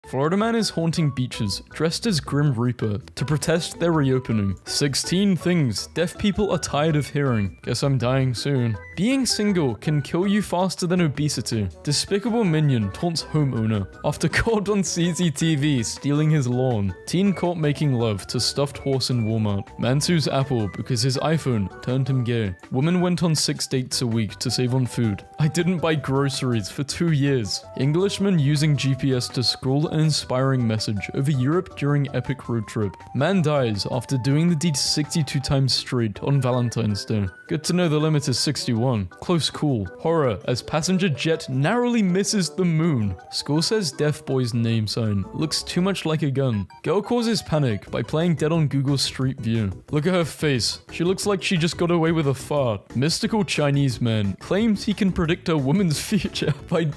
Florida man is haunting beaches, dressed as Grim Reaper, to protest their reopening. 16 things deaf people are tired of hearing. Guess I'm dying soon. Being single can kill you faster than obesity. Despicable minion taunts homeowner after caught on CCTV stealing his lawn. Teen caught making love to stuffed horse in Walmart. Man sues Apple because his iPhone turned him gay. Woman went on 6 dates a week to save on food. I didn't buy groceries for 2 years. Englishman using GPS to scroll an inspiring message over Europe during epic road trip. Man dies after doing the deed 62 times straight on Valentine's Day. Good to know the limit is 61. Close call. Horror as passenger jet narrowly misses the moon. School says deaf boy's name sign looks too much like a gun. Girl causes panic by playing dead on Google Street View. Look at her face. She looks like she just got away with a fart. Mystical Chinese man claims he can predict a woman's future by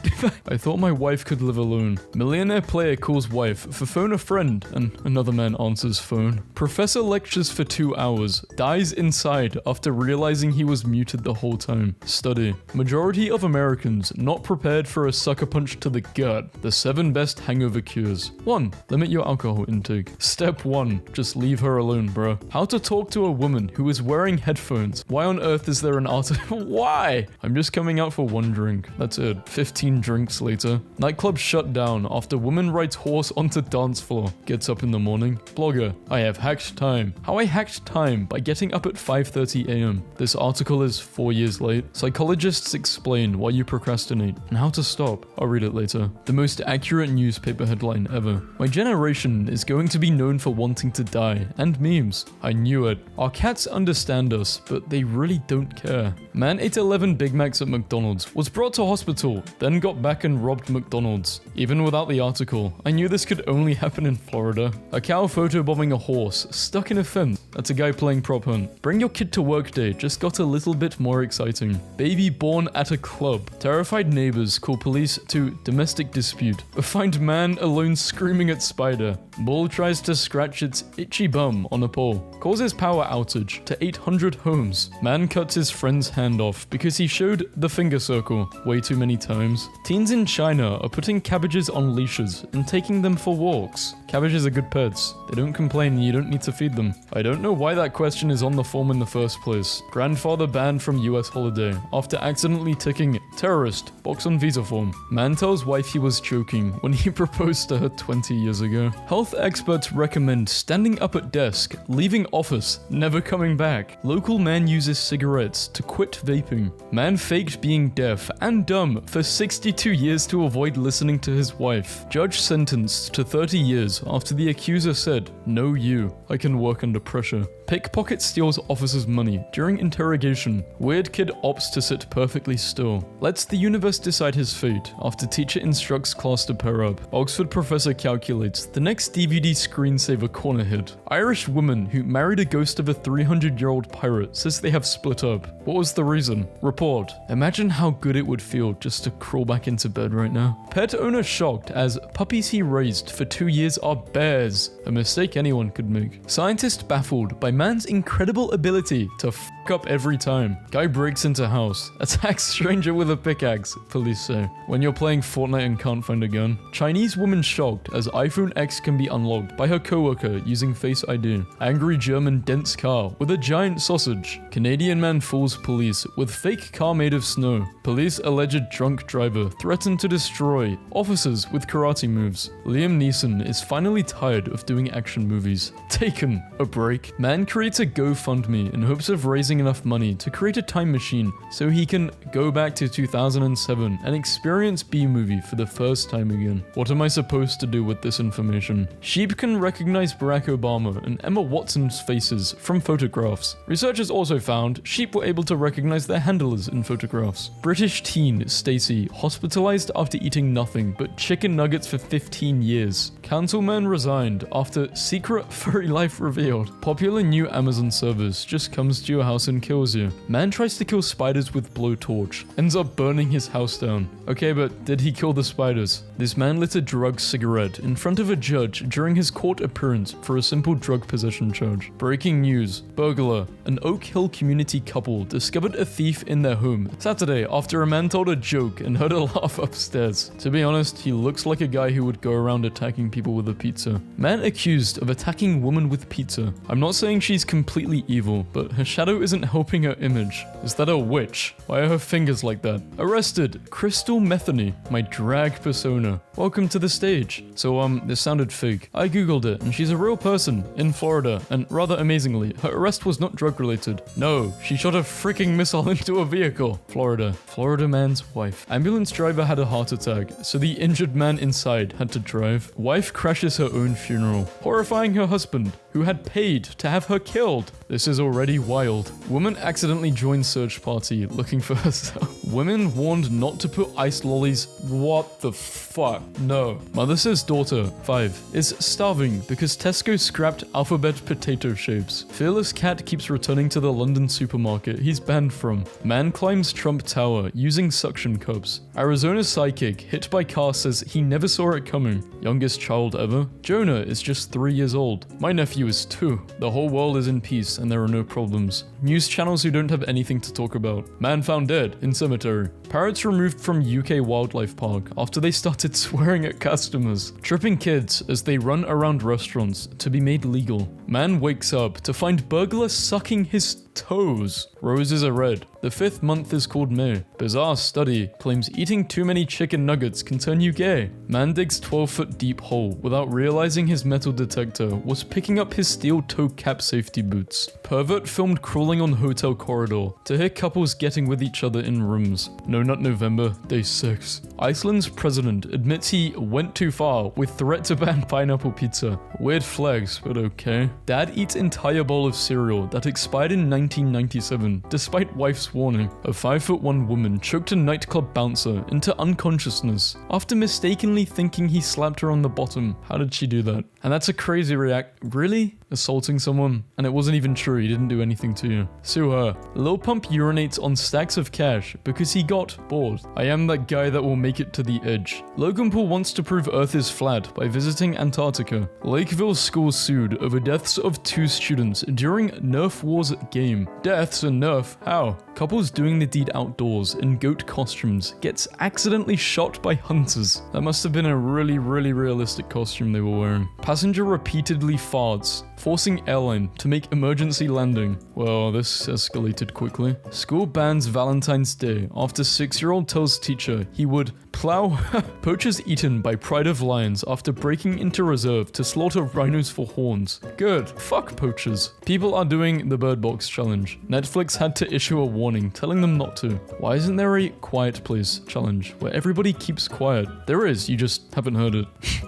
I thought my wife could live alone. Millionaire player calls wife for phone a friend and another man answers phone. Professor lectures for 2 hours, dies inside after realizing he was muted the whole time. Study. Majority of Americans not prepared for a sucker punch to the gut. The 7 best hangover cures. 1. Limit your alcohol intake. Step 1. Just leave her alone, bro. How to talk to a woman who is wearing headphones. Why on earth is there an article? Why? I'm just coming out for 1 drink. That's it. 15 drinks later. Nightclub shut down after woman rides horse onto dance floor. Gets up in the morning. Blogger. I have hacked time. How I hacked time by getting up at 5:30 a.m. This article is 4 years late. Psychologists explain why you procrastinate and how to stop. I'll read it later. The most accurate newspaper headline ever. My generation is going to be known for wanting to die. And memes. I knew it. Our cats understand us, but they really don't care. Man ate 11 Big Macs at McDonald's, was brought to hospital, then got back and robbed McDonald's. Even without the article, I knew this could only happen in Florida. A cow photobombing a horse, stuck in a fence. That's a guy playing prop hunt. Bring your kid to work day just got a little bit more exciting. Baby born at a club. Terrified neighbors call police to domestic dispute. Find man alone screaming at spider. Bull tries to scratch its itchy bum on a pole. Causes power outage to 800 homes. Man cuts his friend's hand off because he showed the finger circle way too many times. Teens in China are putting cabbages on leashes and taking them for walks. Cabbages are good pets. They don't complain and you don't need to feed them. I don't know why that question is on the form in the first place. Grandfather banned from US holiday after accidentally ticking terrorist box on visa form. Man tells wife he was joking when he proposed to her 20 years ago. Health experts recommend standing up at desk, leaving office, never coming back. Local man uses cigarettes to quit vaping. Man faked being deaf and dumb for 62 years to avoid listening to his wife. Judge sentenced to 30 years after the accuser said, "No you, I can work under pressure." Pickpocket steals officer's money during interrogation. Weird kid opts to sit perfectly still. Lets the universe decide his fate after teacher instructs class to pair up. Oxford professor calculates the next DVD screensaver corner hit. Irish woman who married a ghost of a 300-year-old pirate says they have split up. What was the reason? Report. Imagine how good it would feel just to crawl back into bed right now. Pet owner shocked as puppies he raised for 2 years are bears. A mistake anyone could make. Scientist baffled by man's incredible ability to f up every time. Guy breaks into house, attacks stranger with a pickaxe, police say. When you're playing Fortnite and can't find a gun. Chinese woman shocked as iPhone X can be unlocked by her coworker using Face ID. Angry German dents car with a giant sausage. Canadian man fools police with fake car made of snow. Police alleged drunk driver threatened to destroy officers with karate moves. Liam Neeson is finally tired of doing action movies. Taken a break. Man creates a GoFundMe in hopes of raising enough money to create a time machine so he can go back to 2007 and experience B-movie for the first time again. What am I supposed to do with this information? Sheep can recognize Barack Obama and Emma Watson's faces from photographs. Researchers also found sheep were able to recognize their handlers in photographs. British teen Stacey hospitalized after eating nothing but chicken nuggets for 15 years. Councilman resigned after secret furry life revealed. Popular new Amazon service just comes to your house house and kills you. Man tries to kill spiders with blowtorch, ends up burning his house down. Okay, but did he kill the spiders? This man lit a drug cigarette in front of a judge during his court appearance for a simple drug possession charge. Breaking news. Burglar. An Oak Hill community couple discovered a thief in their home Saturday after a man told a joke and heard a laugh upstairs. To be honest, he looks like a guy who would go around attacking people with a pizza. Man accused of attacking woman with pizza. I'm not saying she's completely evil, but her shadow isn't helping her image. Is that a witch? Why are her fingers like that? Arrested. Crystal Metheny, my drag persona. Welcome to the stage. So this sounded fake. I googled it and she's a real person in Florida, and rather amazingly, her arrest was not drug related. No, she shot a freaking missile into a vehicle. Florida. Florida man's wife. Ambulance driver had a heart attack, so the injured man inside had to drive. Wife crashes her own funeral, horrifying her husband, who had paid to have her killed. This is already wild. Woman accidentally joined search party looking for herself. Women warned not to put ice lollies. What the fuck? No. Mother says daughter, 5, is starving because Tesco scrapped alphabet potato shapes. Fearless cat keeps returning to the London supermarket he's banned from. Man climbs Trump Tower using suction cups. Arizona psychic hit by car says he never saw it coming. Youngest child ever. Jonah is just 3 years old. My nephew is 2. The whole world is in peace and there are no problems. News channels who don't have anything to talk about. Man found dead in cemetery. Parrots removed from UK wildlife park after they started swearing at customers. Tripping kids as they run around restaurants to be made legal. Man wakes up to find burglar sucking his toes. Roses are red. The 5th month is called May. Bizarre study claims eating too many chicken nuggets can turn you gay. Man digs 12-foot deep hole without realizing his metal detector was picking up his steel toe cap safety boots. Pervert filmed crawling on hotel corridor to hear couples getting with each other in rooms. No Nut November, day 6. Iceland's president admits he went too far with threat to ban pineapple pizza. Weird flags, but okay. Dad eats entire bowl of cereal that expired in 1997, despite wife's warning. A 5'1" woman choked a nightclub bouncer into unconsciousness after mistakenly thinking he slapped her on the bottom. How did she do that? And that's a crazy Really? Assaulting someone? And it wasn't even true, he didn't do anything to you. Sue her. Lil Pump urinates on stacks of cash because he got bored. I am that guy that will make it to the edge. Logan Paul wants to prove Earth is flat by visiting Antarctica. Lakeville school sued over deaths of 2 students during Nerf Wars game. Deaths and Nerf? How? Couples doing the deed outdoors in goat costumes gets accidentally shot by hunters. That must have been a really realistic costume they were wearing. Passenger repeatedly farts, forcing airline to make emergency landing. Well, this escalated quickly. School bans Valentine's Day after 6-year-old tells teacher he would plow. Poachers eaten by pride of lions after breaking into reserve to slaughter rhinos for horns. Good. Fuck poachers. People are doing the Bird Box challenge. Netflix had to issue a warning telling them not to. Why isn't there a quiet place challenge where everybody keeps quiet? There is, you just haven't heard it.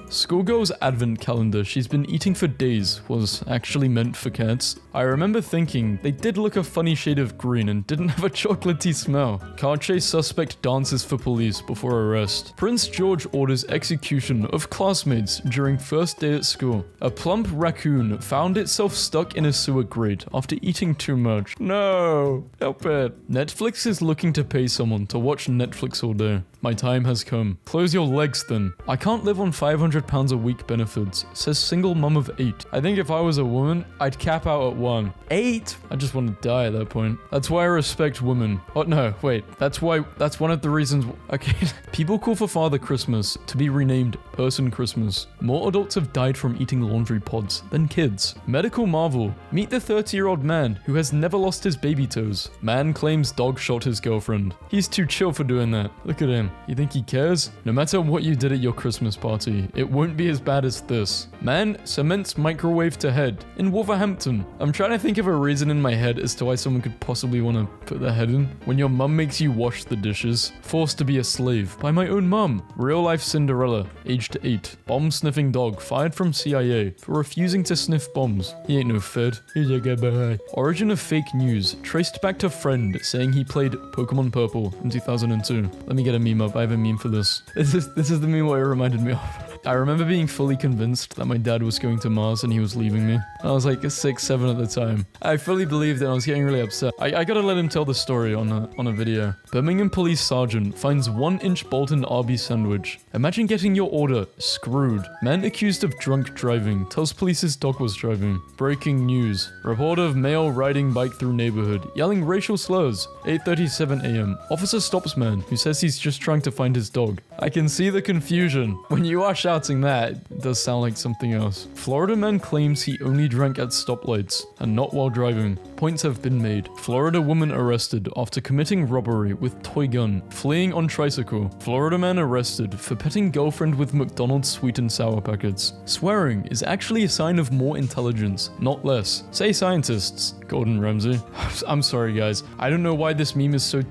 Schoolgirl's advent calendar she's been eating for days was actually meant for cats. I remember thinking they did look a funny shade of green and didn't have a chocolatey smell. Car chase suspect dances for police before arrest. Prince George orders execution of classmates during first day at school. A plump raccoon found itself stuck in a sewer grate after eating too much. No, help it. Netflix is looking to pay someone to watch Netflix all day. My time has come. Close your legs then. I can't live on £500 a week benefits, says single mum of 8. I think if I was a woman, I'd cap out at 1. 8? I just want to die at that point. That's why I respect women. Oh no, wait. That's one of the reasons. Okay. People call for Father Christmas to be renamed Person Christmas. More adults have died from eating laundry pods than kids. Medical marvel. Meet the 30-year-old man who has never lost his baby toes. Man claims dog shot his girlfriend. He's too chill for doing that. Look at him. You think he cares? No matter what you did at your Christmas party, it won't be as bad as this. Man cements microwave to head in Wolverhampton. I'm trying to think of a reason in my head as to why someone could possibly want to put their head in. When your mum makes you wash the dishes. Forced to be a slave by my own mum. Real life Cinderella, aged 8. Bomb sniffing dog fired from CIA for refusing to sniff bombs. He ain't no fed. He's a good boy. Origin of fake news traced back to friend saying he played Pokemon Purple in 2002. Let me get a meme up. I have a meme for this. This is the meme what it reminded me of. I remember being fully convinced that my dad was going to Mars and he was leaving me. I was like 6, 7 at the time. I fully believed it and I was getting really upset. I gotta let him tell the story on a video. Birmingham police sergeant finds 1-inch Bolton Arby's sandwich. Imagine getting your order screwed. Man accused of drunk driving tells police his dog was driving. Breaking news. Report of male riding bike through neighborhood, yelling racial slurs. 8:37 a.m. Officer stops man who says he's just trying to find his dog. I can see the confusion. When you are shouting that, it does sound like something else. Florida man claims he only drank at stoplights and not while driving. Points have been made. Florida woman arrested after committing robbery with toy gun, fleeing on tricycle. Florida man arrested for petting girlfriend with McDonald's sweet and sour packets. Swearing is actually a sign of more intelligence, not less. Say scientists. Gordon Ramsay. I'm sorry guys. I don't know why this meme is so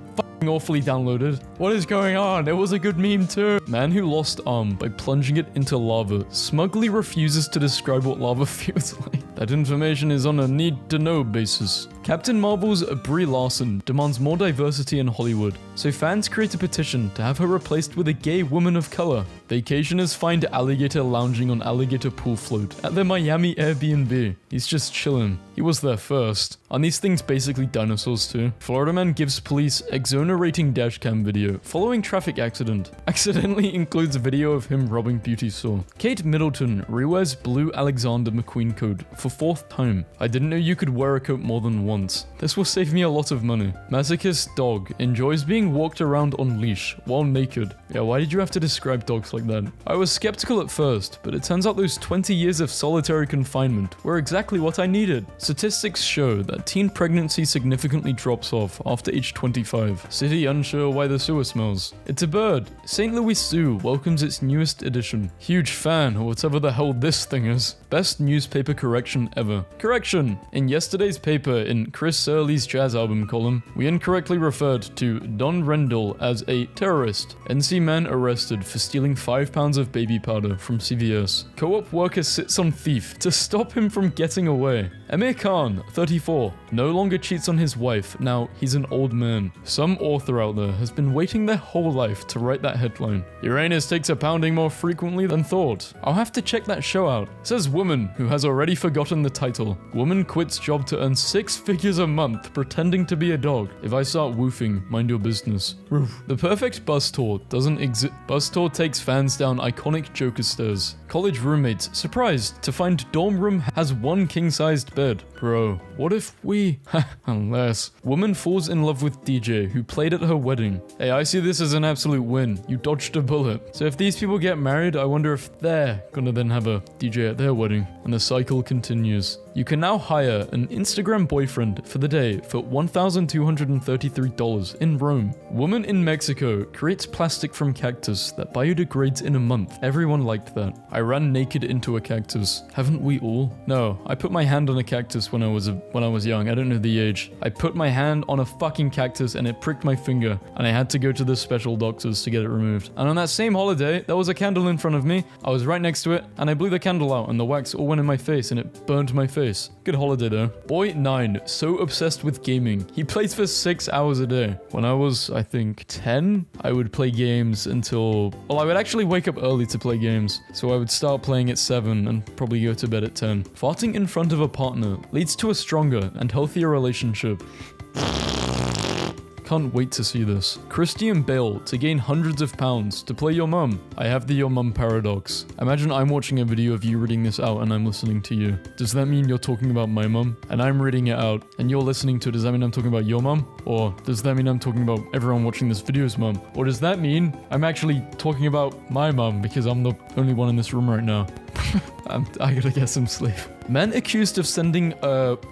awfully downloaded. What is going on? It was a good meme too. Man who lost arm by plunging it into lava smugly refuses to describe what lava feels like. That information is on a need-to-know basis. Captain Marvel's Brie Larson demands more diversity in Hollywood, so fans create a petition to have her replaced with a gay woman of color. Vacationers find alligator lounging on alligator pool float at their Miami Airbnb. He's just chilling. He was there first. Aren't these things basically dinosaurs too? Florida man gives police exonerating dashcam video following traffic accident. Accidentally includes video of him robbing beauty store. Kate Middleton rewears blue Alexander McQueen coat for 4th time. I didn't know you could wear a coat more than once. This will save me a lot of money. Masochist dog enjoys being walked around on leash while naked. Yeah, why did you have to describe dogs like that? I was skeptical at first, but it turns out those 20 years of solitary confinement were exactly what I needed. Statistics show that teen pregnancy significantly drops off after age 25. City unsure why the sewer smells. It's a bird. St. Louis Zoo welcomes its newest edition. Huge fan, or whatever the hell this thing is. Best newspaper correction ever. Correction! In yesterday's paper in Chris Surly's jazz album column, we incorrectly referred to Don Rendell as a terrorist. NC man arrested for stealing 5 pounds of baby powder from CVS. Co-op worker sits on thief to stop him from getting away. Amir Khan, 34, no longer cheats on his wife, now he's an old man. Some author out there has been waiting their whole life to write that headline. Uranus takes a pounding more frequently than thought. I'll have to check that show out. Says woman who has already forgotten the title. Woman quits job to earn 6 figures a month pretending to be a dog. If I start woofing, mind your business. Roof. The perfect bus tour doesn't exist. Bus tour takes fans down iconic Joker stairs. College roommates surprised to find dorm room has 1 king-sized bed. Bro, what if we... Unless. Woman falls in love with DJ who played at her wedding. Hey, I see this as an absolute win. You dodged a bullet. So if these people get married, I wonder if they're gonna then have a DJ at their wedding. And the cycle continues. You can now hire an Instagram boyfriend for the day for $1,233 in Rome. Woman in Mexico creates plastic from cactus that biodegrades in a month. Everyone liked that. I ran naked into a cactus. Haven't we all? No, I put my hand on a cactus when I was young. I don't know the age. I put my hand on a fucking cactus and it pricked my finger, and I had to go to the special doctors to get it removed. And on that same holiday, there was a candle in front of me. I was right next to it, and I blew the candle out, and the wax all went in my face, and it burned my face. Good holiday though. Boy 9, so obsessed with gaming. He plays for 6 hours a day. When I was, I think, 10, I would play games until... Well, I would actually wake up early to play games. So I would start playing at 7 and probably go to bed at 10. Farting in front of a partner leads to a stronger and healthier relationship. Can't wait to see this. Christian Bale to gain hundreds of pounds to play your mum. I have the your mum paradox. Imagine I'm watching a video of you reading this out and I'm listening to you. Does that mean you're talking about my mum? And I'm reading it out and you're listening to it. Does that mean I'm talking about your mum? Or does that mean I'm talking about everyone watching this video's mum? Or does that mean I'm actually talking about my mum because I'm the only one in this room right now? I gotta get some sleep. Men accused of sending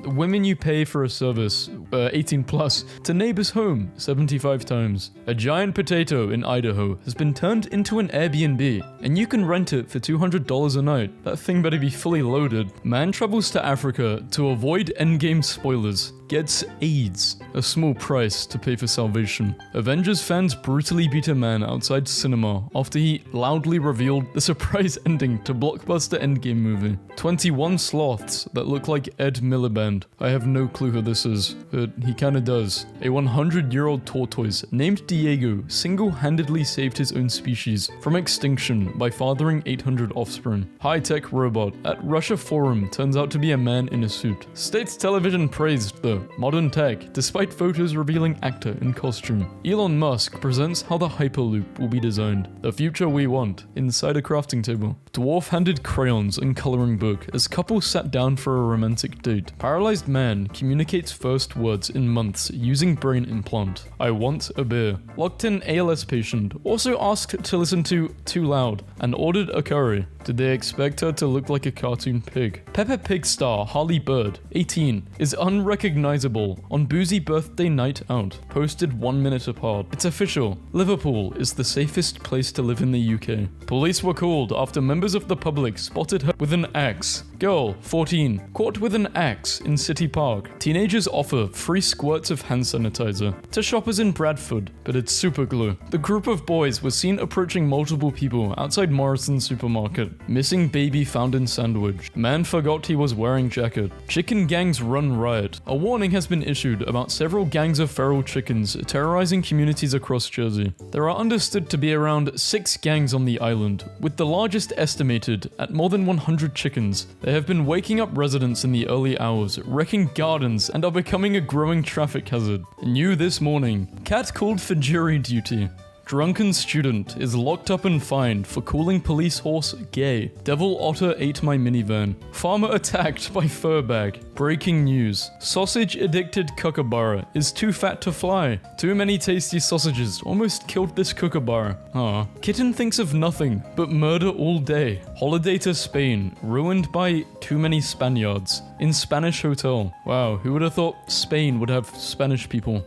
women you pay for a service, 18 plus, to neighbor's home 75 times. A giant potato in Idaho has been turned into an Airbnb, and you can rent it for $200 a night. That thing better be fully loaded. Man travels to Africa to avoid endgame spoilers. gets AIDS. A small price to pay for salvation. Avengers fans brutally beat a man outside cinema after he loudly revealed the surprise ending to blockbuster Endgame movie. 21 sloths that look like Ed Miliband. I have no clue who this is, but he kinda does. A 100-year-old tortoise named Diego single-handedly saved his own species from extinction by fathering 800 offspring. High-tech robot at Russia Forum turns out to be a man in a suit. States television praised the modern tech despite photos revealing actor in costume. Elon Musk presents how the Hyperloop will be designed. The future we want inside a crafting table. Dwarf-handed crayons and coloring book as couple sat down for a romantic date. Paralyzed man communicates first words in months using brain implant. I want a beer. Locked-in ALS patient also asked to listen to Too Loud and ordered a curry. Did they expect her to look like a cartoon pig? Peppa Pig star Harley Bird, 18, is unrecognizable on boozy birthday night out, posted 1 minute apart. It's official. Liverpool is the safest place to live in the UK. Police were called after members of the public spotted her with an axe. Girl, 14, caught with an axe in City Park. Teenagers offer free squirts of hand sanitizer to shoppers in Bradford, but it's super glue. The group of boys was seen approaching multiple people outside Morrison's supermarket. Missing baby found in sandwich. Man forgot he was wearing jacket. Chicken gangs run riot. A warning has been issued about several gangs of feral chickens terrorizing communities across Jersey. There are understood to be around 6 gangs on the island, with the largest estimated at more than 100 chickens. They have been waking up residents in the early hours, wrecking gardens, and are becoming a growing traffic hazard. New this morning, cat called for jury duty. Drunken student is locked up and fined for calling police horse gay. Devil otter ate my minivan. Farmer attacked by fur bag. Breaking news. Sausage addicted kookaburra is too fat to fly. Too many tasty sausages almost killed this kookaburra. Aw. Kitten thinks of nothing but murder all day. Holiday to Spain ruined by too many Spaniards. In Spanish hotel. Wow, who would have thought Spain would have Spanish people?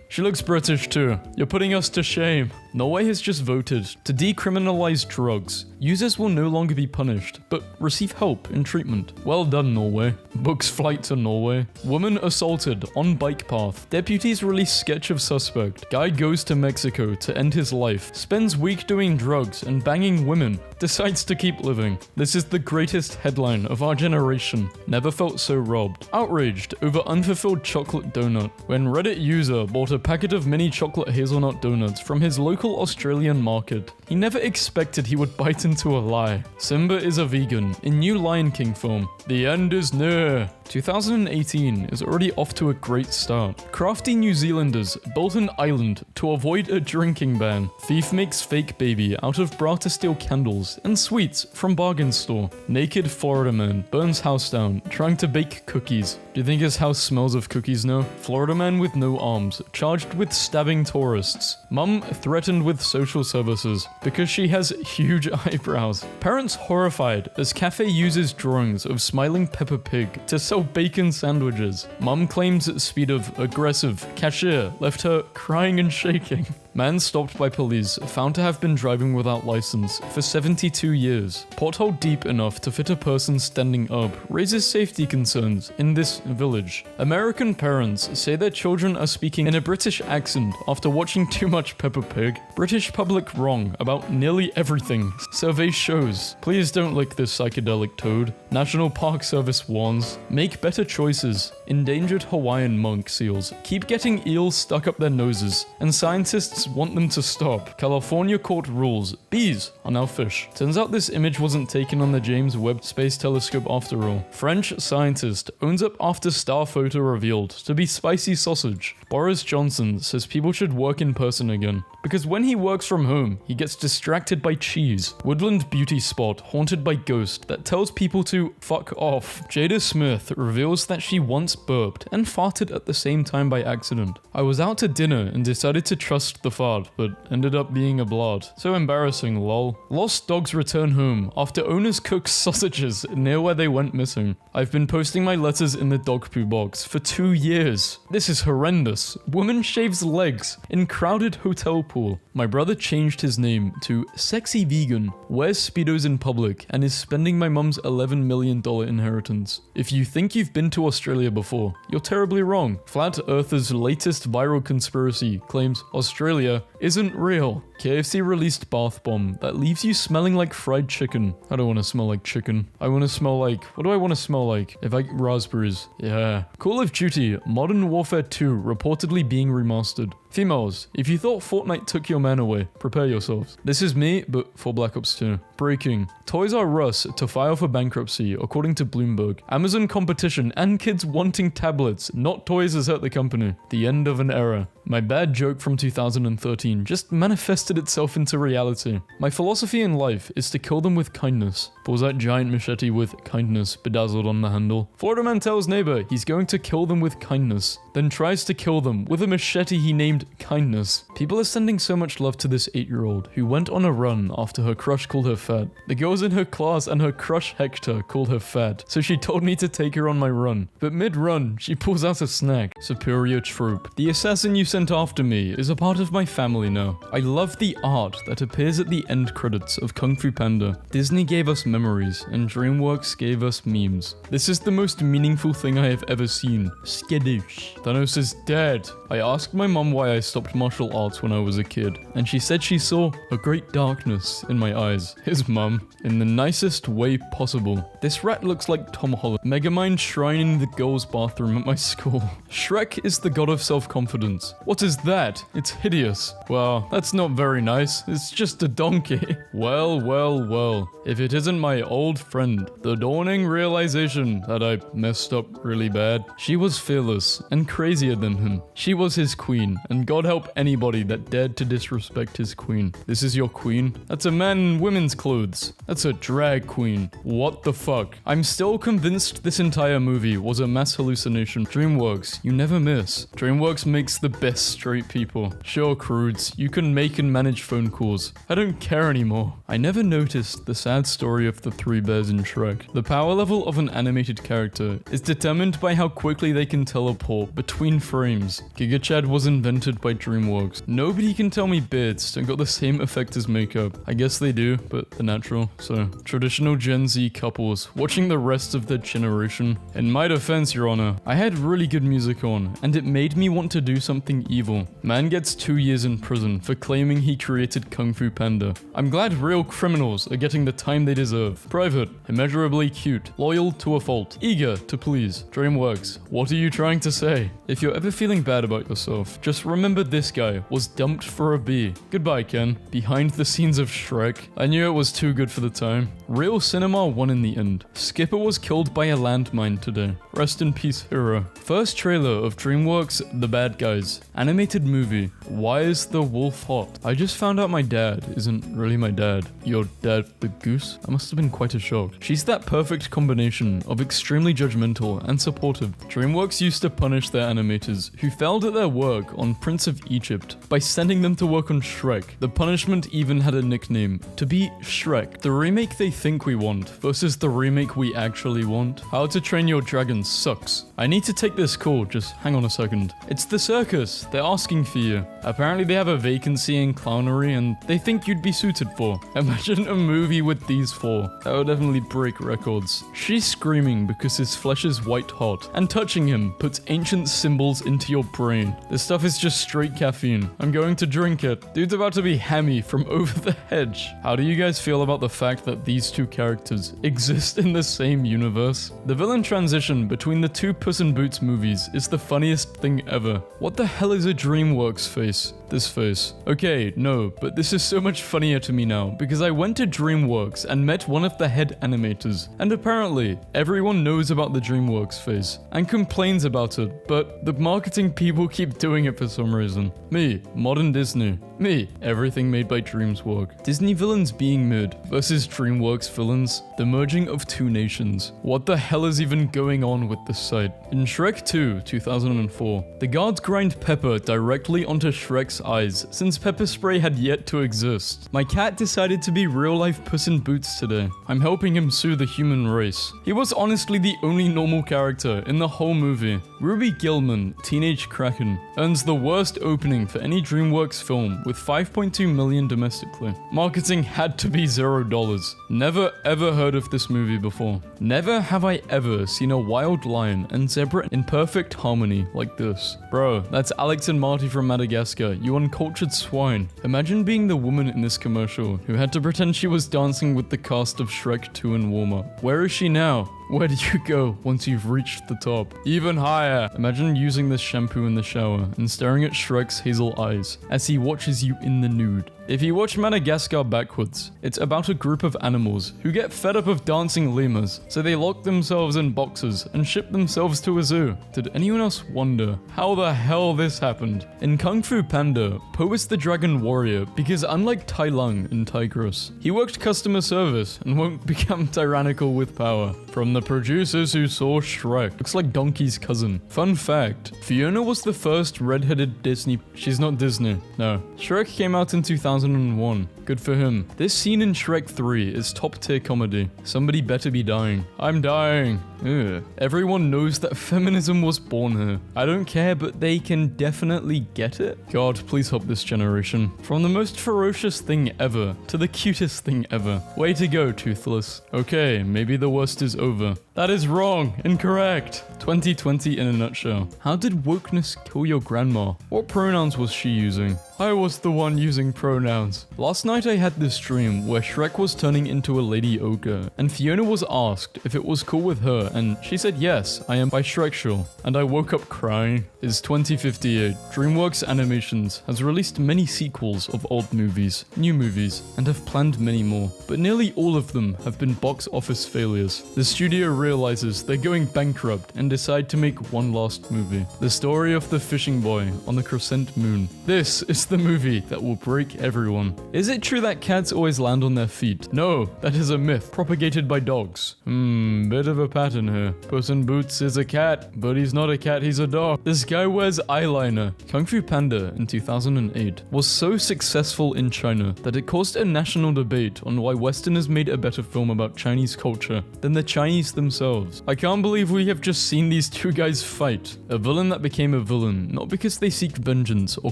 She looks British too. You're putting us to shame. Norway has just voted to decriminalize drugs. Users will no longer be punished, but receive help and treatment. Well done, Norway. Books flight to Norway. Woman assaulted on bike path. Deputies release sketch of suspect. Guy goes to Mexico to end his life. Spends week doing drugs and banging women. Decides to keep living. This is the greatest headline of our generation. Never felt so robbed. Outraged over unfulfilled chocolate donut. When Reddit user bought a packet of mini chocolate hazelnut donuts from his local Australian market, he never expected he would bite into a lie. Simba is a vegan in new Lion King film. The end is near. 2018 is already off to a great start. Crafty New Zealanders built an island to avoid a drinking ban. Thief makes fake baby out of bra to steal candles and sweets from bargain store. Naked Florida man burns house down trying to bake cookies. Do you think his house smells of cookies now? Florida man with no arms charged with stabbing tourists. Mum threatened with social services because she has huge eyebrows. Parents horrified as cafe uses drawings of smiling Peppa Pig to sell bacon sandwiches. Mum claims speed of aggressive. Cashier left her crying and shaking. Man stopped by police, found to have been driving without license for 72 years. Pothole deep enough to fit a person standing up raises safety concerns in this village. American parents say their children are speaking in a British accent after watching too much Peppa Pig. British public wrong about nearly everything. Survey shows. Please don't lick this psychedelic toad. National Park Service warns. Make better choices. Endangered Hawaiian monk seals keep getting eels stuck up their noses, and scientists want them to stop. California court rules bees are now fish. Turns out this image wasn't taken on the James Webb Space Telescope after all. French scientist owns up after star photo revealed to be spicy sausage. Boris Johnson says people should work in person again, because when he works from home, he gets distracted by cheese. Woodland beauty spot haunted by ghost that tells people to fuck off. Jada Smith reveals that she once burped and farted at the same time by accident. I was out to dinner and decided to trust the fart, but ended up being a blot. So embarrassing, lol. Lost dogs return home after owners cook sausages near where they went missing. I've been posting my letters in the dog poo box for 2 years. This is horrendous. Woman shaves legs in crowded hotel pool. My brother changed his name to Sexy Vegan, wears Speedos in public, and is spending my mum's $11 million inheritance. If you think you've been to Australia before, you're terribly wrong. Flat Earthers' latest viral conspiracy claims Australia isn't real. KFC released bath bomb that leaves you smelling like fried chicken. I don't want to smell like chicken. I want to smell like... What do I want to smell like? If I... Raspberries. Yeah. Call of Duty Modern Warfare 2 reportedly being remastered. Females, if you thought Fortnite took your man away, prepare yourselves. This is me, but for Black Ops 2. Breaking. Toys R Us to file for bankruptcy, according to Bloomberg. Amazon competition and kids wanting tablets, not toys, has hurt the company. The end of an era. My bad joke from 2013 just manifested itself into reality. My philosophy in life is to kill them with kindness. Pulls that giant machete with kindness bedazzled on the handle. Florida man tells neighbor he's going to kill them with kindness, then tries to kill them with a machete he named kindness. People are sending so much love to this 8-year-old who went on a run after her crush called her fat. The girls in her class and her crush Hector called her fat, so she told me to take her on my run. But mid-run, she pulls out a snack. Superior trope. The assassin you sent after me is a part of my family now. I love the art that appears at the end credits of Kung Fu Panda. Disney gave us memories, and DreamWorks gave us memes. This is the most meaningful thing I have ever seen. Skadoosh. Thanos is dead. I asked my mom why I stopped martial arts when I was a kid, and she said she saw a great darkness in my eyes. His mum, in the nicest way possible. This rat looks like Tom Holland. Megamind shrine in the girls' bathroom at my school. Shrek is the god of self-confidence. What is that? It's hideous. Wow, that's not very nice. It's just a donkey. Well, well, well. If it isn't my old friend, the dawning realization that I messed up really bad. She was fearless and crazier than him. She was his queen, and God help anybody that dared to disrespect his queen. This is your queen? That's a man in women's clothes. That's a drag queen. What the fuck? I'm still convinced this entire movie was a mass hallucination. DreamWorks, you never miss. DreamWorks makes the best straight people. Sure, Crudes, you can make and manage phone calls. I don't care anymore. I never noticed the sad story of the 3 bears in Shrek. The power level of an animated character is determined by how quickly they can teleport between frames. Giga Chad was invented by DreamWorks. Nobody can tell me beards don't got the same effect as makeup. I guess they do, but they're natural. So, traditional Gen Z couples watching the rest of their generation. In my defense, Your Honor, I had really good music on, and it made me want to do something evil. Man gets 2 years in prison for claiming he created Kung Fu Panda. I'm glad real criminals are getting the time they deserve. Private, immeasurably cute, loyal to a fault, eager to please. DreamWorks, what are you trying to say? If you're ever feeling bad about yourself, just remember this guy was dumped for a bee. Goodbye, Ken. Behind the scenes of Shrek. I knew it was too good for the time. Real cinema won in the end. Skipper was killed by a landmine today. Rest in peace, hero. First trailer of DreamWorks' The Bad Guys. Animated movie. Why is the wolf hot? I just found out my dad isn't really my dad. Your dad, the goose? That must have been quite a shock. She's that perfect combination of extremely judgmental and supportive. DreamWorks used to punish their animators who failed at their work on Prince of Egypt by sending them to work on Shrek. The punishment even had a nickname, to be Shrek. The remake they think we want versus the remake we actually want. How to Train Your Dragon sucks. I need to take this call, just hang on a second. It's the circus, they're asking for you. Apparently they have a vacancy in clownery and they think you'd be suited for. Imagine a movie with these 4. That would definitely break records. She's screaming because his flesh is white hot, and touching him puts ancient symbols into your brain. This stuff is just straight caffeine. I'm going to drink it. Dude's about to be hammy from over the hedge. How do you guys feel about the fact that these 2 characters exist in the same universe? The villain transition between the 2 Puss in Boots movies is the funniest thing ever. What the hell is a DreamWorks face? This face. Okay, no, but this is so much funnier to me now because I went to DreamWorks and met one of the head animators, and apparently everyone knows about the DreamWorks face and complains about it, but the marketing people keep doing it for some reason. Me, modern Disney. Me, everything made by DreamWorks. Disney villains being mid versus DreamWorks villains. The merging of 2 nations. What the hell is even going on with this site? In Shrek 2, 2004, the guards grind pepper directly onto Shrek's eyes since pepper spray had yet to exist. My cat decided to be real-life Puss in Boots today. I'm helping him sue the human race. He was honestly the only normal character in the whole movie. Ruby Gillman, Teenage Kraken, earns the worst opening for any DreamWorks film with $5.2 million domestically. Marketing had to be $0. Never ever heard of this movie before. Never have I ever seen a wild lion and zebra in perfect harmony like this. Bro, that's Alex and Marty from Madagascar, you uncultured swine. Imagine being the woman in this commercial who had to pretend she was dancing with the cast of Shrek 2 in warm-up. Where is she now? Where do you go once you've reached the top? Even higher. Imagine using this shampoo in the shower and staring at Shrek's hazel eyes as he watches you in the nude. If you watch Madagascar backwards, it's about a group of animals who get fed up of dancing lemurs, so they lock themselves in boxes and ship themselves to a zoo. Did anyone else wonder how the hell this happened? In Kung Fu Panda, Po is the dragon warrior because unlike Tai Lung in Tigris, he worked customer service and won't become tyrannical with power. From the producers who saw Shrek. Looks like Donkey's cousin. Fun fact, Fiona was the first redheaded Disney. She's not Disney, no. Shrek came out in 2001. Good for him. This scene in Shrek 3 is top tier comedy. Somebody better be dying. I'm dying. Ugh. Everyone knows that feminism was born here. I don't care, but they can definitely get it. God, please help this generation. From the most ferocious thing ever to the cutest thing ever. Way to go, Toothless. Okay, maybe the worst is over. That is wrong. Incorrect. 2020 in a nutshell. How did wokeness kill your grandma? What pronouns was she using? I was the one using pronouns. Last night I had this dream where Shrek was turning into a lady ogre, and Fiona was asked if it was cool with her, and she said yes, I am bisexual, and I woke up crying. It's 2058. DreamWorks Animations has released many sequels of old movies, new movies, and have planned many more, but nearly all of them have been box office failures. The studio realizes they're going bankrupt and decide to make one last movie. The story of the fishing boy on the crescent moon. This is the movie that will break everyone. Is it true that cats always land on their feet? No, that is a myth propagated by dogs. Bit of a pattern here. Puss in Boots is a cat, but he's not a cat, he's a dog. This guy wears eyeliner. Kung Fu Panda in 2008 was so successful in China that it caused a national debate on why Westerners made a better film about Chinese culture than the Chinese themselves. I can't believe we have just seen these two guys fight. A villain that became a villain, not because they seek vengeance or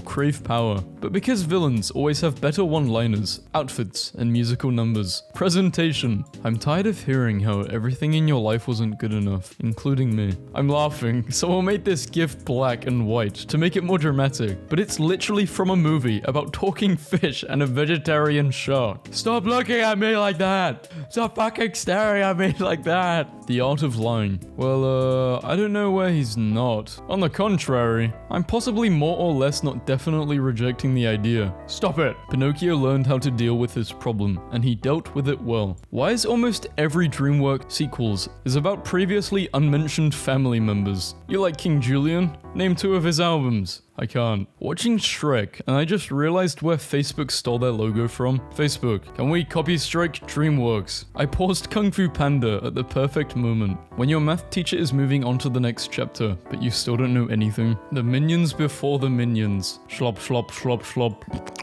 crave power, but because villains always have better one-liners, outfits, and musical numbers. Presentation. I'm tired of hearing how everything in your life wasn't good enough, including me. I'm laughing. Someone made this GIF black and white to make it more dramatic, but it's literally from a movie about talking fish and a vegetarian shark. Stop looking at me like that! Stop fucking staring at me like that! The art of lying. Well, I don't know where he's not. On the contrary, I'm possibly more or less not definitely rejecting the idea. Stop it! Pinocchio learned how to deal with this problem, and he dealt with it well. Why is almost every DreamWorks sequels is about previously unmentioned family members? You like King Julian? Name 2 of his albums. I can't. Watching Shrek, and I just realized where Facebook stole their logo from. Facebook, can we copy Shrek DreamWorks? I paused Kung Fu Panda at the perfect moment. When your math teacher is moving on to the next chapter, but you still don't know anything. The minions before the minions. Schlop, schlop, schlop, schlop.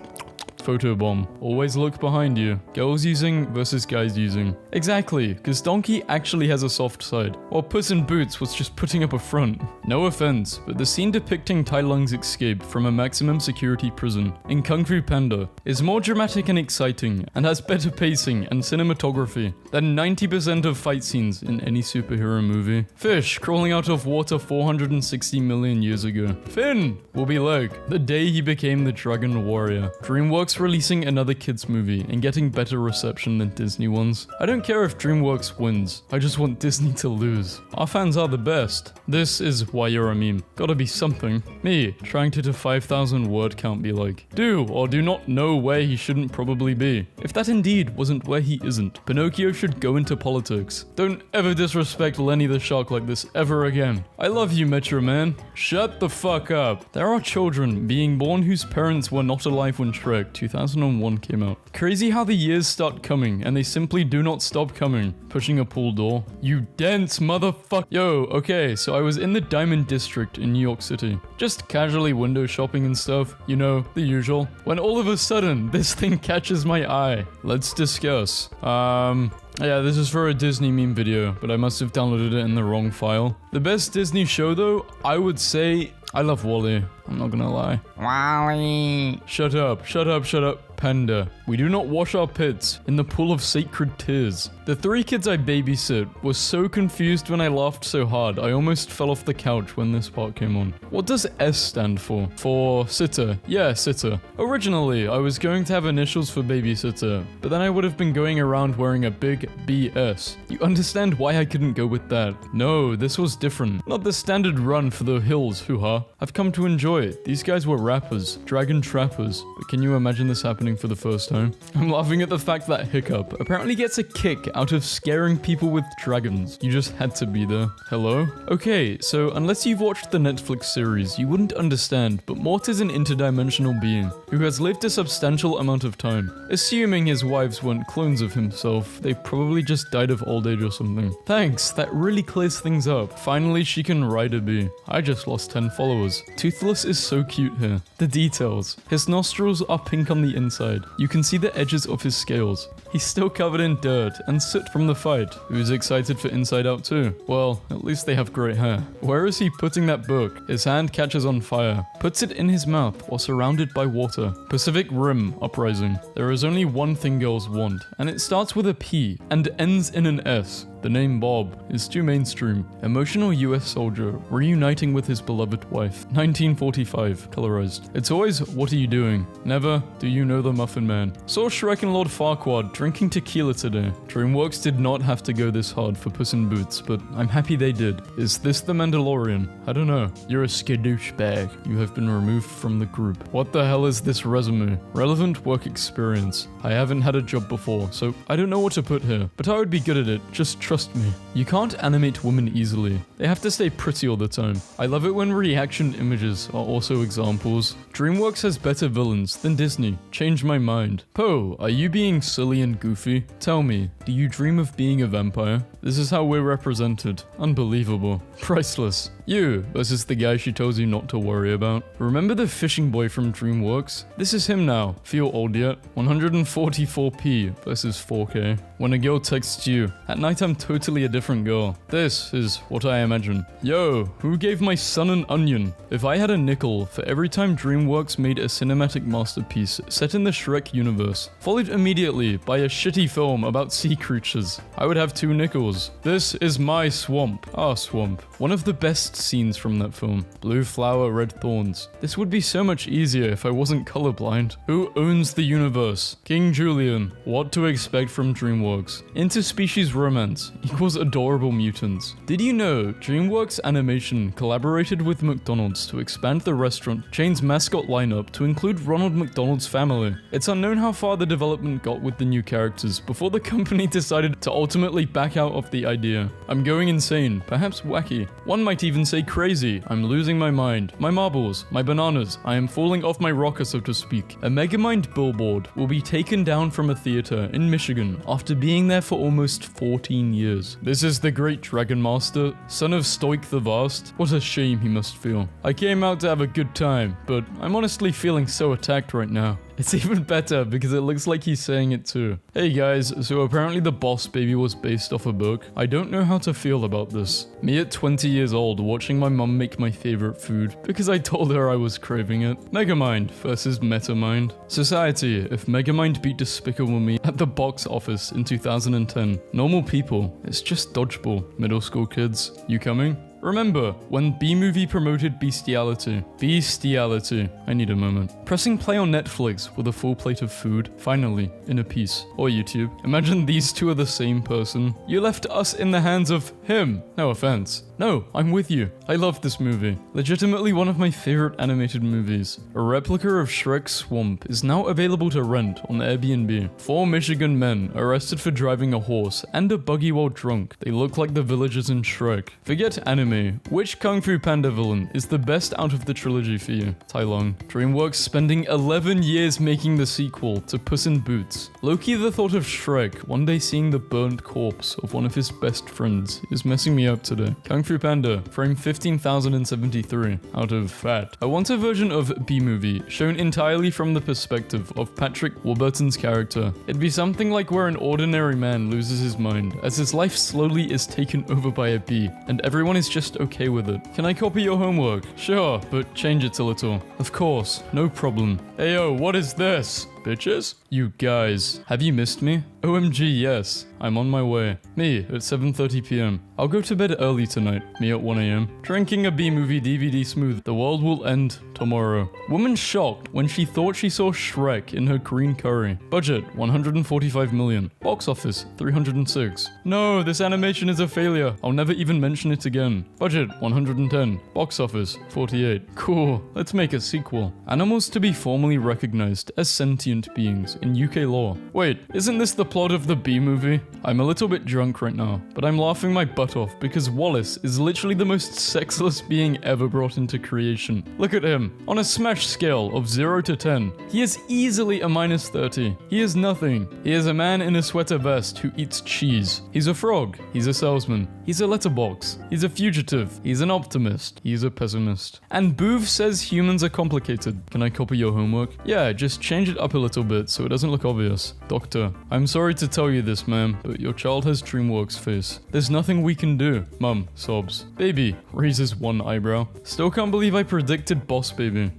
Photobomb. Always look behind you. Girls using versus guys using. Exactly, because Donkey actually has a soft side, while Puss in Boots was just putting up a front. No offense, but the scene depicting Tai Lung's escape from a maximum security prison in Kung Fu Panda is more dramatic and exciting, and has better pacing and cinematography than 90% of fight scenes in any superhero movie. Fish crawling out of water 460 million years ago. Finn will be like the day he became the Dragon Warrior. DreamWorks releasing another kids movie and getting better reception than Disney ones. I don't care if DreamWorks wins, I just want Disney to lose. Our fans are the best. This is why you're a meme. Gotta be something. Me, trying to do 5,000 word count be like, do or do not know where he shouldn't probably be. If that indeed wasn't where he isn't, Pinocchio should go into politics. Don't ever disrespect Lenny the Shark like this ever again. I love you, Metro Man. Shut the fuck up. There are children being born whose parents were not alive when Shrek 2001 came out. Crazy how the years start coming and they simply do not stop coming. Pushing a pool door. You dense motherfucker. Yo, okay, so I was in the Diamond District in New York City. Just casually window shopping and stuff. You know, the usual. When all of a sudden, this thing catches my eye. Let's discuss. Yeah, this is for a Disney meme video, but I must have downloaded it in the wrong file. The best Disney show though, I would say, I love WALL-E. I'm not gonna lie. WALL-E. Shut up, shut up, shut up. Panda. We do not wash our pits in the pool of sacred tears. The 3 kids I babysit were so confused when I laughed so hard, I almost fell off the couch when this part came on. What does S stand for? For sitter. Yeah, sitter. Originally, I was going to have initials for babysitter, but then I would have been going around wearing a big BS. You understand why I couldn't go with that? No, this was different. Not the standard run for the hills, hoo-ha. I've come to enjoy it. These guys were rappers, dragon trappers, but can you imagine this happening for the first time? I'm laughing at the fact that Hiccup apparently gets a kick out of scaring people with dragons. You just had to be there. Hello? Okay, so unless you've watched the Netflix series, you wouldn't understand, but Mort is an interdimensional being who has lived a substantial amount of time. Assuming his wives weren't clones of himself, they probably just died of old age or something. Thanks, that really clears things up. Finally, she can ride a bee. I just lost 10 followers. Toothless is so cute here. The details. His nostrils are pink on the inside. You can see the edges of his scales. He's still covered in dirt and soot from the fight. Who's excited for Inside Out 2? Well, at least they have great hair. Where is he putting that book? His hand catches on fire. Puts it in his mouth while surrounded by water. Pacific Rim Uprising. There is only one thing girls want, and it starts with a P and ends in an S. The name Bob is too mainstream. Emotional US soldier reuniting with his beloved wife. 1945, colorized. It's always, what are you doing? Never, do you know the Muffin Man? Saw Shrek and Lord Farquaad drinking tequila today. DreamWorks did not have to go this hard for Puss in Boots, but I'm happy they did. Is this the Mandalorian? I don't know. You're a skadoosh bag. You have been removed from the group. What the hell is this resume? Relevant work experience. I haven't had a job before, so I don't know what to put here, but I would be good at it. Just trust me. You can't animate women easily. They have to stay pretty all the time. I love it when reaction images are also examples. DreamWorks has better villains than Disney. Change my mind. Poe, are you being silly and goofy? Tell me, do you dream of being a vampire? This is how we're represented. Unbelievable. Priceless. You versus the guy she tells you not to worry about. Remember the fishing boy from DreamWorks? This is him now. Feel old yet? 144p versus 4K. When a girl texts you, at night I'm totally a different girl. This is what I imagine. Yo, who gave my son an onion? If I had a nickel for every time DreamWorks made a cinematic masterpiece set in the Shrek universe, followed immediately by a shitty film about sea creatures, I would have 2 nickels. This is my swamp. Our swamp. One of the best scenes from that film. Blue flower, red thorns. This would be so much easier if I wasn't colorblind. Who owns the universe? King Julian. What to expect from DreamWorks? Interspecies romance equals adorable mutants. Did you know DreamWorks Animation collaborated with McDonald's to expand the restaurant chain's mascot lineup to include Ronald McDonald's family? It's unknown how far the development got with the new characters before the company decided to ultimately back out of the idea. I'm going insane, perhaps wacky. One might even say crazy. I'm losing my mind. My marbles, my bananas, I am falling off my rocker, so to speak. A Megamind billboard will be taken down from a theater in Michigan after being there for almost 14 years. This is the great Dragon Master, son of Stoik the Vast. What a shame he must feel. I came out to have a good time, but I'm honestly feeling so attacked right now. It's even better because it looks like he's saying it too. Hey guys, so apparently the Boss Baby was based off a book. I don't know how to feel about this. Me at 20 years old watching my mum make my favorite food because I told her I was craving it. Megamind versus Metamind. Society, if Megamind beat Despicable Me at the box office in 2010. Normal people, it's just dodgeball. Middle school kids, you coming? Remember, when B-Movie promoted bestiality. Bestiality. I need a moment. Pressing play on Netflix with a full plate of food, finally, in a piece. Or YouTube. Imagine these two are the same person. You left us in the hands of him. No offense. No, I'm with you. I love this movie. Legitimately one of my favorite animated movies. A replica of Shrek's Swamp is now available to rent on Airbnb. 4 Michigan men arrested for driving a horse and a buggy while drunk. They look like the villagers in Shrek. Forget anime me, which Kung Fu Panda villain is the best out of the trilogy for you? Tai Lung. DreamWorks spending 11 years making the sequel to Puss in Boots. Low-key, the thought of Shrek one day seeing the burnt corpse of one of his best friends is messing me up today. Kung Fu Panda, frame 15,073 out of fat. I want a version of B-movie shown entirely from the perspective of Patrick Warburton's character. It'd be something like where an ordinary man loses his mind as his life slowly is taken over by a bee, and everyone is just okay with it. Can I copy your homework? Sure, but change it a little. Of course, no problem. Ayo, what is this? Bitches? You guys, have you missed me? OMG, yes. I'm on my way. Me, at 7:30 p.m. I'll go to bed early tonight. Me at 1 a.m. Drinking a B-movie DVD smooth. The world will end tomorrow. Woman shocked when she thought she saw Shrek in her green curry. Budget, 145 million. Box office, 306. No, this animation is a failure. I'll never even mention it again. Budget, 110. Box office, 48. Cool, let's make a sequel. Animals to be formally recognized as sentient beings in UK law. Wait, isn't this the plot of the B-movie? I'm a little bit drunk right now, but I'm laughing my butt off because Wallace is literally the most sexless being ever brought into creation. Look at him. On a smash scale of 0 to 10, he is easily a -30. He is nothing. He is a man in a sweater vest who eats cheese. He's a frog. He's a salesman. He's a letterbox. He's a fugitive. He's an optimist. He's a pessimist. And Boov says humans are complicated. Can I copy your homework? Yeah, just change it up a little bit so it doesn't look obvious. Doctor, I'm sorry to tell you this, ma'am, but your child has DreamWorks face. There's nothing we can do. Mum sobs. Baby raises one eyebrow. Still can't believe I predicted Boss Baby.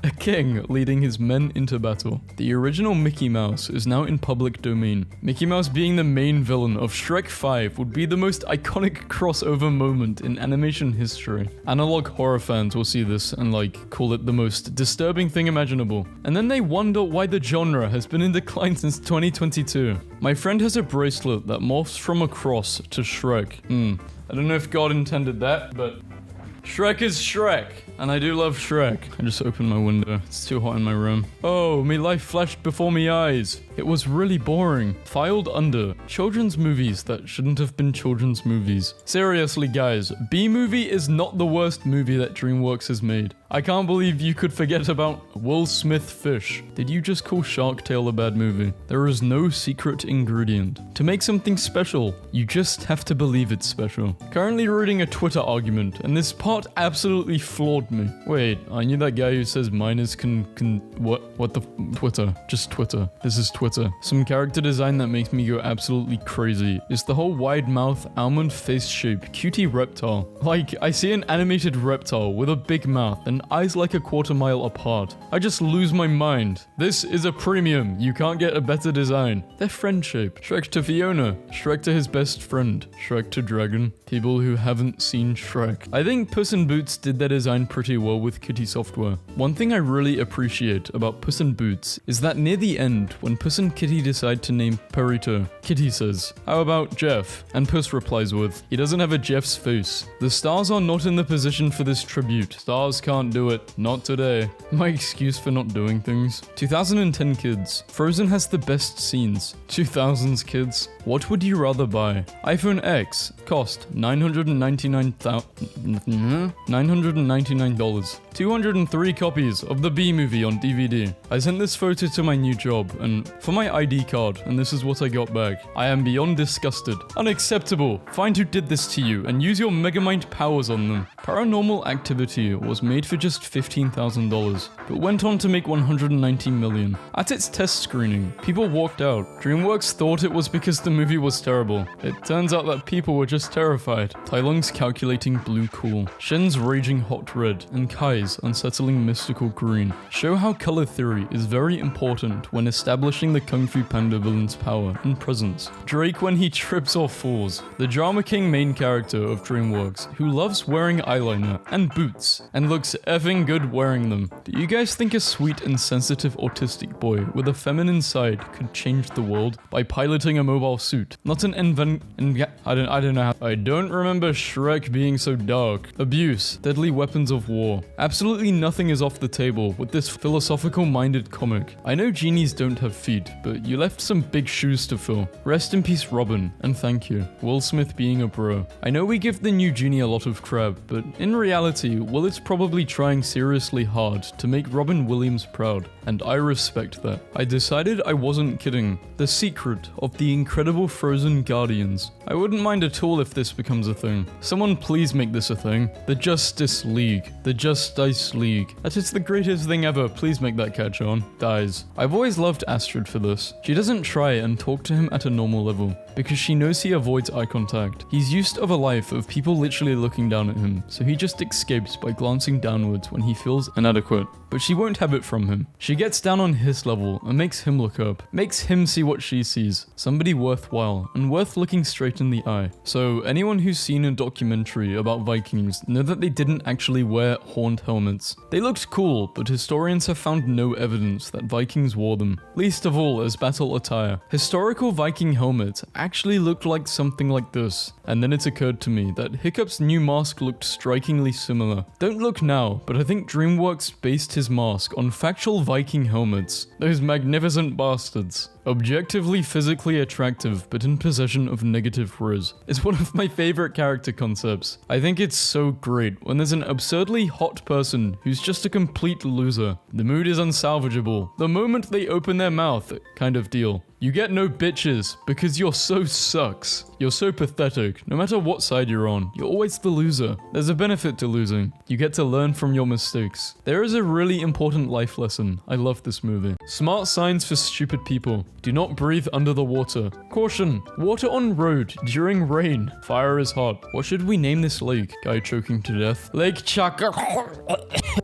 A king leading his men into battle. The original Mickey Mouse is now in public domain. Mickey Mouse being the main villain of Shrek 5 would be the most iconic crossover moment in animation history. Analog horror fans will see this and call it the most disturbing thing imaginable. And then they wonder why the genre has been in decline since 2022. My friend has a bracelet that morphs from a cross to Shrek. I don't know if God intended that, but Shrek is Shrek, and I do love Shrek. I just opened my window. It's too hot in my room. Oh, me life flashed before me eyes. It was really boring. Filed under. Children's movies that shouldn't have been children's movies. Seriously, guys, B-movie is not the worst movie that DreamWorks has made. I can't believe you could forget about Will Smith fish. Did you just call Shark Tale a bad movie? There is no secret ingredient. To make something special, you just have to believe it's special. Currently reading a Twitter argument, and this part absolutely floored me. Wait, I knew that guy who says miners what the Twitter? Just Twitter. This is Twitter. Some character design that makes me go absolutely crazy is the whole wide mouth, almond face shape, cutie reptile. I see an animated reptile with a big mouth and eyes like a quarter mile apart. I just lose my mind. This is a premium. You can't get a better design. They're friend shape. Shrek to Fiona. Shrek to his best friend. Shrek to Dragon. People who haven't seen Shrek. I think Puss in Boots did their design pretty well with Kitty software. One thing I really appreciate about Puss in Boots is that near the end, when Puss and Kitty decide to name Perito, Kitty says, "How about Jeff?" And Puss replies with, "He doesn't have a Jeff's face." The stars are not in the position for this tribute. Stars can't do it. Not today. My excuse for not doing things. 2010 kids. Frozen has the best scenes. 2000s kids. What would you rather buy? iPhone X. Cost $999. 203 copies of the B-movie on DVD. I sent this photo to my new job and for my ID card, and this is what I got back. I am beyond disgusted. Unacceptable. Find who did this to you and use your Megamind powers on them. Paranormal Activity was made for just $15,000, but went on to make $119 million. At its test screening, people walked out. DreamWorks thought it was because the movie was terrible. It turns out that people were just terrified. Tai Lung's calculating blue cool. Shen's raging hot red, and Kai's unsettling mystical green show how color theory is very important when establishing the Kung Fu Panda villain's power and presence. Drake when he trips or falls. The drama king main character of DreamWorks who loves wearing eyeliner and boots and looks effing good wearing them. Do you guys think a sweet and sensitive autistic boy with a feminine side could change the world by piloting a mobile suit? Not an I don't know how. I don't remember Shrek being so dark. Abuse, deadly weapons of of war. Absolutely nothing is off the table with this philosophical-minded comic. I know genies don't have feet, but you left some big shoes to fill. Rest in peace, Robin, and thank you. Will Smith being a bro. I know we give the new genie a lot of crap, but in reality, Will is probably trying seriously hard to make Robin Williams proud, and I respect that. I decided I wasn't kidding. The secret of the incredible Frozen Guardians. I wouldn't mind at all if this becomes a thing. Someone please make this a thing. The Justice League. The Justice League. That is the greatest thing ever. Please make that catch on. Dies. I've always loved Astrid for this. She doesn't try and talk to him at a normal level, because she knows he avoids eye contact. He's used of a life of people literally looking down at him, so he just escapes by glancing downwards when he feels inadequate. But she won't have it from him. She gets down on his level and makes him look up. Makes him see what she sees. Somebody worthwhile and worth looking straight in the eye. So anyone who's seen a documentary about Vikings know that they didn't actually wear horned helmets. They looked cool, but historians have found no evidence that Vikings wore them. Least of all as battle attire. Historical Viking helmets actually looked like something like this. And then it occurred to me that Hiccup's new mask looked strikingly similar. Don't look now, but I think DreamWorks based his mask on factual Viking helmets. Those magnificent bastards. Objectively physically attractive, but in possession of negative riz. It's one of my favorite character concepts. I think it's so great when there's an absurdly hot person who's just a complete loser. The mood is unsalvageable. The moment they open their mouth, kind of deal. You get no bitches because you're so sucks. You're so pathetic. No matter what side you're on, you're always the loser. There's a benefit to losing. You get to learn from your mistakes. There is a really important life lesson. I love this movie. Smart signs for stupid people. Do not breathe under the water. Caution. Water on road during rain. Fire is hot. What should we name this lake? Guy choking to death. Lake Chaka.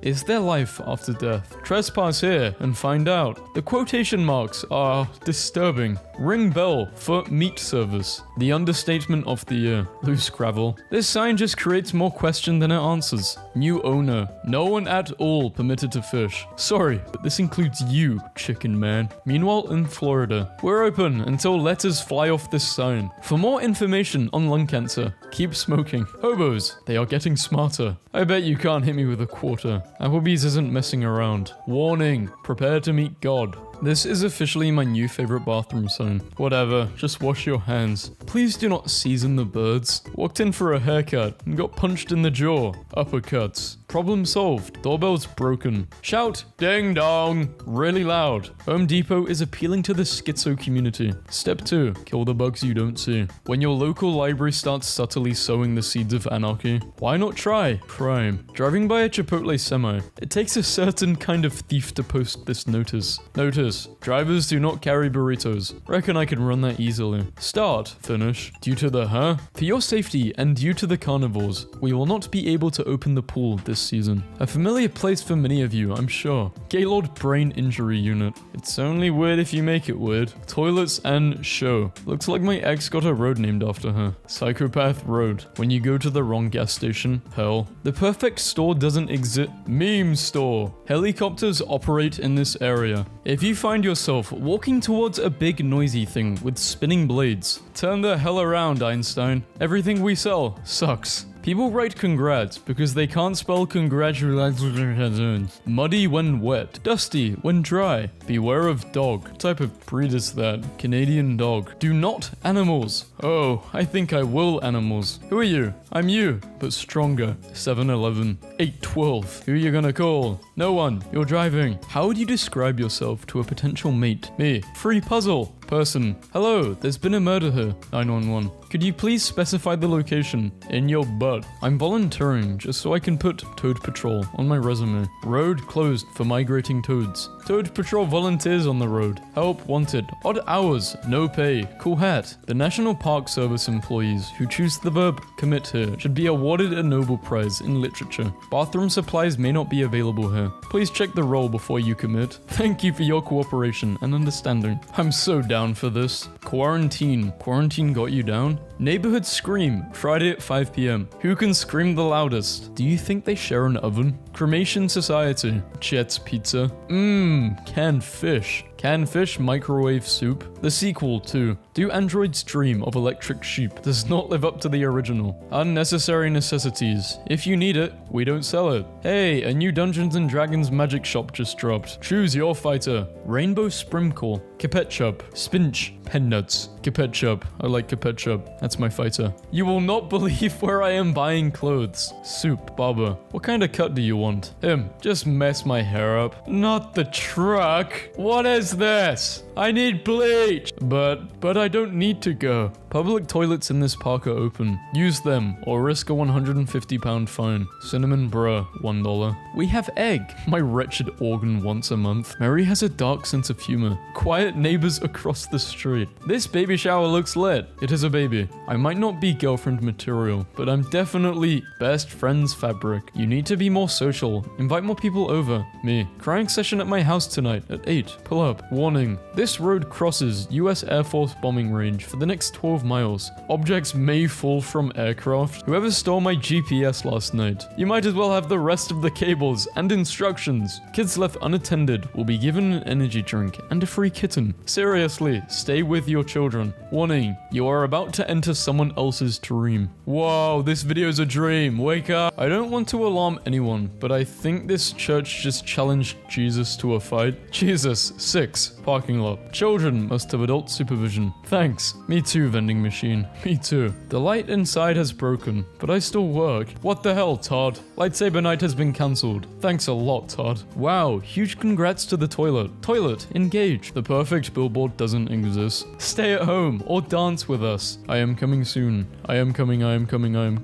Is there life after death? Trespass here and find out. The quotation marks are disturbing. Ring bell for meat service. The understatement of the year. Loose gravel. This sign just creates more question than it answers. New owner. No one at all permitted to fish. Sorry, but this includes you, chicken man. Meanwhile, in Florida, we're open until letters fly off this sign. For more information on lung cancer, keep smoking. Hobos, they are getting smarter. I bet you can't hit me with a quarter. Applebee's isn't messing around. Warning, prepare to meet God. This is officially my new favorite bathroom sign. Whatever, just wash your hands. Please do not season the birds. Walked in for a haircut and got punched in the jaw. Uppercuts. Problem solved. Doorbell's broken. Shout, ding dong, really loud. Home Depot is appealing to the schizo community. Step 2, kill the bugs you don't see. When your local library starts subtly sowing the seeds of anarchy, why not try crime? Driving by a Chipotle semi, it takes a certain kind of thief to post this notice. Notice, drivers do not carry burritos. Reckon I can run that easily. Start, finish. Due to the For your safety and due to the carnivores, we will not be able to open the pool this season. A familiar place for many of you, I'm sure. Gaylord Brain Injury Unit. It's only weird if you make it weird. Toilets and show. Looks like my ex got a road named after her. Psychopath Road. When you go to the wrong gas station, hell. The perfect store doesn't exist. Meme store. Helicopters operate in this area. If you find yourself walking towards a big noisy thing with spinning blades, turn the hell around, Einstein. Everything we sell sucks. People write congrats because they can't spell congratulations. Muddy when wet. Dusty when dry. Beware of dog. What type of breed is that? Canadian dog. Do not animals. Oh, I think I will animals. Who are you? I'm you, but stronger. 7-Eleven. 812. Who are you gonna call? No one. You're driving. How would you describe yourself to a potential mate? Me. Free puzzle. Person. Hello, there's been a murder here. 911. Could you please specify the location? In your butt. I'm volunteering just so I can put Toad Patrol on my resume. Road closed for migrating toads. Toad Patrol volunteers on the road. Help wanted. Odd hours. No pay. Cool hat. The National Park Service employees who choose the verb commit here should be awarded a Nobel Prize in literature. Bathroom supplies may not be available here. Please check the roll before you commit. Thank you for your cooperation and understanding. I'm so down for this. Quarantine. Quarantine got you down? Neighborhood Scream, Friday at 5 p.m. Who can scream the loudest? Do you think they share an oven? Cremation Society. Chet's Pizza. Canned fish. Canned fish, microwave soup. The sequel to Do Androids Dream of Electric Sheep does not live up to the original. Unnecessary necessities. If you need it, we don't sell it. Hey, a new Dungeons & Dragons magic shop just dropped. Choose your fighter. Rainbow Sprimcore. Capetchup. Spinch. Pen nuts. Capetchup. I like Capetchup. That's my fighter. You will not believe where I am buying clothes. Soup. Barber. What kind of cut do you want? Him. Just mess my hair up. Not the truck. What is this? I need bleach. But I don't need to go. Public toilets in this park are open. Use them or risk a £150 fine. Cinnamon bruh, $1. We have egg. My wretched organ once a month. Mary has a dark sense of humor. Quiet neighbors across the street. This baby shower looks lit. It is a baby. I might not be girlfriend material, but I'm definitely best friend's fabric. You need to be more social. Invite more people over. Me. Crying session at my house tonight at 8. Pull up. Warning. This road crosses US Air Force bombing range for the next 12 miles. Objects may fall from aircraft. Whoever stole my GPS last night. You might as well have the rest of the cables and instructions. Kids left unattended will be given an energy drink and a free kitten. Seriously, stay with your children. Warning, you are about to enter someone else's dream. Whoa, this video's a dream. Wake up. I don't want to alarm anyone, but I think this church just challenged Jesus to a fight. Jesus, 6. Parking lot. Children must have adult supervision. Thanks. Me too, vending machine. Me too. The light inside has broken, but I still work. What the hell, Todd? Lightsaber night has been cancelled. Thanks a lot, Todd. Wow, huge congrats to the toilet. Toilet, engage. The perfect billboard doesn't exist. Stay at home or dance with us. I am coming soon. I am coming.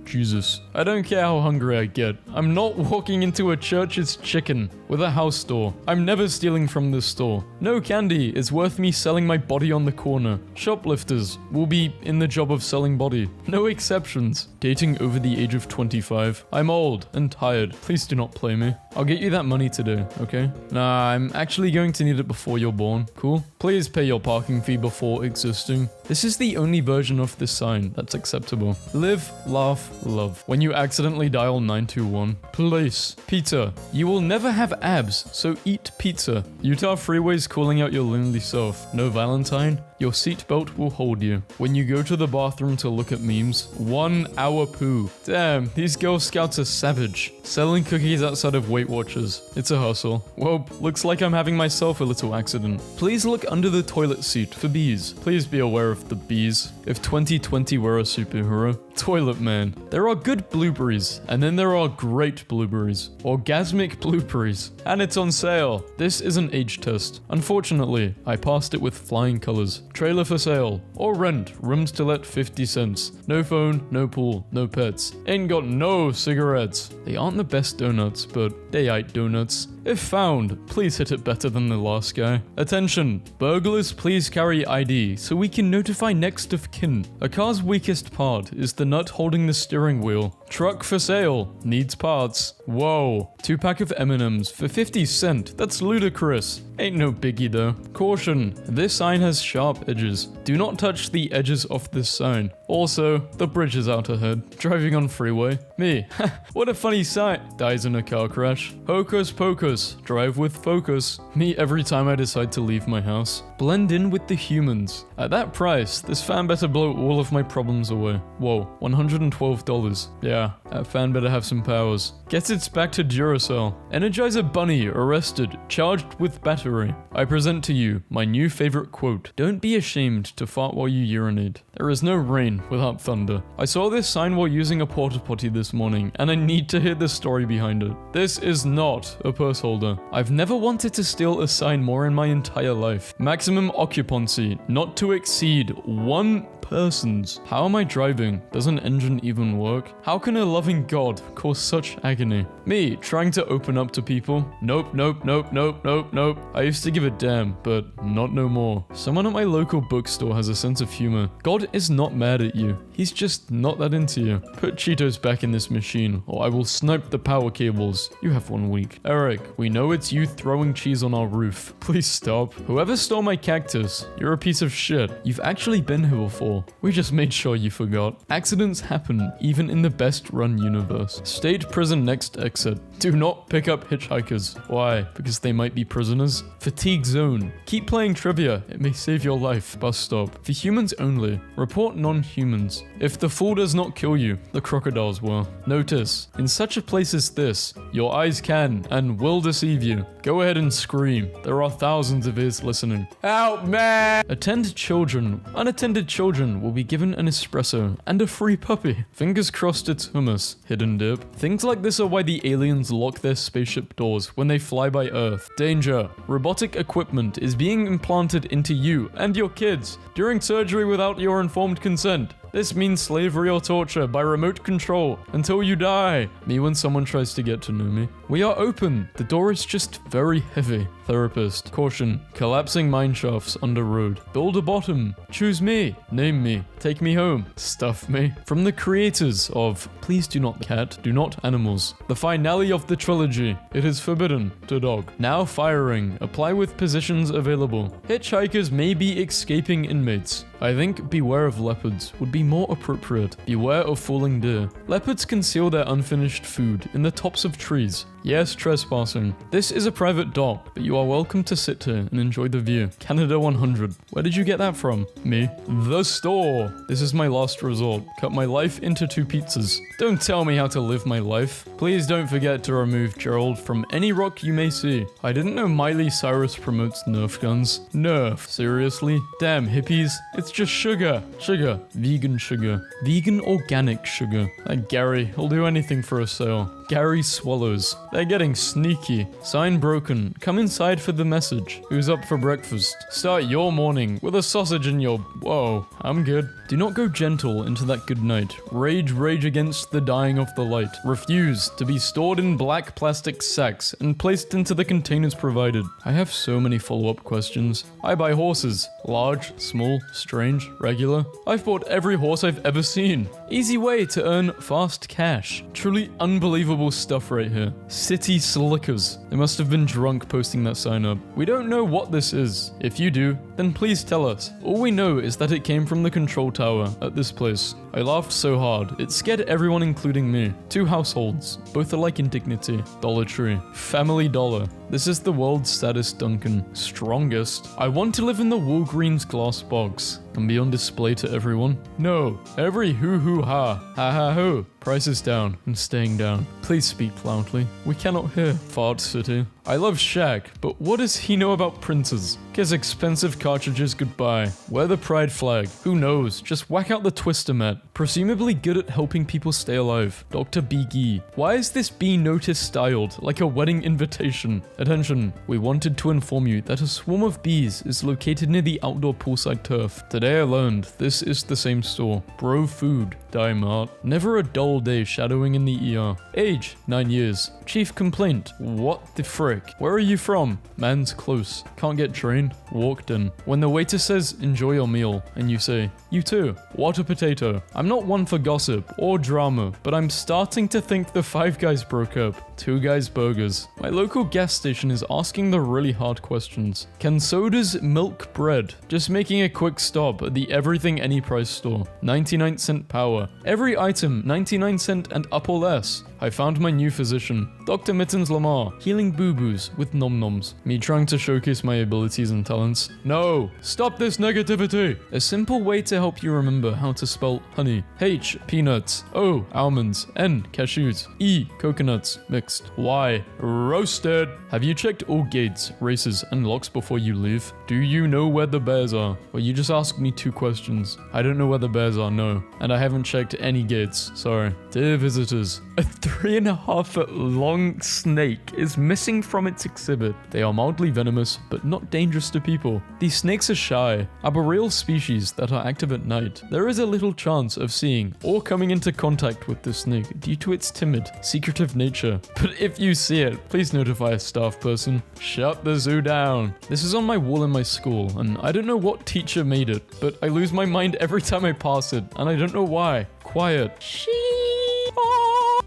Jesus. I don't care how hungry I get. I'm not walking into a church's chicken with a house door. I'm never stealing from this store. No candy is worth me selling my body on the corner. Shoplifters will be in the job of selling body. No exceptions. Dating over the age of 25. I'm old and tired. Please do not play me. I'll get you that money today, okay? Nah, I'm actually going to need it before you're born. Cool? Please pay your parking fee before existing. This is the only version of this sign that's acceptable. Live, laugh, love. When you accidentally dial 921. Place. Pizza. You will never have abs, so eat pizza. Utah freeways calling out your lonely self. No Valentine? Your seatbelt will hold you. When you go to the bathroom to look at memes, 1 hour poo. Damn, these Girl Scouts are savage. Selling cookies outside of Weight Watchers. It's a hustle. Well, looks like I'm having myself a little accident. Please look under the toilet seat for bees. Please be aware of the bees. If 2020 were a superhero. Toilet man. There are good blueberries, and then there are great blueberries. Orgasmic blueberries. And it's on sale. This is an age test. Unfortunately, I passed it with flying colors. Trailer for sale. Or rent. Rooms to let 50 cents. No phone, no pool, no pets. Ain't got no cigarettes. They aren't the best donuts, but they ain't donuts. If found, please hit it better than the last guy. Attention, burglars please carry ID so we can notify next of kin. A car's weakest part is the nut holding the steering wheel. Truck for sale, needs parts. Whoa, 2-pack of M&Ms for 50 cents, that's ludicrous. Ain't no biggie though. Caution, this sign has sharp edges. Do not touch the edges of this sign. Also, the bridge is out ahead. Driving on freeway. Me, what a funny sight. Dies in a car crash. Hocus pocus, drive with focus. Me every time I decide to leave my house. Blend in with the humans. At that price, this fan better blow all of my problems away. Whoa, $112. Yeah, that fan better have some powers. Gets its back to Duracell. Energizer Bunny arrested, charged with battery. I present to you my new favorite quote. Don't be ashamed to fart while you urinate. There is no rain without thunder. I saw this sign while using a porta potty this morning, and I need to hear the story behind it. This is not a purse holder. I've never wanted to steal a sign more in my entire life. Maximum occupancy, not to exceed 1 persons. How am I driving? Does an engine even work? How can a loving God cause such agony? Me, trying to open up to people? Nope. I used to give a damn, but not no more. Someone at my local bookstore has a sense of humor. God is not mad at you. He's just not that into you. Put Cheetos back in this machine, or I will snipe the power cables. You have 1 week. Eric, we know it's you throwing cheese on our roof. Please stop. Whoever stole my cactus, you're a piece of shit. You've actually been here before. We just made sure you forgot. Accidents happen, even in the best run universe. State prison next exit. Do not pick up hitchhikers. Why? Because they might be prisoners? says. Fatigue zone. Keep playing trivia. It may save your life. Bus stop. For humans only. Report non-humans. If the fall does not kill you, the crocodiles will. Notice, in such a place as this, your eyes can and will deceive you. Go ahead and scream. There are thousands of ears listening. Help me! Attend children. Unattended children will be given an espresso and a free puppy. Fingers crossed it's hummus. Hidden dip. Things like this are why the aliens lock their spaceship doors when they fly by Earth. Danger. Robotic equipment is being implanted into you and your kids during surgery without your informed consent. This means slavery or torture by remote control until you die. Me when someone tries to get to know me. We are open. The door is just very heavy. Therapist. Caution. Collapsing mine shafts under road. Build a bottom. Choose me. Name me. Take me home. Stuff me. From the creators of Please Do Not Cat, Do Not Animals. The finale of the trilogy. It is forbidden to dog. Now firing. Apply with positions available. Hitchhikers may be escaping inmates. I think beware of leopards would be more appropriate. Beware of falling deer. Leopards conceal their unfinished food in the tops of trees. Yes, trespassing. This is a private dock, but you are welcome to sit here and enjoy the view. Canada 100. Where did you get that from? Me. The store. This is my last resort. Cut my life into 2 pizzas. Don't tell me how to live my life. Please don't forget to remove Gerald from any rock you may see. I didn't know Miley Cyrus promotes Nerf guns. Nerf. Seriously? Damn hippies. It's just sugar. Sugar. Vegan sugar. Vegan organic sugar. Like Gary, I'll do anything for a sale. Gary swallows. They're getting sneaky. Sign broken. Come inside for the message. Who's up for breakfast? Start your morning with a sausage in your... Whoa, I'm good. Do not go gentle into that good night. Rage against the dying of the light. Refuse to be stored in black plastic sacks and placed into the containers provided. I have so many follow-up questions. I buy horses. Large, small, strange, regular. I've bought every horse I've ever seen. Easy way to earn fast cash. Truly unbelievable stuff right here. City slickers. They must have been drunk posting that sign up. We don't know what this is. If you do, then please tell us. All we know is that it came from the control tower at this place. I laughed so hard, it scared everyone including me. 2 households, both alike in dignity. Dollar Tree. Family Dollar. This is the world's saddest Duncan. Strongest. I want to live in the Walgreens glass box and be on display to everyone. No, every hoo-hoo-ha. Ha-ha-ho. Prices down and staying down. Please speak loudly. We cannot hear. Fart City. I love Shaq, but what does he know about printers? Kiss expensive cartridges goodbye. Wear the pride flag. Who knows? Just whack out the twister mat. Presumably good at helping people stay alive. Dr. Biggie. Why is this bee notice styled like a wedding invitation? Attention, we wanted to inform you that a swarm of bees is located near the outdoor poolside turf. Today I learned this is the same store. Bro Food. Die Mart. Never a dull day shadowing in the ER. Age, 9 years. Chief complaint. What the frick? Where are you from? Man's close. Can't get train. Walked in. When the waiter says, enjoy your meal, and you say, you too. Water potato. I'm not one for gossip or drama, but I'm starting to think the Five Guys broke up. 2 Guys Burgers. My local gas station is asking the really hard questions. Can sodas milk bread? Just making a quick stop at the Everything Any Price store. 99-cent power. Every item 99-cent and up or less. I found my new physician, Dr. Mittens Lamar, healing boo-boos with nom-noms. Me trying to showcase my abilities and talents. No! Stop this negativity! A simple way to help you remember how to spell honey. H, peanuts. O, almonds. N, cashews. E, coconuts, mixed. Y, roasted. Have you checked all gates, races, and locks before you leave? Do you know where the bears are? Well, you just asked me 2 questions. I don't know where the bears are, no. And I haven't checked any gates, sorry. Dear visitors, a 3.5-foot long snake is missing from its exhibit. They are mildly venomous, but not dangerous to people. These snakes are shy, arboreal species that are active at night. There is a little chance of seeing or coming into contact with the snake due to its timid, secretive nature. But if you see it, please notify a staff person. Shut the zoo down. This is on my wall in my school, and I don't know what teacher made it, but I lose my mind every time I pass it, and I don't know why. Quiet.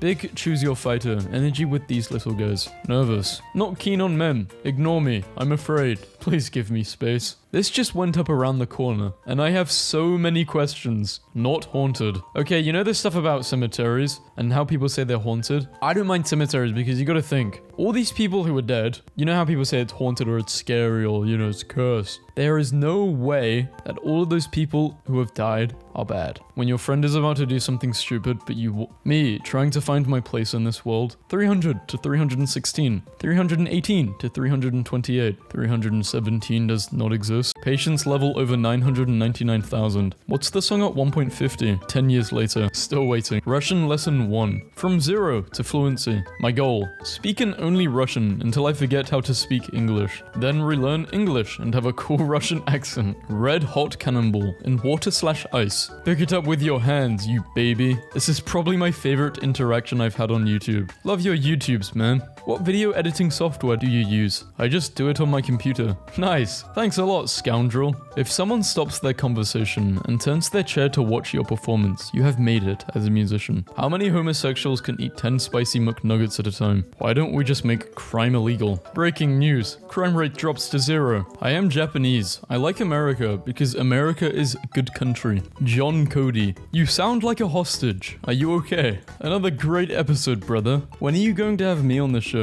Big choose your fighter, energy with these little guys. Nervous. Not keen on men. Ignore me. I'm afraid. Please give me space. This just went up around the corner, and I have so many questions. Not haunted. Okay, you know this stuff about cemeteries and how people say they're haunted? I don't mind cemeteries because you gotta think. All these people who are dead, you know how people say it's haunted or it's scary or, you know, it's cursed. There is no way that all of those people who have died are bad. When your friend is about to do something stupid, but me, trying to find my place in this world, 300 to 316, 318 to 328, 317 does not exist. Patience level over 999,000. What's the song at 1.50? 10 years later, still waiting. Russian lesson 1. From 0 to fluency. My goal, speak in only Russian until I forget how to speak English. Then relearn English and have a cool Russian accent. Red hot cannonball in water/ice. Pick it up with your hands, you baby. This is probably my favorite interaction I've had on YouTube. Love your YouTubes, man. What video editing software do you use? I just do it on my computer. Nice. Thanks a lot, scoundrel. If someone stops their conversation and turns their chair to watch your performance, you have made it as a musician. How many homosexuals can eat 10 spicy McNuggets at a time? Why don't we just make crime illegal? Breaking news. Crime rate drops to 0. I am Japanese. I like America because America is a good country. John Cody. You sound like a hostage. Are you okay? Another great episode, brother. When are you going to have me on the show?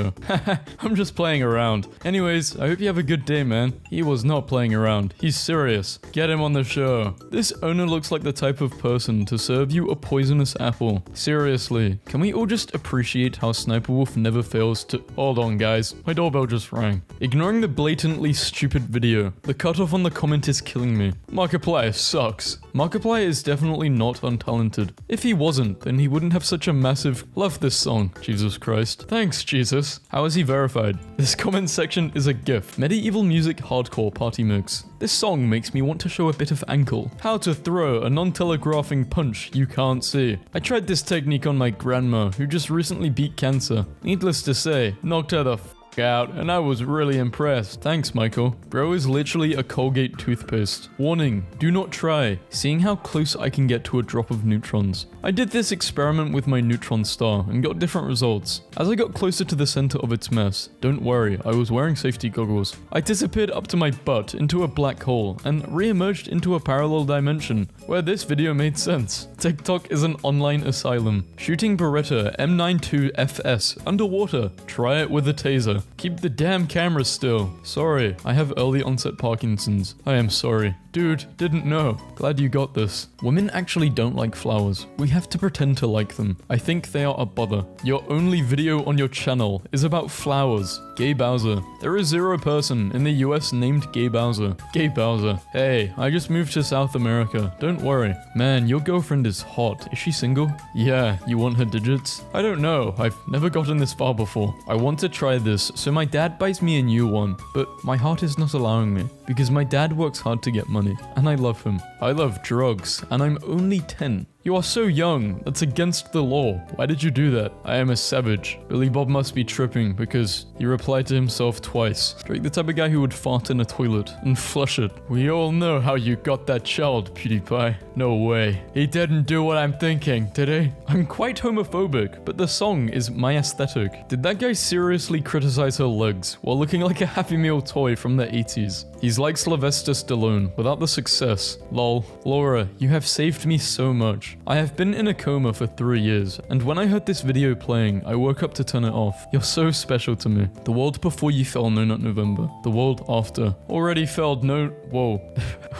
I'm just playing around. Anyways, I hope you have a good day, man. He was not playing around. He's serious. Get him on the show. This owner looks like the type of person to serve you a poisonous apple. Seriously, can we all just appreciate how Sniper Wolf never fails to— Hold on, guys. My doorbell just rang. Ignoring the blatantly stupid video, the cutoff on the comment is killing me. Markiplier sucks. Markiplier is definitely not untalented. If he wasn't, then he wouldn't have such a massive— Love this song. Jesus Christ. Thanks, Jesus. How is he verified? This comment section is a GIF. Medieval music hardcore party mix. This song makes me want to show a bit of ankle. How to throw a non-telegraphing punch you can't see. I tried this technique on my grandma, who just recently beat cancer. Needless to say, knocked her the out, and I was really impressed. Thanks, Michael. Bro is literally a Colgate toothpaste. Warning, do not try. Seeing how close I can get to a drop of neutrons. I did this experiment with my neutron star and got different results. As I got closer to the center of its mess, don't worry, I was wearing safety goggles. I disappeared up to my butt into a black hole and re-emerged into a parallel dimension, where this video made sense. TikTok is an online asylum. Shooting Beretta M92FS underwater. Try it with a taser. Keep the damn camera still. Sorry, I have early onset Parkinson's. I am sorry. Dude, didn't know. Glad you got this. Women actually don't like flowers. We have to pretend to like them. I think they are a bother. Your only video on your channel is about flowers. Gay Bowser. There is 0 person in the US named Gay Bowser. Gay Bowser. Hey, I just moved to South America. Don't worry. Man, your girlfriend is hot. Is she single? Yeah, you want her digits? I don't know. I've never gotten this far before. I want to try this, so my dad buys me a new one, but my heart is not allowing me because my dad works hard to get money, and I love him. I love drugs, and I'm only 10. You are so young. That's against the law. Why did you do that? I am a savage. Billy Bob must be tripping because he replied to himself twice. Straight the type of guy who would fart in a toilet and flush it. We all know how you got that child, PewDiePie. No way. He didn't do what I'm thinking, did he? I'm quite homophobic, but the song is my aesthetic. Did that guy seriously criticize her legs while looking like a Happy Meal toy from the 80s? He's like Sylvester Stallone without the success. Lol. Laura, you have saved me so much. I have been in a coma for 3 years, and when I heard this video playing, I woke up to turn it off. You're so special to me. The world before you fell, no, not November. The world after. Already felled, no— Whoa.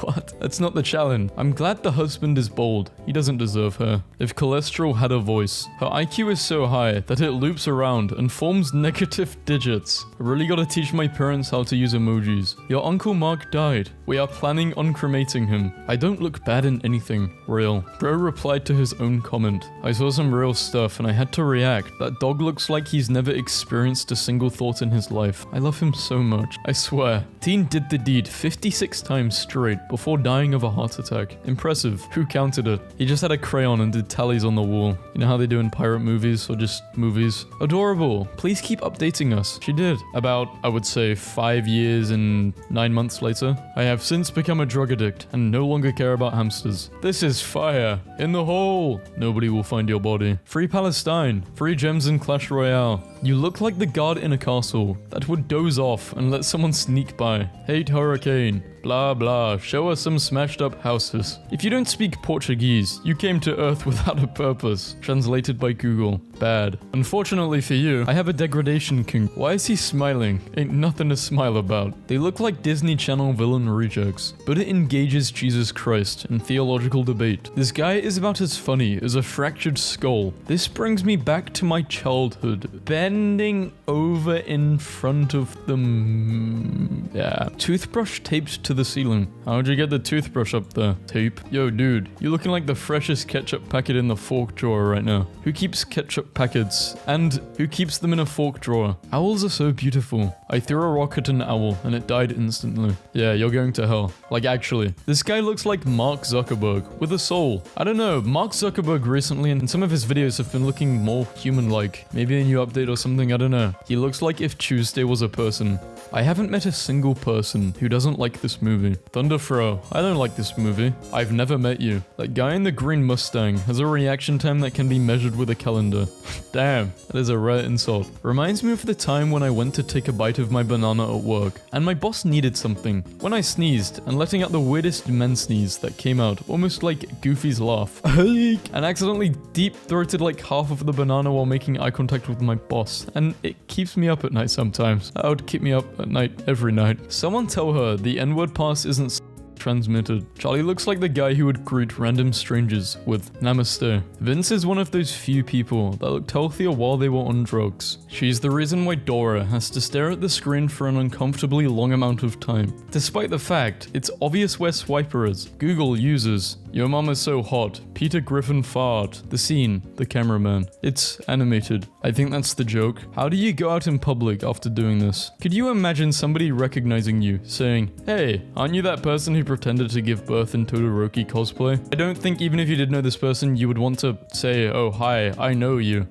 What? That's not the challenge. I'm glad the husband is bold. He doesn't deserve her. If cholesterol had a voice, her IQ is so high that it loops around and forms negative digits. I really gotta teach my parents how to use emojis. Your Uncle Mark died. We are planning on cremating him. I don't look bad in anything. Real. Bro replied to his own comment. I saw some real stuff and I had to react. That dog looks like he's never experienced a single thought in his life. I love him so much. I swear. Teen did the deed 56 times straight before dying of a heart attack. Impressive. Who counted it? He just had a crayon and did tallies on the wall. You know how they do in pirate movies or just movies? Adorable. Please keep updating us. She did. About, I would say, 5 years and 9 months later. I have since become a drug addict and no longer care about hamsters. This is fire. In the hole. Nobody will find your body. Free Palestine. Free gems in Clash Royale. You look like the guard in a castle that would doze off and let someone sneak by. Hate hurricane. Blah blah, show us some smashed up houses. If you don't speak Portuguese, you came to Earth without a purpose. Translated by Google. Bad. Unfortunately for you, I have a degradation kink. Why is he smiling? Ain't nothing to smile about. They look like Disney Channel villain rejects, but it engages Jesus Christ in theological debate. This guy is about as funny as a fractured skull. This brings me back to my childhood. Bending over in front of them. Yeah. Toothbrush taped to the ceiling. How'd you get the toothbrush up there? Tape? Yo, dude, you're looking like the freshest ketchup packet in the fork drawer right now. Who keeps ketchup packets? And who keeps them in a fork drawer? Owls are so beautiful. I threw a rock at an owl and it died instantly. Yeah, you're going to hell. Like, actually. This guy looks like Mark Zuckerberg with a soul. I don't know, Mark Zuckerberg recently and some of his videos have been looking more human-like. Maybe a new update or something, I don't know. He looks like if Tuesday was a person. I haven't met a single person who doesn't like this movie. Thunderfro, I don't like this movie. I've never met you. That guy in the green Mustang has a reaction time that can be measured with a calendar. Damn, that is a rare insult. Reminds me of the time when I went to take a bite of my banana at work, and my boss needed something. When I sneezed, and letting out the weirdest men sneeze that came out, almost like Goofy's laugh, and accidentally deep-throated like half of the banana while making eye contact with my boss, and it keeps me up at night sometimes. That would keep me up at night every night. Someone tell her the N-word pass isn't transmitted. Charlie looks like the guy who would greet random strangers with Namaste. Vince is one of those few people that looked healthier while they were on drugs. She's the reason why Dora has to stare at the screen for an uncomfortably long amount of time. Despite the fact, it's obvious where Swiper is. Google uses "Your mom is so hot, Peter Griffin fart," the scene, the cameraman. It's animated. I think that's the joke. How do you go out in public after doing this? Could you imagine somebody recognizing you, saying, "Hey, aren't you that person who pretended to give birth in Todoroki cosplay?" I don't think even if you did know this person, you would want to say, "Oh hi, I know you."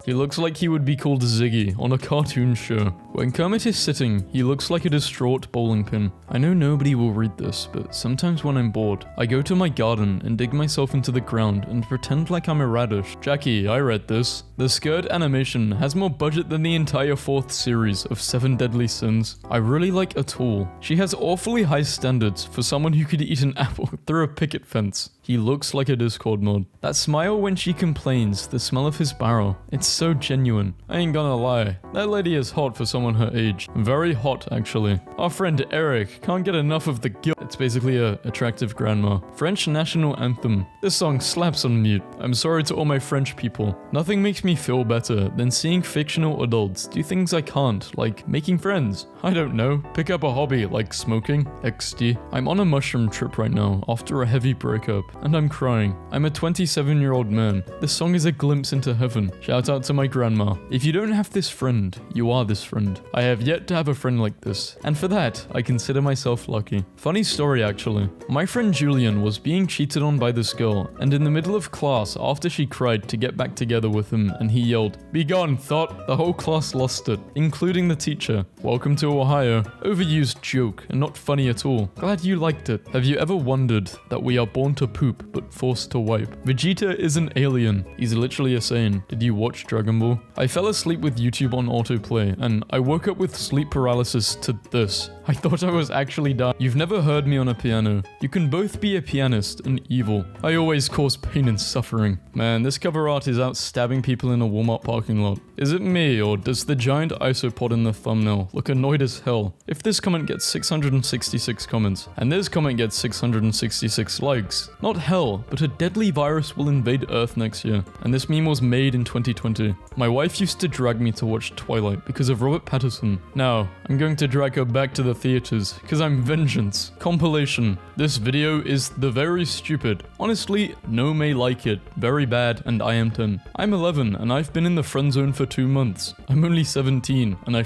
He looks like he would be called Ziggy on a cartoon show. When Kermit is sitting, he looks like a distraught bowling pin. I know nobody will read this, but sometimes when I'm bored, I go to my garden and dig myself into the ground and pretend like I'm a radish. Jackie, I read this. The skirt animation has more budget than the entire 4th series of 7 Deadly Sins. I really like Atul. She has awfully high standards for someone who could eat an apple through a picket fence. He looks like a Discord mod. That smile when she complains, the smell of his barrel. It's so genuine. I ain't gonna lie. That lady is hot for someone her age. Very hot, actually. Our friend Eric can't get enough of the guilt. It's basically a attractive grandma. French national anthem. This song slaps on mute. I'm sorry to all my French people. Nothing makes me feel better than seeing fictional adults do things I can't, like making friends. I don't know. Pick up a hobby like smoking. XD. I'm on a mushroom trip right now after a heavy breakup. And I'm crying. I'm a 27-year-old man. This song is a glimpse into heaven. Shout out to my grandma. If you don't have this friend, you are this friend. I have yet to have a friend like this. And for that, I consider myself lucky. Funny story actually. My friend Julian was being cheated on by this girl, and in the middle of class, after she cried to get back together with him, and he yelled, "Be gone, thought!" The whole class lost it, including the teacher. Welcome to Ohio. Overused joke, and not funny at all. Glad you liked it. Have you ever wondered that we are born to poop, but forced to wipe? Vegeta is an alien. He's literally a Saiyan. Did you watch Dragon Ball? I fell asleep with YouTube on autoplay, and I woke up with sleep paralysis to this. I thought I was actually dying. You've never heard me on a piano. You can both be a pianist and evil. I always cause pain and suffering. Man, this cover art is out stabbing people in a Walmart parking lot. Is it me, or does the giant isopod in the thumbnail look annoyed as hell? If this comment gets 666 comments, and this comment gets 666 likes, not hell, but a deadly virus will invade Earth next year. And this meme was made in 2020. My wife used to drag me to watch Twilight because of Robert Pattinson. Now, I'm going to drag her back to the theaters, because I'm vengeance. Compilation. This video is the very stupid. Honestly, no may like it. Very bad, and I am 10. I'm 11, and I've been in the friend zone for 2 months. I'm only 17, and I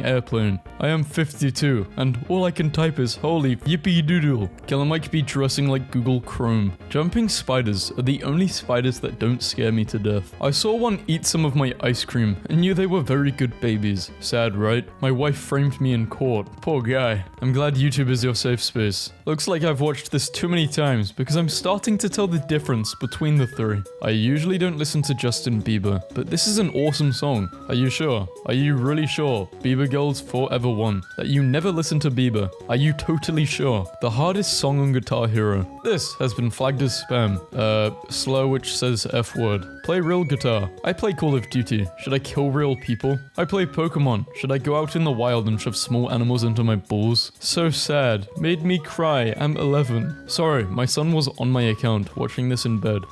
airplane. I am 52, and all I can type is holy yippee doodle. Killer Mike be dressing like Google Chrome. Jumping spiders are the only spiders that don't scare me to death. I saw one eat some of my ice cream and knew they were very good babies. Sad, right? My wife framed me in court. Poor guy. I'm glad YouTube is your safe space. Looks like I've watched this too many times because I'm starting to tell the difference between the three. I usually don't listen to Justin Bieber, but this is an awesome song. Are you sure? Are you really sure? Bieber Girls Forever One. That you never listen to Bieber. Are you totally sure? The hardest song on Guitar Hero. This has been flagged as spam. Slow which says F word. Play real guitar. I play Call of Duty. Should I kill real people? I play Pokemon. Should I go out in the wild and shove small animals into my balls? So sad. Made me cry. I'm 11. Sorry, my son was on my account watching this in bed.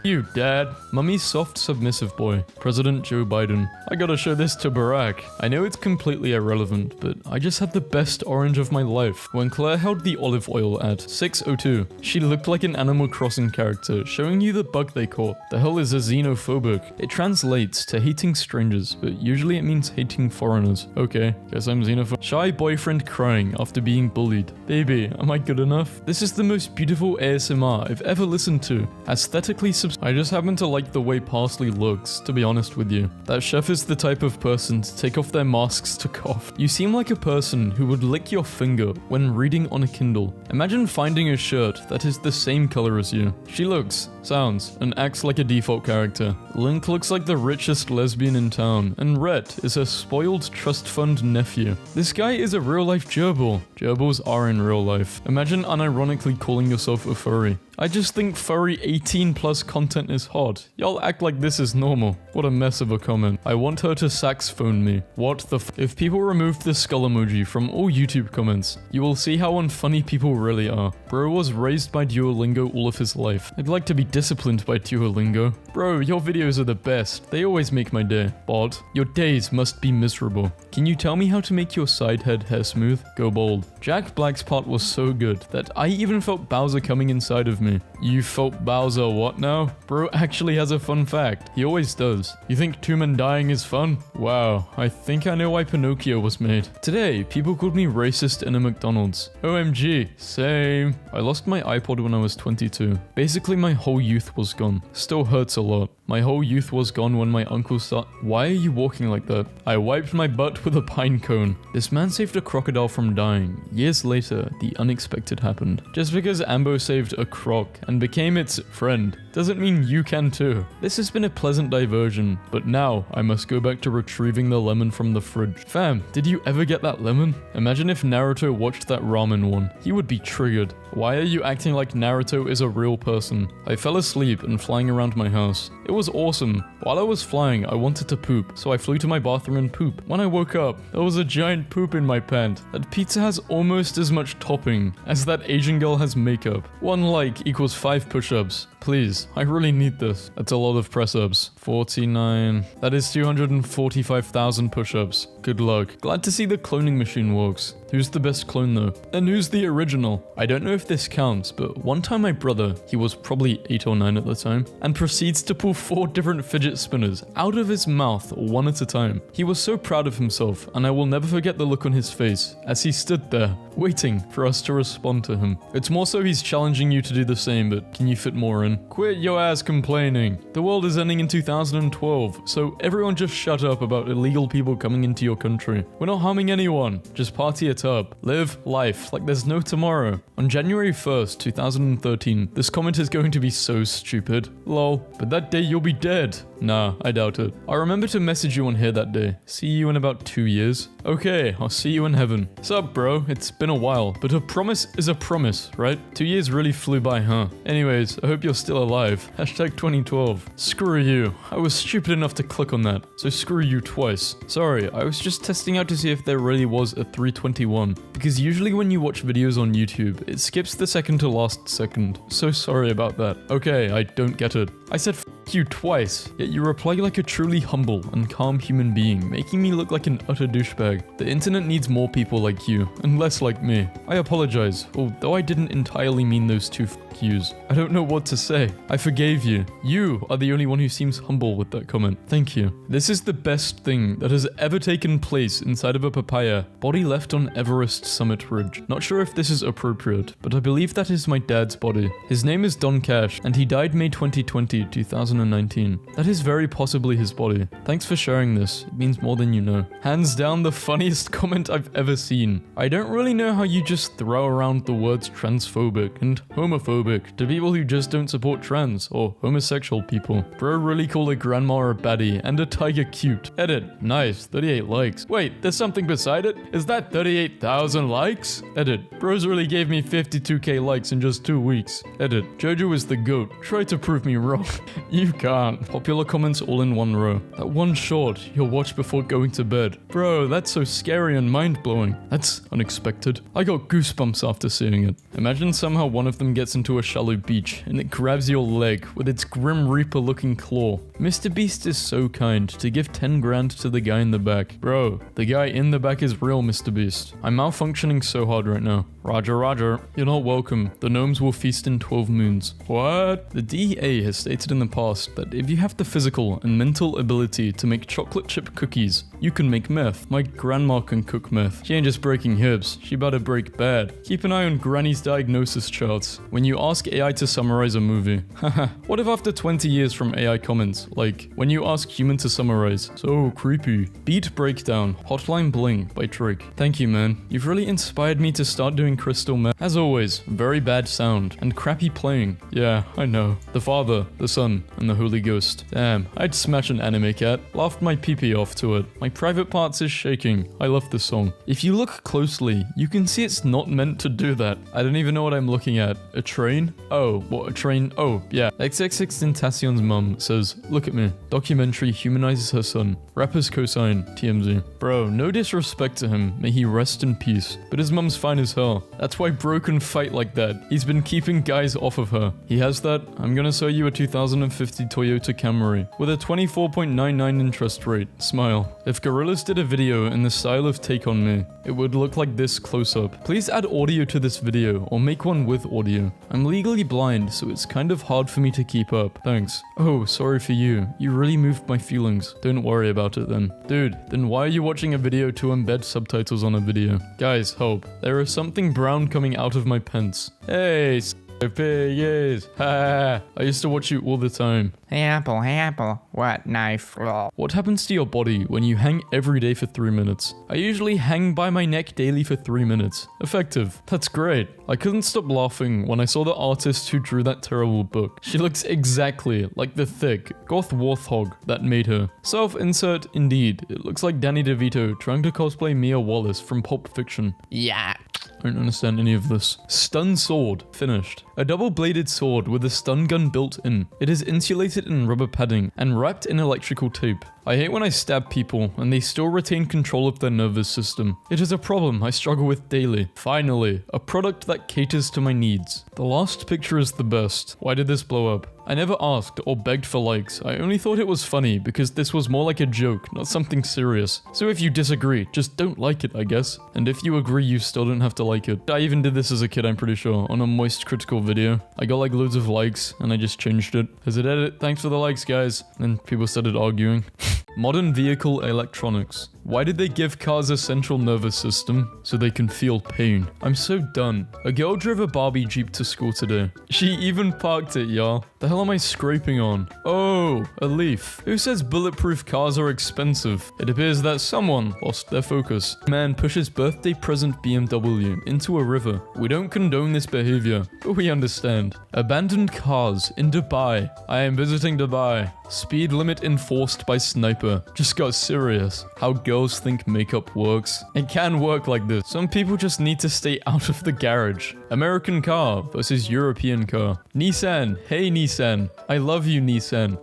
You, Dad. Mummy's soft, submissive boy. President Joe Biden. I gotta show this to Barack. I know it's completely irrelevant, but I just had the best orange of my life when Claire held the olive oil at 6:02. She looked like an Animal Crossing character, showing you the bug they caught. The hell is a xenophobic? It translates to hating strangers, but usually it means hating foreigners. Okay, guess I'm xenophobic. Shy boyfriend crying after being bullied. Baby, am I good enough? This is the most beautiful ASMR I've ever listened to. Aesthetically I just happen to like the way parsley looks, to be honest with you. That chef is the type of person to take off their masks to cough. You seem like a person who would lick your finger when reading on a Kindle. Imagine finding a shirt that is the same color as you. She looks, sounds, and acts like a default character. Link looks like the richest lesbian in town, and Rhett is her spoiled trust fund nephew. This guy is a real-life gerbil. Gerbils are in real life. Imagine unironically calling yourself a furry. I just think furry 18 plus content is hot. Y'all act like this is normal. What a mess of a comment. I want her to saxophone me. What the f— If people removed the skull emoji from all YouTube comments, you will see how unfunny people really are. Bro was raised by Duolingo all of his life. I'd like to be disciplined by Duolingo. Bro, your videos are the best. They always make my day. Bod, your days must be miserable. Can you tell me how to make your side head hair smooth? Go bold. Jack Black's part was so good that I even felt Bowser coming inside of me. You felt Bowser what now? Bro actually has a fun fact. He always does. You think two men dying is fun? Wow, I think I know why Pinocchio was made. Today, people called me racist in a McDonald's. OMG, same. I lost my iPod when I was 22. Basically, my whole youth was gone. Still hurts a lot. My whole youth was gone when my uncle Why are you walking like that? I wiped my butt with a pine cone. This man saved a crocodile from dying. Years later, the unexpected happened. Just because Ambo saved a croc and became its friend doesn't mean you can too. This has been a pleasant diversion, but now I must go back to retrieving the lemon from the fridge. Fam, did you ever get that lemon? Imagine if Naruto watched that ramen one. He would be triggered. Why are you acting like Naruto is a real person? I fell asleep and flying around my house. It was awesome. While I was flying, I wanted to poop, so I flew to my bathroom and poop. When I woke up, there was a giant poop in my pant. That pizza has almost as much topping as that Asian girl has makeup. 1 like equals 5 push-ups. Please, I really need this. That's a lot of press-ups. 49. That is 245,000 push-ups. Good luck. Glad to see the cloning machine works. Who's the best clone though? And who's the original? I don't know if this counts, but one time my brother, he was probably 8 or 9 at the time, and proceeds to pull 4 different fidget spinners out of his mouth one at a time. He was so proud of himself, and I will never forget the look on his face as he stood there, waiting for us to respond to him. It's more so he's challenging you to do the same, but can you fit more in? Quit your ass complaining. The world is ending in 2012, so everyone just shut up about illegal people coming into your country. We're not harming anyone, just party it up. Live life like there's no tomorrow. On January 1st, 2013, this comment is going to be so stupid. Lol, but that day you'll be dead. Nah, I doubt it. I remember to message you on here that day. See you in about 2 years. Okay, I'll see you in heaven. Sup, bro? It's been a while, but a promise is a promise, right? 2 years really flew by, huh? Anyways, I hope you're still alive. Hashtag 2012. Screw you. I was stupid enough to click on that, so screw you twice. Sorry, I was just testing out to see if there really was a 321, because usually when you watch videos on YouTube, it skips the second to last second. So sorry about that. Okay, I don't get it. I said f you twice, yet you reply like a truly humble and calm human being, making me look like an utter douchebag. The internet needs more people like you, and less like me. I apologize, although I didn't entirely mean those two yous. I don't know what to say. I forgave you. You are the only one who seems humble with that comment. Thank you. This is the best thing that has ever taken place inside of a papaya. Body left on Everest summit ridge. Not sure if this is appropriate, but I believe that is my dad's body. His name is Don Cash, and he died May 2020, 2019. That is very possibly his body. Thanks for sharing this. It means more than you know. Hands down the funniest comment I've ever seen. I don't really know how you just throw around the words transphobic and homophobic to people who just don't support trans or homosexual people. Bro really called a grandma a baddie and a tiger cute. Edit. Nice. 38 likes. Wait, there's something beside it? Is that 38,000 likes? Edit. Bros really gave me 52k likes in just 2 weeks. Edit. Jojo is the GOAT. Try to prove me wrong. You can't. Popular comments all in one row. That one short you'll watch before going to bed. Bro, that's so scary and mind-blowing. That's unexpected. I got goosebumps after seeing it. Imagine somehow one of them gets into a shallow beach and it grabs your leg with its Grim Reaper looking claw. Mr. Beast is so kind to give 10 grand to the guy in the back. Bro, the guy in the back is real, Mr. Beast. I'm malfunctioning so hard right now. Roger, roger. You're not welcome. The gnomes will feast in 12 moons. What? The DEA has stated in the past that if you have the physical and mental ability to make chocolate chip cookies, you can make meth. My grandma can cook meth. She ain't just breaking hips, she better break bad. Keep an eye on Granny's diagnosis charts when you ask AI to summarize a movie. Haha. What if after 20 years from AI comments, like when you ask human to summarize? So creepy. Beat Breakdown, Hotline Bling by Drake. Thank you, man. You've really inspired me to start doing crystal meth. As always, very bad sound and crappy playing. Yeah, I know. The Father, the Son, and the Holy Ghost. Damn, I'd smash an anime cat. Laughed my pee-pee off to it. My private parts is shaking. I love the song. If you look closely, you can see it's not meant to do that. I don't even know what I'm looking at. A train? Oh, what, a train? Oh, yeah. XXXTentacion's mum says, look at me. Documentary humanizes her son. Rapper's cosign, TMZ. Bro, no disrespect to him. May he rest in peace. But his mum's fine as hell. That's why bro can fight like that. He's been keeping guys off of her. He has that. I'm gonna sell you a 2050 Toyota Camry with a 24.99 interest rate. Smile. If gorillas did a video in the style of Take On Me, it would look like this close up. Please add audio to this video or make one with audio. I'm legally blind, so it's kind of hard for me to keep up. Thanks. Oh, sorry for you. You really moved my feelings. Don't worry about it then. Dude, then why are you watching a video to embed subtitles on a video? Guys, help. There is something brown coming out of my pants. Hey, piggies. Ha! I used to watch you all the time. Hey Apple, what knife? What happens to your body when you hang every day for 3 minutes? I usually hang by my neck daily for 3 minutes. Effective. That's great. I couldn't stop laughing when I saw the artist who drew that terrible book. She looks exactly like the thick, goth warthog that made her. Self-insert indeed. It looks like Danny DeVito trying to cosplay Mia Wallace from Pulp Fiction. Yeah. I don't understand any of this. Stun sword. Finished. A double-bladed sword with a stun gun built in. It is insulated in rubber padding and wrapped in electrical tape. I hate when I stab people and they still retain control of their nervous system. It is a problem I struggle with daily. Finally, a product that caters to my needs. The last picture is the best. Why did this blow up? I never asked or begged for likes. I only thought it was funny because this was more like a joke, not something serious. So if you disagree, just don't like it, I guess. And if you agree, you still don't have to like it. I even did this as a kid, I'm pretty sure, on a Moist Critical video. I got like loads of likes and I just changed it. As it edit, thanks for the likes, guys. And people started arguing. Modern vehicle electronics. Why did they give cars a central nervous system? So they can feel pain. I'm so done. A girl drove a Barbie Jeep to school today. She even parked it, y'all. The hell am I scraping on? Oh, a leaf. Who says bulletproof cars are expensive? It appears that someone lost their focus. Man pushes birthday present BMW into a river. We don't condone this behavior, but we understand. Abandoned cars in Dubai. I am visiting Dubai. Speed limit enforced by sniper. Just got serious. How girls think makeup works. It can work like this. Some people just need to stay out of the garage. American car versus European car. Nissan. Hey Nissan. I love you, Nissan.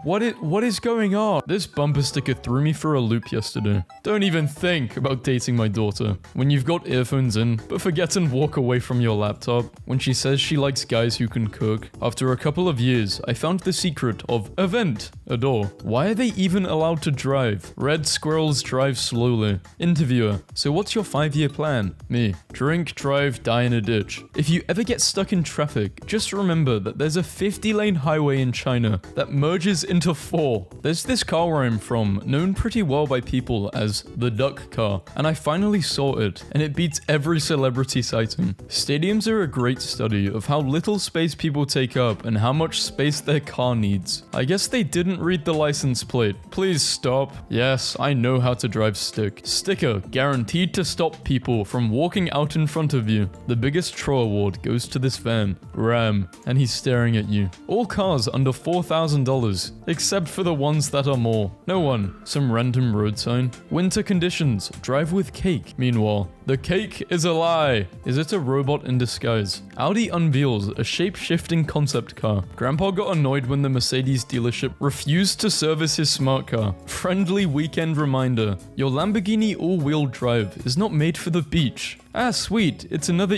What is going on? This bumper sticker threw me for a loop yesterday. Don't even think about dating my daughter. When you've got earphones in, but forget and walk away from your laptop. When she says she likes guys who can cook. After a couple of years, I found the secret of event. Adore. Why are they even allowed to drive? Red squirrel Girls drive slowly. Interviewer. So what's your 5-year plan? Me. Drink, drive, die in a ditch. If you ever get stuck in traffic, just remember that there's a 50-lane highway in China that merges into 4. There's this car where I'm from, known pretty well by people as the duck car, and I finally saw it, and it beats every celebrity sighting. Stadiums are a great study of how little space people take up and how much space their car needs. I guess they didn't read the license plate. Please stop. Yes, I know how to drive stick. Sticker, guaranteed to stop people from walking out in front of you. The biggest Tro award goes to this van, Ram, and he's staring at you. All cars under $4,000, except for the ones that are more. No one. Some random road sign. Winter conditions. Drive with cake. Meanwhile, the cake is a lie. Is it a robot in disguise? Audi unveils a shape-shifting concept car. Grandpa got annoyed when the Mercedes dealership refused to service his smart car. Friendly weekend reminder. Your Lamborghini all-wheel drive is not made for the beach. Ah, sweet. It's another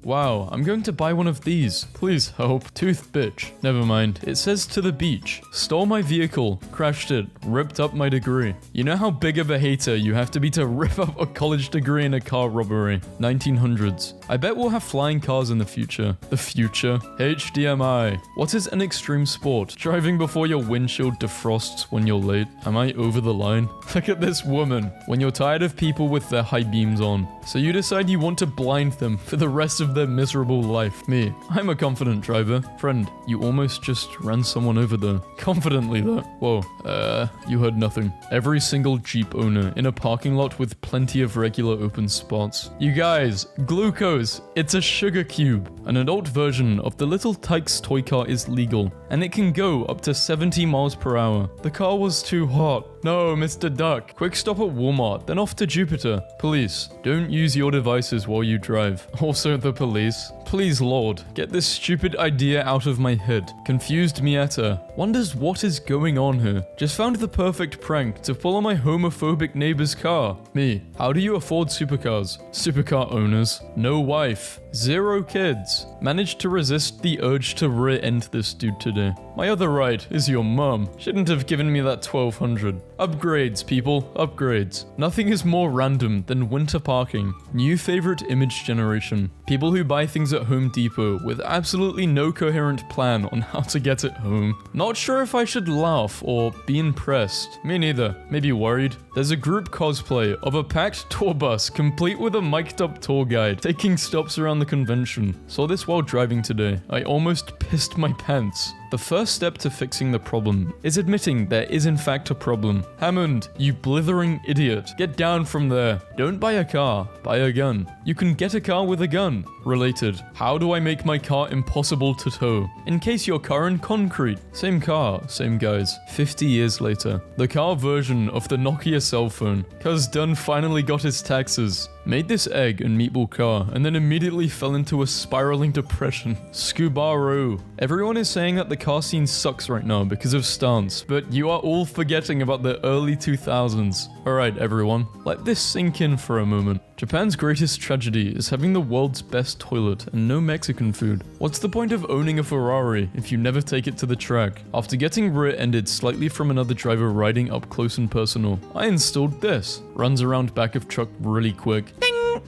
Wow, I'm going to buy one of these. Please help. Tooth bitch. Never mind. It says to the beach. Stole my vehicle. Crashed it. Ripped up my degree. You know how big of a hater you have to be to rip up a college degree in a car robbery? 1900s. I bet we'll have flying cars in the future. The future. HDMI. What is an extreme sport? Driving before your windshield defrosts when you're late. Am I over the line? Look at this woman. When you're tired of people with their high beams on, so you decide you want to blind them for the rest of their miserable life. Me. I'm a confident driver. Friend, you almost just ran someone over there. Confidently though. Whoa. You heard nothing. Every single Jeep owner in a parking lot with plenty of regular open spots. You guys, glucose. It's a sugar cube. An adult version of the little Tykes toy car is legal, and it can go up to 70 miles per hour. The car was too hot. No, Mr. Duck. Quick stop at Walmart, then off to Jupiter. Police, don't use your devices while you drive. Also the police. Please Lord, get this stupid idea out of my head. Confused Mietta. Wonders what is going on here. Just found the perfect prank to pull on my homophobic neighbor's car. Me. How do you afford supercars? Supercar owners. No wife. 0 kids. Managed to resist the urge to rear-end this dude today. My other right is your mum. Shouldn't have given me that 1200. Upgrades, people. Upgrades. Nothing is more random than winter parking. New favorite image generation. People who buy things at Home Depot with absolutely no coherent plan on how to get it home. Not sure if I should laugh or be impressed. Me neither. Maybe worried. There's a group cosplay of a packed tour bus complete with a mic'd up tour guide taking stops around the convention. Saw this while driving today. I almost pissed my pants. The first step to fixing the problem is admitting there is in fact a problem. Hammond, you blithering idiot. Get down from there. Don't buy a car, buy a gun. You can get a car with a gun. Related. How do I make my car impossible to tow? Encase your car in concrete. Same car, same guys. 50 years later. The car version of the Nokia cell phone. Cuz Dunn finally got his taxes. Made this egg and meatball car, and then immediately fell into a spiraling depression. Scubaro. Everyone is saying that the car scene sucks right now because of stance, but you are all forgetting about the early 2000s. Alright everyone, let this sink in for a moment. Japan's greatest tragedy is having the world's best toilet and no Mexican food. What's the point of owning a Ferrari if you never take it to the track? After getting rear-ended slightly from another driver riding up close and personal, I installed this. Runs around back of truck really quick. Ding!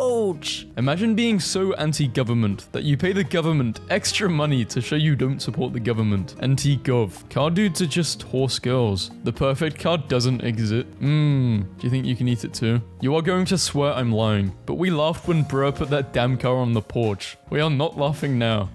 Ouch! Imagine being so anti-government that you pay the government extra money to show you don't support the government. Anti-gov. Car dudes are just horse girls. The perfect car doesn't exist. Do you think you can eat it too? You are going to swear I'm lying, but we laughed when Bruh put that damn car on the porch. We are not laughing now.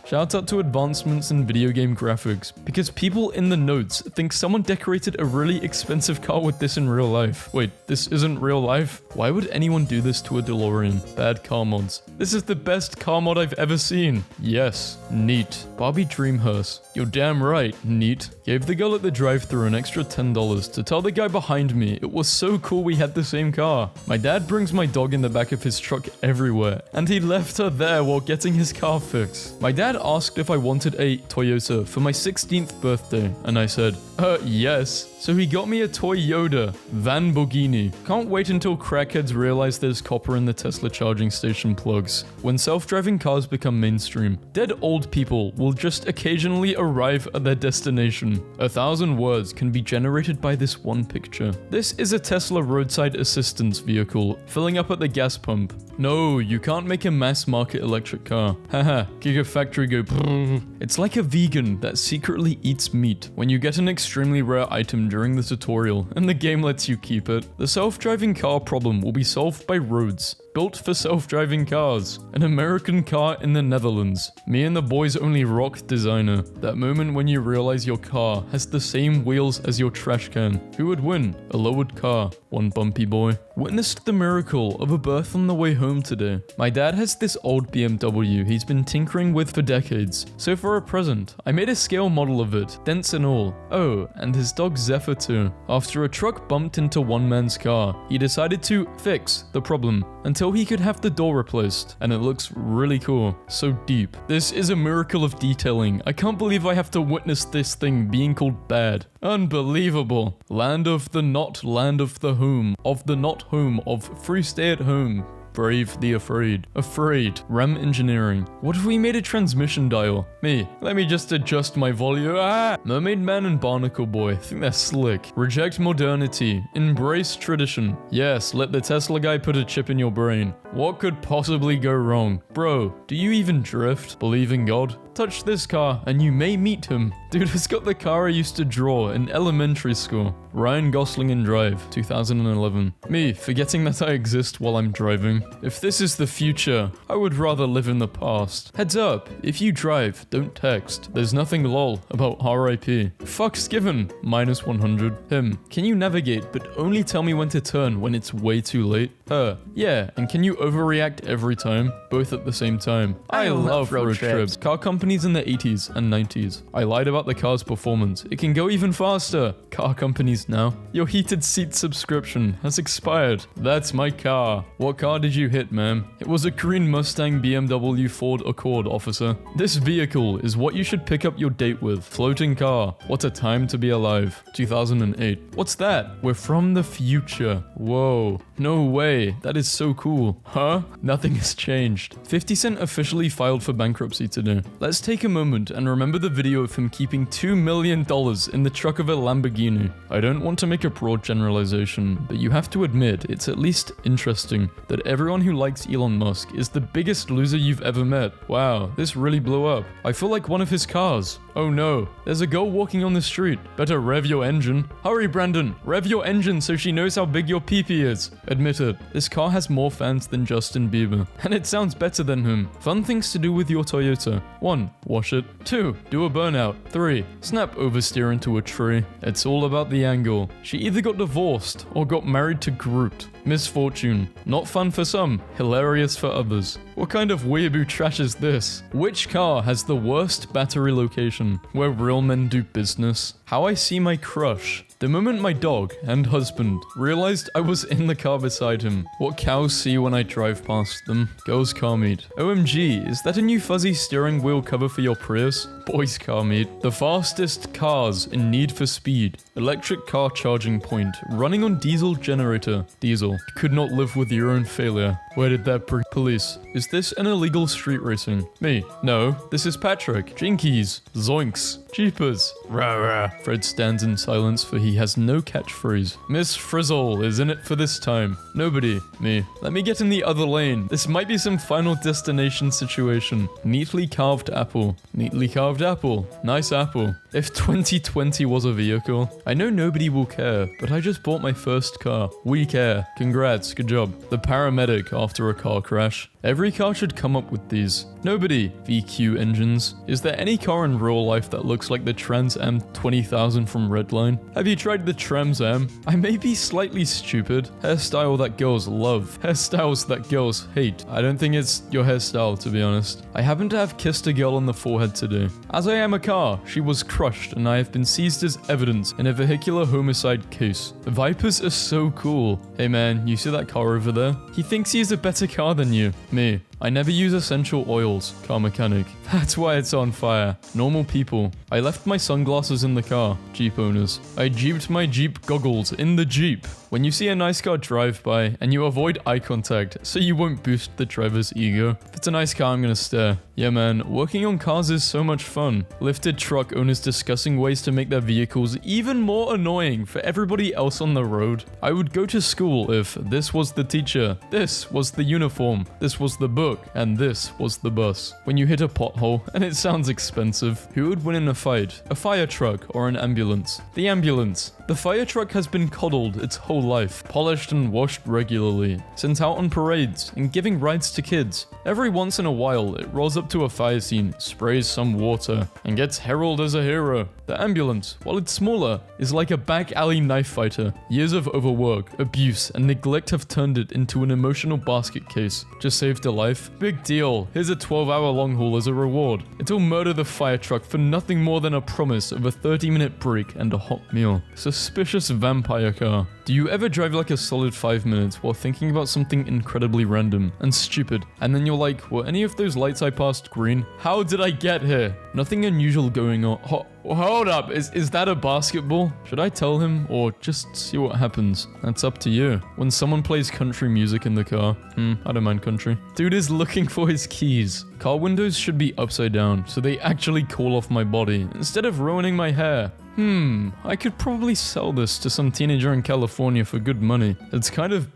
Shout out to advancements in video game graphics, because people in the notes think someone decorated a really expensive car with this in real life. Wait, this isn't real life? Why would anyone do this to a DeLorean? Bad car mods. This is the best car mod I've ever seen. Yes, neat. Barbie dream hearse. You're damn right, neat. Gave the girl at the drive-thru an extra $10 to tell the guy behind me it was so cool we had the same car. My dad brings my dog in the back of his truck everywhere, and he left her there while getting his car fixed. 6. My dad asked if I wanted a Toyota for my 16th birthday, and I said, yes. So he got me a Toyota Lamborghini. Can't wait until crackheads realize there's copper in the Tesla charging station plugs. When self-driving cars become mainstream, dead old people will just occasionally arrive at their destination. 1,000 words can be generated by this one picture. This is a Tesla roadside assistance vehicle filling up at the gas pump. No, you can't make a mass market electric car. Haha, Gigafactory go brrr. It's like a vegan that secretly eats meat. When you get an extremely rare item during the tutorial, and the game lets you keep it, the self-driving car problem will be solved by roads. Built for self-driving cars. An American car in the Netherlands. Me and the boys only rock designer. That moment when you realize your car has the same wheels as your trash can. Who would win? A lowered car. One bumpy boy. Witnessed the miracle of a birth on the way home today. My dad has this old BMW he's been tinkering with for decades. So for a present, I made a scale model of it, dents and all. Oh, and his dog Zephyr too. After a truck bumped into one man's car, he decided to fix the problem until he could have the door replaced, and it looks really cool. So deep. This is a miracle of detailing. I can't believe I have to witness this thing being called bad. Unbelievable. Land of the not land of the home. Of the not home of free stay at home. Brave the afraid. Afraid. RAM engineering. What if we made a transmission dial? Me. Let me just adjust my volume. Mermaid Man and Barnacle Boy. I think they're slick. Reject modernity. Embrace tradition. Yes, let the Tesla guy put a chip in your brain. What could possibly go wrong? Bro, do you even drift? Believe in God? Touch this car and you may meet him. Dude has got the car I used to draw in elementary school. Ryan Gosling in Drive, 2011. Me, forgetting that I exist while I'm driving. If this is the future, I would rather live in the past. Heads up, if you drive, don't text. There's nothing lol about RIP. Fucks given, -100. Him, can you navigate but only tell me when to turn when it's way too late? Her, yeah, and can you overreact every time? Both at the same time. I love road trips. Car companies in the 80s and 90s. I lied about the car's performance. It can go even faster. Car companies now. Your heated seat subscription has expired. That's my car. What car did you hit, ma'am? It was a green Mustang BMW Ford Accord, officer. This vehicle is what you should pick up your date with. Floating car. What a time to be alive. 2008. What's that? We're from the future. Whoa. No way. That is so cool. Huh? Nothing has changed. 50 Cent officially filed for bankruptcy today. Let's take a moment and remember the video of him keeping $2 million in the trunk of a Lamborghini. I don't want to make a broad generalization, but you have to admit it's at least interesting that everyone who likes Elon Musk is the biggest loser you've ever met. Wow, this really blew up. I feel like one of his cars. Oh no, there's a girl walking on the street. Better rev your engine. Hurry, Brandon, rev your engine so she knows how big your pee-pee is. Admit it, this car has more fans than Justin Bieber. And it sounds better than him. Fun things to do with your Toyota. 1. Wash it. 2. Do a burnout. 3. Snap oversteer into a tree. It's all about the angle. She either got divorced or got married to Groot. Misfortune. Not fun for some, hilarious for others. What kind of weeaboo trash is this? Which car has the worst battery location? Where real men do business? How I see my crush. The moment my dog and husband realized I was in the car beside him. What cows see when I drive past them. Girls car meet. OMG, is that a new fuzzy steering wheel cover for your Prius? Boys car meet. The fastest cars in Need for Speed. Electric car charging point. Running on diesel generator. Diesel. Could not live with your own failure. Where did that police? Is this an illegal street racing? Me. No, this is Patrick. Jinkies. Zoinks. Jeepers. Rah rah. Fred stands in silence for he has no catchphrase. Miss Frizzle is in it for this time. Nobody. Me. Let me get in the other lane. This might be some Final Destination situation. Neatly carved apple. Neatly carved apple. Nice apple. If 2020 was a vehicle, I know nobody will care, but I just bought my first car. We care. Congrats, good job. The paramedic after a car crash. Every car should come up with these. Nobody. VQ engines. Is there any car in real life that looks like the Trans Am 20,000 from Redline? Have you tried the Trans Am? I may be slightly stupid. Hairstyle that girls love. Hairstyles that girls hate. I don't think it's your hairstyle, to be honest. I happen to have kissed a girl on the forehead today. As I am a car, she was crushed and I have been seized as evidence in a vehicular homicide case. Vipers are so cool. Hey man, you see that car over there? He thinks he has a better car than you. Me. I never use essential oils. Car mechanic. That's why it's on fire. Normal people. I left my sunglasses in the car. Jeep owners. I jeeped my Jeep goggles in the Jeep. When you see a nice car drive by and you avoid eye contact so you won't boost the driver's ego. If it's a nice car, I'm gonna stare. Yeah man, working on cars is so much fun. Lifted truck owners discussing ways to make their vehicles even more annoying for everybody else on the road. I would go to school if this was the teacher, this was the uniform, this was the book, and this was the bus. When you hit a pothole and it sounds expensive, who would win in a fight? A fire truck or an ambulance? The ambulance. The fire truck has been coddled its whole life, polished and washed regularly, sent out on parades, and giving rides to kids. Every once in a while, it rolls up to a fire scene, sprays some water, and gets heralded as a hero. The ambulance, while it's smaller, is like a back alley knife fighter. Years of overwork, abuse, and neglect have turned it into an emotional basket case. Just saved a life? Big deal. Here's a 12-hour long haul as a reward. It'll murder the fire truck for nothing more than a promise of a 30-minute break and a hot meal. Suspicious vampire car. Do you ever drive like a solid 5 minutes while thinking about something incredibly random and stupid, and then you're like, were any of those lights I passed green? How did I get here? Nothing unusual going on. Hold up, is that a basketball? Should I tell him or just see what happens? That's up to you. When someone plays country music in the car, I don't mind country. Dude is looking for his keys. Car windows should be upside down so they actually cool off my body instead of ruining my hair. I could probably sell this to some teenager in California for good money. It's kind of...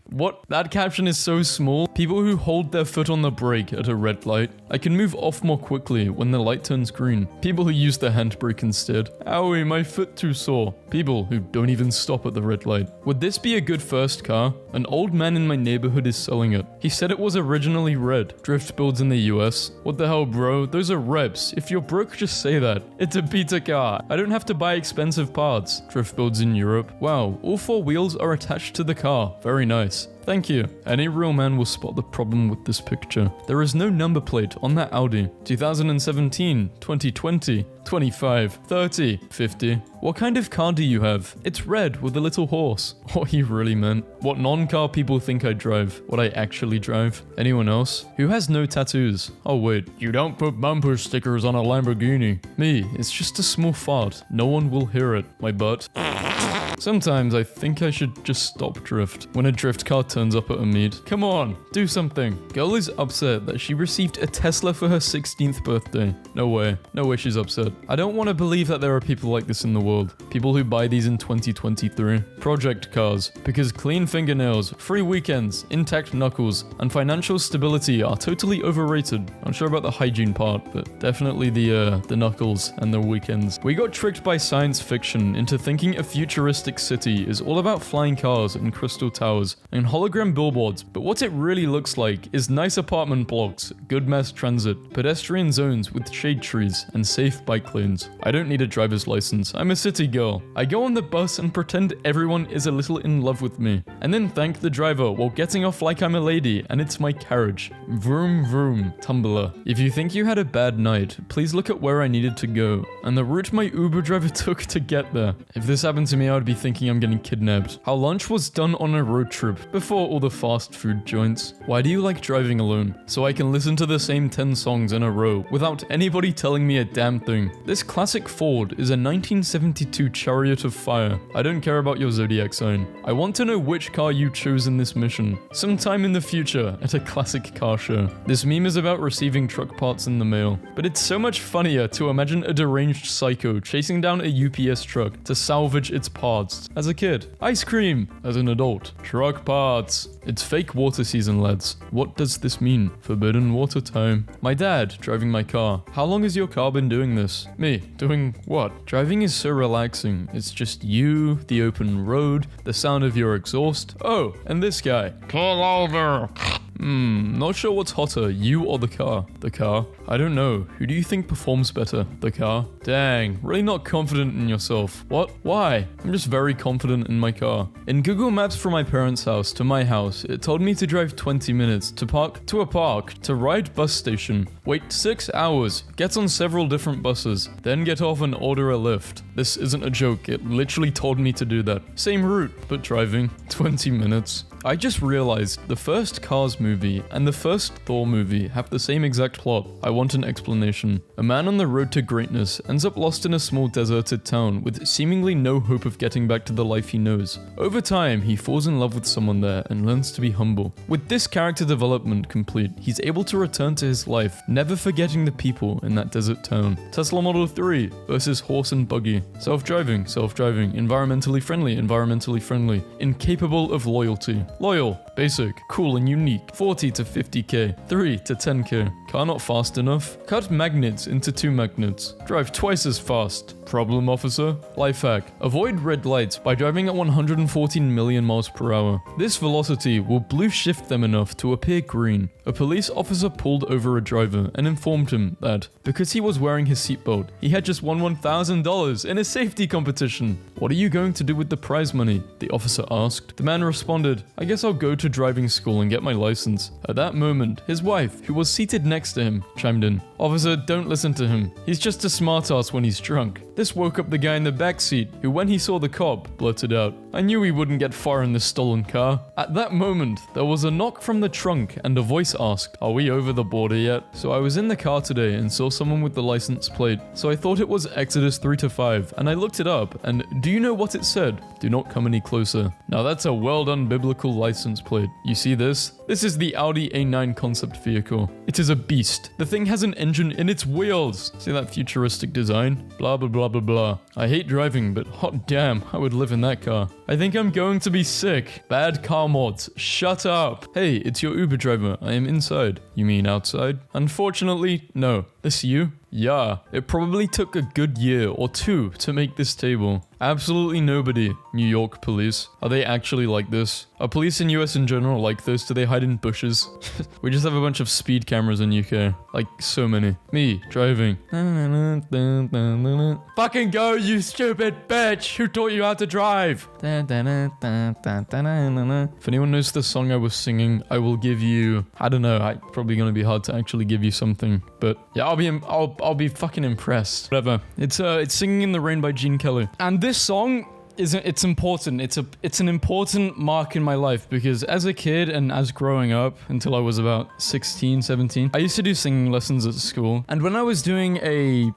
What? That caption is so small. People who hold their foot on the brake at a red light. I can move off more quickly when the light turns green. People who use the handbrake instead. Owie, my foot too sore. People who don't even stop at the red light. Would this be a good first car? An old man in my neighborhood is selling it. He said it was originally red. Drift builds in the US. What the hell, bro? Those are reps. If you're broke, just say that. It's a beta car. I don't have to buy expensive parts. Drift builds in Europe. Wow, all 4 wheels are attached to the car. Very nice. Thank you. Any real man will spot the problem with this picture. There is no number plate on that Audi. 2017, 2020, 25, 30, 50. What kind of car do you have? It's red with a little horse. What he really meant. What non-car people think I drive. What I actually drive. Anyone else? Who has no tattoos? Oh wait, you don't put bumper stickers on a Lamborghini. Me, it's just a small fart. No one will hear it. My butt. Sometimes I think I should just stop drift when a drift car turns up at a meet. Come on, do something. Girl is upset that she received a Tesla for her 16th birthday. No way. No way she's upset. I don't want to believe that there are people like this in the world. People who buy these in 2023. Project cars. Because clean fingernails, free weekends, intact knuckles, and financial stability are totally overrated. Not sure about the hygiene part, but definitely the knuckles and the weekends. We got tricked by science fiction into thinking a futuristic city is all about flying cars and crystal towers and hologram billboards, but what it really looks like is nice apartment blocks, good mass transit, pedestrian zones with shade trees, and safe bike lanes. I don't need a driver's license. I'm a city girl. I go on the bus and pretend everyone is a little in love with me, and then thank the driver while getting off like I'm a lady and it's my carriage. Vroom vroom. Tumblr. If you think you had a bad night, please look at where I needed to go and the route my Uber driver took to get there. If this happened to me, I would be thinking I'm getting kidnapped. How lunch was done on a road trip before all the fast food joints. Why do you like driving alone? So I can listen to the same 10 songs in a row without anybody telling me a damn thing. This classic Ford is a 1972 Chariot of Fire. I don't care about your zodiac sign. I want to know which car you chose in this mission. Sometime in the future at a classic car show. This meme is about receiving truck parts in the mail, but it's so much funnier to imagine a deranged psycho chasing down a UPS truck to salvage its parts. As a kid. Ice cream. As an adult. Truck parts. It's fake water season, lads. What does this mean? Forbidden water time. My dad driving my car. How long has your car been doing this? Me. Doing what? Driving is so relaxing. It's just you, the open road, the sound of your exhaust. Oh, and this guy. Pull over. Not sure what's hotter, you or the car? The car? I don't know. Who do you think performs better? The car? Dang, really not confident in yourself. What? Why? I'm just very confident in my car. In Google Maps from my parents' house to my house, it told me to drive 20 minutes, to park to a park, to ride bus station, wait 6 hours, get on several different buses, then get off and order a lift. This isn't a joke, it literally told me to do that. Same route, but driving 20 minutes. I just realized the first Cars movie and the first Thor movie have the same exact plot. I want an explanation. A man on the road to greatness ends up lost in a small deserted town with seemingly no hope of getting back to the life he knows. Over time, he falls in love with someone there and learns to be humble. With this character development complete, he's able to return to his life, never forgetting the people in that desert town. Tesla Model 3 versus horse and buggy. Self-driving, environmentally friendly, incapable of loyalty. Loyal, basic, cool and unique. 40 to 50k, 3 to 10k. Car not fast enough? Cut magnets into 2 magnets. Drive twice as fast. Problem, officer? Life hack. Avoid red lights by driving at 114 million miles per hour. This velocity will blue shift them enough to appear green. A police officer pulled over a driver and informed him that, because he was wearing his seatbelt, he had just won $1,000 in a safety competition. What are you going to do with the prize money? The officer asked. The man responded, I guess I'll go to driving school and get my license. At that moment, his wife, who was seated next to him, chimed in. Officer, don't listen to him. He's just a smartass when he's drunk. This woke up the guy in the back seat, who when he saw the cop, blurted out, I knew he wouldn't get far in this stolen car. At that moment, there was a knock from the trunk and a voice asked, are we over the border yet? So I was in the car today and saw someone with the license plate. So I thought it was Exodus 3-5 and I looked it up and do you know what it said? Do not come any closer. Now that's a well done biblical license plate. You see this? This is the Audi A9 concept vehicle. It is a beast. The thing has an engine in its wheels. See that futuristic design? Blah blah blah blah blah. I hate driving, but hot damn, I would live in that car. I think I'm going to be sick. Bad car mods. Shut up. Hey, it's your Uber driver. I am inside. You mean outside? Unfortunately, no. This you? Yeah, it probably took a good year or 2 to make this table. Absolutely nobody. New York police. Are they actually like this? Are police in US in general like this? Do they hide in bushes? We just have a bunch of speed cameras in UK. Like, so many. Me, driving. Fucking go, you stupid bitch! Who taught you how to drive? If anyone knows the song I was singing, I will give you... I don't know, it's probably gonna be hard to actually give you something. But yeah, I'll be fucking impressed. Whatever. It's Singing in the Rain by Gene Kelly. And this song it's important. It's an important mark in my life because as a kid and as growing up until I was about 16, 17, I used to do singing lessons at school. And when I was doing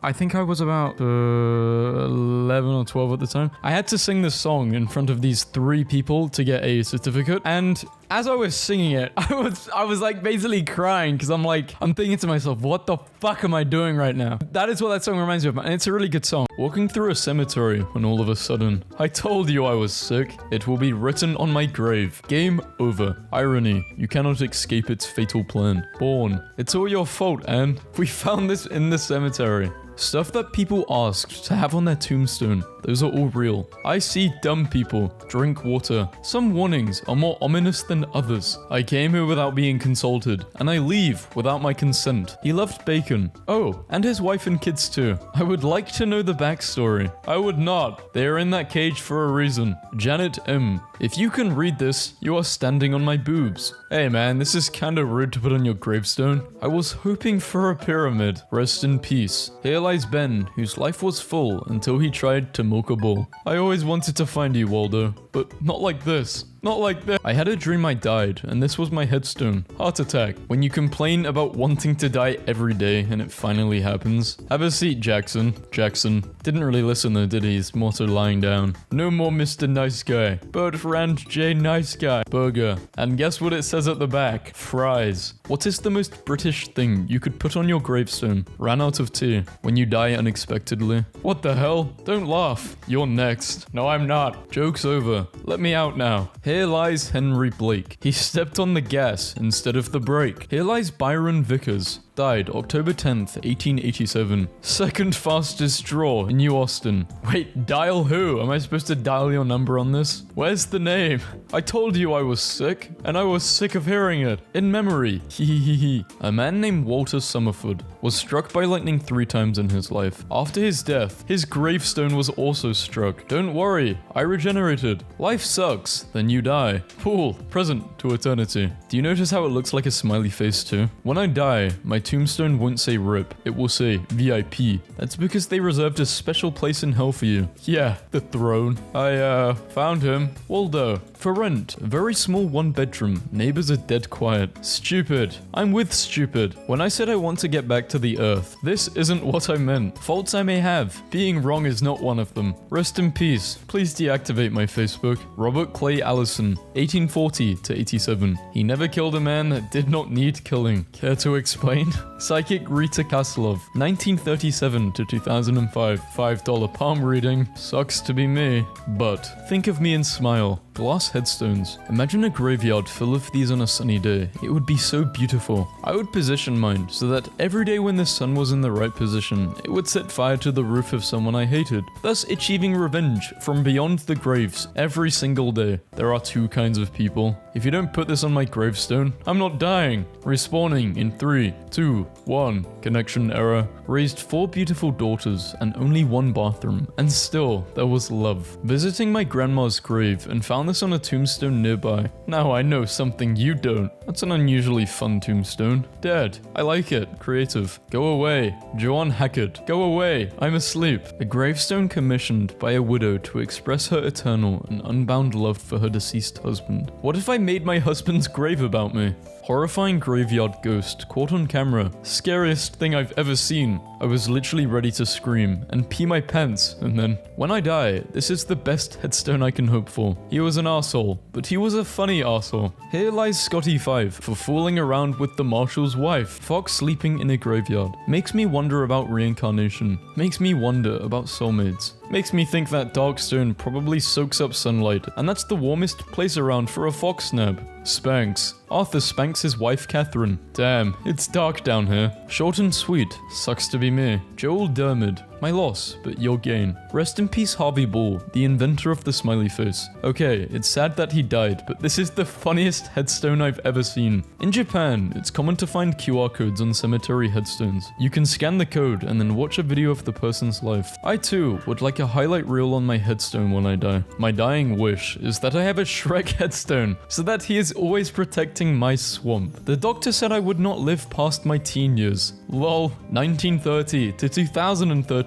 I think I was about 11 or 12 at the time, I had to sing this song in front of these 3 people to get a certificate. And as I was singing it, I was like basically crying because I'm thinking to myself, what the fuck am I doing right now? That is what that song reminds me of, and it's a really good song. Walking through a cemetery when all of a sudden, I told you I was sick. It will be written on my grave. Game over. Irony. You cannot escape its fatal plan. Born. It's all your fault, Anne. We found this in the cemetery. Stuff that people asked to have on their tombstone. Those are all real. I see dumb people. Drink water. Some warnings are more ominous than others. I came here without being consulted, and I leave without my consent. He loved bacon. Oh, and his wife and kids too. I would like to know the backstory. I would not. They are in that cage for a reason. Janet M. If you can read this, you are standing on my boobs. Hey man, this is kinda rude to put on your gravestone. I was hoping for a pyramid. Rest in peace. Here lies Ben, whose life was full until he tried to milk a bull. I always wanted to find you, Waldo, but not like this. Not like this. I had a dream I died, and this was my headstone. Heart attack. When you complain about wanting to die every day and it finally happens. Have a seat, Jackson. Jackson. Didn't really listen though, did he? He's more so lying down. No more Mr. Nice Guy. Bertrand J. Nice Guy. Burger. And guess what it says at the back? Fries. What is the most British thing you could put on your gravestone? Ran out of tea. When you die unexpectedly. What the hell? Don't laugh. You're next. No, I'm not. Joke's over. Let me out now. Here lies Henry Blake. He stepped on the gas instead of the brake. Here lies Byron Vickers. Died October 10th, 1887. Second fastest draw in New Austin. Wait, dial who? Am I supposed to dial your number on this? Where's the name? I told you I was sick, and I was sick of hearing it. In memory. Hehehe. A man named Walter Summerford was struck by lightning 3 times in his life. After his death, his gravestone was also struck. Don't worry, I regenerated. Life sucks, then you die. Pool, present to eternity. Do you notice how it looks like a smiley face too? When I die, my tombstone won't say RIP, it will say VIP. That's because they reserved a special place in hell for you. Yeah, the throne. I found him. Waldo. For rent, a very small 1-bedroom. Neighbors are dead quiet. Stupid. I'm with stupid. When I said I want to get back to the earth, this isn't what I meant. Faults I may have. Being wrong is not one of them. Rest in peace. Please deactivate my Facebook. Robert Clay Allison, 1840 to 87. He never killed a man that did not need killing. Care to explain? Psychic Rita Kaslov, 1937 to 2005. $5 palm reading. Sucks to be me. But think of me and smile. Glass headstones. Imagine a graveyard full of these on a sunny day. It would be so beautiful. I would position mine so that every day when the sun was in the right position, it would set fire to the roof of someone I hated, thus achieving revenge from beyond the graves every single day. There are two kinds of people. If you don't put this on my gravestone, I'm not dying. Respawning in 3, 2, 1. Connection error. Raised 4 beautiful daughters and only 1 bathroom, and still there was love. Visiting my grandma's grave and found this on a tombstone nearby. Now I know something you don't. That's an unusually fun tombstone. Dead. I like it. Creative. Go away. Joanne Hackett. Go away. I'm asleep. A gravestone commissioned by a widow to express her eternal and unbound love for her deceased husband. What if I made my husband's grave about me? Horrifying graveyard ghost caught on camera. Scariest thing I've ever seen. I was literally ready to scream and pee my pants, and then, when I die, this is the best headstone I can hope for. He was an arsehole, but he was a funny arsehole. Here lies Scotty 5 for fooling around with the marshal's wife. Fox sleeping in a graveyard. Makes me wonder about reincarnation. Makes me wonder about soulmates. Makes me think that dark stone probably soaks up sunlight, and that's the warmest place around for a fox snap. Spanx. Arthur spanks his wife Catherine. Damn, it's dark down here. Short and sweet. Sucks to be me. Joel Dermid. My loss, but your gain. Rest in peace Harvey Ball, the inventor of the smiley face. Okay, it's sad that he died, but this is the funniest headstone I've ever seen. In Japan, it's common to find QR codes on cemetery headstones. You can scan the code and then watch a video of the person's life. I too would like a highlight reel on my headstone when I die. My dying wish is that I have a Shrek headstone, so that he is always protecting my swamp. The doctor said I would not live past my teen years. Lol. 1930 to 2013.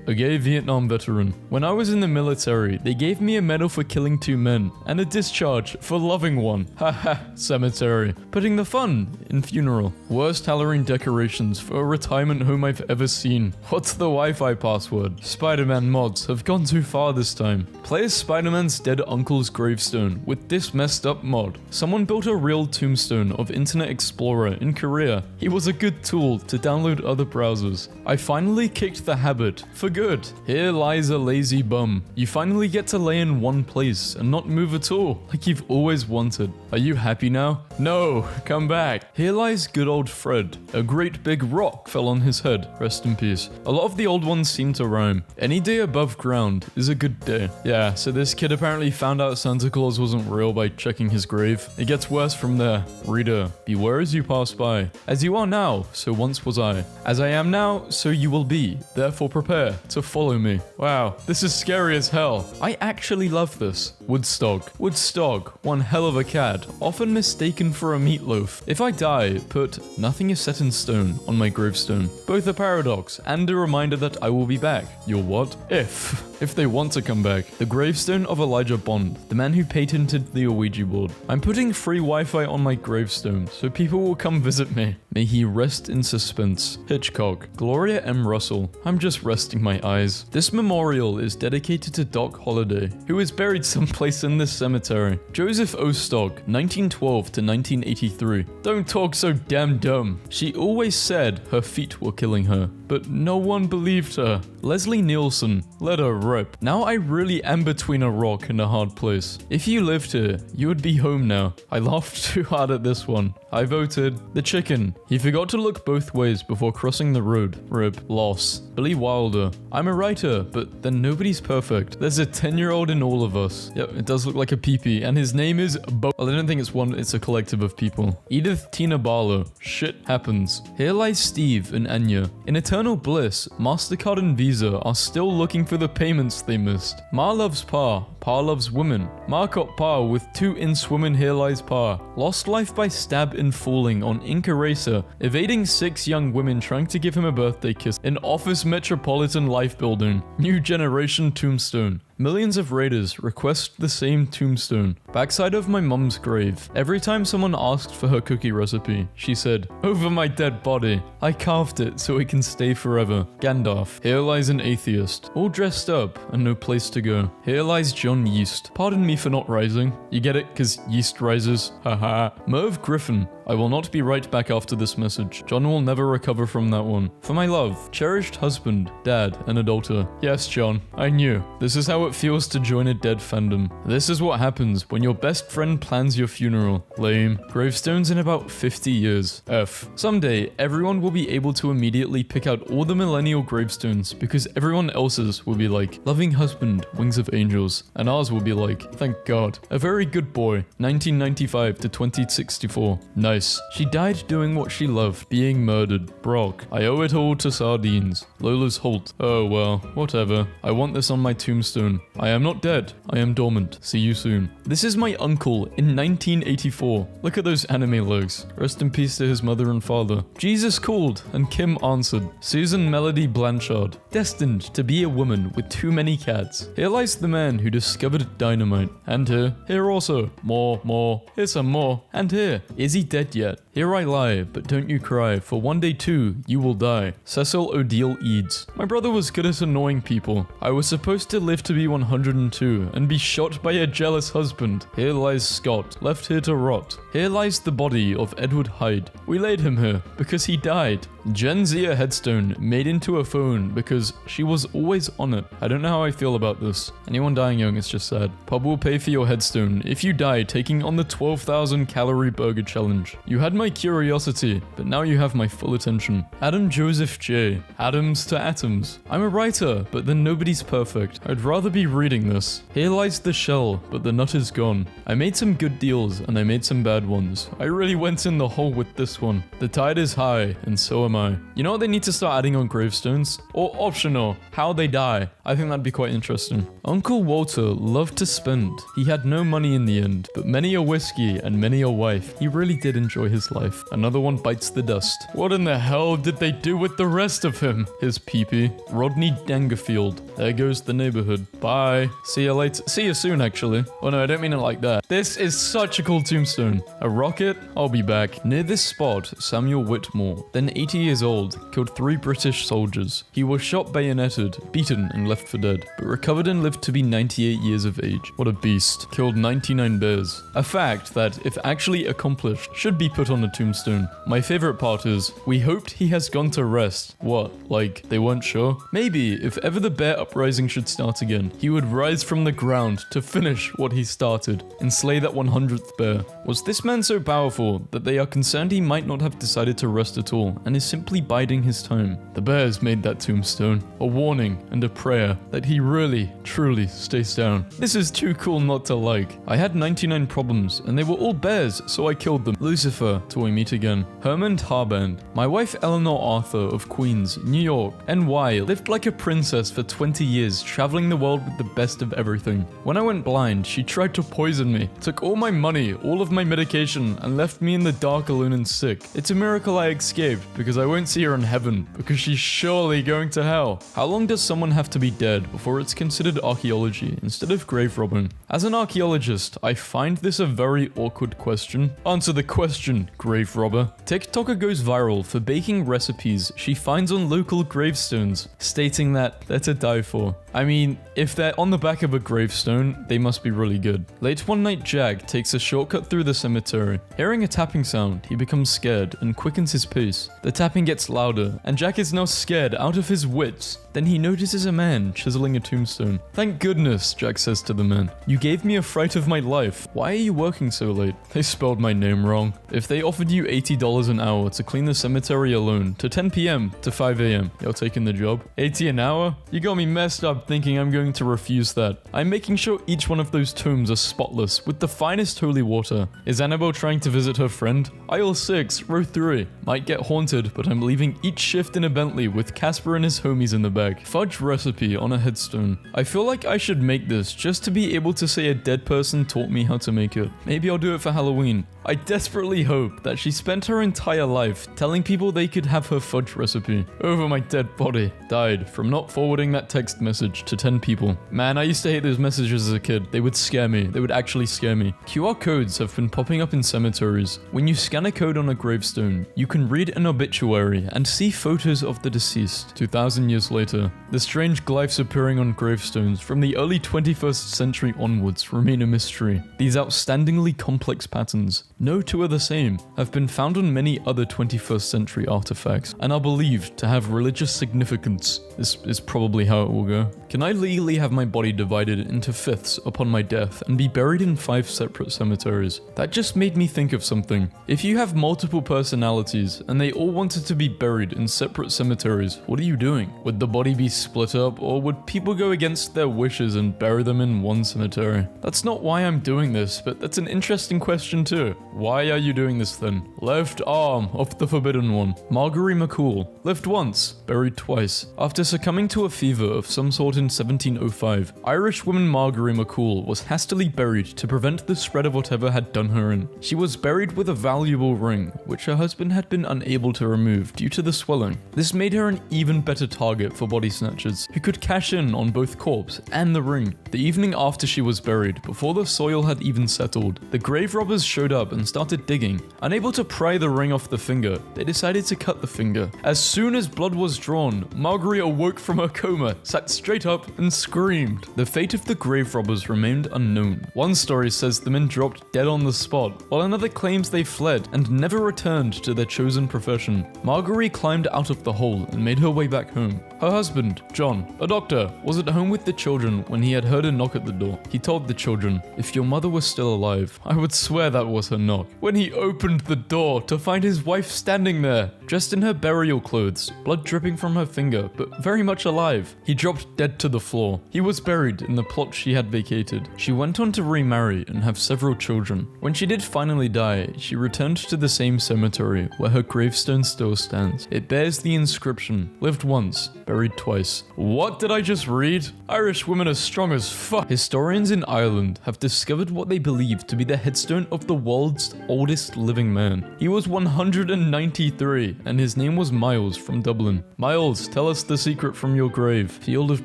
A gay Vietnam veteran. When I was in the military, they gave me a medal for killing 2 men, and a discharge for loving one. Haha, cemetery. Putting the fun in funeral. Worst Halloween decorations for a retirement home I've ever seen. What's the Wi-Fi password? Spider-Man mods have gone too far this time. Play as Spider-Man's dead uncle's gravestone with this messed up mod. Someone built a real tombstone of Internet Explorer in Korea. He was a good tool to download other browsers. I finally kicked the habit for good. Here lies a lazy bum. You finally get to lay in one place and not move at all, like you've always wanted. Are you happy now? No, come back. Here lies good old Fred. A great big rock fell on his head. Rest in peace. A lot of the old ones seem to rhyme. Any day above ground is a good day. Yeah, so this kid apparently found out Santa Claus wasn't real by checking his grave. It gets worse from there. Reader, beware as you pass by. As you are now, so once was I. As I am now, so you will be. Therefore prepare to follow me. Wow, this is scary as hell. I actually love this. Woodstock. Woodstock, one hell of a cat, often mistaken for a meatloaf. If I die, put nothing is set in stone on my gravestone. Both a paradox and a reminder that I will be back. Your what? If they want to come back. The gravestone of Elijah Bond, the man who patented the Ouija board. I'm putting free Wi-Fi on my gravestone, so people will come visit me. May he rest in suspense. Hitchcock. Gloria M. Russell. I'm just resting my eyes. This memorial is dedicated to Doc Holliday, who is buried someplace in this cemetery. Joseph Ostock, 1912 to 1983. Don't talk so damn dumb. She always said her feet were killing her, but no one believed her. Leslie Nielsen. Let her rip. Now I really am between a rock and a hard place. If you lived here, you would be home now. I laughed too hard at this one. I voted the chicken. He forgot to look both ways before crossing the road. Rip. Loss. Billy Wilder. I'm a writer, but then nobody's perfect. There's a 10-year-old in all of us. Yep, it does look like a peepee, and his name is Well, I don't think it's one, it's a collective of people. Edith Tina Barlow. Shit happens. Here lies Steve and Anya. In eternal bliss, MasterCard and Visa are still looking for the payments they missed. Ma loves Pa. Pa loves women. Ma got Pa with 2 in swimmin'. Here lies Pa. Lost life by stab and falling on ink eraser later, evading 6 young women trying to give him a birthday kiss in Office Metropolitan Life Building. New generation tombstone. Millions of raiders request the same tombstone. Backside of my mum's grave. Every time someone asked for her cookie recipe, she said, "Over my dead body. I carved it so it can stay forever." Gandalf. Here lies an atheist. All dressed up and no place to go. Here lies John Yeast. Pardon me for not rising. You get it? Cause yeast rises. Haha. Merv Griffin. I will not be right back after this message. John will never recover from that one. For my love, cherished husband, dad, and adulterer. Yes, John, I knew. This is how it feels to join a dead fandom. This is what happens when your best friend plans your funeral. Lame. Gravestones in about 50 years. F. Someday, everyone will be able to immediately pick out all the millennial gravestones because everyone else's will be like, loving husband, wings of angels. And ours will be like, thank God. A very good boy, 1995 to 2064. Nice. She died doing what she loved, being murdered. Brock. I owe it all to sardines. Lola's Holt. Oh well, whatever. I want this on my tombstone. I am not dead. I am dormant. See you soon. This is my uncle in 1984. Look at those anime legs. Rest in peace to his mother and father. Jesus called and Kim answered. Susan Melody Blanchard. Destined to be a woman with too many cats. Here lies the man who discovered dynamite. And here also. More. Here's some more. And here. Is he dead yet? Here I lie, but don't you cry, for one day too, you will die. Cecil O'Deal Eads. My brother was good at annoying people. I was supposed to live to be 102 and be shot by a jealous husband. Here lies Scott, left here to rot. Here lies the body of Edward Hyde. We laid him here because he died. Gen Z a headstone made into a phone because she was always on it. I don't know how I feel about this. Anyone dying young is just sad. Pub will pay for your headstone if you die taking on the 12,000 calorie burger challenge. You had my curiosity, but now you have my full attention. Adam Joseph J. Atoms to atoms. I'm a writer, but then nobody's perfect. I'd rather be reading this. Here lies the shell, but the nut is gone. I made some good deals and I made some bad ones. I really went in the hole with this one. The tide is high, and so am I. You know what they need to start adding on gravestones? Or optional, how they die. I think that'd be quite interesting. Uncle Walter loved to spend. He had no money in the end, but many a whiskey and many a wife. He really did enjoy his life. Another one bites the dust. What in the hell did they do with the rest of him? His peepee. Rodney Dangerfield. There goes the neighborhood. Bye. See you later. See you soon, actually. Oh no, I don't mean it like that. This is such a cool tombstone. A rocket? I'll be back. Near this spot, Samuel Whitmore, then 80 years old, killed 3 British soldiers. He was shot bayoneted, beaten, and left for dead, but recovered and lived to be 98 years of age. What a beast. Killed 99 bears. A fact that, if actually accomplished, should be put on a tombstone. My favorite part is, we hoped he has gone to rest. What? Like, they weren't sure? Maybe, if ever the bear uprising should start again, he would rise from the ground to finish what he started, and slay that 100th bear. Was this man so powerful that they are concerned he might not have decided to rest at all, and is simply biding his time? The bears made that tombstone. A warning and a prayer that he really, truly stays down. This is too cool not to like. I had 99 problems, and they were all bears, so I killed them. Lucifer, till we meet again. Herman Harband. My wife Eleanor Arthur of Queens, New York, NY, lived like a princess for 20 years, traveling the world with the best of everything. When I went blind, she tried to poison me, took all my money, all of my medication, and left me in the dark alone and sick. It's a miracle I escaped, because I won't see her in heaven, because she's surely going to hell. How long does someone have to be dead before it's considered archaeology instead of grave robbing? As an archaeologist, I find this a very awkward question. Answer the question, grave robber. TikToker goes viral for baking recipes she finds on local gravestones, stating that they're to die for. I mean, if they're on the back of a gravestone, they must be really good. Late one night, Jack takes a shortcut through the cemetery. Hearing a tapping sound, he becomes scared and quickens his pace. The tapping gets louder, and Jack is now scared out of his wits. Then he notices a man chiseling a tombstone. "Thank goodness," Jack says to the man. "You gave me a fright of my life. Why are you working so late?" "They spelled my name wrong." If they offered you $80 an hour to clean the cemetery alone, to 10 p.m. to 5 a.m., you're taking the job? 80 an hour? You got me messed up thinking I'm going to refuse that. I'm making sure each one of those tombs are spotless with the finest holy water. Is Annabelle trying to visit her friend? Aisle 6, row 3. Might get haunted, but I'm leaving each shift in a Bentley with Casper and his homies in the bag. Fudge recipe recipe on a headstone. I feel like I should make this just to be able to say a dead person taught me how to make it. Maybe I'll do it for Halloween. I desperately hope that she spent her entire life telling people they could have her fudge recipe over my dead body. Died from not forwarding that text message to 10 people. Man, I used to hate those messages as a kid. They would scare me. They would actually scare me. QR codes have been popping up in cemeteries. When you scan a code on a gravestone, you can read an obituary and see photos of the deceased. 2,000 years later, the strange glyphs appearing on gravestones from the early 21st century onwards remain a mystery. These outstandingly complex patterns, no two are the same, have been found on many other 21st century artifacts and are believed to have religious significance. This is probably how it will go. Can I legally have my body divided into fifths upon my death and be buried in 5 separate cemeteries? That just made me think of something. If you have multiple personalities and they all wanted to be buried in separate cemeteries, what are you doing? Would the body be split up, or would people go against their wishes and bury them in one cemetery? That's not why I'm doing this, but that's an interesting question too. Why are you doing this then? Left arm of the forbidden one. Marguerite McCool. Lived once, buried twice. After succumbing to a fever of some sort in 1705, Irish woman Marguerite McCool was hastily buried to prevent the spread of whatever had done her in. She was buried with a valuable ring, which her husband had been unable to remove due to the swelling. This made her an even better target for body snatchers, who could cash in on both corpse and the ring. The evening after she was buried, before the soil had even settled, the grave robbers showed up and started digging. Unable to pry the ring off the finger, they decided to cut the finger. As soon as blood was drawn, Marguerite awoke from her coma, sat straight up, and screamed. The fate of the grave robbers remained unknown. One story says the men dropped dead on the spot, while another claims they fled and never returned to their chosen profession. Marguerite climbed out of the hole and made her way back home. Her husband, John, a doctor, was at home with the children when he had heard a knock at the door. He told the children, "If your mother was still alive, I would swear that was her knock." When he opened the door to find his wife standing there, dressed in her burial clothes, blood dripping from her finger, but very much alive, he dropped dead to the floor. He was buried in the plot she had vacated. She went on to remarry and have several children. When she did finally die, she returned to the same cemetery where her gravestone still stands. It bears the inscription, "Lived once, buried twice." What did I just read? Irish women are strong as fuck. Historians in Ireland have discovered what they believe to be the headstone of the world's oldest living man. He was 193 and his name was Miles from Dublin. Miles, tell us the secret from your grave. Field of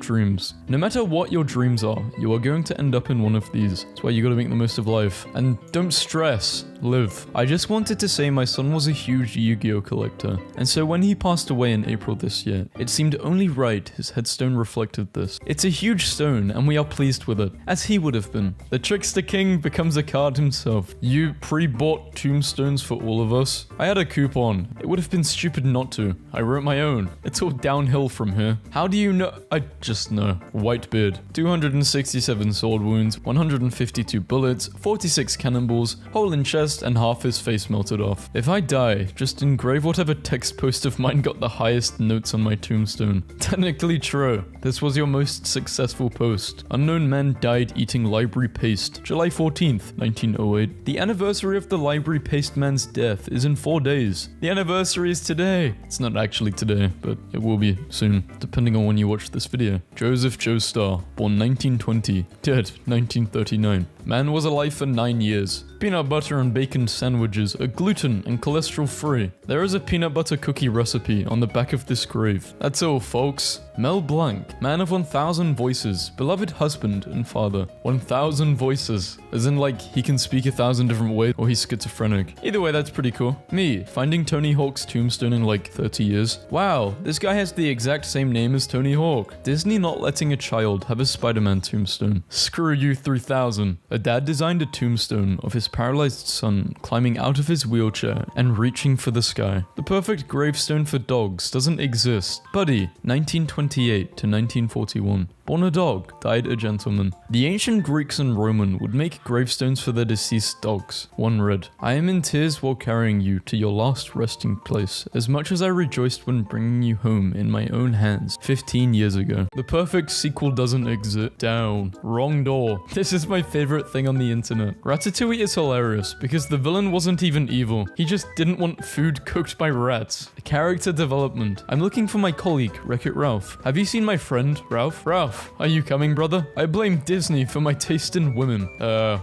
Dreams. No matter what your dreams are, you are going to end up in one of these. That's why you gotta make the most of life. And don't stress. Live. I just wanted to say my son was a huge Yu-Gi-Oh collector, and so when he passed away in April this year, it seemed only right his headstone reflected this. It's a huge stone and we are pleased with it, as he would have been. The Trickster King becomes a card himself. You pre-bought tombstones for all of us? I had a coupon. It would have been stupid not to. I wrote my own. It's all downhill from here. How do you know? I just know. White beard. 267 sword wounds, 152 bullets, 46 cannonballs, hole in chest, and half his face melted off. If I die, just engrave whatever text post of mine got the highest notes on my tombstone. Technically true. This was your most successful post. Unknown man died eating library paste. July 14th, 1908. The anniversary of the library paste man's death is in 4 days. The anniversary is today. It's not actually today, but it will be soon, depending on when you watch this video. Joseph Joestar, born 1920, dead 1939. Man was alive for 9 years. Peanut butter and bacon sandwiches are gluten and cholesterol free. There is a peanut butter cookie recipe on the back of this grave. That's all, folks. Mel Blanc, man of 1,000 voices, beloved husband and father. 1,000 voices. As in like he can speak 1,000 different ways or he's schizophrenic. Either way, that's pretty cool. Me, finding Tony Hawk's tombstone in like 30 years. Wow, this guy has the exact same name as Tony Hawk. Disney not letting a child have a Spider-Man tombstone. Screw you 3000. A dad designed a tombstone of his paralyzed son climbing out of his wheelchair and reaching for the sky. The perfect gravestone for dogs doesn't exist. Buddy, 1928 to 1941. Born a dog, died a gentleman. The ancient Greeks and Roman would make gravestones for their deceased dogs. One read, I am in tears while carrying you to your last resting place, as much as I rejoiced when bringing you home in my own hands 15 years ago. The perfect sequel doesn't exist. Down. Wrong door. This is my favorite thing on the internet. Ratatouille is hilarious because the villain wasn't even evil. He just didn't want food cooked by rats. Character development. I'm looking for my colleague, Wreck-It Ralph. Have you seen my friend, Ralph? Ralph, are you coming, brother? I blame Disney for my taste in women.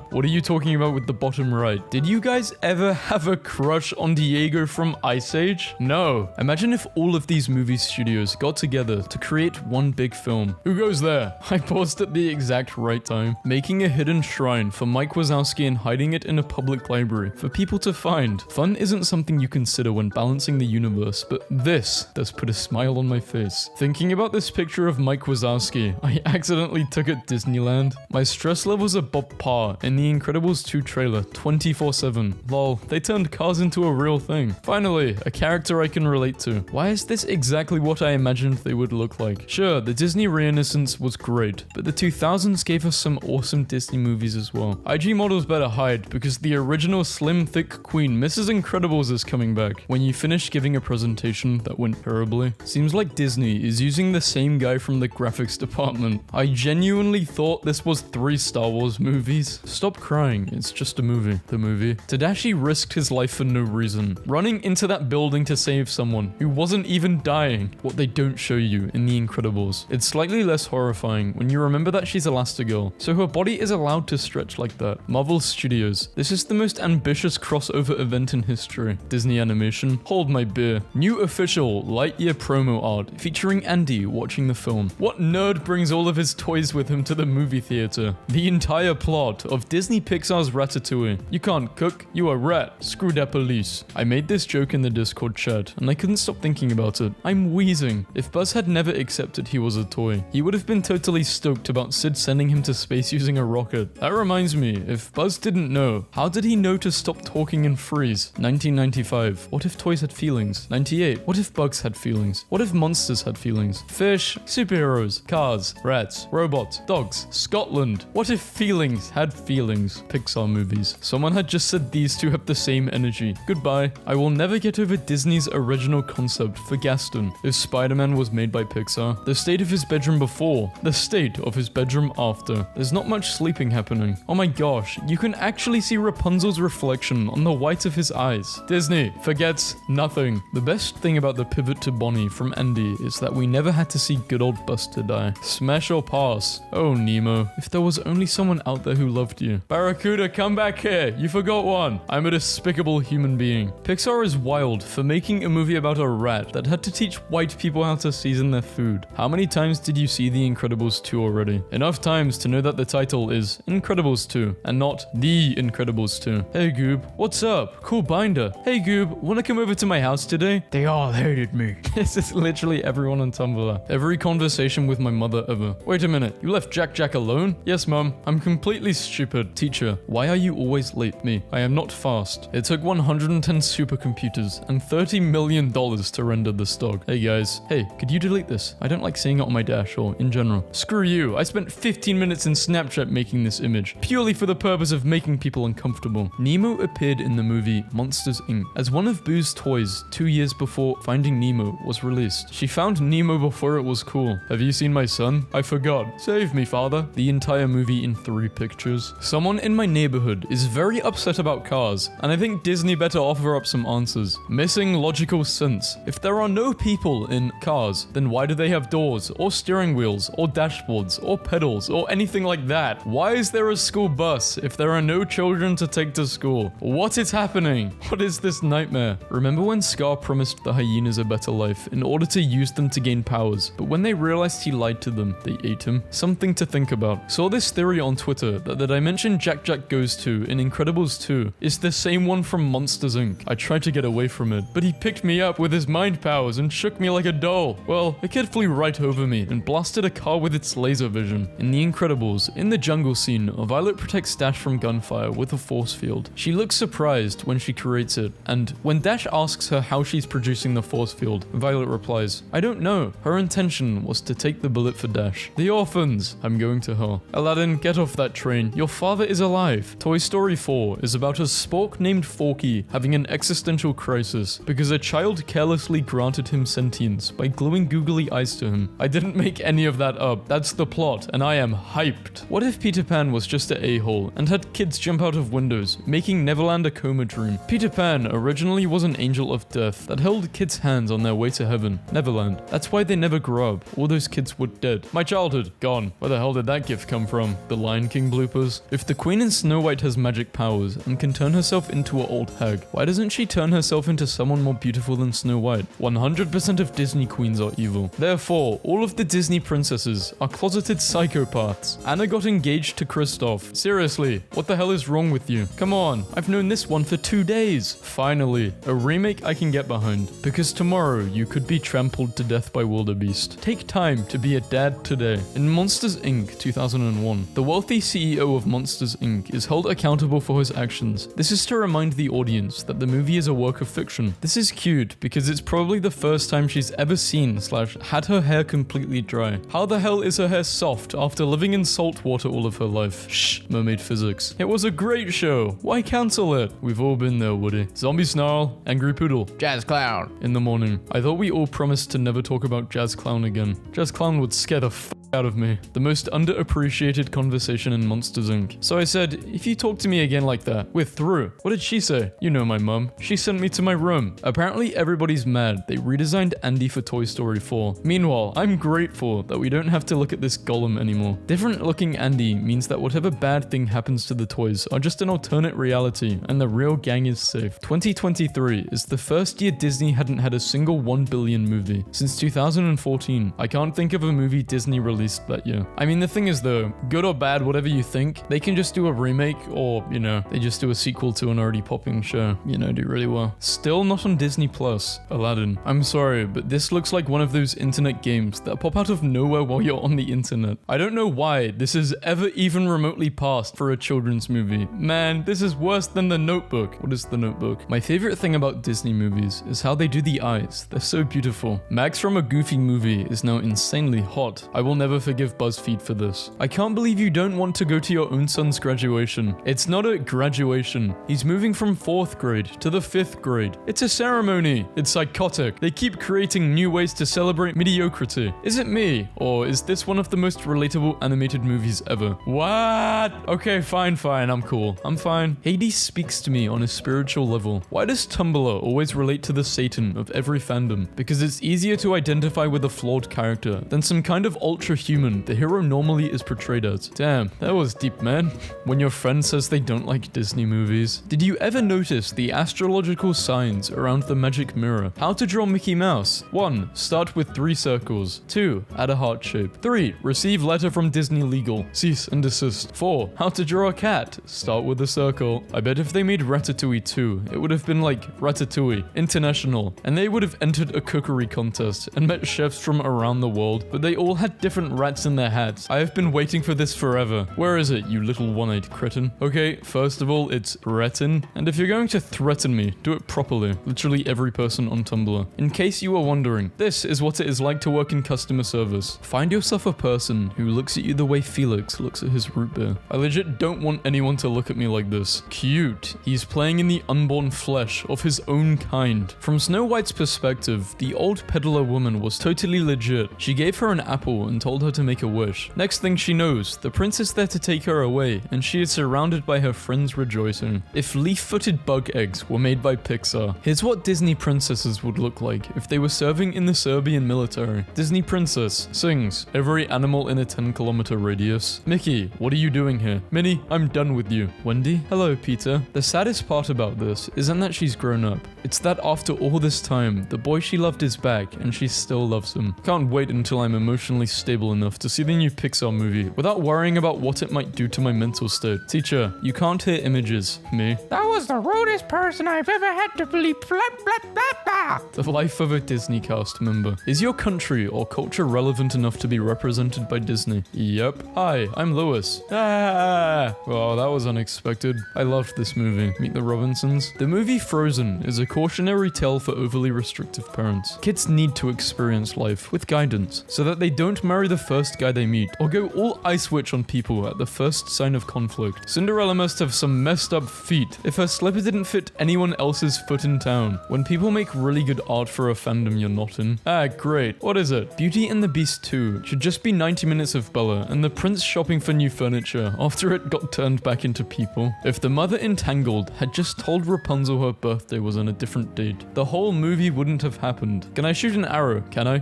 What are you talking about with the bottom right? Did you guys ever have a crush on Diego from Ice Age? No. Imagine if all of these movie studios got together to create one big film. Who goes there? I paused at the exact right time, making a hidden shrine for Mike Wazowski and hiding it in a public library for people to find. Fun isn't something you consider when balancing the universe, but this does put a smile on my face. Thinking about this picture of Mike Wazowski I accidentally took at Disneyland. My stress levels are above par in the Incredibles 2 trailer 24/7. Lol, they turned cars into a real thing. Finally, a character I can relate to. Why is this exactly what I imagined they would look like? Sure, the Disney Renaissance was great, but the 2000s gave us some awesome Disney movies as well. IG models better hide because the original slim thick queen Mrs. Incredibles is coming back. When you finish giving a presentation that went terribly, seems like Disney is using the same guy from the graphics department. I genuinely thought this was 3 Star Wars movies. Stop crying, it's just a movie. The movie. Tadashi risked his life for no reason, running into that building to save someone who wasn't even dying. What they don't show you in The Incredibles. It's slightly less horrifying when you remember that she's Elastigirl, so her body is allowed to stretch like that. Marvel Studios. This is the most ambitious crossover event in history. Disney Animation. Hold my beer. New official Lightyear promo art featuring Andy watching the film. What nerd brings all of his toys with him to the movie theater? The entire plot of Disney Pixar's Ratatouille. You can't cook, you a rat. Screw that police. I made this joke in the Discord chat, and I couldn't stop thinking about it. I'm wheezing. If Buzz had never accepted he was a toy, he would have been totally stoked about Sid sending him to space using a rocket. That reminds me, if Buzz didn't know, how did he know to stop talking and freeze? 1995. What if toys had feelings? 98. What if bugs had feelings? What if monsters had feelings? Fish, superheroes, cars, rats, robots, dogs, Scotland. What if feelings had feelings? Pixar movies. Someone had just said these two have the same energy. Goodbye. I will never get over Disney's original concept for Gaston. If Spider-Man was made by Pixar, the state of his bedroom before, the state of his bedroom after. There's not much sleeping happening. Oh my gosh, you can actually see Rapunzel's reflection on the white of his eyes. Disney forgets nothing. The best thing about the pivot to Bonnie from Andy is that we never had to see good old Buster die. Smash or pass? Oh Nemo, if there was only someone out there who loved you. Barracuda, come back here. You forgot one. I'm a despicable human being. Pixar is wild for making a movie about a rat that had to teach white people how to season their food. How many times did you see The Incredibles 2 already? Enough times to know that the title is Incredibles 2 and not The Incredibles 2. Hey Goob, what's up? Cool binder. Hey Goob, wanna come over to my house today? They all hated me. This is literally everyone on Tumblr. Every conversation with my mother ever. Wait a minute, you left Jack alone? Yes mom, I'm completely stupid. Teacher, why are you always late? Me, I am not fast. It took 110 supercomputers and $30 million to render this dog. Hey guys, hey, could you delete this? I don't like seeing it on my dash or in general. Screw you, I spent 15 minutes in Snapchat making this image, purely for the purpose of making people uncomfortable. Nemo appeared in the movie Monsters Inc. as one of Boo's toys 2 years before Finding Nemo was released. She found Nemo before it was cool. Have you seen my son? I forgot. Save me, father. The entire movie in 3 pictures. Someone in my neighborhood is very upset about cars, and I think Disney better offer up some answers. Missing logical sense. If there are no people in cars, then why do they have doors, or steering wheels, or dashboards, or pedals, or anything like that? Why is there a school bus if there are no children to take to school? What is happening? What is this nightmare? Remember when Scar promised the hyenas a better life in order to use them to gain powers, but when they realized he lied to them, they ate him? Something to think about. Saw this theory on Twitter that the dimension Jack goes to in Incredibles 2 is the same one from Monsters Inc. I tried to get away from it, but he picked me up with his mind powers and shook me like a doll. Well, a kid flew right over me and blasted a car with its laser vision. In The Incredibles, in the jungle scene, Violet protects Dash from gunfire with a force field. She looks surprised when she creates it, and when Dash asks her how she's producing the force field, Violet replies, I don't know. Her intention was to take the bullet for dash. The orphans. I'm going to hell. Aladdin, get off that train. Your father is alive. Toy Story 4 is about a spork named Forky having an existential crisis because a child carelessly granted him sentience by gluing googly eyes to him. I didn't make any of that up. That's the plot, and I am hyped. What if Peter Pan was just an a-hole and had kids jump out of windows, making Neverland a coma dream? Peter Pan originally was an angel of death that held kids' hands on their way to heaven, Neverland. That's why they never grew up. All those kids were dead. My childhood, gone. Where the hell did that gift come from? The Lion King bloopers? If the Queen in Snow White has magic powers and can turn herself into an old hag, why doesn't she turn herself into someone more beautiful than Snow White? 100% of Disney queens are evil. Therefore, all of the Disney princesses are closeted psychopaths. Anna got engaged to Kristoff. Seriously, what the hell is wrong with you? Come on, I've known this one for 2 days. Finally, a remake I can get behind. Because tomorrow you could be trampled to death by wildebeest. Take time to be a dad today. In Monsters Inc. 2001, the wealthy CEO of Monsters Inc. is held accountable for his actions. This is to remind the audience that the movie is a work of fiction. This is cute because it's probably the first time she's ever seen / had her hair completely dry. How the hell is her hair soft after living in salt water all of her life? Shh, mermaid physics. It was a great show. Why cancel it? We've all been there, Woody. Zombie snarl, angry poodle. Jazz Clown. In the morning, I thought we all promised to never talk about Jazz Clown again. Jazz Clown would scare the out of me. The most underappreciated conversation in Monsters Inc. So I said, if you talk to me again like that, we're through. What did she say? You know my mum. She sent me to my room. Apparently everybody's mad. They redesigned Andy for Toy Story 4. Meanwhile, I'm grateful that we don't have to look at this golem anymore. Different looking Andy means that whatever bad thing happens to the toys are just an alternate reality and the real gang is safe. 2023 is the first year Disney hadn't had a single 1 billion movie. Since 2014, I can't think of a movie Disney released that year. I mean, the thing is though, good or bad, whatever you think, they can just do a remake or, you know, they just do a sequel to an already popping show, you know, do really well. Still not on Disney Plus, Aladdin. I'm sorry, but this looks like one of those internet games that pop out of nowhere while you're on the internet. I don't know why this is ever even remotely passed for a children's movie. Man, this is worse than The Notebook. What is The Notebook? My favorite thing about Disney movies is how they do the eyes. They're so beautiful. Max from A Goofy Movie is now insanely hot. I will never forgive BuzzFeed for this. I can't believe you don't want to go to your own son's graduation. It's not a graduation. He's moving from 4th grade to the 5th grade. It's a ceremony. It's psychotic. They keep creating new ways to celebrate mediocrity. Is it me? Or is this one of the most relatable animated movies ever? What? Okay, fine, I'm cool. I'm fine. Hades speaks to me on a spiritual level. Why does Tumblr always relate to the Satan of every fandom? Because it's easier to identify with a flawed character than some kind of ultra-human the hero normally is portrayed as. Damn, that was deep, man. When your friend says they don't like Disney movies. Did you ever notice the astrological signs around the magic mirror? How to draw Mickey Mouse? 1. Start with 3 circles. 2. Add a heart shape. 3. Receive letter from Disney Legal. Cease and desist. 4. How to draw a cat? Start with a circle. I bet if they made Ratatouille 2, it would have been like Ratatouille International, and they would have entered a cookery contest and met chefs from around the world, but they all had different rats in their hats. I have been waiting for this forever. Where is it, you little one-eyed cretin? Okay, first of all, it's retin, and if you're going to threaten me, do it properly. Literally every person on Tumblr. In case you were wondering, this is what it is like to work in customer service. Find yourself a person who looks at you the way Felix looks at his root beer. I legit don't want anyone to look at me like this. Cute. He's playing in the unborn flesh of his own kind. From Snow White's perspective, the old peddler woman was totally legit. She gave her an apple and told her to make a wish. Next thing she knows, the prince is there to take her away, and she is surrounded by her friends rejoicing. If leaf-footed bug eggs were made by Pixar, here's what Disney princesses would look like if they were serving in the Serbian military. Disney princess sings, every animal in a 10-kilometer radius. Mickey, what are you doing here? Minnie, I'm done with you. Wendy, hello Peter. The saddest part about this isn't that she's grown up. It's that after all this time, the boy she loved is back, and she still loves him. Can't wait until I'm emotionally stable enough to see the new Pixar movie without worrying about what it might do to my mental state. Teacher, you can't hear images. Me. That was was the rudest person I've ever had to believe. Blah, blah, blah, blah. The life of a Disney cast member. Is your country or culture relevant enough to be represented by Disney? Yep. Hi, I'm Lewis. Well, that was unexpected. I loved this movie. Meet the Robinsons. The movie Frozen is a cautionary tale for overly restrictive parents. Kids need to experience life with guidance so that they don't marry the first guy they meet or go all ice witch on people at the first sign of conflict. Cinderella must have some messed up feet if her slipper didn't fit anyone else's foot in town. When people make really good art for a fandom you're not in. Great. What is it? Beauty and the Beast 2 should just be 90 minutes of Bella and the prince shopping for new furniture after it got turned back into people. If the mother in Tangled had just told Rapunzel her birthday was on a different date, the whole movie wouldn't have happened. Can I shoot an arrow? Can I?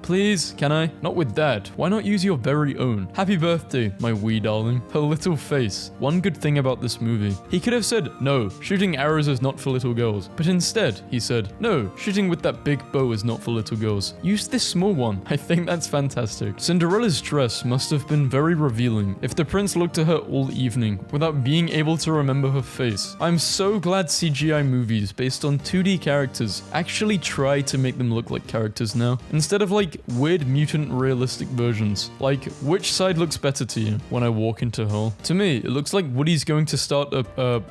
Please? Can I? Not with that. Why not use your very own? Happy birthday, my wee darling. Her little face. One good thing about this movie. He could have said, no, shooting arrows is not for little girls. But instead, he said, no, shooting with that big bow is not for little girls. Use this small one. I think that's fantastic. Cinderella's dress must have been very revealing if the prince looked at her all evening without being able to remember her face. I'm so glad CGI movies based on 2D characters actually try to make them look like characters now, instead of like weird mutant realistic versions. Like, which side looks better to you when I walk into Hull? To me, it looks like Woody's going to start a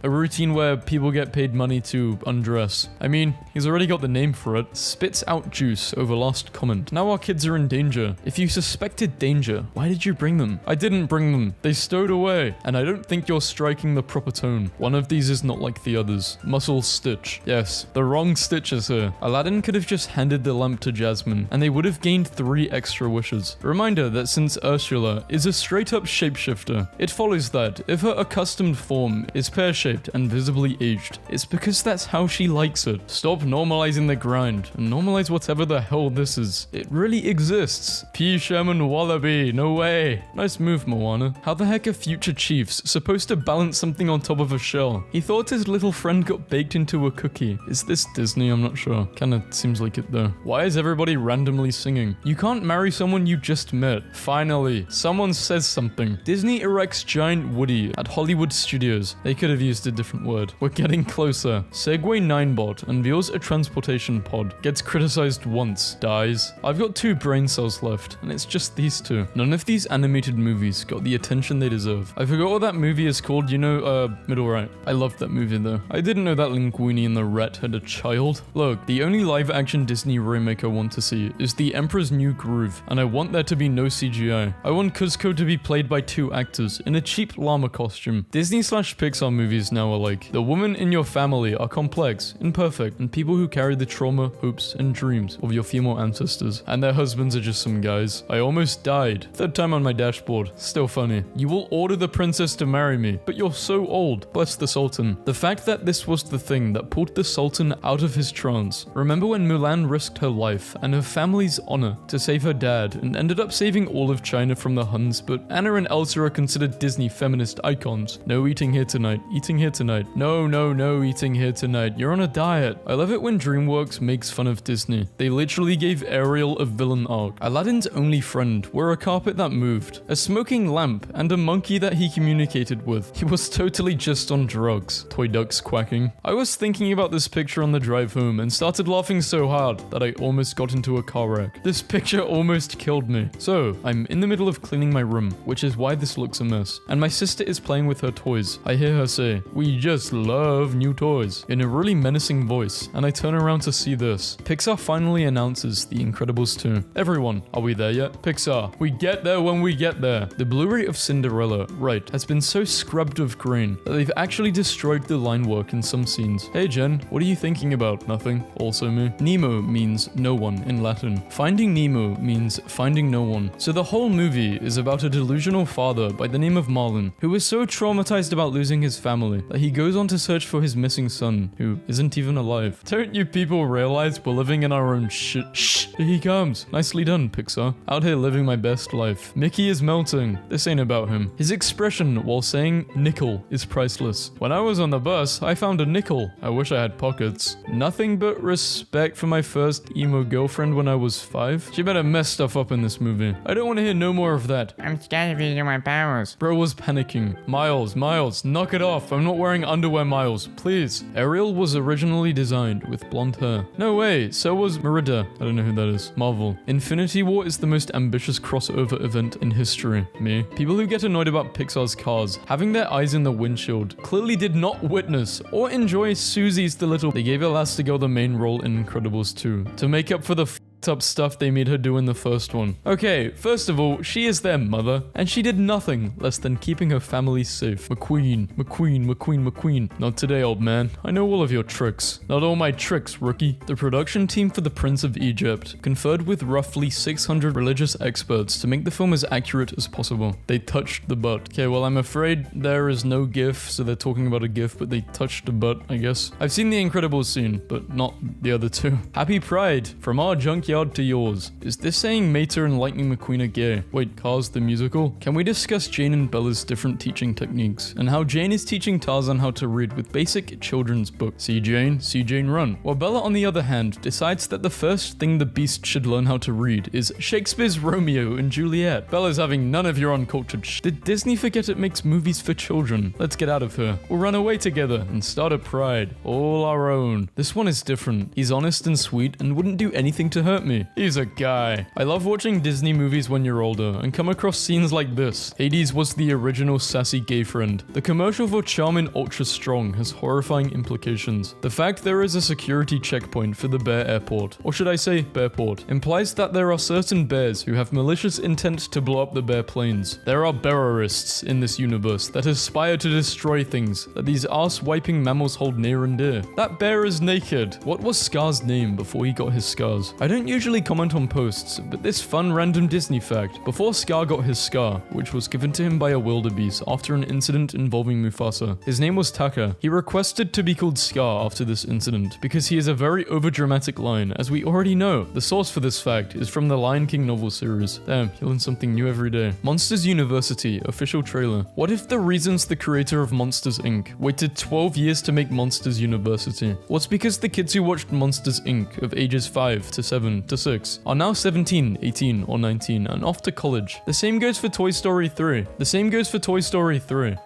routine where people get paid money to undress. I mean, he's already got the name for it. Spits out juice over last comment. Now our kids are in danger. If you suspected danger, why did you bring them? I didn't bring them. They stowed away. And I don't think you're striking the proper tone. One of these is not like the others. Muscle Stitch. Yes, the wrong Stitch is here. Aladdin could have just handed the lamp to Jasmine, and they would have gained 3 extra wishes. Reminder that since Ursula is a straight-up shapeshifter, it follows that if her accustomed form is pear-shaped and visibly aged, it's because that's how she likes it. Stop normalizing the grind, and normalize whatever the hell this is. It really exists. P. Sherman Wallaby, no way. Nice move, Moana. How the heck are future chiefs supposed to balance something on top of a shell? He thought his little friend got baked into a cookie. Is this Disney? I'm not sure. Kinda seems like it though. Why is everybody randomly singing? You can't marry someone you just met. Finally, someone says something. Disney erects giant Woody at Hollywood Studios. They could have used a different word. We're getting closer. Segway 9bot unveils a transportation pod. Gets criticized once. Dies. I've got 2 brain cells left, and it's just these 2. None of these animated movies got the attention they deserve. I forgot what that movie is called. You know, Middle Right. I loved that movie though. I didn't know that Linguini and the Rat had a child. Look, the only live-action Disney remake I want to see is The Emperor's New Groove, and I want there to be no CGI. I want Kuzco to be played by 2 actors in a cheap llama costume. Disney/Pixar movies now are like, the women in your family are complex, imperfect, and people who carry the trauma, hopes, and dreams of your female ancestors, and their husbands are just some guys. I almost died. 3rd time on my dashboard. Still funny. You will order the princess to marry me, but you're so old. Bless the Sultan. The fact that this was the thing that pulled the Sultan out of his trance. Remember when Mulan risked her life and her family's honor to save her dad and ended up saving all of China from the Huns, but Anna and Elsa are considered Disney feminist icons. No eating here tonight. Eating here tonight. No eating here tonight. You're on a diet. I love it when DreamWorks makes fun of Disney. They literally gave Ariel a villain arc. Aladdin's only friend were a carpet that moved, a smoking lamp, and a monkey that he communicated with. He was totally just on drugs. Toy ducks quacking. I was thinking about this picture on the drive home and started laughing so hard that I almost got into a car wreck. This picture almost killed me. So, I'm in the middle of cleaning my room, which is why this looks a mess. And my sister is playing with her toys. I hear her say, "We just love new toys," in a really menacing voice, and I turn around to see this. Pixar finally announces The Incredibles 2. Everyone, are we there yet? Pixar, we get there when we get there. The Blu-ray of Cinderella, right, has been so scrubbed of grain that they've actually destroyed the line work in some scenes. Hey Jen, what are you thinking about? Nothing. Also me. Nemo means no one in Latin. Finding Nemo means finding no one. So the whole movie is about a delusional father by the name of Marlin, who is so traumatized about losing his family that he goes on to search for his missing son, who isn't even alive. Don't you people realize we're living in our own shit? Shh, here he comes. Nicely done, Pixar. Out here living my best life. Mickey is melting. This ain't about him. His expression while saying nickel is priceless. When I was on the bus, I found a nickel. I wish I had pockets. Nothing but respect for my first emo girlfriend when I was 5. She better mess stuff up in this movie. I don't want to hear no more of that. I'm scared of using my powers. Bro was panicking. Miles, Miles, knock it off. I'm not wearing underwear, Miles. Please. Ariel was originally designed with blonde hair. No way. So was Merida. I don't know who that is. Marvel. Infinity War is the most ambitious crossover event in history. Me. People who get annoyed about Pixar's Cars having their eyes in the windshield clearly did not witness or enjoy Susie's the Little. They gave Elastigirl the main role in Incredibles 2 to make up for the up stuff they made her do in the first one. Okay, first of all, she is their mother, and she did nothing less than keeping her family safe. McQueen, McQueen, McQueen, McQueen. Not today, old man. I know all of your tricks. Not all my tricks, rookie. The production team for The Prince of Egypt conferred with roughly 600 religious experts to make the film as accurate as possible. They touched the butt. Okay, well, I'm afraid there is no GIF, so they're talking about a GIF, but they touched the butt, I guess. I've seen the Incredibles scene, but not the other two. Happy Pride from our junkyard to yours. Is this saying Mater and Lightning McQueen are gay? Wait, Cars the musical? Can we discuss Jane and Bella's different teaching techniques and how Jane is teaching Tarzan how to read with basic children's books? See Jane run. While Bella, on the other hand, decides that the first thing the beast should learn how to read is Shakespeare's Romeo and Juliet. Bella's having none of your uncultured Did Disney forget it makes movies for children? Let's get out of here. We'll run away together and start a pride. All our own. This one is different. He's honest and sweet and wouldn't do anything to hurt me. He's a guy. I love watching Disney movies when you're older and come across scenes like this. Hades was the original sassy gay friend. The commercial for Charmin Ultra Strong has horrifying implications. The fact there is a security checkpoint for the bear airport, or should I say bearport, implies that there are certain bears who have malicious intent to blow up the bear planes. There are bearerists in this universe that aspire to destroy things that these ass-wiping mammals hold near and dear. That bear is naked. What was Scar's name before he got his scars? I don't usually comment on posts, but this fun random Disney fact. Before Scar got his scar, which was given to him by a wildebeest after an incident involving Mufasa, his name was Taka. He requested to be called Scar after this incident because he is a very overdramatic lion, as we already know. The source for this fact is from the Lion King novel series. Damn, you learn something new every day. Monsters University official trailer. What if the reasons the creator of Monsters Inc. waited 12 years to make Monsters University? What's because the kids who watched Monsters Inc. of ages 5 to 7 to 6 are now 17, 18, or 19 and off to college. The same goes for Toy Story 3.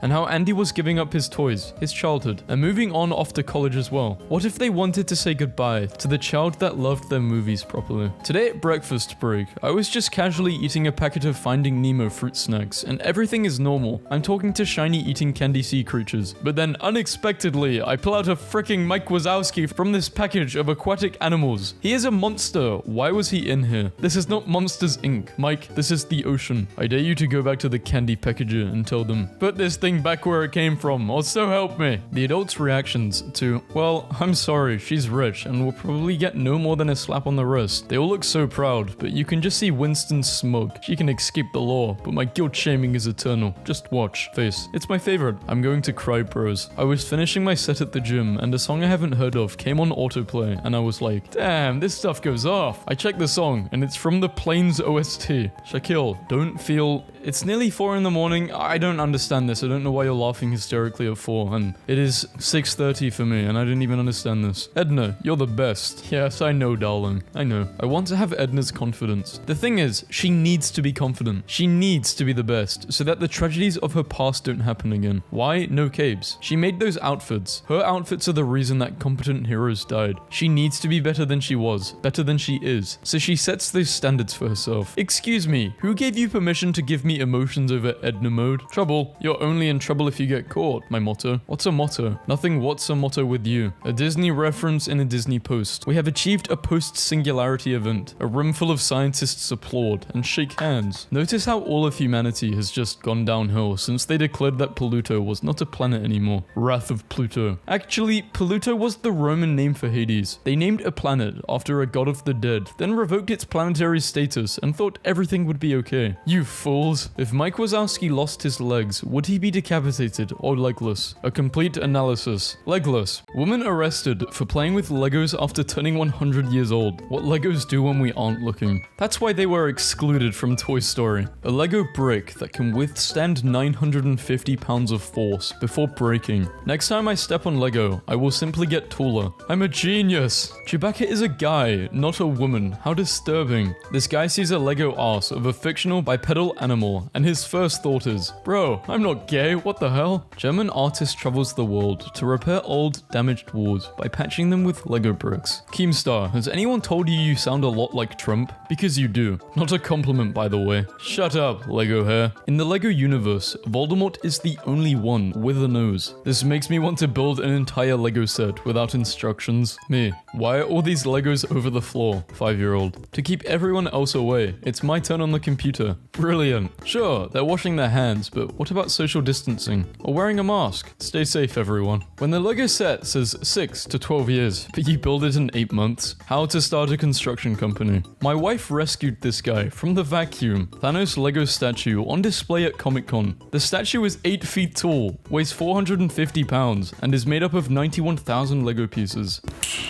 And how Andy was giving up his toys, his childhood, and moving on off to college as well. What if they wanted to say goodbye to the child that loved their movies properly? Today at breakfast break, I was just casually eating a packet of Finding Nemo fruit snacks, and everything is normal. I'm talking to shiny eating candy sea creatures. But then unexpectedly, I pull out a freaking Mike Wazowski from this package of aquatic animals. He is a monster. Why was he in here? This is not Monsters Inc. Mike, this is the ocean. I dare you to go back to the candy packager and tell them, put this thing back where it came from, or so help me. The adults' reactions to, well, I'm sorry, she's rich and will probably get no more than a slap on the wrist. They all look so proud, but you can just see Winston's smug. She can escape the law, but my guilt shaming is eternal. Just watch. Face. It's my favorite. I'm going to cry, bros. I was finishing my set at the gym and a song I haven't heard of came on autoplay and I was like, damn, this stuff goes off. I checked the song and it's from the Planes OST. Shaquille, don't feel... It's nearly 4 in the morning. I don't understand this. I don't know why you're laughing hysterically at 4 and it is 6:30 for me and I didn't even understand this. Edna, you're the best. Yes, I know, darling. I know. I want to have Edna's confidence. The thing is, she needs to be confident. She needs to be the best so that the tragedies of her past don't happen again. Why? No capes. She made those outfits. Her outfits are the reason that competent heroes died. She needs to be better than she was, better than she is. So she sets those standards for herself. Excuse me, who gave you permission to give me emotions over Edna mode? Trouble. You're only in trouble if you get caught. My motto. What's a motto? Nothing. What's a motto with you? A Disney reference in a Disney post. We have achieved a post-singularity event. A room full of scientists applaud and shake hands. Notice how all of humanity has just gone downhill since they declared that Pluto was not a planet anymore. Wrath of Pluto. Actually, Pluto was the Roman name for Hades. They named a planet after a god of the dead, then revoked its planetary status and thought everything would be okay. You fools. If Mike Wazowski lost his legs, would he be decapitated or legless? A complete analysis. Legless. Woman arrested for playing with Legos after turning 100 years old. What Legos do when we aren't looking. That's why they were excluded from Toy Story. A Lego brick that can withstand 950 pounds of force before breaking. Next time I step on Lego, I will simply get taller. I'm a genius. Chewbacca is a guy, not a woman. How disturbing. This guy sees a Lego ass of a fictional bipedal animal normal, and his first thought is, bro, I'm not gay, what the hell? German artist travels the world to repair old, damaged walls by patching them with Lego bricks. Keemstar, has anyone told you you sound a lot like Trump? Because you do. Not a compliment, by the way. Shut up, Lego hair. In the Lego universe, Voldemort is the only one with a nose. This makes me want to build an entire Lego set without instructions. Me. Why are all these Legos over the floor? 5-year-old. To keep everyone else away, it's my turn on the computer. Brilliant. Sure, they're washing their hands, but what about social distancing? Or wearing a mask? Stay safe, everyone. When the Lego set says 6 to 12 years, but you build it in 8 months, how to start a construction company. My wife rescued this guy from the vacuum. Thanos Lego statue on display at Comic-Con. The statue is 8 feet tall, weighs 450 pounds, and is made up of 91,000 Lego pieces.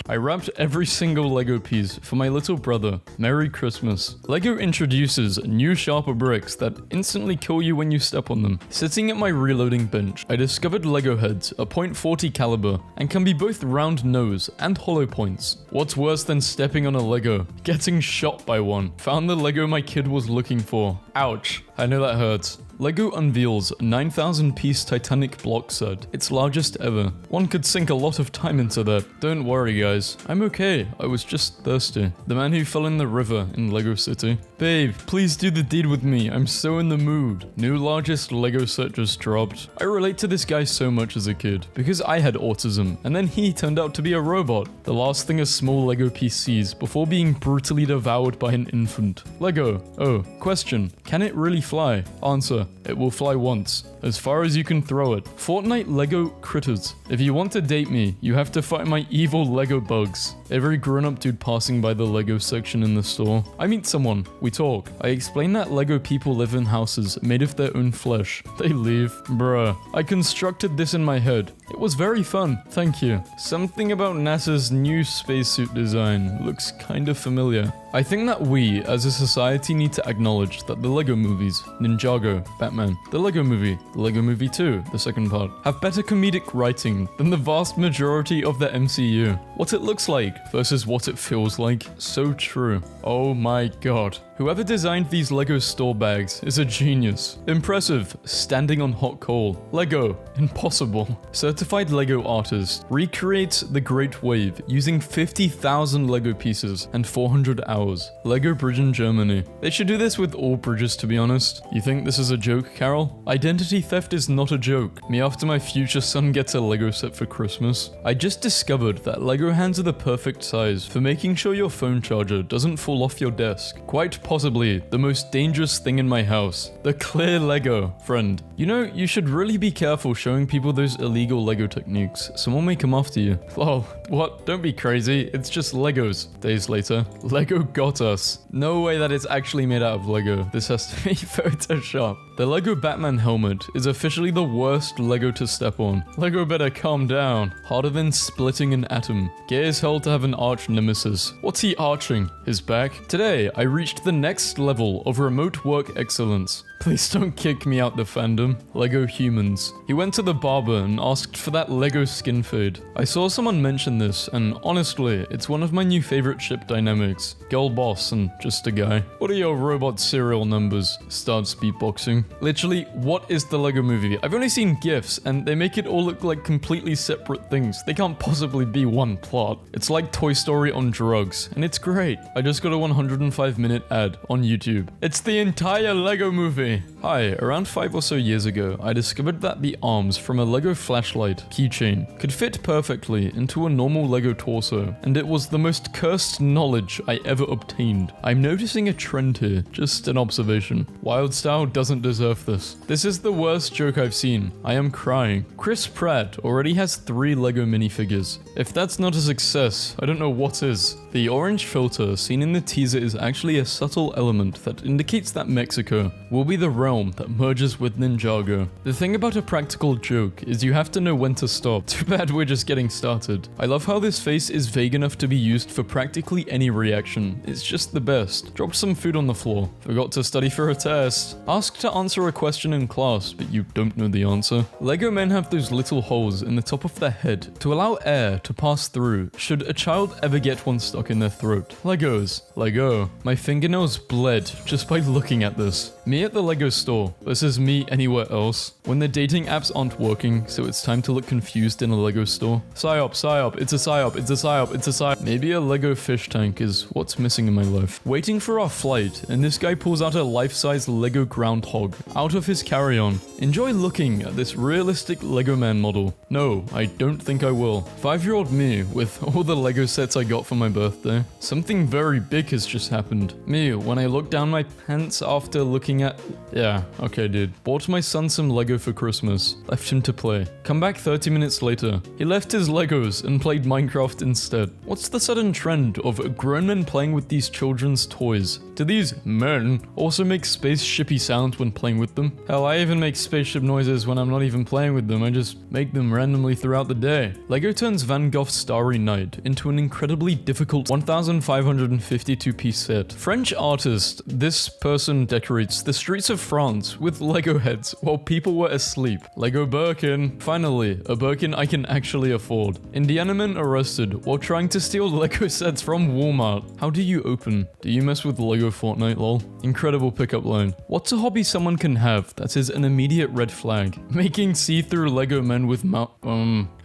I wrapped every single Lego piece for my little brother. Merry Christmas. Lego introduces new sharper bricks that instantly kill you when you step on them. Sitting at my reloading bench, I discovered Lego heads, a .40 caliber, and can be both round nose and hollow points. What's worse than stepping on a Lego? Getting shot by one. Found the Lego my kid was looking for. Ouch. I know that hurts. Lego unveils 9,000-piece Titanic block set, its largest ever. One could sink a lot of time into that. Don't worry guys, I'm okay, I was just thirsty. The man who fell in the river in Lego City. Babe, please do the deed with me, I'm so in the mood. New largest Lego set just dropped. I relate to this guy so much as a kid, because I had autism, and then he turned out to be a robot. The last thing a small Lego piece sees before being brutally devoured by an infant. Lego. Oh, question, can it really fly? Answer. It will fly once, as far as you can throw it. Fortnite Lego critters. If you want to date me, you have to fight my evil Lego bugs. Every grown-up dude passing by the Lego section in the store. I meet someone, we talk. I explain that Lego people live in houses made of their own flesh. They leave. Bruh. I constructed this in my head. It was very fun, thank you. Something about NASA's new spacesuit design looks kinda familiar. I think that we, as a society, need to acknowledge that the Lego movies, Ninjago, Batman, the Lego Movie 2, the second part, have better comedic writing than the vast majority of the MCU. What it looks like versus what it feels like, so true. Oh my god. Whoever designed these Lego store bags is a genius. Impressive, standing on hot coal. Lego, impossible. Certified Lego artist recreates the Great Wave using 50,000 Lego pieces and 400 hours. Lego bridge in Germany. They should do this with all bridges, to be honest. You think this is a joke, Carol? Identity theft is not a joke. Me after my future son gets a Lego set for Christmas. I just discovered that Lego hands are the perfect size for making sure your phone charger doesn't fall off your desk. Quite possibly the most dangerous thing in my house. The clear Lego. Friend, you know, you should really be careful showing people those illegal Lego techniques. Someone may come after you. Lol, what? Don't be crazy. It's just Legos. Days later, Lego got us. No way that it's actually made out of Lego. This has to be Photoshop. The Lego Batman helmet is officially the worst Lego to step on. Lego better calm down. Harder than splitting an atom. Gay as hell to have an arch nemesis. What's he arching? His back? Today, I reached the next level of remote work excellence. Please don't kick me out the fandom. Lego humans. He went to the barber and asked for that Lego skin fade. I saw someone mention this, and honestly, it's one of my new favorite ship dynamics. Girl boss and just a guy. What are your robot serial numbers? Starts beatboxing. Literally, what is the Lego movie? I've only seen GIFs, and they make it all look like completely separate things. They can't possibly be one plot. It's like Toy Story on drugs, and it's great. I just got a 105-minute ad on YouTube. It's the entire Lego movie. Hi, around 5 or so years ago, I discovered that the arms from a Lego flashlight keychain could fit perfectly into a normal Lego torso, and it was the most cursed knowledge I ever obtained. I'm noticing a trend here, just an observation. WildStyle doesn't deserve this. This is the worst joke I've seen. I am crying. Chris Pratt already has 3 Lego minifigures. If that's not a success, I don't know what is. The orange filter seen in the teaser is actually a subtle element that indicates that Mexico will be the realm that merges with Ninjago. The thing about a practical joke is you have to know when to stop. Too bad we're just getting started. I love how this face is vague enough to be used for practically any reaction. It's just the best. Dropped some food on the floor. Forgot to study for a test. Asked to answer a question in class, but you don't know the answer. Lego men have those little holes in the top of their head to allow air to pass through should a child ever get one stuck stuck in their throat. Legos. Lego. My fingernails bled just by looking at this. Me at the Lego store versus me anywhere else. When the dating apps aren't working, so it's time to look confused in a Lego store. Psyop, psyop, it's a psyop, it's a psyop, it's a psyop. Maybe a Lego fish tank is what's missing in my life. Waiting for our flight, and this guy pulls out a life-size Lego groundhog out of his carry-on. Enjoy looking at this realistic Lego man model. No, I don't think I will. 5-year-old me with all the Lego sets I got for my birthday. Something very big has just happened. Me, when I look down my pants after looking at... Yeah, okay dude. Bought my son some Lego for Christmas. Left him to play. Come back 30 minutes later. He left his Legos and played Minecraft instead. What's the sudden trend of grown men playing with these children's toys? Do these men also make spaceshipy sounds when playing with them? Hell, I even make spaceship noises when I'm not even playing with them. I just make them randomly throughout the day. Lego turns Van Gogh's Starry Night into an incredibly difficult 1,552 piece set. French artist, this person decorates the streets of France with Lego heads while people were asleep. Lego Birkin. Finally, a Birkin I can actually afford. Indiana man arrested while trying to steal Lego sets from Walmart. How do you open? Do you mess with Lego Fortnite lol? Incredible pickup line. What's a hobby someone can have that is an immediate red flag? Making see-through Lego men with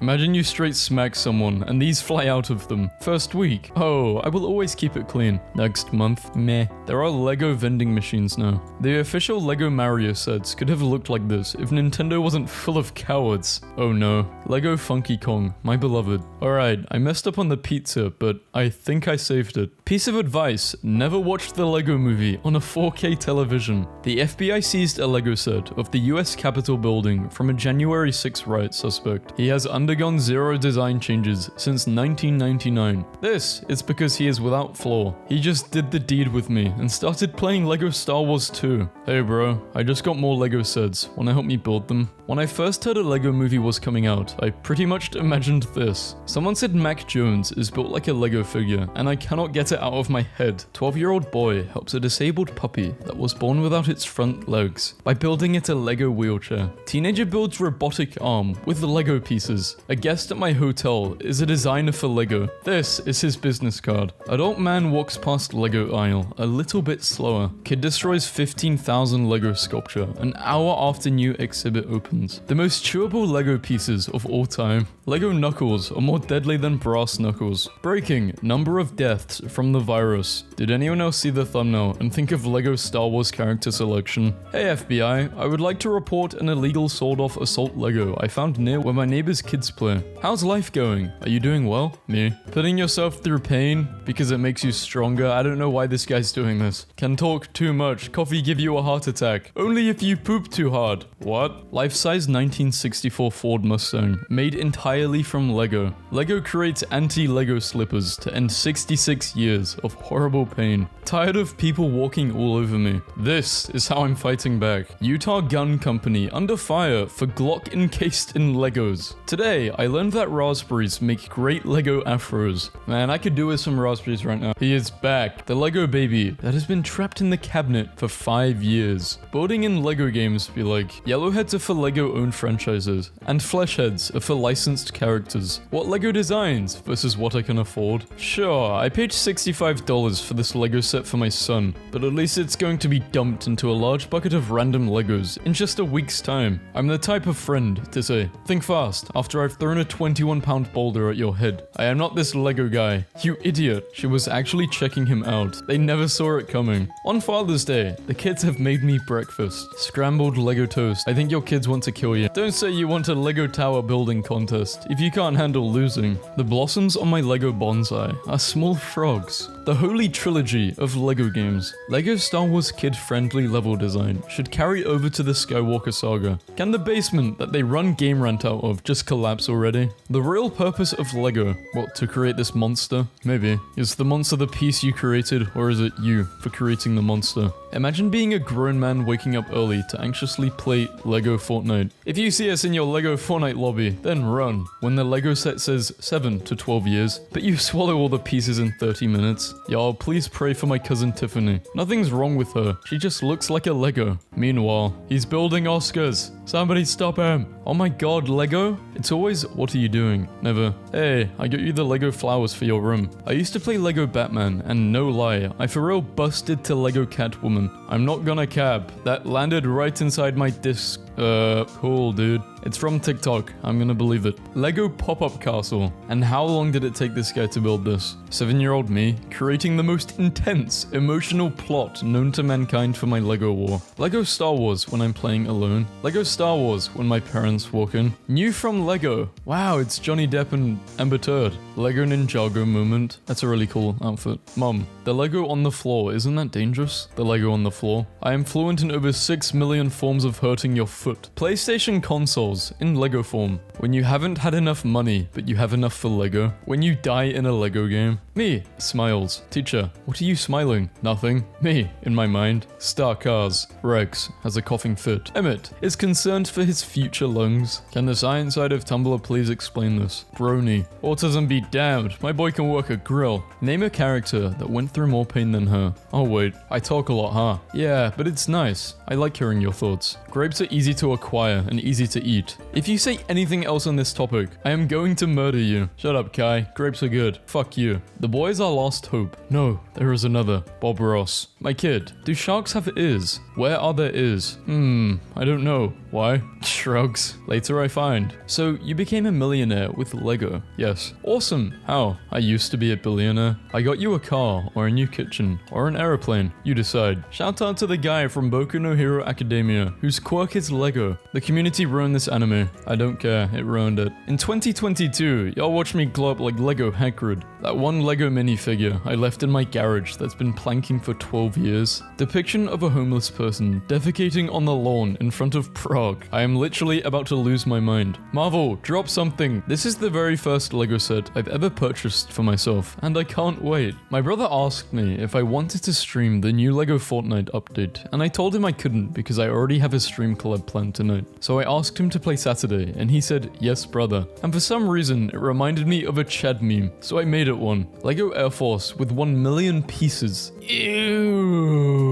imagine you straight smack someone and these fly out of them. First week. Oh, I will always keep it clean. Next month. Meh. There are Lego vending machines now. The official Lego Mario sets could have looked like this if Nintendo wasn't full of cowards. Oh no. Lego Funky Kong, my beloved. Alright, I messed up on the pizza, but I think I saved it. Piece of advice, never watch the Lego movie on a 4K television. The FBI seized a Lego set of the US Capitol building from a January 6 riot suspect. He has undergone 0 design changes since 1999. This is because he is without flaw. He just did the deed with me and started playing Lego Star Wars 2. Hey bro, I just got more Lego sets. Wanna help me build them? When I first heard a Lego movie was coming out, I pretty much imagined this. Someone said Mac Jones is built like a Lego figure, and I cannot get it out of my head. 12-year-old boy helps a disabled puppy that was born without its front legs by building it a Lego wheelchair. Teenager builds robotic arm with Lego pieces. A guest at my hotel is a designer for Lego. This is his business card. Adult man walks past Lego aisle a little bit slower. Kid destroys 15,000 Lego sculpture an hour after new exhibit opens. The most chewable Lego pieces of all time. Lego knuckles are more deadly than brass knuckles. Breaking number of deaths from the virus. Did anyone else see the thumbnail and think of Lego Star Wars character selection? Hey FBI, I would like to report an illegal sawed-off assault Lego I found near where my neighbor's kids play. How's life going? Are you doing well? Me. Putting yourself through pain because it makes you stronger. I don't know why this guy's doing this. Can talk too much. Coffee give you a heart attack. Only if you poop too hard. What? Life-size 1964 Ford Mustang made entirely from Lego. Lego creates anti-Lego slippers to end 66 years of horrible pain. Tired of people walking all over me. This is how I'm fighting back. Utah Gun Company under fire for Glock encased in Legos. Today, I learned that raspberries make great Lego afros. Man, I could do with some raspberries right now. He is back. The Lego baby that has been trapped in the cabinet for 5 years. Building in Lego games be like, Yellowheads are for Lego-owned franchises, and Fleshheads are for licensed characters. What Lego designs versus what I can afford? Sure, I paid $65 for this Lego set for my son, but at least it's going to be dumped into a large bucket of random Legos in just a week's time. I'm the type of friend to say, think fast after I've thrown a 21-pound boulder at your head. I am not this Lego guy. You idiot. She was actually checking him out. They never saw it coming. On Father's Day, the kids have made me breakfast. Scrambled Lego toast. I think your kids want to kill you. Don't say you want a Lego tower building contest if you can't handle losing. The blossoms on my Lego bonsai are small frogs. The holy trilogy of Lego games. Lego Star Wars kid-friendly level design should carry over to the Skywalker saga. Can the basement that they run Game Rant out of just collapse already? The real purpose of Lego, what, to create this monster? Maybe. Is the monster the piece you created, or is it you for creating the monster? Imagine being a grown man waking up early to anxiously play Lego Fortnite. If you see us in your Lego Fortnite lobby, then run. When the Lego set says 7 to 12 years, but you swallow all the pieces in 30 minutes. this. Y'all, please pray for my cousin Tiffany. Nothing's wrong with her. She just looks like a Lego. Meanwhile, he's building Oscars. Somebody stop him. Oh my god, Lego? It's always, what are you doing? Never. Hey, I got you the Lego flowers for your room. I used to play Lego Batman, and no lie, I for real busted to Lego Catwoman. I'm not gonna cap. That landed right inside my disc. Cool, dude. It's from TikTok. I'm gonna believe it. Lego pop-up castle. And how long did it take this guy to build this? 7-year-old me, creating the most intense, emotional plot known to mankind for my Lego war. Lego Star Wars when I'm playing alone. Lego Star Wars when my parents walk in. New from Lego. Wow, it's Johnny Depp and Amber Turd. Lego Ninjago moment. That's a really cool outfit. Mum, the Lego on the floor, isn't that dangerous? The Lego on the floor. I am fluent in over 6 million forms of hurting your foot. PlayStation consoles in Lego form. When you haven't had enough money, but you have enough for Lego. When you die in a Lego game. Me, smiles. Teacher, what are you smiling? Nothing. Me, in my mind. Star Cars. Rex has a coughing fit. Emmett is concerned for his future lungs. Can the science side of Tumblr please explain this? Brony. Autism be damned. My boy can work a grill. Name a character that went through more pain than her. Oh wait, I talk a lot, huh? Yeah, but it's nice. I like hearing your thoughts. Grapes are easy to acquire and easy to eat. If you say anything else on this topic, I am going to murder you. Shut up, Kai. Grapes are good. Fuck you. The boys are lost hope. No, there is another. Bob Ross. My kid, do sharks have ears? Where are their ears? I don't know. Why? Shrugs. Later I find. So, you became a millionaire with Lego. Yes. Awesome. How? I used to be a billionaire. I got you a car, or a new kitchen, or an aeroplane. You decide. Shout out to the guy from Boku no Hero Academia, whose quirk is Lego. The community ruined this anime. I don't care, it ruined it. In 2022, y'all watch me glow up like Lego Hagrid. That one Lego minifigure I left in my garage that's been planking for 12 years. Depiction of a homeless person defecating on the lawn in front of Prague. I am literally about to lose my mind. Marvel, drop something. This is the very first Lego set I've ever purchased for myself, and I can't wait. My brother asked me if I wanted to stream the new Lego Fortnite update, and I told him I couldn't because I already have a stream collab planned tonight. So I asked him to play Saturday, and he said, yes brother. And for some reason, it reminded me of a Chad meme, so I made it one. Lego Air Force with 1 million pieces. Ew.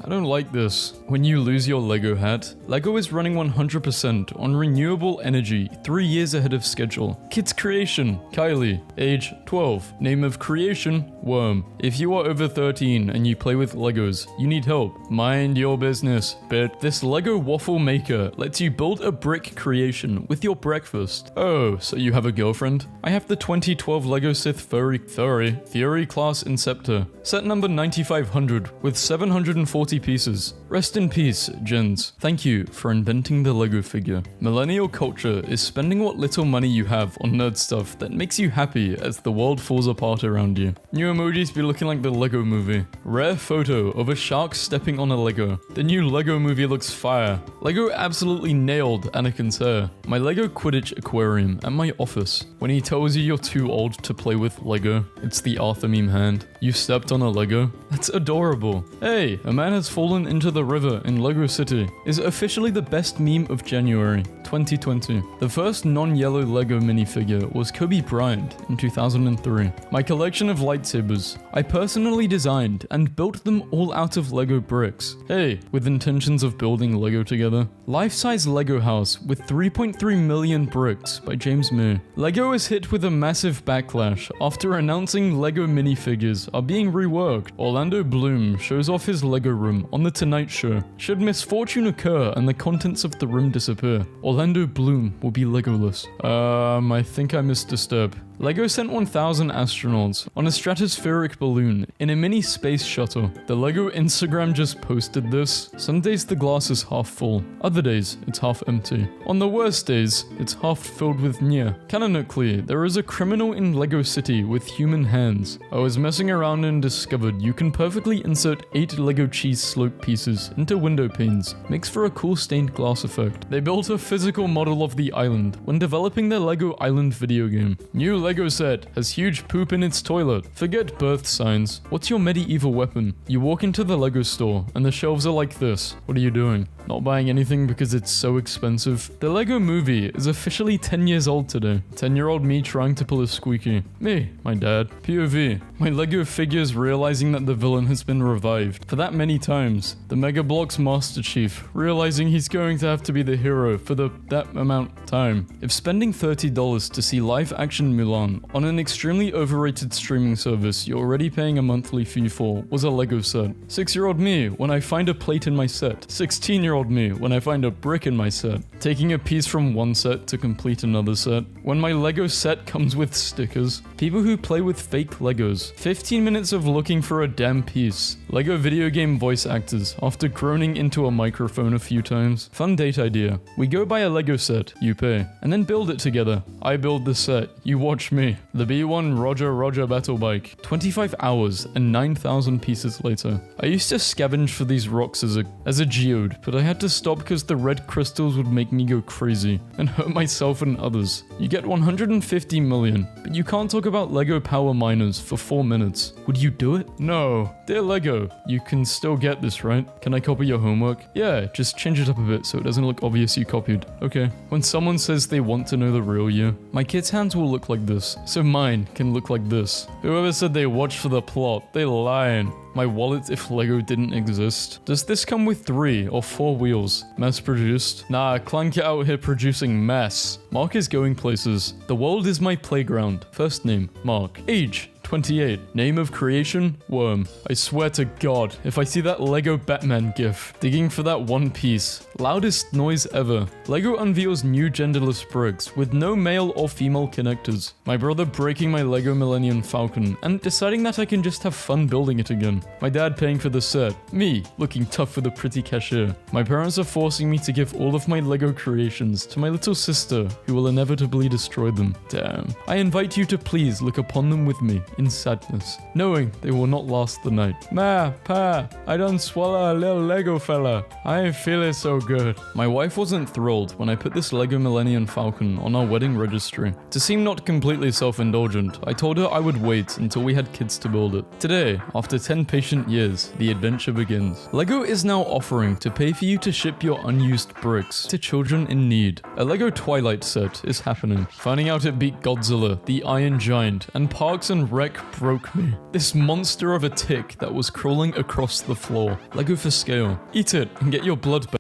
I don't like this. When you lose your Lego hat, Lego is running 100% on renewable energy 3 years ahead of schedule. Kids creation, Kylie. Age 12. Name of creation, Worm. If you are over 13 and you play with Legos, you need help. Mind your business. But this Lego waffle maker lets you build a brick creation with your breakfast. Oh, so you have a girlfriend? I have the 2012 Lego Sith Theory Class Inceptor. Set number 9500 with 740 pieces. Rest in peace, Jens. Thank you for inventing the Lego figure. Millennial culture is spending what little money you have on nerd stuff that makes you happy as the world falls apart around you. New emojis be looking like the Lego movie. Rare photo of a shark stepping on a Lego. The new Lego movie looks fire. Lego absolutely nailed Anakin's hair. My Lego Quidditch aquarium at my office. When he tells you you're too old to play with Lego, it's the Arthur meme hand. You stepped on a Lego? That's adorable. Hey, a man has fallen into the river in Lego City is officially the best meme of January 2020. The first non-yellow Lego minifigure was Kobe Bryant in 2003. My collection of lightsabers, I personally designed and built them all out of Lego bricks. Hey, with intentions of building Lego together. Life-size Lego house with 3.3 million bricks by James May. Lego is hit with a massive backlash after announcing Lego minifigures are being reworked. Orlando Bloom shows off his Lego room on The Tonight Show. Should misfortune occur and the contents of the room disappear, Orlando Bloom will be Legoless. I think I missed a step. Lego sent 1,000 astronauts on a stratospheric balloon in a mini space shuttle. The Lego Instagram just posted this. Some days the glass is half full, other days it's half empty. On the worst days, it's half filled with Nya. Canonically, there is a criminal in Lego City with human hands. I was messing around and discovered you can perfectly insert 8 Lego cheese slope pieces into window panes. Makes for a cool stained glass effect. They built a physical model of the island when developing their Lego Island video game. New Lego set has huge poop in its toilet. Forget birth signs. What's your medieval weapon? You walk into the Lego store and the shelves are like this. What are you doing? Not buying anything because it's so expensive? The Lego movie is officially 10 years old today. 10-year-old me trying to pull a squeaky. Me, my dad. POV. My Lego figures realizing that the villain has been revived for that many times. The Mega Bloks Master Chief realizing he's going to have to be the hero for that amount of time. If spending $30 to see live action Mulan on an extremely overrated streaming service you're already paying a monthly fee for was a Lego set. 6-year-old me when I find a plate in my set. 16-year-old me when I find a brick in my set. Taking a piece from one set to complete another set. When my Lego set comes with stickers. People who play with fake Legos. 15 minutes of looking for a damn piece. Lego video game voice actors after groaning into a microphone a few times. Fun date idea. We go buy a Lego set, you pay, and then build it together. I build the set, you watch me. The B1 Roger battle bike. 25 hours and 9,000 pieces later. I used to scavenge for these rocks as a geode, but I had to stop because the red crystals would make me go crazy and hurt myself and others. You get 150 million, but you can't talk about Lego power miners for 4 minutes. Would you do it? No. Dear Lego, you can still get this, right? Can I copy your homework? Yeah, just change it up a bit so it doesn't look obvious you copied. Okay. When someone says they want to know the real you, my kids' hands will look like this, so mine can look like this. Whoever said they watched for the plot, they lying. My wallet if Lego didn't exist. Does this come with 3 or 4 wheels? Mass produced? Nah, Clank out here producing mess. Mark is going places. The world is my playground. First name, Mark. Age, 28. Name of creation, worm. I swear to God, if I see that Lego Batman gif, digging for that one piece. Loudest noise ever. Lego unveils new genderless bricks with no male or female connectors. My brother breaking my Lego Millennium Falcon and deciding that I can just have fun building it again. My dad paying for the set. Me, looking tough with a pretty cashier. My parents are forcing me to give all of my Lego creations to my little sister, who will inevitably destroy them. Damn. I invite you to please look upon them with me in sadness, knowing they will not last the night. Ma, pa, I done swallow a little Lego fella. I ain't feeling so good. My wife wasn't thrilled when I put this Lego Millennium Falcon on our wedding registry. To seem not completely self-indulgent, I told her I would wait until we had kids to build it. Today, after 10 patient years, the adventure begins. Lego is now offering to pay for you to ship your unused bricks to children in need. A Lego Twilight set is happening. Finding out it beat Godzilla, the Iron Giant, and Parks and Rec broke me. This monster of a tick that was crawling across the floor. Lego for scale. Eat it and get your blood back.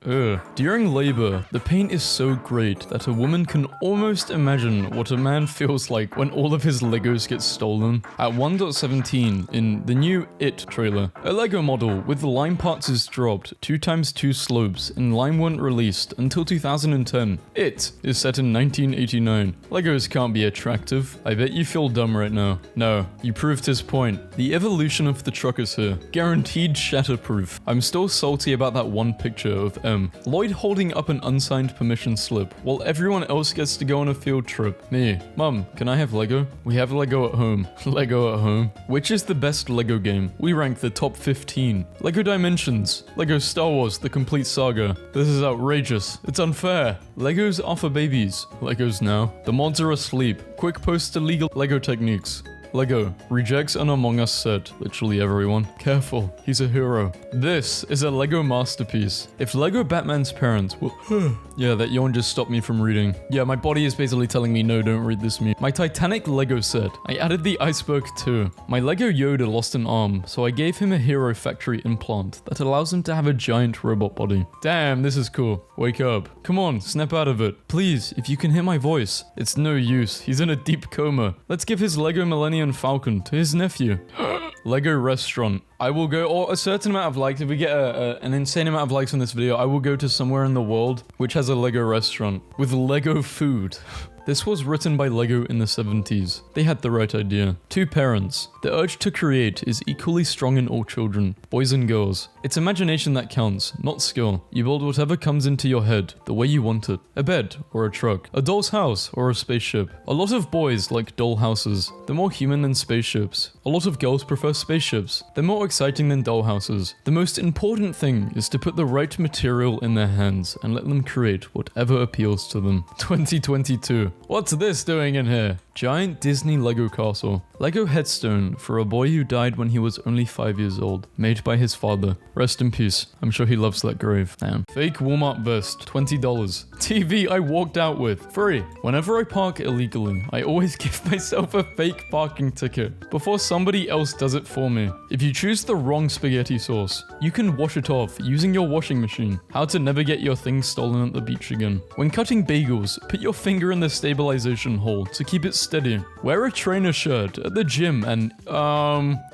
During labor, the pain is so great that a woman can almost imagine what a man feels like when all of his Legos get stolen. At 1.17 in the new It trailer, a Lego model with lime parts is dropped 2x2 slopes and lime weren't released until 2010. It is set in 1989. Legos can't be attractive. I bet you feel dumb right now. No, you proved his point. The evolution of the truck is here. Guaranteed shatterproof. I'm still salty about that one picture of M. Lloyd holding up an unsigned permission slip while everyone else gets to go on a field trip. Me. Mum, can I have Lego? We have Lego at home. Lego at home. Which is the best Lego game? We rank the top 15. Lego Dimensions. Lego Star Wars The Complete Saga. This is outrageous. It's unfair. Legos are for babies. Legos now. The mods are asleep. Quick post illegal Lego techniques. Lego rejects an Among Us set. Literally everyone. Careful, he's a hero. This is a Lego masterpiece. If Lego Batman's parents will... Yeah, that yawn just stopped me from reading. Yeah, my body is basically telling me no, don't read this meme. My Titanic Lego set. I added the iceberg too. My Lego Yoda lost an arm, so I gave him a Hero Factory implant that allows him to have a giant robot body. Damn, this is cool. Wake up. Come on, snap out of it. Please, if you can hear my voice. It's no use. He's in a deep coma. Let's give his Lego Millennium Falcon to his nephew. Lego restaurant. I will go, or a certain amount of likes, if we get an insane amount of likes on this video, I will go to somewhere in the world which has a Lego restaurant with Lego food. This was written by Lego in the 70s. They had the right idea. 2 parents. The urge to create is equally strong in all children, boys and girls. It's imagination that counts, not skill. You build whatever comes into your head, the way you want it. A bed, or a truck. A doll's house, or a spaceship. A lot of boys like doll houses. They're more human than spaceships. A lot of girls prefer spaceships. They're more exciting than doll houses. The most important thing is to put the right material in their hands and let them create whatever appeals to them. 2022. What's this doing in here? Giant Disney Lego castle. Lego headstone for a boy who died when he was only 5 years old. Made by his father. Rest in peace. I'm sure he loves that grave. Damn. Fake Walmart vest. $20. TV I walked out with. Free. Whenever I park illegally, I always give myself a fake parking ticket before somebody else does it for me. If you choose the wrong spaghetti sauce, you can wash it off using your washing machine. How to never get your things stolen at the beach again. When cutting bagels, put your finger in the stabilization hole to keep it steady. Wear a trainer shirt at the gym and,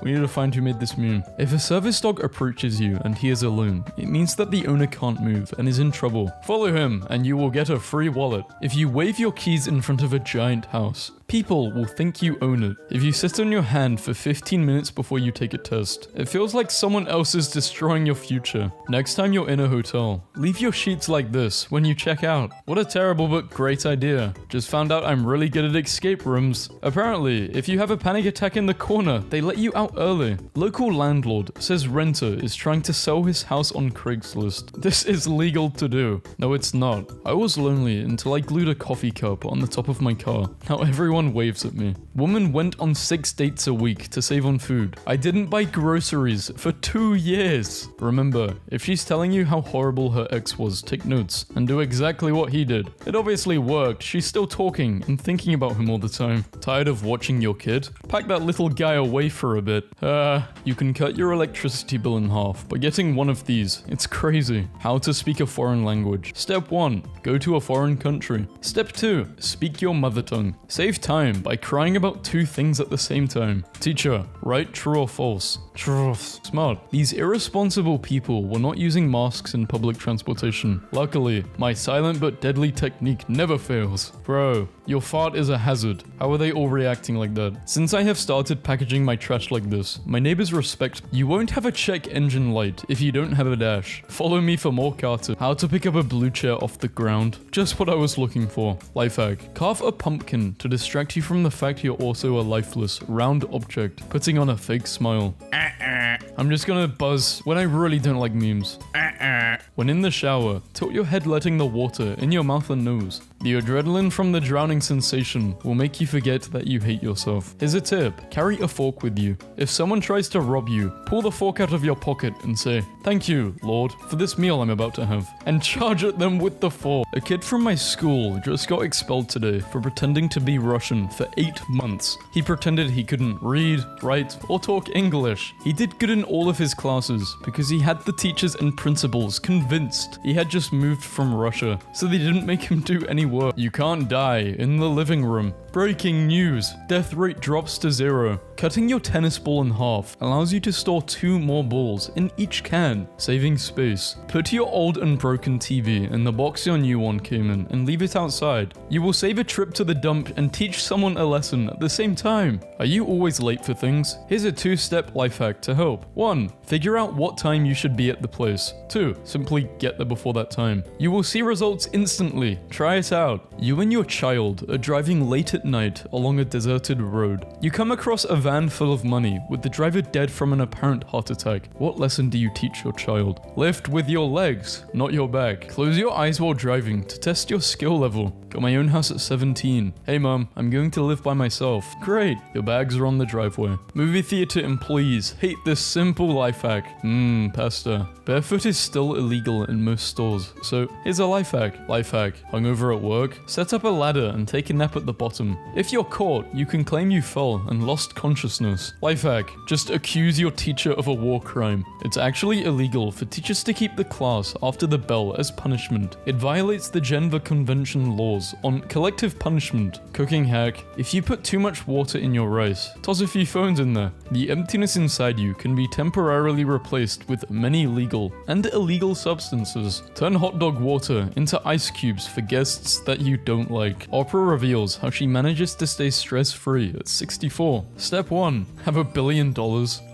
we need to find who made this meme. If a service dog approaches you and he is alone, it means that the owner can't move and is in trouble. Follow him and you will get a free wallet. If you wave your keys in front of a giant house, people will think you own it. If you sit on your hand for 15 minutes before you take a test, it feels like someone else is destroying your future. Next time you're in a hotel, leave your sheets like this when you check out. What a terrible but great idea. Just found out I'm really good at escape rooms. Apparently, if you have a panic attack in the corner, they let you out early. Local landlord says renter is trying to sell his house on Craigslist. This is legal to do. No, it's not. I was lonely until I glued a coffee cup on the top of my car. Now everyone waves at me. Woman went on 6 dates a week to save on food. I didn't buy groceries for 2 years. Remember, if she's telling you how horrible her ex was, take notes and do exactly what he did. It obviously worked. She's still talking and thinking about him all the time. Tired of watching your kid? Pack that little guy away for a bit. You can cut your electricity bill in half by getting one of these. It's crazy. How to speak a foreign language. Step 1. Go to a foreign country. Step 2. Speak your mother tongue. Save time by crying about 2 things at the same time. Teacher, write true or false. Truth. Smart. These irresponsible people were not using masks in public transportation. Luckily, my silent but deadly technique never fails. Bro, your fart is a hazard. How are they all reacting like that? Since I have started packaging my trash like this, my neighbors respect. You won't have a check engine light if you don't have a dash. Follow me for more Carter. How to pick up a blue chair off the ground. Just what I was looking for. Life hack. Carve a pumpkin to distract you from the fact you're also a lifeless, round object, putting on a fake smile. I'm just gonna buzz when I really don't like memes. When in the shower, tilt your head letting the water in your mouth and nose. The adrenaline from the drowning sensation will make you forget that you hate yourself. Here's a tip, carry a fork with you. If someone tries to rob you, pull the fork out of your pocket and say, "Thank you, Lord, for this meal I'm about to have," and charge at them with the fork. A kid from my school just got expelled today for pretending to be Russian for 8 months. He pretended he couldn't read, write, or talk English. He did good in all of his classes because he had the teachers and principals convinced he had just moved from Russia, so they didn't make him do any work. You can't die in the living room. Breaking news. Death rate drops to 0. Cutting your tennis ball in half allows you to store 2 more balls in each can, saving space. Put your old and broken TV in the box your new one came in and leave it outside. You will save a trip to the dump and teach someone a lesson at the same time. Are you always late for things? Here's a 2-step life hack to help. 1. Figure out what time you should be at the place. 2. Simply get there before that time. You will see results instantly. Try it out. You and your child are driving late at night along a deserted road. You come across a van full of money with the driver dead from an apparent heart attack. What lesson do you teach your child? Lift with your legs, not your back. Close your eyes while driving to test your skill level. Got my own house at 17. Hey mom, I'm going to live by myself. Great, your bags are on the driveway. Movie theater employees hate this simple life hack. Pasta. Barefoot is still illegal in most stores, so here's a life hack. Life hack. Hungover at work? Set up a ladder and take a nap at the bottom. If you're caught, you can claim you fell and lost consciousness. Life hack. Just accuse your teacher of a war crime. It's actually illegal for teachers to keep the class after the bell as punishment. It violates the Geneva Convention laws on collective punishment. Cooking hack. If you put too much water in your rice, toss a few phones in there. The emptiness inside you can be temporarily replaced with many legal and illegal substances. Turn hot dog water into ice cubes for guests that you don't like. Oprah reveals how she manages to stay stress-free at 64. Step 1. Have $1 billion.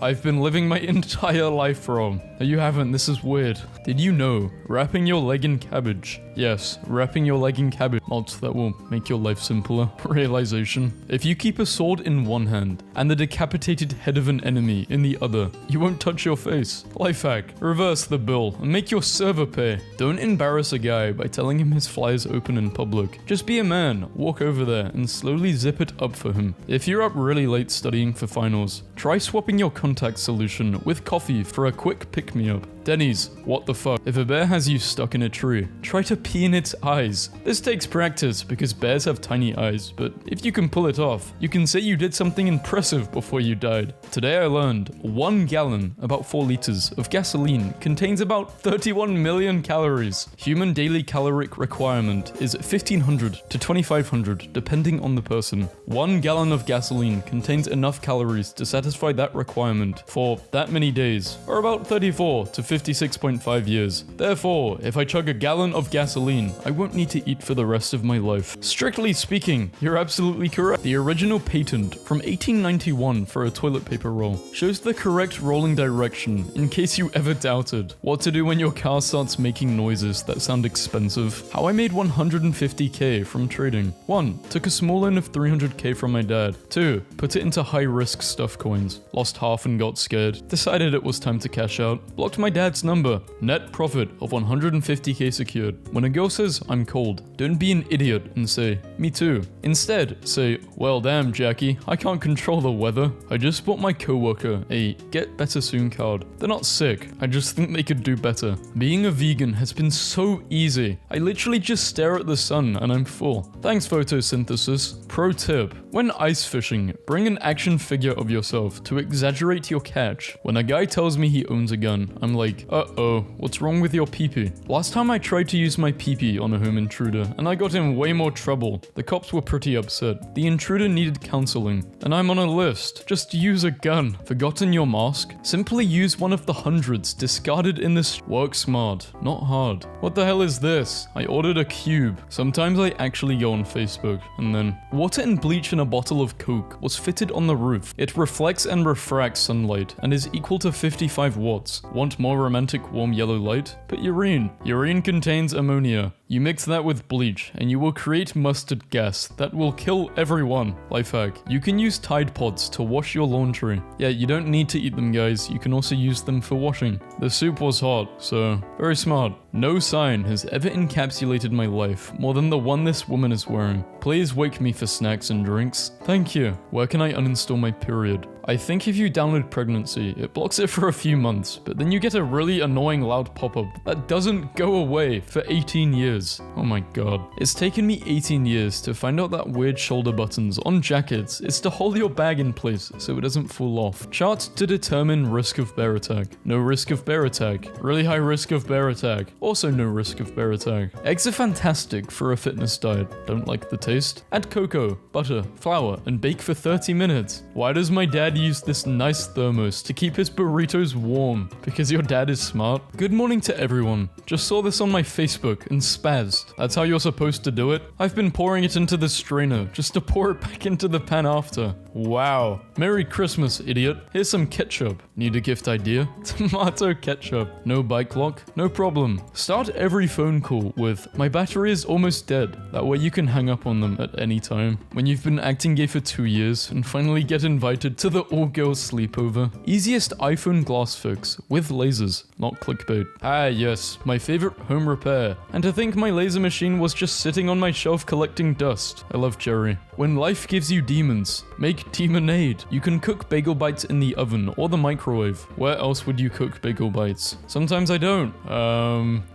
I've been living my entire life wrong. No, you haven't. This is weird. Did you know wrapping your leg in cabbage Yes, wrapping your leg in cabbage mods that will make your life simpler. Realization. If you keep a sword in one hand and the decapitated head of an enemy in the other, you won't touch your face. Life hack. Reverse the bill and make your server pay. Don't embarrass a guy by telling him his fly is open in public. Just be a man, walk over there and slowly zip it up for him. If you're up really late studying for finals, try swapping your contact solution with coffee for a quick pick-me-up. Denny's, what the fuck? If a bear has you stuck in a tree, try to pee in its eyes. This takes practice because bears have tiny eyes, but if you can pull it off, you can say you did something impressive before you died. Today I learned 1 gallon, about 4 liters, of gasoline contains about 31 million calories. Human daily caloric requirement is 1500 to 2500 depending on the person. 1 gallon of gasoline contains enough calories to satisfy that requirement for that many days, or about 34 to 56.5 years. Therefore, if I chug a gallon of gasoline, I won't need to eat for the rest of my life. Strictly speaking, you're absolutely correct. The original patent from 1891 for a toilet paper roll shows the correct rolling direction in case you ever doubted what to do when your car starts making noises that sound expensive. How I made 150k from trading. 1. Took a small loan of 300k from my dad. 2. Put it into high-risk stuff coins. Lost half and got scared. Decided it was time to cash out. Blocked my dad's number. Net profit of 150k secured. When a girl says, I'm cold, don't be an idiot and say, me too. Instead, say, well damn Jackie, I can't control the weather. I just bought my coworker a get better soon card. They're not sick, I just think they could do better. Being a vegan has been so easy. I literally just stare at the sun and I'm full. Thanks photosynthesis. Pro tip, when ice fishing, bring an action figure of yourself to exaggerate your catch. When a guy tells me he owns a gun, I'm like, uh-oh, what's wrong with your pee-pee? Last time I tried to use my pee-pee on a home intruder, and I got in way more trouble. The cops were pretty upset. The intruder needed counseling, and I'm on a list. Just use a gun. Forgotten your mask? Simply use one of the hundreds discarded in this. Work smart, not hard. What the hell is this? I ordered a cube. Sometimes I actually go on Facebook, and then water and bleach in a bottle of Coke was fitted on the roof. It reflects and refracts sunlight and is equal to 55 watts. Want more romantic warm yellow light? Put urine. Urine contains ammonia. You mix that with bleach and you will create mustard gas that will kill everyone. Life hack. You can use Tide Pods to wash your laundry. Yeah, you don't need to eat them guys, you can also use them for washing. The soup was hot, so very smart. No sign has ever encapsulated my life more than the one this woman is wearing. Please wake me for snacks and drinks. Thank you. Where can I uninstall my period? I think if you download pregnancy, it blocks it for a few months, but then you get a really annoying loud pop-up that doesn't go away for 18 years. Oh my god. It's taken me 18 years to find out that weird shoulder buttons on jackets is to hold your bag in place so it doesn't fall off. Chart to determine risk of bear attack. No risk of bear attack. Really high risk of bear attack. Also no risk of bear attack. Eggs are fantastic for a fitness diet. Don't like the taste? Add cocoa, butter, flour, and bake for 30 minutes. Why does my dad use this nice thermos to keep his burritos warm? Because your dad is smart? Good morning to everyone. Just saw this on my Facebook and spazzed. That's how you're supposed to do it? I've been pouring it into the strainer just to pour it back into the pan after. Wow. Merry Christmas, idiot. Here's some ketchup. Need a gift idea? Tomato ketchup. No bike lock? No problem. Start every phone call with, my battery is almost dead. That way you can hang up on them at any time. When you've been acting gay for 2 years and finally get invited to the all-girls sleepover. Easiest iPhone glass fix with lasers, not clickbait. Ah yes, my favorite home repair. And to think my laser machine was just sitting on my shelf collecting dust. I love Jerry. When life gives you demons, make demonade. You can cook bagel bites in the oven or the microwave. Where else would you cook bagel bites? Sometimes I don't.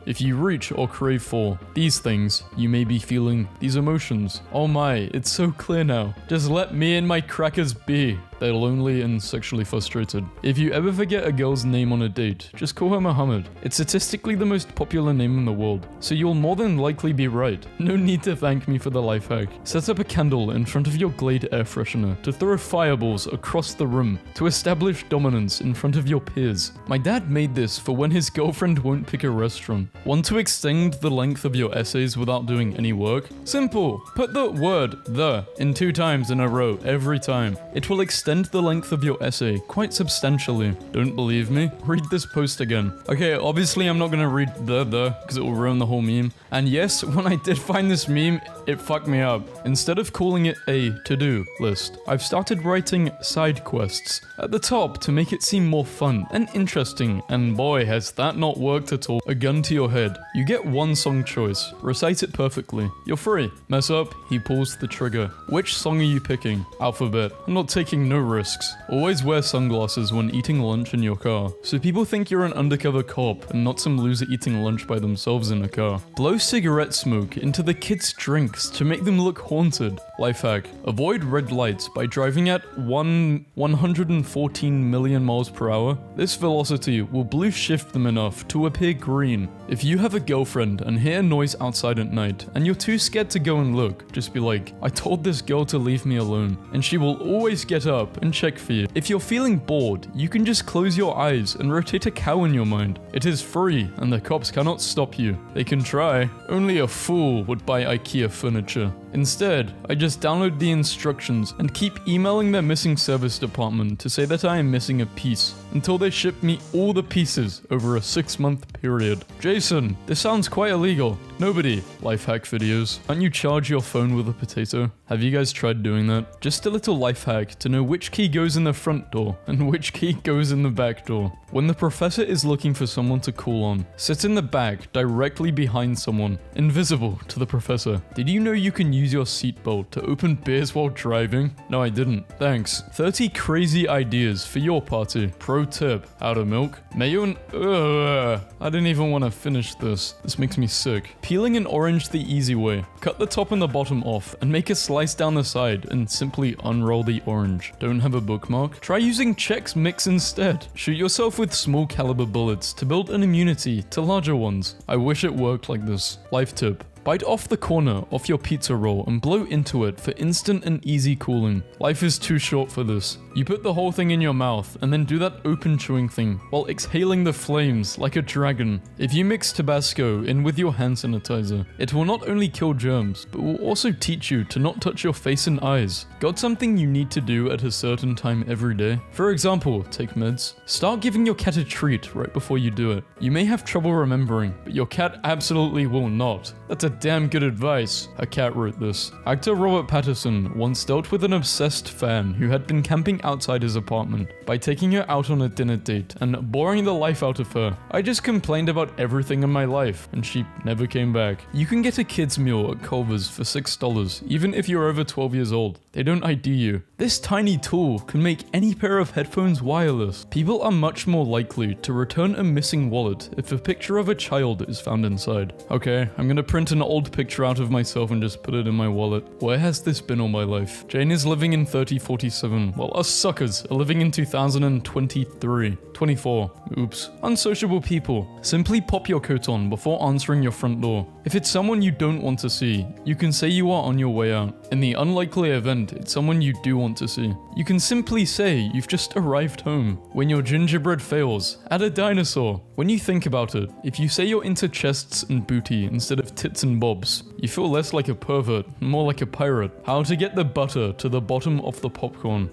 If you reach or crave for these things, you may be feeling these emotions. Oh my, it's so clear now. Just let me and my crackers be. They're lonely and sexually frustrated. If you ever forget a girl's name on a date, just call her Muhammad. It's statistically the most popular name in the world, so you'll more than likely be right. No need to thank me for the life hack. Set up a candle in front of your Glade air freshener to throw fireballs across the room to establish dominance in front of your peers. My dad made this for when his girlfriend won't pick a restaurant. Want to extend the length of your essays without doing any work? Simple. Put the word "the" in 2 times in a row every time. It will extend the length of your essay quite substantially. Don't believe me? Read this post again. Okay, obviously I'm not gonna read the because it will ruin the whole meme. And yes, when I did find this meme, it fucked me up. Instead of calling it a to-do list, I've started writing side quests at the top to make it seem more fun and interesting, and boy, has that not worked at all. A gun to your head. You get 1 song choice. Recite it perfectly. You're free. Mess up, he pulls the trigger. Which song are you picking? Alphabet. I'm not taking no risks. Always wear sunglasses when eating lunch in your car, so people think you're an undercover cop and not some loser eating lunch by themselves in a car. Blow cigarette smoke into the kids' drinks to make them look haunted. Life hack. Avoid red lights by driving at 114 million miles per hour. This velocity will blue shift them enough to appear green. If you have a girlfriend and hear noise outside at night and you're too scared to go and look, just be like, I told this girl to leave me alone, and she will always get up and check for you. If you're feeling bored, you can just close your eyes and rotate a cow in your mind. It is free and the cops cannot stop you. They can try. Only a fool would buy IKEA furniture. Instead, I just download the instructions and keep emailing their missing service department to say that I am missing a piece until they ship me all the pieces over a 6-month period. Jason, this sounds quite illegal. Nobody. Life hack videos. Can't you charge your phone with a potato? Have you guys tried doing that? Just a little life hack to know which key goes in the front door and which key goes in the back door. When the professor is looking for someone to call on, sit in the back directly behind someone, invisible to the professor. Did you know you can use your seatbelt to open beers while driving? No, I didn't. Thanks. 30 crazy ideas for your party. Pro tip. How to milk? Mayo and... I didn't even want to finish this. This makes me sick. Peeling an orange the easy way. Cut the top and the bottom off and make a slice down the side and simply unroll the orange. Don't have a bookmark? Try using Chex Mix instead. Shoot yourself with small caliber bullets to build an immunity to larger ones. I wish it worked like this. Life tip. Bite off the corner off your pizza roll and blow into it for instant and easy cooling. Life is too short for this. You put the whole thing in your mouth and then do that open chewing thing while exhaling the flames like a dragon. If you mix Tabasco in with your hand sanitizer, it will not only kill germs, but will also teach you to not touch your face and eyes. Got something you need to do at a certain time every day? For example, take meds. Start giving your cat a treat right before you do it. You may have trouble remembering, but your cat absolutely will not. That's a damn good advice. A cat wrote this. Actor Robert Pattinson once dealt with an obsessed fan who had been camping outside his apartment by taking her out on a dinner date and boring the life out of her. I just complained about everything in my life and she never came back. You can get a kid's meal at Culver's for $6 even if you're over 12 years old. They don't ID you. This tiny tool can make any pair of headphones wireless. People are much more likely to return a missing wallet if a picture of a child is found inside. Okay, I'm gonna print an old picture out of myself and just put it in my wallet. Where has this been all my life? Jane is living in 3047, while us suckers are living in 2023. 24. Oops. Unsociable people. Simply pop your coat on before answering your front door. If it's someone you don't want to see, you can say you are on your way out. In the unlikely event it's someone you do want to see, you can simply say you've just arrived home. When your gingerbread fails, add a dinosaur. When you think about it, if you say you're into chests and booty instead of tits and bobs, you feel less like a pervert, more like a pirate. How to get the butter to the bottom of the popcorn.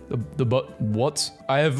What?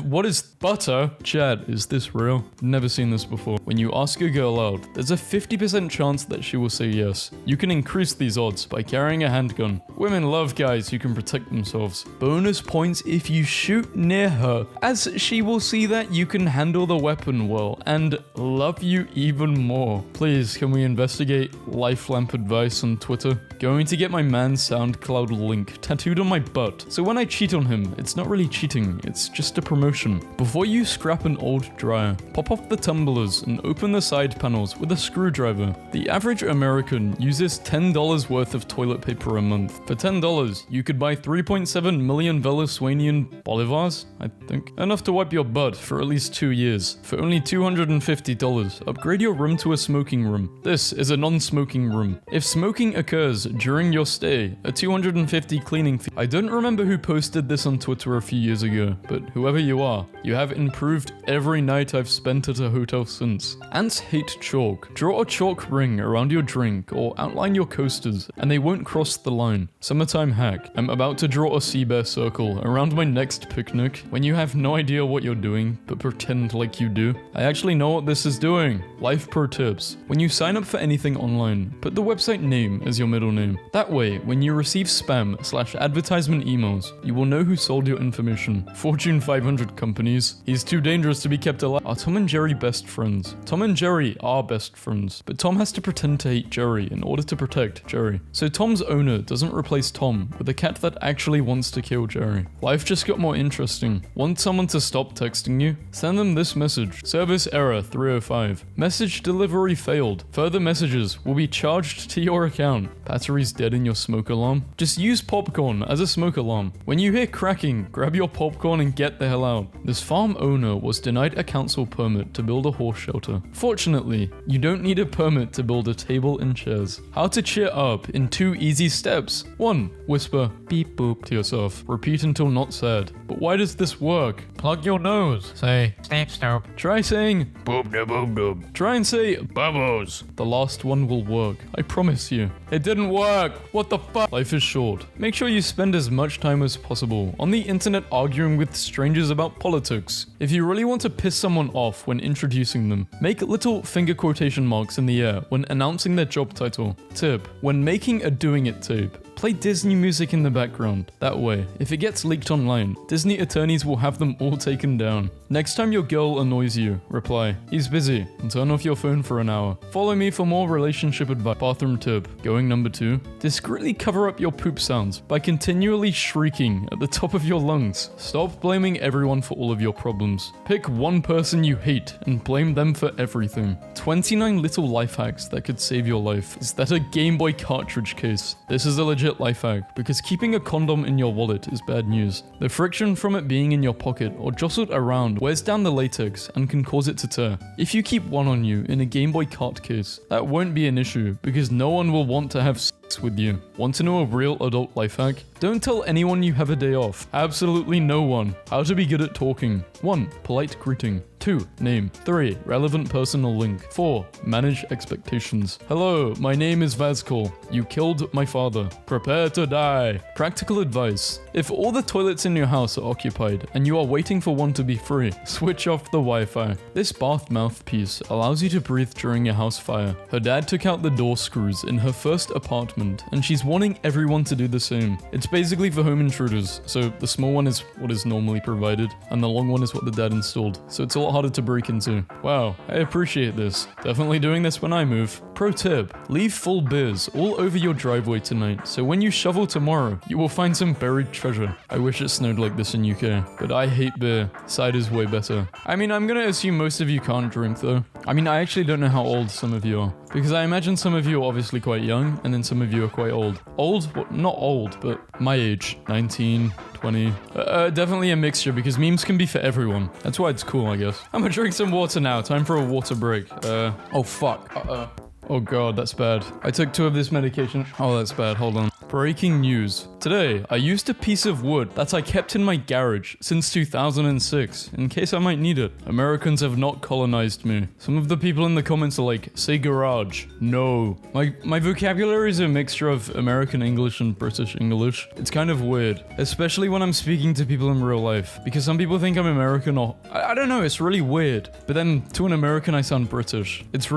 What is butter? Chat, is this real? Never seen this before. When you ask a girl out, there's a 50% chance that she will say yes. You can increase these odds by carrying a handgun. Women love guys who can protect themselves. Bonus points if you shoot near her, as she will see that you can handle the weapon well and love you even more. Please, can we investigate life lamp advice on Twitter? Going to get my man's SoundCloud link tattooed on my butt, so when I cheat on him, it's not really cheating, it's just a promotion. Before you scrap an old dryer, pop off the tumblers and open the side panels with a screwdriver. The average American uses $10 worth of toilet paper a month. For $10, you could buy 3.7 million Venezuelan bolivars, I think. Enough to wipe your butt for at least 2 years. For only $250, upgrade your room to a smoking room. This is a non-smoking room. If smoking Smoking occurs during your stay, a 250 cleaning fee. I don't remember who posted this on Twitter a few years ago, but whoever you are, you have improved every night I've spent at a hotel since. Ants hate chalk. Draw a chalk ring around your drink or outline your coasters, and they won't cross the line. Summertime hack. I'm about to draw a sea bear circle around my next picnic when you have no idea what you're doing, but pretend like you do. I actually know what this is doing. Life pro tips. When you sign up for anything online, put the website name as your middle name. That way, when you receive spam/advertisement emails, you will know who sold your information. Fortune 500 companies. He's too dangerous to be kept alive. Are Tom and Jerry best friends? Tom and Jerry are best friends, but Tom has to pretend to hate Jerry in order to protect Jerry. So Tom's owner doesn't replace Tom with a cat that actually wants to kill Jerry. Life just got more interesting. Want someone to stop texting you? Send them this message. Service error 305. Message delivery failed. Further messages will be charged to your account. Battery's dead in your smoke alarm. Just use popcorn as a smoke alarm. When you hear cracking, grab your popcorn and get the hell out. This farm owner was denied a council permit to build a horse shelter. Fortunately, you don't need a permit to build a table and chairs. How to cheer up in 2 easy steps. 1. Whisper beep boop to yourself. Repeat until not sad. But why does this work? Plug your nose. Say Snap snoop. Try saying boop da boop doop. Try and say bubbles. The last one will work. I promise you. It didn't work. What the fuck? Life is short. Make sure you spend as much time as possible on the internet arguing with strangers about politics. If you really want to piss someone off when introducing them, make little finger quotation marks in the air when announcing their job title. Tip: when making a doing it tape, play Disney music in the background. That way, if it gets leaked online, Disney attorneys will have them all taken down. Next time your girl annoys you, reply, "He's busy," and turn off your phone for an hour. Follow me for more relationship advice. Bathroom tip. Going number 2. Discreetly cover up your poop sounds by continually shrieking at the top of your lungs. Stop blaming everyone for all of your problems. Pick one person you hate and blame them for everything. 29 little life hacks that could save your life. Is that a Game Boy cartridge case? This is a legit life hack, because keeping a condom in your wallet is bad news. The friction from it being in your pocket or jostled around wears down the latex and can cause it to tear. If you keep one on you in a Game Boy cart case, that won't be an issue, because no one will want to have sex with you. Want to know a real adult life hack? Don't tell anyone you have a day off. Absolutely no one. How to be good at talking. 1. Polite greeting. 2. Name. 3. Relevant personal link. 4. Manage expectations. Hello, my name is VaazkL. You killed my father. Prepare to die. Practical advice. If all the toilets in your house are occupied and you are waiting for one to be free, switch off the Wi-Fi. This bath mouthpiece allows you to breathe during a house fire. Her dad took out the door screws in her first apartment, and she's wanting everyone to do the same. It's basically for home intruders, so the small one is what is normally provided, and the long one is what the dad installed, so it's a lot harder to break into. Wow, I appreciate this. Definitely doing this when I move. Pro tip: leave full beers all over your driveway tonight, so when you shovel tomorrow, you will find some buried treasure. I wish it snowed like this in UK, but I hate beer. Cider's way better. I mean, I'm gonna assume most of you can't drink though. I mean, I actually don't know how old some of you are, because I imagine some of you are obviously quite young, and then some of you are quite old. Old? Well, not old, but my age. 19, 20. Definitely a mixture, because memes can be for everyone. That's why it's cool, I guess. I'm gonna drink some water now. Time for a water break. Oh fuck. Oh god, that's bad. I took 2 of this medication. Oh, that's bad. Hold on. Breaking news. Today, I used a piece of wood that I kept in my garage since 2006, in case I might need it. Americans have not colonized me. Some of the people in the comments are like, say garage. No. My vocabulary is a mixture of American English and British English. It's kind of weird, especially when I'm speaking to people in real life, because some people think I'm American or... I don't know, it's really weird. But then, to an American, I sound British. It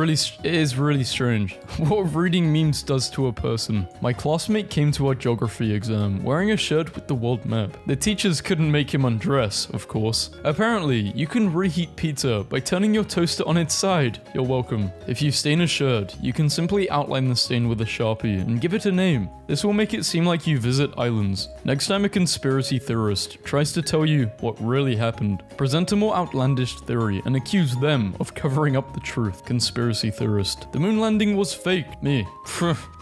is really strange. What reading memes does to a person. My classmate came to our geography exam wearing a shirt with the world map. The teachers couldn't make him undress, of course. Apparently, you can reheat pizza by turning your toaster on its side. You're welcome. If you stain a shirt, you can simply outline the stain with a Sharpie and give it a name. This will make it seem like you visit islands. Next time a conspiracy theorist tries to tell you what really happened, present a more outlandish theory and accuse them of covering up the truth. Conspiracy theorist. The moon landing was fake. Me.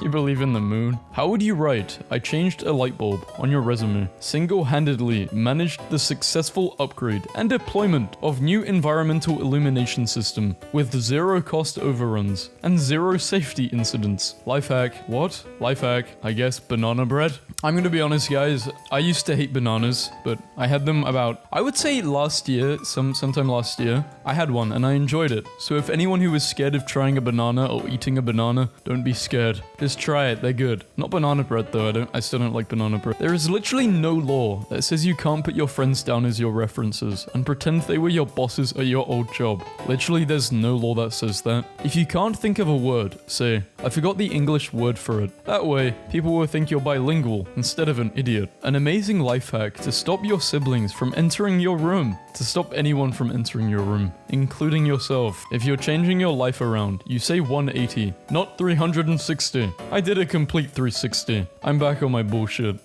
You believe in the moon? How would you write write, I changed a light bulb on your resume. Single-handedly managed the successful upgrade and deployment of new environmental illumination system with 0 cost overruns and 0 safety incidents. Life hack. What? Life hack. I guess banana bread? I'm gonna be honest, guys. I used to hate bananas, but I had them about, I would say last year, sometime last year. I had one and I enjoyed it. So if anyone who is scared of trying a banana or eating a banana, don't be scared. Just try it, they're good. Not banana bread though, I still don't like banana bread. There is literally no law that says you can't put your friends down as your references and pretend they were your bosses at your old job. Literally there's no law that says that. If you can't think of a word, say, I forgot the English word for it. That way, people will think you're bilingual instead of an idiot. An amazing life hack to stop your siblings from entering your room. To stop anyone from entering your room, including yourself. If you're changing your life around, you say 180, not 360. I did a complete 360. I'm back on my bullshit.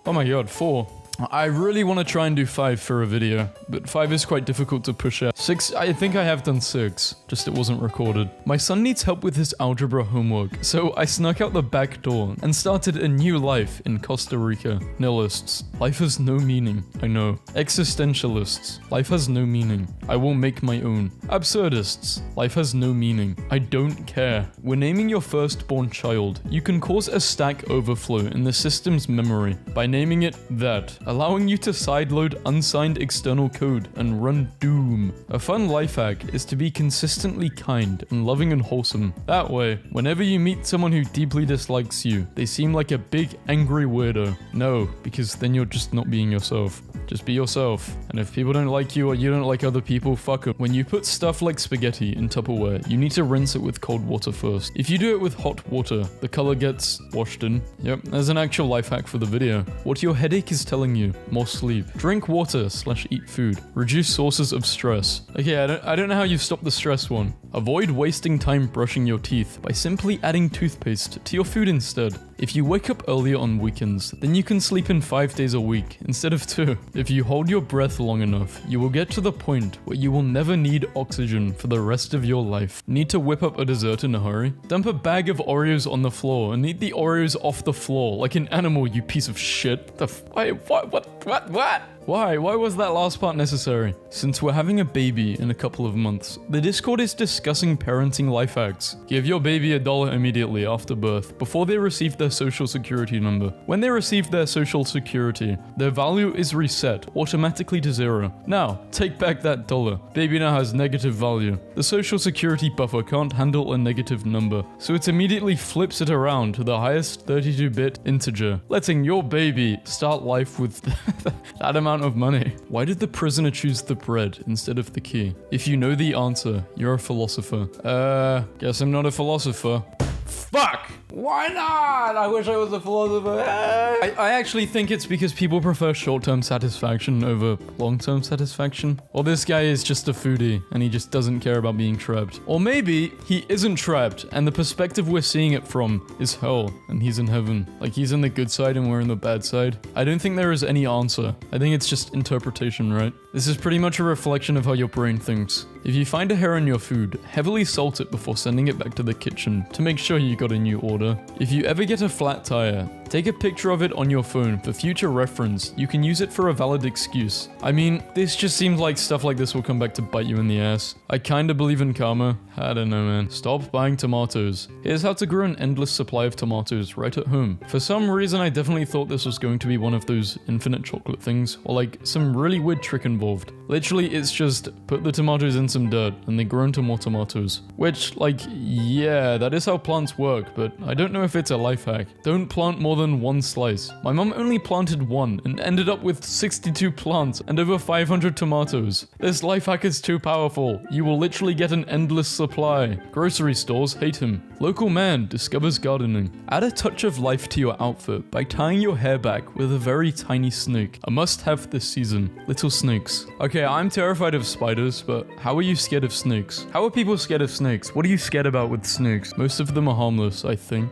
Oh my god, 4. I really want to try and do 5 for a video, but 5 is quite difficult to push out. 6, I think I have done 6, just it wasn't recorded. My son needs help with his algebra homework, so I snuck out the back door and started a new life in Costa Rica. Nihilists. Life has no meaning. I know. Existentialists. Life has no meaning. I will make my own. Absurdists. Life has no meaning. I don't care. When naming your firstborn child, you can cause a stack overflow in the system's memory by naming it that, allowing you to sideload unsigned external code and run Doom. A fun life hack is to be consistently kind and loving and wholesome. That way, whenever you meet someone who deeply dislikes you, they seem like a big angry weirdo. No, because then you're just not being yourself. Just be yourself. And if people don't like you or you don't like other people, fuck them. When you put stuff like spaghetti in Tupperware, you need to rinse it with cold water first. If you do it with hot water, the color gets washed in. Yep, there's an actual life hack for the video. What your headache is telling you: more sleep. Drink water/eat food. Reduce sources of stress. Okay, I don't know how you stop the stress one. Avoid wasting time brushing your teeth by simply adding toothpaste to your food instead. If you wake up earlier on weekends, then you can sleep in 5 days a week instead of 2. If you hold your breath long enough, you will get to the point where you will never need oxygen for the rest of your life. Need to whip up a dessert in a hurry? Dump a bag of Oreos on the floor and eat the Oreos off the floor like an animal, you piece of shit. What? Why? Why was that last part necessary? Since we're having a baby in a couple of months, the Discord is discussing parenting life hacks. Give your baby $1 immediately after birth, before they receive their social security number. When they receive their social security, their value is reset automatically to 0. Now, take back that $1. Baby now has negative value. The social security buffer can't handle a negative number, so it immediately flips it around to the highest 32-bit integer, letting your baby start life with that amount of money. Why did the prisoner choose the bread instead of the key? If you know the answer, you're a philosopher. Guess I'm not a philosopher. Fuck! Why not? I wish I was a philosopher. I actually think it's because people prefer short-term satisfaction over long-term satisfaction. Or this guy is just a foodie and he just doesn't care about being trapped. Or maybe he isn't trapped and the perspective we're seeing it from is hell and he's in heaven. Like he's in the good side and we're in the bad side. I don't think there is any answer. I think it's just interpretation, right? This is pretty much a reflection of how your brain thinks. If you find a hair in your food, heavily salt it before sending it back to the kitchen to make sure you got a new order. If you ever get a flat tire, take a picture of it on your phone for future reference. You can use it for a valid excuse. I mean, this just seems like stuff like this will come back to bite you in the ass. I kinda believe in karma. I don't know, man. Stop buying tomatoes. Here's how to grow an endless supply of tomatoes right at home. For some reason, I definitely thought this was going to be one of those infinite chocolate things, or like some really weird trick involved. Literally, it's just put the tomatoes in some dirt and they grow into more tomatoes. Which, like, yeah, that is how plants work, but I don't know if it's a life hack. Don't plant more than 1 slice. My mom only planted 1 and ended up with 62 plants and over 500 tomatoes. This life hack is too powerful. You will literally get an endless supply. Grocery stores hate him. Local man discovers gardening. Add a touch of life to your outfit by tying your hair back with a very tiny snake. A must-have this season. Little snakes. Okay, I'm terrified of spiders, but how are you scared of snakes? How are people scared of snakes? What are you scared about with snakes? Most of them are harmless, I think.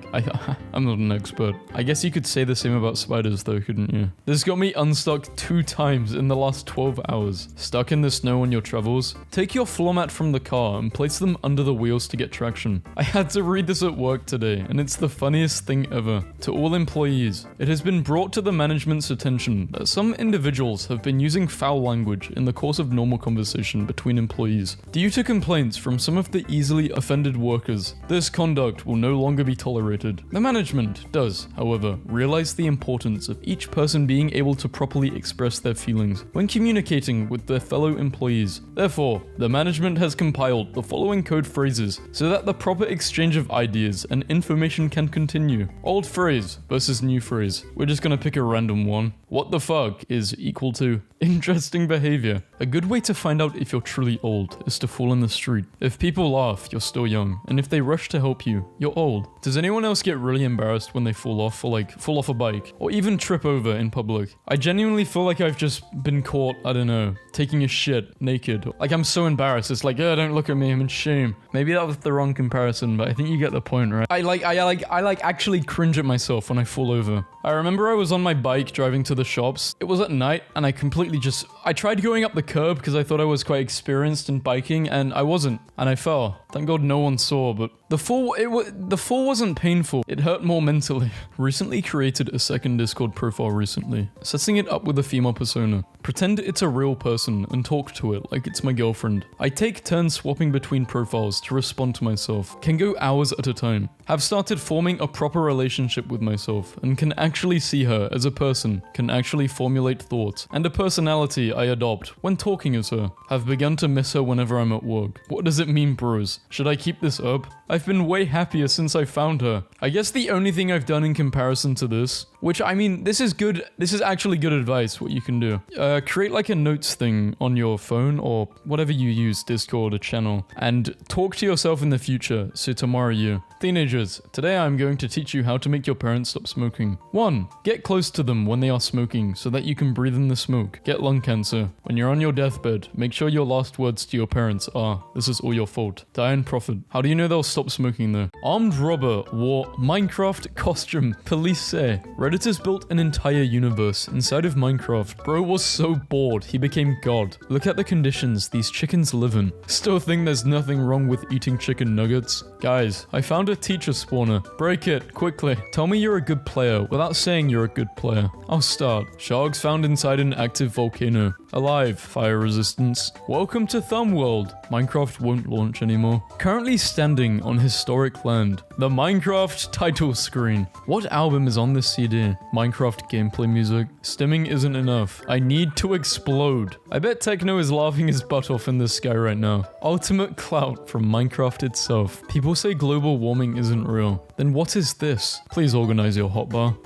I'm not an expert. I guess guess you could say the same about spiders though, couldn't you? This got me unstuck 2 times in the last 12 hours. Stuck in the snow on your travels? Take your floor mat from the car and place them under the wheels to get traction. I had to read this at work today, and it's the funniest thing ever. To all employees, it has been brought to the management's attention that some individuals have been using foul language in the course of normal conversation between employees. Due to complaints from some of the easily offended workers, this conduct will no longer be tolerated. The management does, however, realize the importance of each person being able to properly express their feelings when communicating with their fellow employees. Therefore, the management has compiled the following code phrases so that the proper exchange of ideas and information can continue. Old phrase versus new phrase. We're just gonna pick a random one. What the fuck is equal to interesting behavior. A good way to find out if you're truly old is to fall in the street. If people laugh, you're still young, and if they rush to help you, you're old. Does anyone else get really embarrassed when they fall off, or like fall off a bike, or even trip over in public? I genuinely feel like I've just been caught, I don't know, taking a shit naked. Like I'm so embarrassed. It's like, don't look at me, I'm in shame. Maybe that was the wrong comparison, but I think you get the point, right? I actually cringe at myself when I fall over. I remember I was on my bike driving to the shops. It was at night, and I tried going up the curb because I thought I was quite experienced in biking, and I wasn't, and I fell. Thank God no one saw, but the fall wasn't painful. It hurt more mentally. Recently created a second Discord profile recently, setting it up with a female persona. Pretend it's a real person and talk to it like it's my girlfriend. I take turns swapping between profiles to respond to myself. Can go hours at a time. Have started forming a proper relationship with myself and can actually see her as a person, can actually formulate thoughts, and a personality I adopt when talking as her. Have begun to miss her whenever I'm at work. What does it mean, bros? Should I keep this up? I've been way happier since I found her. I guess the only thing I've done in comparison to this, which I mean, this is good, this is actually good advice, what you can do. Create like a notes thing on your phone or whatever you use, Discord or channel, and talk to yourself in the future, so tomorrow you. Teenagers, today I'm going to teach you how to make your parents stop smoking. 1. Get close to them when they are smoking so that you can breathe in the smoke. Get lung cancer. When you're on your deathbed, make sure your last words to your parents are, "This is all your fault." Die and profit. How do you know they'll stop smoking though? Armed robber wore Minecraft costume. Police say. Redditors built an entire universe inside of Minecraft. Bro was so bored, he became God. Look at the conditions these chickens live in. Still think there's nothing wrong with eating chicken nuggets? Guys, I found a teacher spawner. Break it, quickly. Tell me you're a good player without saying you're a good player. I'll start. Sharks found inside an active volcano. Alive, fire resistance. Welcome to Thumb World. Minecraft won't launch anymore. Currently standing on historic land. The Minecraft title screen. What album is on this CD? Minecraft gameplay music. Stimming isn't enough. I need to explode. I bet Techno is laughing his butt off in the sky right now. Ultimate clout from Minecraft itself. People say global warming isn't real. Then what is this? Please organize your hotbar.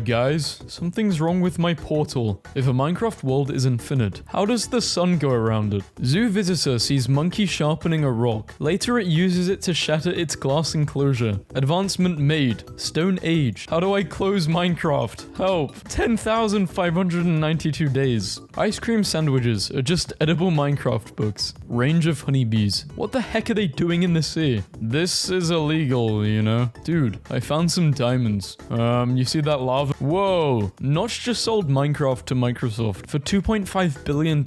Guys, something's wrong with my portal. If a Minecraft world is infinite, how does the sun go around it? Zoo visitor sees monkey sharpening a rock. Later it uses it to shatter its glass enclosure. Advancement made. Stone Age. How do I close Minecraft? Help. 10,592 days. Ice cream sandwiches are just edible Minecraft books. Range of honeybees. What the heck are they doing in the sea? This is illegal, you know? Dude, I found some diamonds. You see that lava? Whoa. Notch just sold Minecraft to Microsoft for $2.5 billion.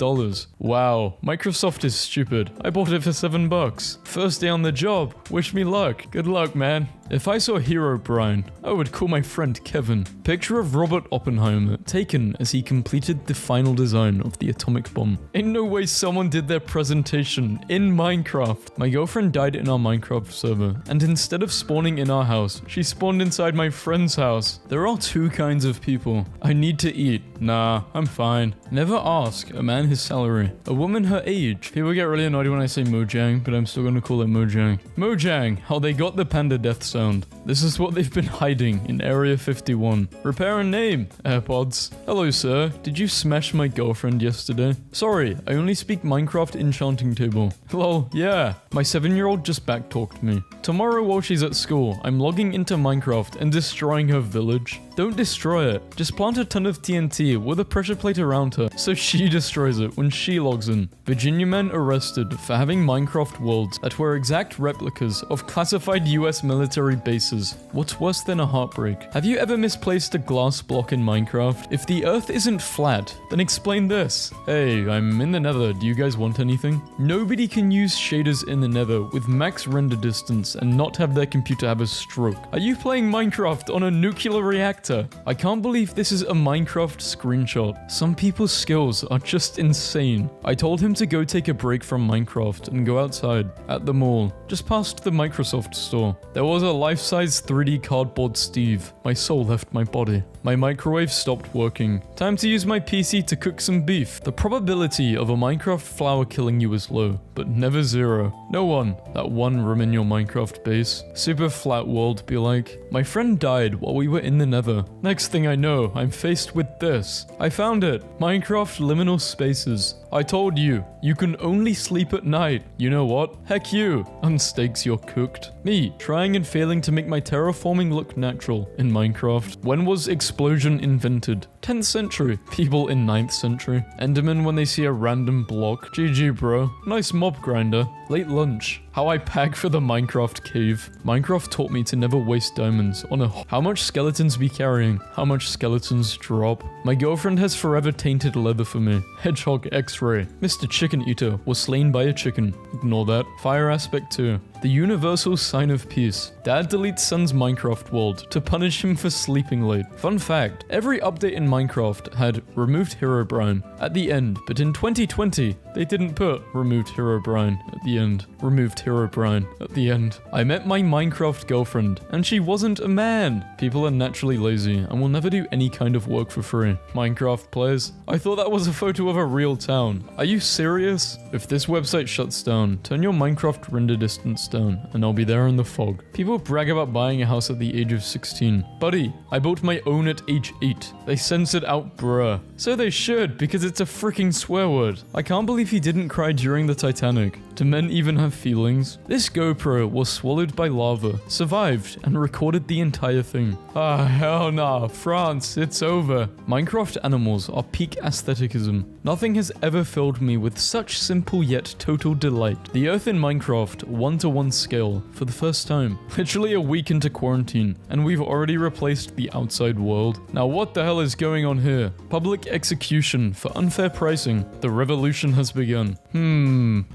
Wow. Microsoft is stupid. I bought it for $7. First day on the job. Wish me luck. Good luck, man. If I saw Hero Brian, I would call my friend Kevin. Picture of Robert Oppenheimer taken as he completed the final design of the atomic bomb. Ain't no way someone did their presentation in Minecraft. My girlfriend died in our Minecraft server, and instead of spawning in our house, she spawned inside my friend's house. There are 2 kinds of people. I need to eat. Nah, I'm fine. Never ask a man his salary. A woman her age. People get really annoyed when I say Mojang, but I'm still gonna call it Mojang. Mojang, how they got the panda death sound. This is what they've been hiding in Area 51. Repair a name. AirPods. Hello, sir. Did you smash my girlfriend yesterday? Sorry, I only speak Minecraft enchanting table. Lol, yeah. My 7-year-old just backtalked me. Tomorrow while she's at school, I'm logging into Minecraft and destroying her village. Don't destroy it. Just plant a ton of TNT with a pressure plate around her so she destroys it when she logs in. Virginia man arrested for having Minecraft worlds that were exact replicas of classified US military imaginary bases. What's worse than a heartbreak? Have you ever misplaced a glass block in Minecraft? If the earth isn't flat, then explain this. Hey, I'm in the nether. Do you guys want anything? Nobody can use shaders in the nether with max render distance and not have their computer have a stroke. Are you playing Minecraft on a nuclear reactor? I can't believe this is a Minecraft screenshot. Some people's skills are just insane. I told him to go take a break from Minecraft and go outside at the mall, just past the Microsoft store. There was a life-size 3D cardboard Steve. My soul left my body. My microwave stopped working. Time to use my PC to cook some beef. The probability of a Minecraft flower killing you is low, but never zero. No one. That one room in your Minecraft base. Super flat world, be like. My friend died while we were in the nether. Next thing I know, I'm faced with this. I found it. Minecraft liminal spaces. I told you, you can only sleep at night. You know what? Heck you. On steaks you're cooked. Me, trying and failing to make my terraforming look natural in Minecraft. When was explosion invented? 10th century. People in 9th century. Endermen when they see a random block. GG bro. Nice mob grinder. Late lunch. How I pack for the Minecraft cave. Minecraft taught me to never waste diamonds on a how much skeletons be carrying? How much skeletons drop? My girlfriend has forever tainted leather for me. Hedgehog X-ray. Mr. Chicken Eater was slain by a chicken. Ignore that. Fire aspect 2. The universal sign of peace. Dad deletes son's Minecraft world to punish him for sleeping late. Fun fact, every update in Minecraft had removed Herobrine at the end, but in 2020, they didn't put removed Herobrine at the end. Removed Herobrine at the end. I met my Minecraft girlfriend, and she wasn't a man. People are naturally lazy and will never do any kind of work for free. Minecraft players. I thought that was a photo of a real town. Are you serious? If this website shuts down, turn your Minecraft render distance down, and I'll be there in the fog. People brag about buying a house at the age of 16. Buddy, I bought my own at age 8. They censored out bruh. So they should, because it's a freaking swear word. I can't believe he didn't cry during the Titanic. Do men even have feelings? This GoPro was swallowed by lava, survived, and recorded the entire thing. Ah, hell nah, France, it's over. Minecraft animals are peak aestheticism. Nothing has ever filled me with such simple yet total delight. The earth in Minecraft, 1-to-1 scale, for the first time. Literally a week into quarantine, and we've already replaced the outside world. Now what the hell is going on here? Public execution for unfair pricing. The revolution has begun.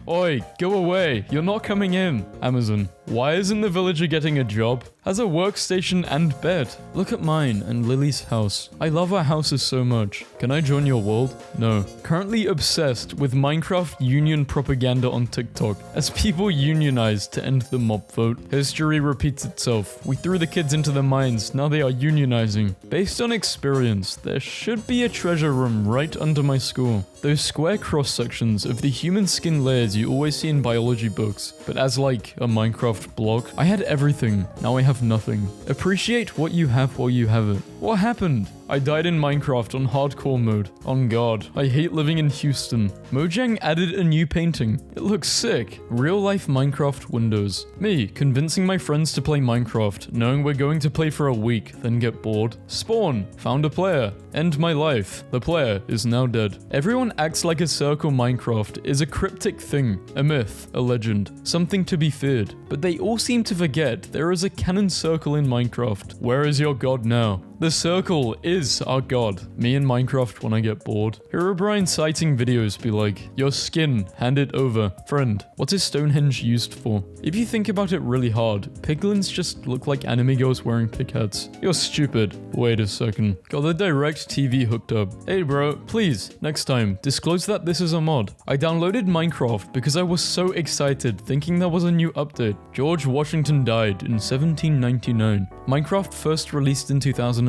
Oi, go away. You're not coming in. Amazon. Why isn't the villager getting a job? Has a workstation and bed. Look at mine and Lily's house. I love our houses so much. Can I join your world? No. Currently obsessed with Minecraft union propaganda on TikTok as people unionize to end the mob vote. History repeats itself. We threw the kids into the mines, now they are unionizing. Based on experience, there should be a treasure room right under my school. Those square cross sections of the human skin layers you always see in biology books, but as like a Minecraft block. I had everything, now I have nothing. Appreciate what you have while you have it. What happened? I died in Minecraft on hardcore mode. On God, I hate living in Houston. Mojang added a new painting. It looks sick. Real life Minecraft windows. Me, convincing my friends to play Minecraft, knowing we're going to play for a week, then get bored. Spawn, found a player. End my life. The player is now dead. Everyone acts like a circle Minecraft is a cryptic thing, a myth, a legend, something to be feared. But they all seem to forget there is a canon circle in Minecraft. Where is your god now? The circle is our god. Me in Minecraft when I get bored. Herobrine sighting videos be like, your skin, hand it over. Friend, what is Stonehenge used for? If you think about it really hard, piglins just look like anime girls wearing pig hats. You're stupid. Wait a second. Got the direct TV hooked up. Hey bro, please, next time, disclose that this is a mod. I downloaded Minecraft because I was so excited thinking there was a new update. George Washington died in 1799. Minecraft first released in 2009.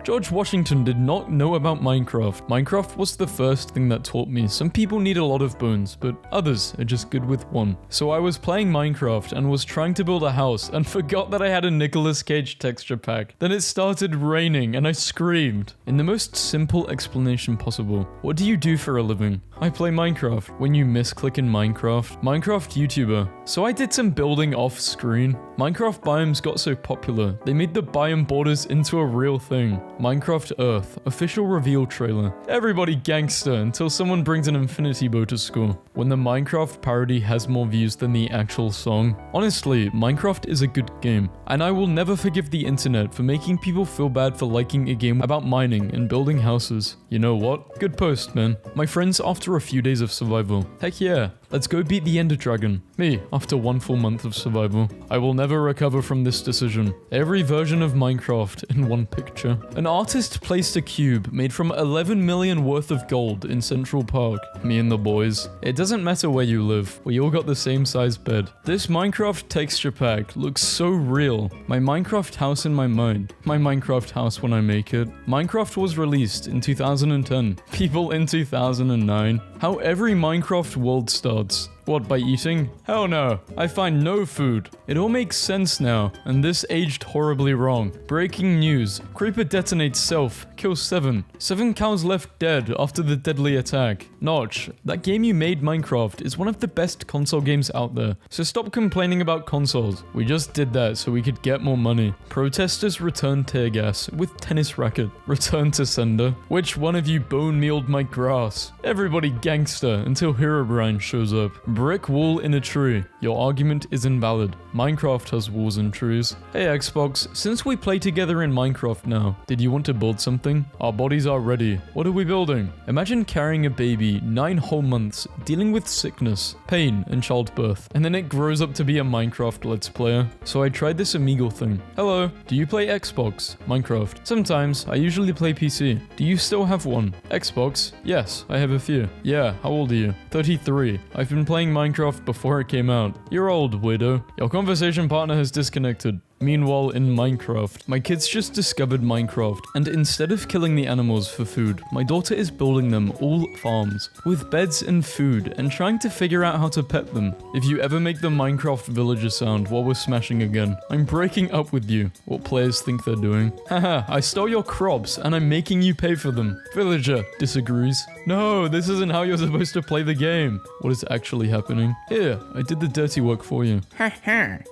George Washington did not know about Minecraft. Minecraft was the first thing that taught me some people need a lot of bones, but others are just good with one. So I was playing Minecraft and was trying to build a house and forgot that I had a Nicolas Cage texture pack. Then it started raining and I screamed. In the most simple explanation possible, what do you do for a living? I play Minecraft. When you misclick in Minecraft, Minecraft YouTuber. So I did some building off screen. Minecraft biomes got so popular, they made the biome borders into a real thing. Minecraft Earth, official reveal trailer. Everybody gangster until someone brings an infinity bow to school. When the Minecraft parody has more views than the actual song. Honestly, Minecraft is a good game, and I will never forgive the internet for making people feel bad for liking a game about mining and building houses. You know what? Good post, man. My friends after a few days of survival. Heck yeah. Let's go beat the Ender Dragon. Me, after 1 full month of survival. I will never recover from this decision. Every version of Minecraft in one picture. An artist placed a cube made from 11 million worth of gold in Central Park. Me and the boys. It doesn't matter where you live, we all got the same size bed. This Minecraft texture pack looks so real. My Minecraft house in my mind. My Minecraft house when I make it. Minecraft was released in 2010. People in 2009. How every Minecraft world starts. What, by eating? Hell no. I find no food. It all makes sense now, and this aged horribly wrong. Breaking news. Creeper detonates self. Kills 7. 7 cows left dead after the deadly attack. Notch, that game you made, Minecraft, is one of the best console games out there, so stop complaining about consoles. We just did that so we could get more money. Protesters return tear gas with tennis racket. Return to sender. Which one of you bone mealed my grass? Everybody gangster until Herobrine shows up. Brick wall in a tree. Your argument is invalid. Minecraft has walls and trees. Hey Xbox, since we play together in Minecraft now, did you want to build something? Our bodies are ready. What are we building? Imagine carrying a baby 9 whole months, dealing with sickness, pain, and childbirth, and then it grows up to be a Minecraft Let's Player. So I tried this Omegle thing. Hello, do you play Xbox? Minecraft. Sometimes, I usually play PC. Do you still have one? Xbox? Yes, I have a few. Yeah, how old are you? 33. I've been playing Minecraft before it came out. You're old, weirdo. Your conversation partner has disconnected. Meanwhile, in Minecraft, my kids just discovered Minecraft, and instead of killing the animals for food, my daughter is building them all farms, with beds and food, and trying to figure out how to pet them. If you ever make the Minecraft villager sound while we're smashing again, I'm breaking up with you. What players think they're doing. Haha, I stole your crops, and I'm making you pay for them. Villager disagrees. No, this isn't how you're supposed to play the game. What is actually happening? Here, I did the dirty work for you.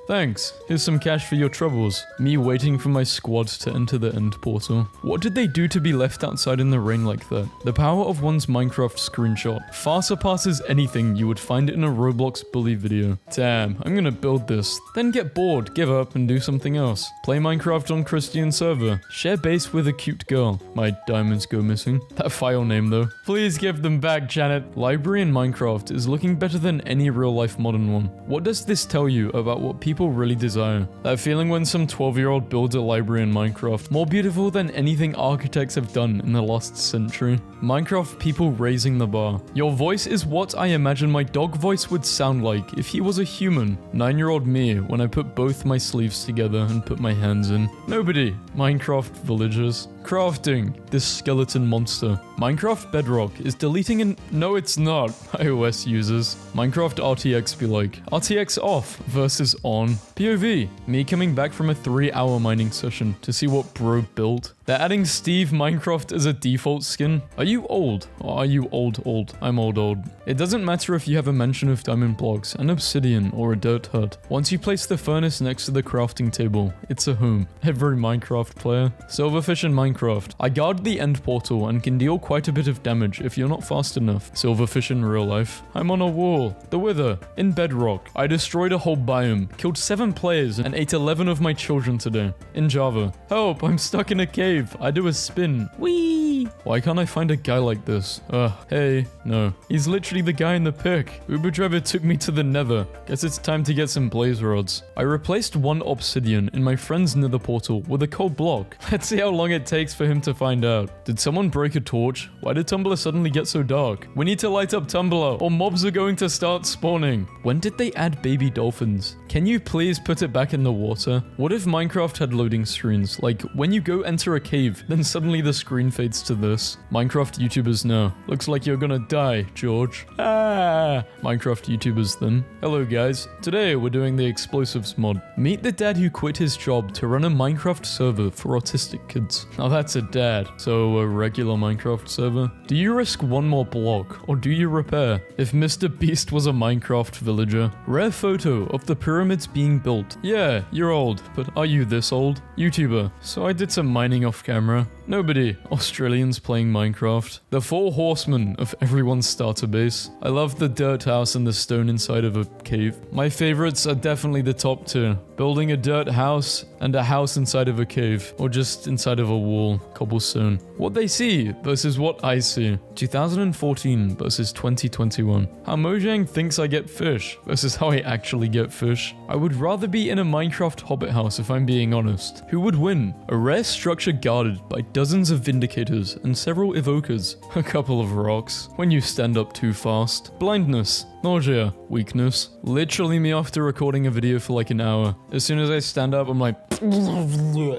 Thanks. Here's some cash for your troubles. Me waiting for my squad to enter the end portal. What did they do to be left outside in the rain like that? The power of one's Minecraft screenshot far surpasses anything you would find in a Roblox bully video. Damn, I'm gonna build this, then get bored, give up, and do something else. Play Minecraft on Christian server. Share base with a cute girl. My diamonds go missing. That file name though. Please give them back, Janet. Library in Minecraft is looking better than any real-life modern one. What does this tell you about what people really desire? That feeling when some 12-year-old builds a library in Minecraft, more beautiful than anything architects have done in the last century. Minecraft people raising the bar. Your voice is what I imagine my dog voice would sound like if he was a human. 9-year-old me when I put both my sleeves together and put my hands in. Nobody. Minecraft villagers. Crafting. This skeleton monster. Minecraft Bedrock is deleting an... No, it's not. iOS users. Minecraft RTX be like, RTX off versus on. POV. Me coming back from a 3-hour mining session to see what bro built. They're adding Steve Minecraft as a default skin. Are you old? Or are you old? I'm old. It doesn't matter if you have a mansion of diamond blocks, an obsidian, or a dirt hut. Once you place the furnace next to the crafting table, it's a home. Every Minecraft player. Silverfish in Minecraft. I guard the end portal and can deal quite a bit of damage if you're not fast enough. Silverfish in real life. I'm on a wall. The Wither. In Bedrock. I destroyed a whole biome, killed 7 players, and ate 11 of my children today. In Java. Help, I'm stuck in a cave. I do a spin. Whee! Why can't I find a guy like this? Hey. No. He's literally the guy in the pic. Uber driver took me to the nether. Guess it's time to get some blaze rods. I replaced 1 obsidian in my friend's nether portal with a cold block. Let's see how long it takes for him to find out. Did someone break a torch? Why did Tumblr suddenly get so dark? We need to light up Tumblr or mobs are going to start spawning. When did they add baby dolphins? Can you please put it back in the water? What if Minecraft had loading screens? Like when you go enter a cave, then suddenly the screen fades to this. this. Minecraft YouTubers now. Looks like you're gonna die, George. Ah! Minecraft YouTubers then. Hello guys. Today we're doing the explosives mod. Meet the dad who quit his job to run a Minecraft server for autistic kids. Now that's a dad. So a regular Minecraft server. Do you risk one more block or do you repair? If Mr. Beast was a Minecraft villager. Rare photo of the pyramids being built. Yeah, you're old, but are you this old? YouTuber. So I did some mining off camera. Nobody. Australians playing Minecraft. The 4 horsemen of everyone's starter base. I love the dirt house and the stone inside of a cave. My favorites are definitely the top 2. Building a dirt house and a house inside of a cave. Or just inside of a wall. Cobblestone. What they see versus what I see. 2014 versus 2021. How Mojang thinks I get fish versus how I actually get fish. I would rather be in a Minecraft hobbit house if I'm being honest. Who would win? A rare structure guarded by dozens of vindicators and several evokers. A couple of rocks. When you stand up too fast. Blindness. Nausea. Weakness. Literally me after recording a video for like an hour. As soon as I stand up, I'm like...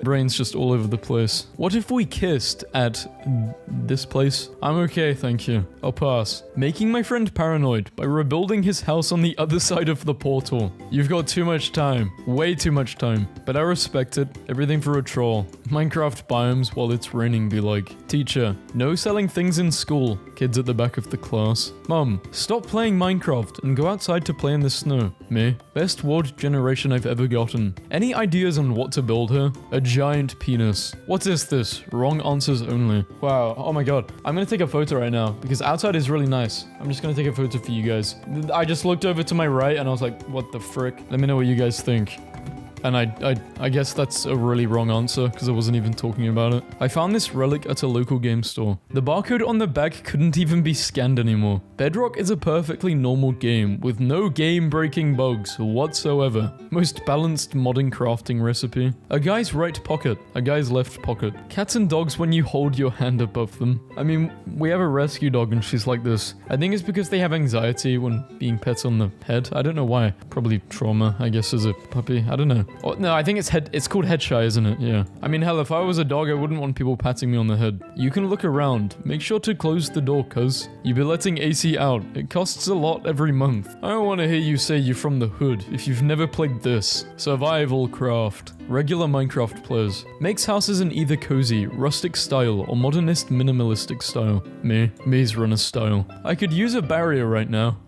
brain's just all over the place. What if we kissed at this place? I'm okay, thank you. I'll pass. Making my friend paranoid by rebuilding his house on the other side of the portal. You've got too much time. Way too much time. But I respect it. Everything for a troll. Minecraft biomes while it's raining be like. Teacher. No selling things in school. Kids at the back of the class. Mum. Stop playing Minecraft and go outside to play in the snow. Me. Best ward generation I've ever gotten. Any ideas on what to build here? A giant penis. What is this? Wrong answers only. Wow. Oh my god. I'm gonna take a photo right now because outside is really nice. I'm just gonna take a photo for you guys. I just looked over to my right and I was like, what the frick? Let me know what you guys think. And I guess that's a really wrong answer because I wasn't even talking about it. I found this relic at a local game store. The barcode on the back couldn't even be scanned anymore. Bedrock is a perfectly normal game with no game-breaking bugs whatsoever. Most balanced modding crafting recipe. A guy's right pocket, a guy's left pocket. Cats and dogs when you hold your hand above them. I mean, we have a rescue dog and she's like this. I think it's because they have anxiety when being pets on the head. I don't know why. Probably trauma, I guess, as a puppy. I don't know. Oh, no, I think it's called head shy, isn't it? Yeah. I mean, hell, if I was a dog, I wouldn't want people patting me on the head. You can look around. Make sure to close the door, cuz. You be letting AC out. It costs a lot every month. I don't want to hear you say you're from the hood if you've never played this. Survival craft. Regular Minecraft players. Makes houses in either cozy, rustic style, or modernist minimalistic style. Me. Maze runner style. I could use a barrier right now.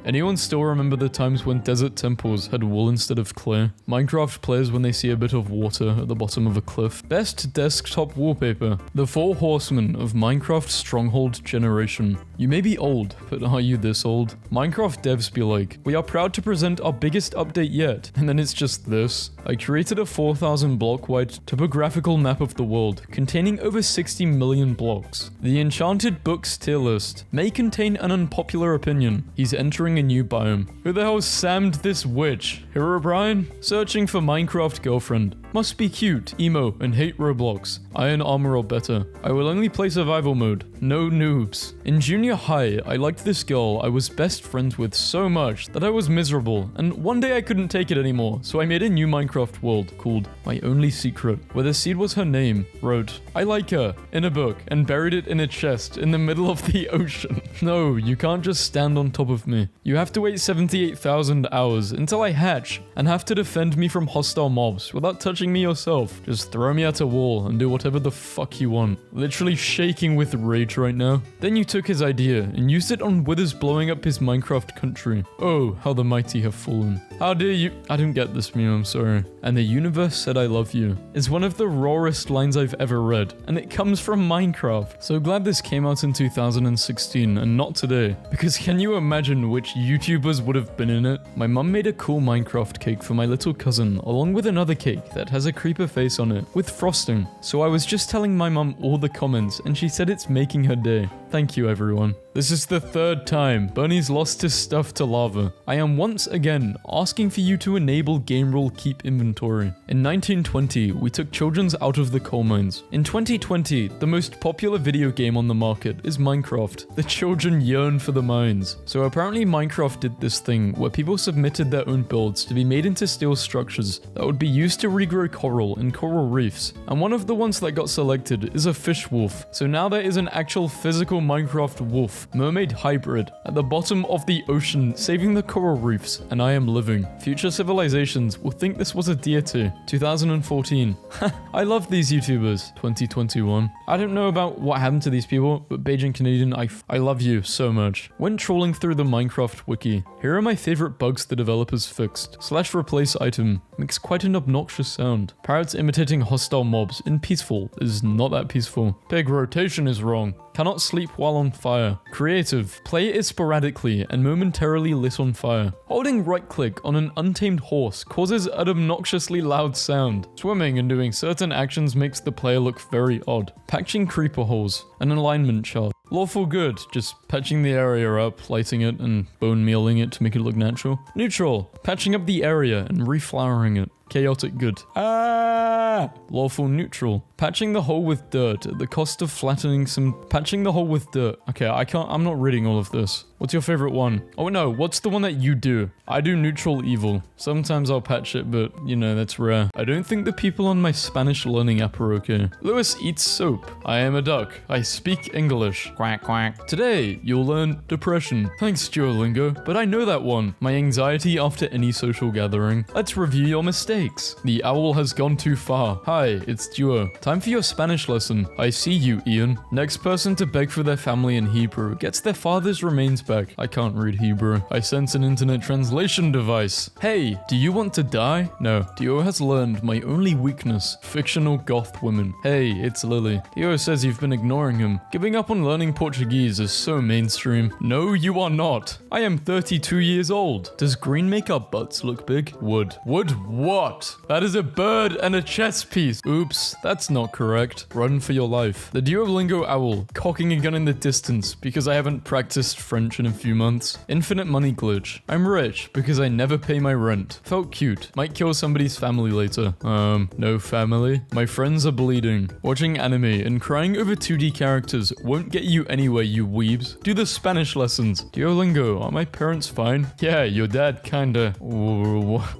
Anyone still remember the times when desert temples had wool instead of clay? Minecraft players when they see a bit of water at the bottom of a cliff. Best desktop wallpaper. The 4 horsemen of Minecraft stronghold generation. You may be old, but are you this old? Minecraft devs be like, we are proud to present our biggest update yet. And then it's just this. I created a 4,000 block wide topographical map of the world, containing over 60 million blocks. The Enchanted Books tier list may contain an unpopular opinion. He's entering a new biome. Who the hell sammed this witch? Herobrine? Searching for Minecraft girlfriend. Must be cute, emo, and hate Roblox. Iron armor or better. I will only play survival mode. No noobs. In junior high, I liked this girl I was best friends with so much that I was miserable, and one day I couldn't take it anymore, so I made a new Minecraft world called My Only Secret, where the seed was her name. Wrote, I like her, in a book, and buried it in a chest in the middle of the ocean. No, you can't just stand on top of me. You have to wait 78,000 hours until I hatch, and have to defend me from hostile mobs without touching me yourself. Just throw me at a wall and do whatever the fuck you want. Literally shaking with rage right now. Then you took his idea and used it on Withers blowing up his Minecraft country. Oh, how the mighty have fallen. How dare you? I don't get this meme, I'm sorry. And the universe said I love you is one of the rawest lines I've ever read, and it comes from Minecraft. So glad this came out in 2016 and not today, because can you imagine which YouTubers would have been in it? My mum made a cool Minecraft cake for my little cousin, along with another cake that has a creeper face on it, with frosting. So I was just telling my mum all the comments, and she said it's making her day. Thank you, everyone. This is the third time Bernie's lost his stuff to lava. I am once again asking for you to enable game rule keep inventory. In 1920, we took children out of the coal mines. In 2020, the most popular video game on the market is Minecraft. The children yearn for the mines. So apparently Minecraft did this thing where people submitted their own builds to be made into steel structures that would be used to regrow coral in coral reefs. And one of the ones that got selected is a fish wolf. So now there is an actual physical Minecraft wolf, mermaid hybrid, at the bottom of the ocean saving the coral reefs, and I am living. Future civilizations will think this was a deity. 2014. I love these YouTubers. 2021. I don't know about what happened to these people, but Beijing Canadian, I love you so much. When trawling through the Minecraft wiki, here are my favorite bugs the developers fixed. / replace item makes quite an obnoxious sound. Parrots imitating hostile mobs in peaceful is not that peaceful. Pig rotation is wrong. Cannot sleep while on fire. Creative. Play is sporadically and momentarily lit on fire. Holding right click on an untamed horse causes an obnoxiously loud sound. Swimming and doing certain actions makes the player look very odd. Patching creeper holes. An alignment chart. Lawful good, just patching the area up, lighting it, and bone mealing it to make it look natural. Neutral, patching up the area and reflowering it. Chaotic good. Lawful neutral. Patching the hole with dirt at the cost of flattening some... Patching the hole with dirt. Okay, I'm not reading all of this. What's your favorite one? Oh no, what's the one that you do? I do neutral evil. Sometimes I'll patch it, but you know, that's rare. I don't think the people on my Spanish learning app are okay. Lewis eats soap. I am a duck. I speak English. Quack quack. Today, you'll learn depression. Thanks, Duolingo, but I know that one. My anxiety after any social gathering. Let's review your mistakes. The owl has gone too far. Hi, it's Duo. Time for your Spanish lesson. I see you, Ian. Next person to beg for their family in Hebrew gets their father's remains back. I can't read Hebrew. I sense an internet translation device. Hey, do you want to die? No. Duo has learned my only weakness. Fictional goth women. Hey, it's Lily. Duo says you've been ignoring him. Giving up on learning Portuguese is so mainstream. No, you are not. I am 32 years old. Does green make our butts look big? Wood. Wood what? That is a bird and a chess piece. Oops, that's not correct. Run for your life. The Duolingo owl, cocking a gun in the distance because I haven't practiced French in a few months. Infinite money glitch. I'm rich because I never pay my rent. Felt cute. Might kill somebody's family later. No family. My friends are bleeding. Watching anime and crying over 2D characters won't get you anywhere, you weebs. Do the Spanish lessons. Duolingo, are my parents fine? Yeah, your dad kinda...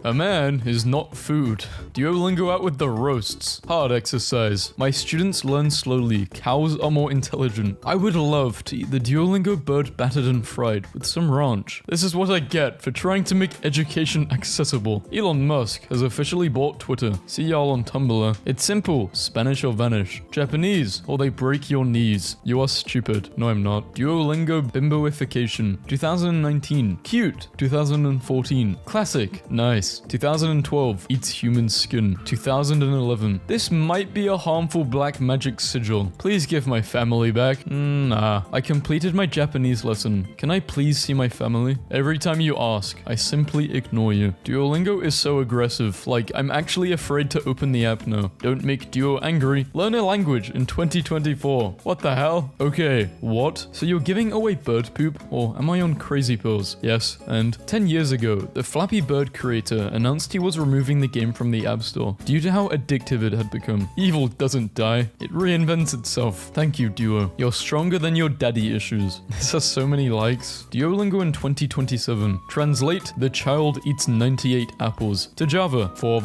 A man is not food. Duolingo out with the roasts. Hard exercise. My students learn slowly. Cows are more intelligent. I would love to eat the Duolingo bird battered and fried with some ranch. This is what I get for trying to make education accessible. Elon Musk has officially bought Twitter. See y'all on Tumblr. It's simple. Spanish or vanish. Japanese, or they break your knees. You are stupid. No, I'm not. Duolingo bimboification. 2019. Cute. 2014. Classic. Nice. 2012. Eats human skin. 2011. This might be a harmful black magic sigil. Please give my family back. Nah. I completed my Japanese lesson. Can I please see my family? Every time you ask, I simply ignore you. Duolingo is so aggressive. Like, I'm actually afraid to open the app now. Don't make Duo angry. Learn a language in 2024. What the hell? Okay, what? So you're giving away bird poop? Or am I on crazy pills? Yes, and 10 years ago, the Flappy Bird creator announced he was removing the game from the App Store due to how addictive it had become. Evil doesn't die. It reinvents itself. Thank you, Duo. You're stronger than your daddy issues. This has so many likes. Duolingo in 2027. Translate, the child eats 98 apples. To Java. For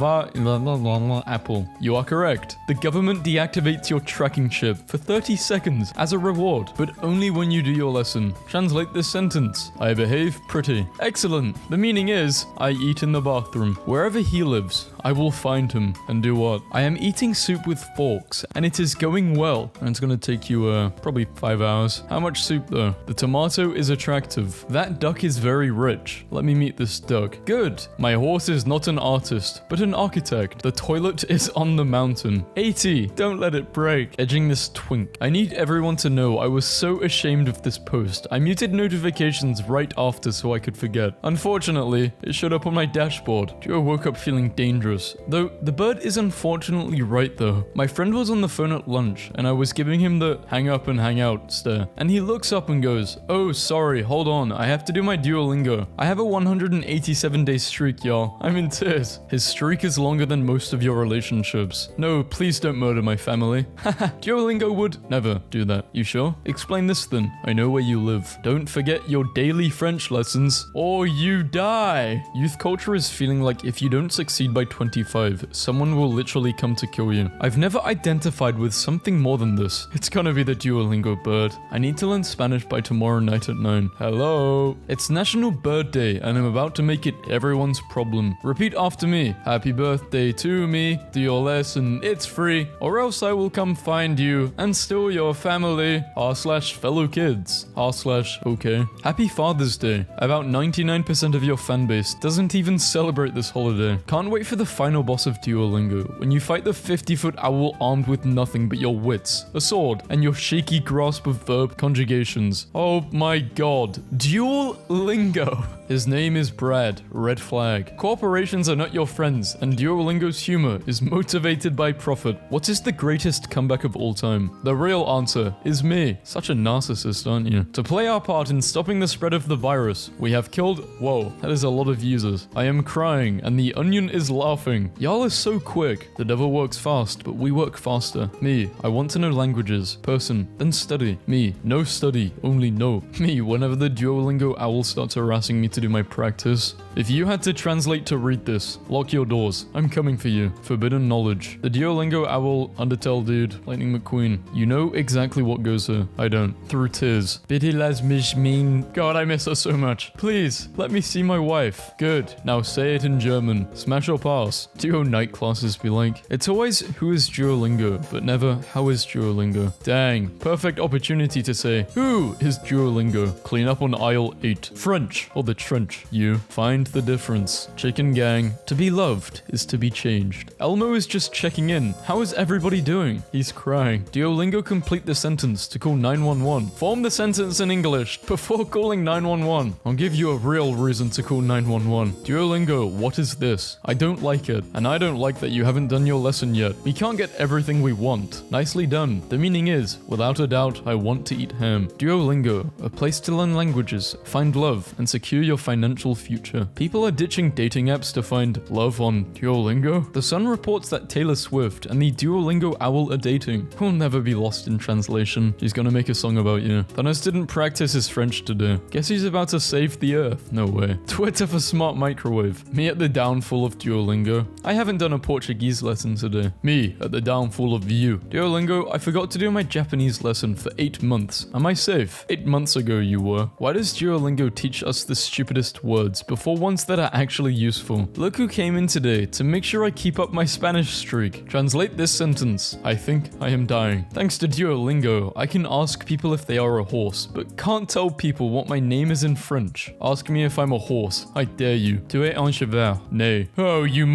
apple. You are correct. The government deactivates your tracking chip for 30 seconds as a reward, but only when you do your lesson. Translate this sentence. I behave pretty. Excellent. The meaning is, I eat in the bathroom. Wherever he lives, I will find him. And do what? I am eating soup with forks, and it is going well. And it's gonna take you, probably 5 hours. How much soup though? The tomato is attractive. That duck is very rich. Let me meet this duck. Good. My horse is not an artist, but an architect. The toilet is on the mountain. 80. Don't let it break. Edging this twink. I need everyone to know I was so ashamed of this post. I muted notifications right after so I could forget. Unfortunately, it showed up on my dashboard. Joe woke up feeling dangerous dangerous. Though, the bird is unfortunately right though. My friend was on the phone at lunch, and I was giving him the hang up and hang out stare. And he looks up and goes, "Oh, sorry, hold on, I have to do my Duolingo. I have a 187-day streak, y'all. I'm in tears." His streak is longer than most of your relationships. No, please don't murder my family. Haha, Duolingo would never do that. You sure? Explain this then. I know where you live. Don't forget your daily French lessons, or you die. Youth culture is feeling like if you don't succeed by 25, someone will literally come to kill you. I've never identified with something more than this. It's gonna be the Duolingo bird. I need to learn Spanish by tomorrow night at 9. Hello? It's National Bird Day, and I'm about to make it everyone's problem. Repeat after me. Happy birthday to me. Do your lesson. It's free. Or else I will come find you and steal your family. /fellow kids. /okay. Happy Father's Day. About 99% of your fanbase doesn't even celebrate this holiday. Can't wait for the final boss of Duolingo, when you fight the 50-foot owl armed with nothing but your wits, a sword, and your shaky grasp of verb conjugations. Oh my god. Duolingo. His name is Brad. Red flag. Corporations are not your friends, and Duolingo's humor is motivated by profit. What is the greatest comeback of all time? The real answer is me. Such a narcissist, aren't you? To play our part in stopping the spread of the virus, we have killed... Whoa, that is a lot of users. I am crying, and the onion is laughing. Y'all is so quick. The devil works fast, but we work faster. Me, I want to know languages. Person, then study. Me, no study, only know. Me, whenever the Duolingo owl starts harassing me to do my practice. If you had to translate to read this, lock your doors. I'm coming for you. Forbidden knowledge. The Duolingo owl, Undertale dude, Lightning McQueen. You know exactly what goes here. I don't. Through tears. Bitte lass mich mean. God, I miss her so much. Please, let me see my wife. Good. Now say it in German. Smash or pass. Duo night classes be like. It's always who is Duolingo, but never how is Duolingo. Dang. Perfect opportunity to say who is Duolingo. Clean up on aisle 8. French or the trench. You find the difference. Chicken gang. To be loved is to be changed. Elmo is just checking in. How is everybody doing? He's crying. Duolingo complete the sentence to call 911. Form the sentence in English before calling 911. I'll give you a real reason to call 911. Duolingo, what is this? I don't like it, and I don't like that you haven't done your lesson yet. We can't get everything we want. Nicely done. The meaning is, without a doubt, I want to eat ham. Duolingo, a place to learn languages, find love, and secure your financial future. People are ditching dating apps to find love on Duolingo. The Sun reports that Taylor Swift and the Duolingo owl are dating. We'll never be lost in translation. She's gonna make a song about you. Thanos didn't practice his French today. Guess he's about to save the earth. No way. Twitter for smart microwave. Me at the downfall of Duolingo. I haven't done a Portuguese lesson today. Me at the downfall of you. Duolingo, I forgot to do my Japanese lesson for 8 months. Am I safe? 8 months ago you were. Why does Duolingo teach us the stupidest words before ones that are actually useful? Look who came in today to make sure I keep up my Spanish streak. Translate this sentence. I think I am dying. Thanks to Duolingo, I can ask people if they are a horse, but can't tell people what my name is in French. Ask me if I'm a horse. I dare you. Tu es un cheval? Nay. Oh, you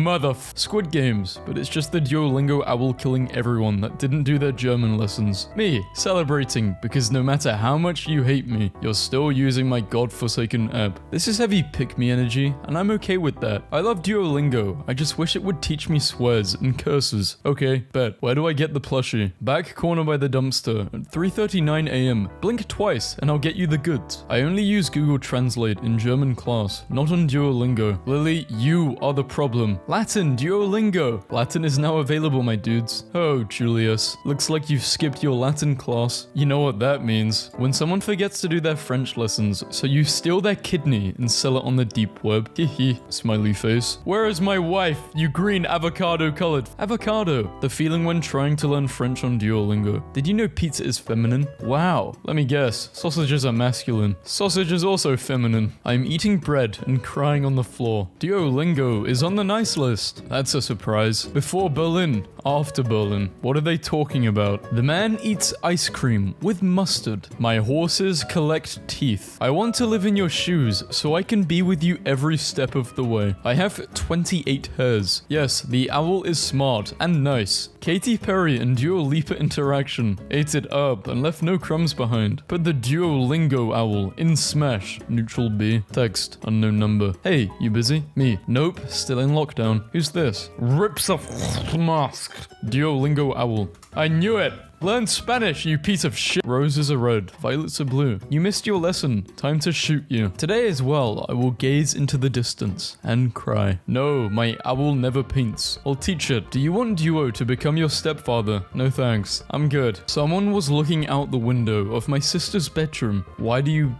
Squid Games, but it's just the Duolingo owl killing everyone that didn't do their German lessons. Me, celebrating, because no matter how much you hate me, you're still using my godforsaken app. This is heavy pick-me energy, and I'm okay with that. I love Duolingo, I just wish it would teach me swears and curses. Okay, bet. Where do I get the plushie? Back corner by the dumpster at 3:39 AM. Blink twice and I'll get you the goods. I only use Google Translate in German class, not on Duolingo. Lily, you are the problem. Latin, Duolingo. Latin is now available, my dudes. Oh, Julius. Looks like you've skipped your Latin class. You know what that means. When someone forgets to do their French lessons, so you steal their kidney and sell it on the deep web. Hehe. Smiley face. Where is my wife, you green avocado colored? Avocado. The feeling when trying to learn French on Duolingo. Did you know pizza is feminine? Wow. Let me guess. Sausages are masculine. Sausage is also feminine. I'm eating bread and crying on the floor. Duolingo is on the nice list. That's a surprise. Before Berlin, after Berlin. What are they talking about? The man eats ice cream with mustard. My horses collect teeth. I want to live in your shoes so I can be with you every step of the way. I have 28 hairs. Yes, the owl is smart and nice. Katy Perry and Dua Lipa interaction. Ate it up and left no crumbs behind. Put the Duolingo owl in smash. Neutral B. Text. Unknown number. Hey, you busy? Me. Nope. Still in lockdown. Who's this? Rips off mask. Duolingo owl. I knew it. Learn Spanish, you piece of shit. Roses are red, violets are blue. You missed your lesson. Time to shoot you. Today as well, I will gaze into the distance and cry. No, my owl never paints. I'll teach it. Do you want Duo to become your stepfather? No thanks. I'm good. Someone was looking out the window of my sister's bedroom. Why do you...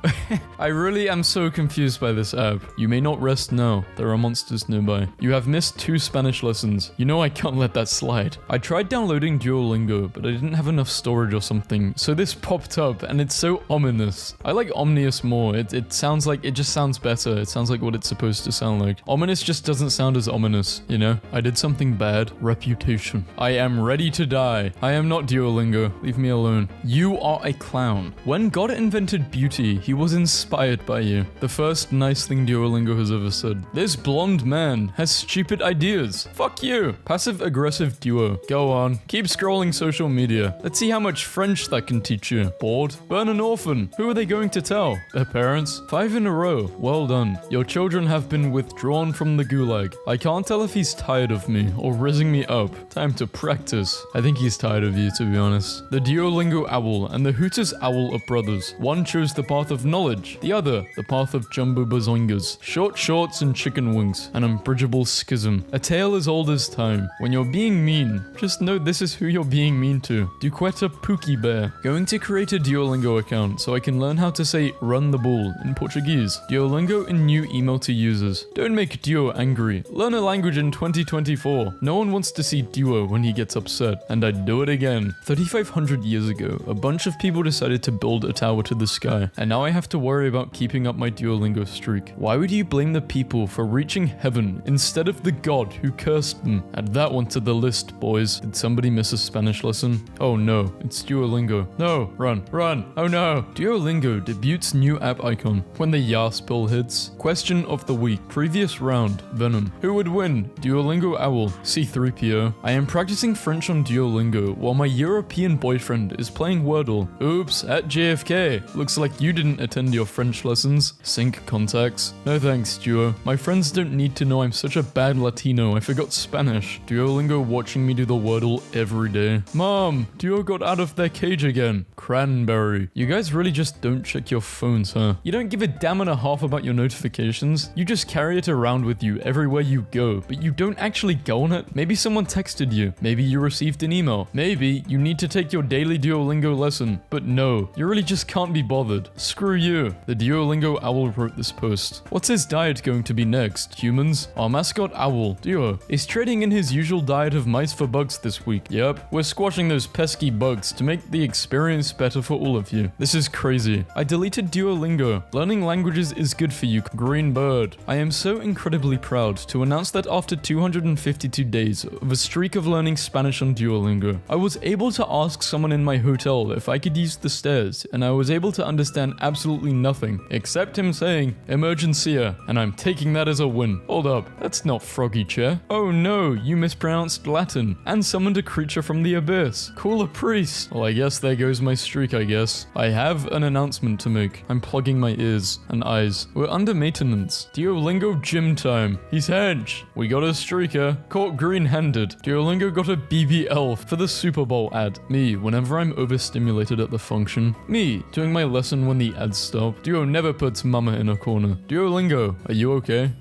I really am so confused by this app. You may not rest now. There are monsters nearby. You have missed 2 Spanish lessons. You know I can't let that slide. I tried downloading Duolingo, but I didn't have enough storage or something, so this popped up and it's so ominous. I like ominous more. It sounds like, it just sounds better. It sounds like what it's supposed to sound like. Ominous just doesn't sound as ominous, you know? I did something bad. Reputation. I am ready to die. I am not Duolingo. Leave me alone. You are a clown. When God invented beauty, he was inspired by you. The first nice thing Duolingo has ever said. This blonde man has stupid ideas. Fuck you. Passive aggressive duo. Go on. Keep scrolling social media. Let's see how much French that can teach you. Bored? Burn an orphan. Who are they going to tell? Their parents? 5 in a row. Well done. Your children have been withdrawn from the gulag. I can't tell if he's tired of me or rizzing me up. Time to practice. I think he's tired of you, to be honest. The Duolingo owl and the Hooters owl are brothers. One chose the path of knowledge, the other the path of jumbo bazoingas. Short shorts and chicken wings. An unbridgeable schism. A tale as old as time. When you're being mean, just know this is who you're being mean to. Duqueta Pookie Bear. Going to create a Duolingo account so I can learn how to say run the ball in Portuguese. Duolingo in new email to users. Don't make Duo angry. Learn a language in 2024. No one wants to see Duo when he gets upset. And I'd do it again. 3,500 years ago, a bunch of people decided to build a tower to the sky. And now I have to worry about keeping up my Duolingo streak. Why would you blame the people for reaching heaven instead of the god who cursed them? Add that one to the list, boys. Did somebody miss a Spanish lesson? Oh no, it's Duolingo. No, run, run. Oh no. Duolingo debuts new app icon when the Yas bill hits. Question of the week. Previous round, Venom. Who would win? Duolingo owl, C3PO. I am practicing French on Duolingo while my European boyfriend is playing Wordle. Oops, at JFK. Looks like you didn't attend your French lessons. Sync contacts. No thanks, Duo. My friends don't need to know I'm such a bad Latino. I forgot Spanish. Duolingo watching me do the Wordle every day. Mom, Duo got out of their cage again. Cranberry. You guys really just don't check your phones, huh? You don't give a damn and a half about your notifications. You just carry it around with you everywhere you go, but you don't actually go on it. Maybe someone texted you. Maybe you received an email. Maybe you need to take your daily Duolingo lesson. But no, you really just can't be bothered. Screw you. The Duolingo owl wrote this post. What's his diet going to be next? Humans? Our mascot owl, Duo, is trading in his usual diet of mice for bugs this week. Yep, we're squashing those pesky bugs to make the experience better for all of you. This is crazy. I deleted Duolingo. Learning languages is good for you, green bird. I am so incredibly proud to announce that after 252 days of a streak of learning Spanish on Duolingo, I was able to ask someone in my hotel if I could use the stairs, and I was able to understand absolutely nothing, except him saying, emergencia, and I'm taking that as a win. Hold up, that's not froggy chair. Oh no, you mispronounced Latin, and summoned a creature from the abyss. Call a priest. Well, I guess there goes my streak, I guess. I have an announcement to make. I'm plugging my ears and eyes. We're under maintenance. Duolingo gym time. He's hench. We got a streaker. Caught green-handed. Duolingo got a BBL for the Super Bowl ad. Me, whenever I'm overstimulated at the function. Me, doing my lesson when the ads stop. Duo never puts mama in a corner. Duolingo, are you okay?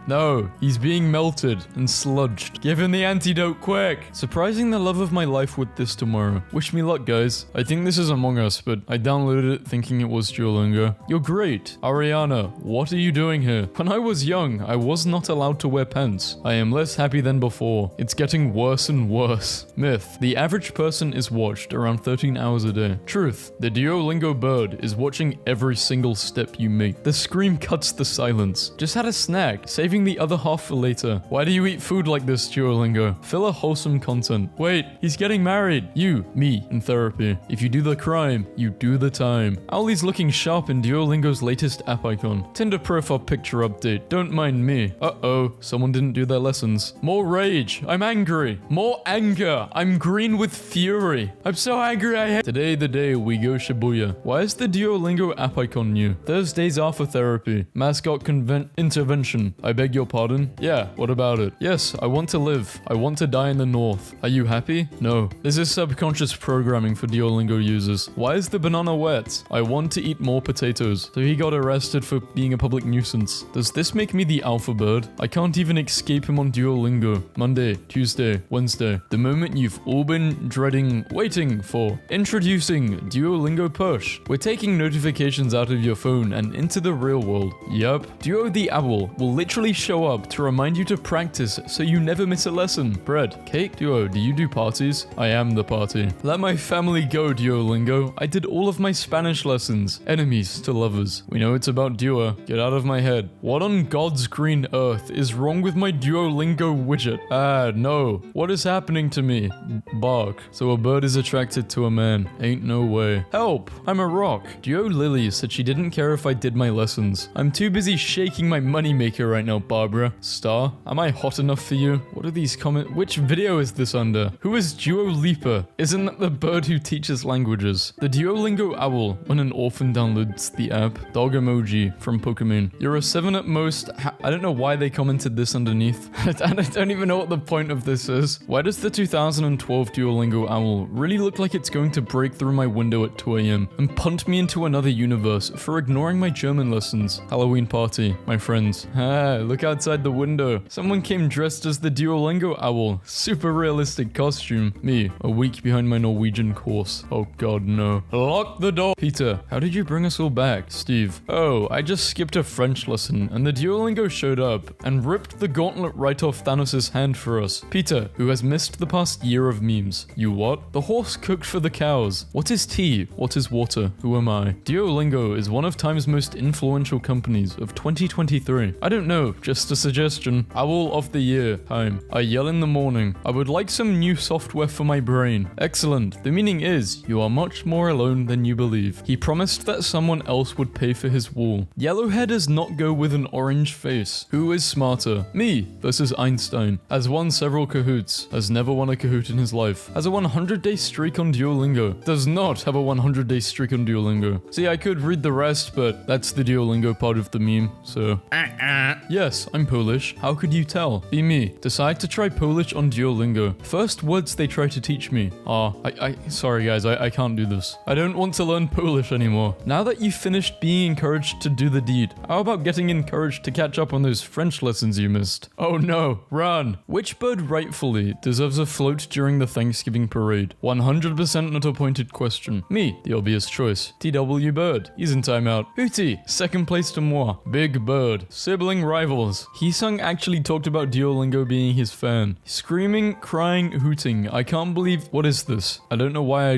No, he's being melted and sludged. Give him the antidote quick. Surprising the love of my life with this tomorrow. tomorrow. Wish me luck, guys. I think this is Among Us, but I downloaded it thinking it was Duolingo. You're great. Ariana, what are you doing here? When I was young, I was not allowed to wear pants. I am less happy than before. It's getting worse and worse. Myth. The average person is watched around 13 hours a day. Truth. The Duolingo bird is watching every single step you make. The scream cuts the silence. Just had a snack, saving the other half for later. Why do you eat food like this, Duolingo? Fill a wholesome content. Wait, he's getting married. You, me, in therapy. If you do the crime, you do the time. Owlie's looking sharp in Duolingo's latest app icon. Tinder profile picture update. Don't mind me. Uh-oh, someone didn't do their lessons. More rage. I'm angry. More anger. I'm green with fury. I'm so angry I hate. Today the day we go Shibuya. Why is the Duolingo app icon new? Thursdays are for therapy. Mascot intervention. I beg your pardon? Yeah, what about it? Yes, I want to live. I want to die in the north. Are you happy? No. This is subconscious programming for Duolingo users. Why is the banana wet? I want to eat more potatoes. So he got arrested for being a public nuisance. Does this make me the alpha bird? I can't even escape him on Duolingo. Monday, Tuesday, Wednesday. The moment you've all been waiting for. Introducing Duolingo Push. We're taking notifications out of your phone and into the real world. Yup. Duo the owl will literally show up to remind you to practice so you never miss a lesson. Bread, cake. Duo, do you do parties? I am the party. Let my family go, Duolingo. I did all of my Spanish lessons. Enemies to lovers. We know it's about Duo. Get out of my head. What on God's green earth is wrong with my Duolingo widget? Ah, no. What is happening to me? Bark. So a bird is attracted to a man. Ain't no way. Help! I'm a rock. Duo Lily said she didn't care if I did my lessons. I'm too busy shaking my moneymaker right now, Barbara. Star, am I hot enough for you? What are these comments? Which video is this under? Who is Duolipa? Isn't that the bird who teaches languages? The Duolingo owl when an orphan downloads the app. Dog emoji from Pokemon. You're a 7 at most. I don't know why they commented this underneath. I don't even know what the point of this is. Why does the 2012 Duolingo owl really look like it's going to break through my window at 2 a.m. and punt me into another universe for ignoring my German lessons? Halloween party, my friends. Ah, look outside the window. Someone came dressed as the Duolingo owl. Super realistic costume. Me, a week behind my Norwegian course. Oh god, no. Lock the door. Peter, how did you bring us all back? Steve, oh, I just skipped a French lesson and the Duolingo showed up and ripped the gauntlet right off Thanos' hand for us. Peter, who has missed the past year of memes. You what? The horse cooked for the cows. What is tea? What is water? Who am I? Duolingo is one of Time's most influential companies of 2023. I don't know, just a suggestion. Owl of the year. Time. I yell in the morning. I would like some new software for my brain. Excellent. The meaning is, you are much more alone than you believe. He promised that someone else would pay for his wool. Yellowhair does not go with an orange face. Who is smarter? Me versus Einstein. Has won several Kahoots. Has never won a Kahoot in his life. Has a 100-day streak on Duolingo. Does not have a 100-day streak on Duolingo. See, I could read the rest, but that's the Duolingo part of the meme, so... Yes, I'm Polish. How could you tell? Be me. Decide to try Polish on Duolingo. First words they try to teach me are... Sorry guys, I can't do this. I don't want to learn Polish anymore. Now that you've finished being encouraged to do the deed, how about getting encouraged to catch up on those French lessons you missed? Oh no, run. Which bird rightfully deserves a float during the Thanksgiving parade? 100% not a pointed question. Me, the obvious choice. TW Bird. He's in timeout. Hootie, second place to moi. Big Bird. Sibling rivals. Heesung actually talked about Duolingo being his fan. Screaming, crying, hooting. I can't believe... What is this? I don't know why I...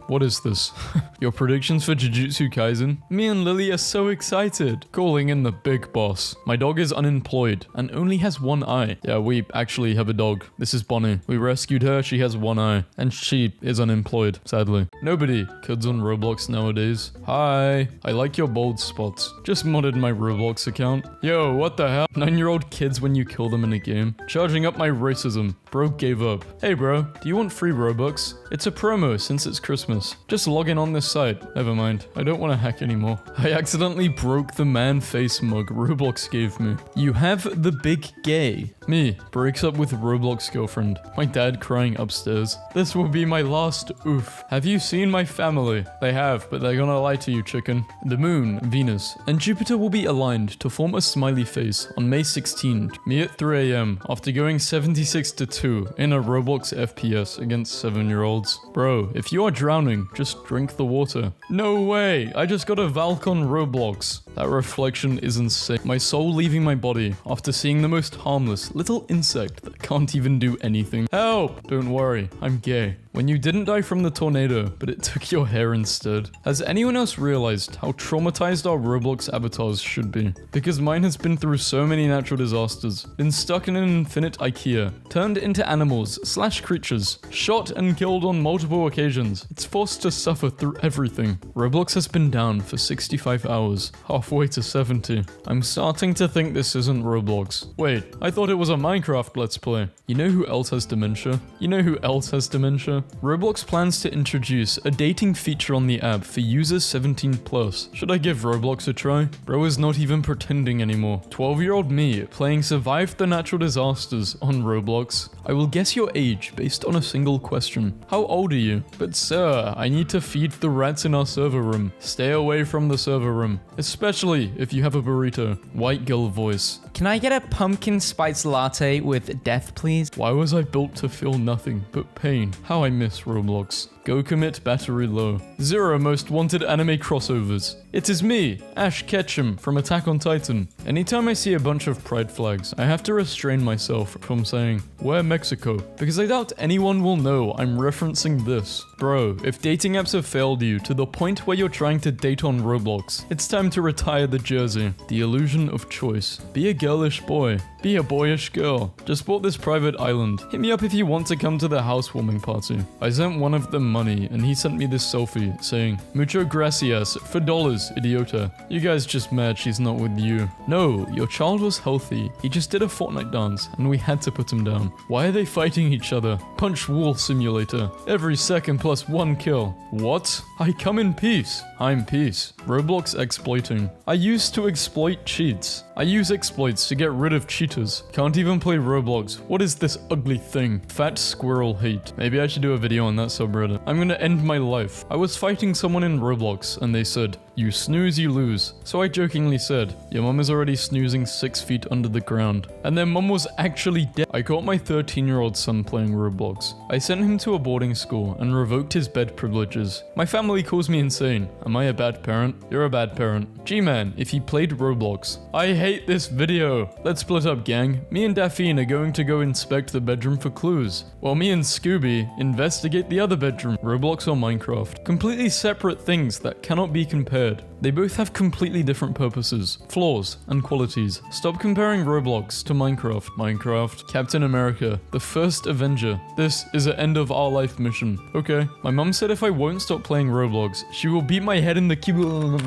what is this? Your predictions for Jujutsu Kaisen? Me and Lily are so excited. Calling in the big boss. My dog is unemployed and only has one eye. Yeah, we actually have a dog. This is Bonnie. We rescued her. She has one eye. And she is unemployed, sadly. Nobody. Kids on Roblox nowadays. Hi. I like your bold spots. Just modded my Roblox account. Yo, what the hell? 9-year-old kids when you kill them in a game. Charging up my racism. Bro gave up. Hey bro, do you want free Robux? It's a promo since it's Christmas. Just log in on this site. Never mind. I don't want to hack anymore. I accidentally broke the man face mug Roblox gave me. You have the big gay. Me. Breaks up with Roblox girlfriend. My dad crying upstairs. This will be my last oof. Have you seen my family? They have, but they're gonna lie to you, chicken. The moon, Venus, and Jupiter will be aligned to form a smiley face on May 16th. Me at 3 a.m. after going 76-2 in a Roblox FPS against 7 7-year-olds. Bro, if you are drowning, just drink the water. No way, I just got a VaazkL on Roblox. That reflection is insane. My soul leaving my body after seeing the most harmless little insect that can't even do anything. Help! Don't worry, I'm gay. When you didn't die from the tornado, but it took your hair instead. Has anyone else realized how traumatized our Roblox avatars should be? Because mine has been through so many natural disasters, been stuck in an infinite IKEA, turned into animals/creatures, shot and killed on multiple occasions. It's forced to suffer through everything. Roblox has been down for 65 hours, halfway to 70. I'm starting to think this isn't Roblox. Wait, I thought it was a Minecraft Let's Play. You know who else has dementia? You know who else has dementia? Roblox plans to introduce a dating feature on the app for users 17+. Should I give Roblox a try? Bro is not even pretending anymore. 12-year-old me playing Survive the Natural Disasters on Roblox. I will guess your age based on a single question. How old are you? But sir, I need to feed the rats in our server room. Stay away from the server room. Especially if you have a burrito. White girl voice. Can I get a pumpkin spice latte with death, please? Why was I built to feel nothing but pain? How I miss Roblox. Go commit battery low. 0 most wanted anime crossovers. It is me, Ash Ketchum from Attack on Titan. Anytime I see a bunch of pride flags, I have to restrain myself from saying, "Where Mexico?" Because I doubt anyone will know I'm referencing this. Bro, if dating apps have failed you to the point where you're trying to date on Roblox, it's time to retire the jersey. The illusion of choice. Be a girlish boy. Be a boyish girl. Just bought this private island. Hit me up if you want to come to the housewarming party. I sent one of them money and he sent me this selfie saying, "Mucho gracias for dollars, idiota." You guys just mad she's not with you. No, your child was healthy. He just did a Fortnite dance and we had to put him down. Why are they fighting each other? Punch wall simulator. Every second plus 1 kill. What? I come in peace. I'm peace. Roblox exploiting. I used to exploit cheats. I use exploits to get rid of cheaters. Can't even play Roblox. What is this ugly thing? Fat squirrel hate. Maybe I should do a video on that subreddit. I'm gonna end my life. I was fighting someone in Roblox and they said, "You snooze, you lose." So I jokingly said, "Your mum is already snoozing 6 feet under the ground." And their mum was actually dead. I caught my 13-year-old son playing Roblox. I sent him to a boarding school and revoked his bed privileges. My family calls me insane. Am I a bad parent? You're a bad parent. G-Man, if he played Roblox. I hate this video. Let's split up, gang. Me and Daphne are going to go inspect the bedroom for clues, while me and Scooby investigate the other bedroom. Roblox or Minecraft. Completely separate things that cannot be compared. They both have completely different purposes, flaws, and qualities. Stop comparing Roblox to Minecraft. Minecraft, Captain America, the first Avenger. This is an end of our life mission. Okay. My mum said if I won't stop playing Roblox, she will beat my head in the keyboard.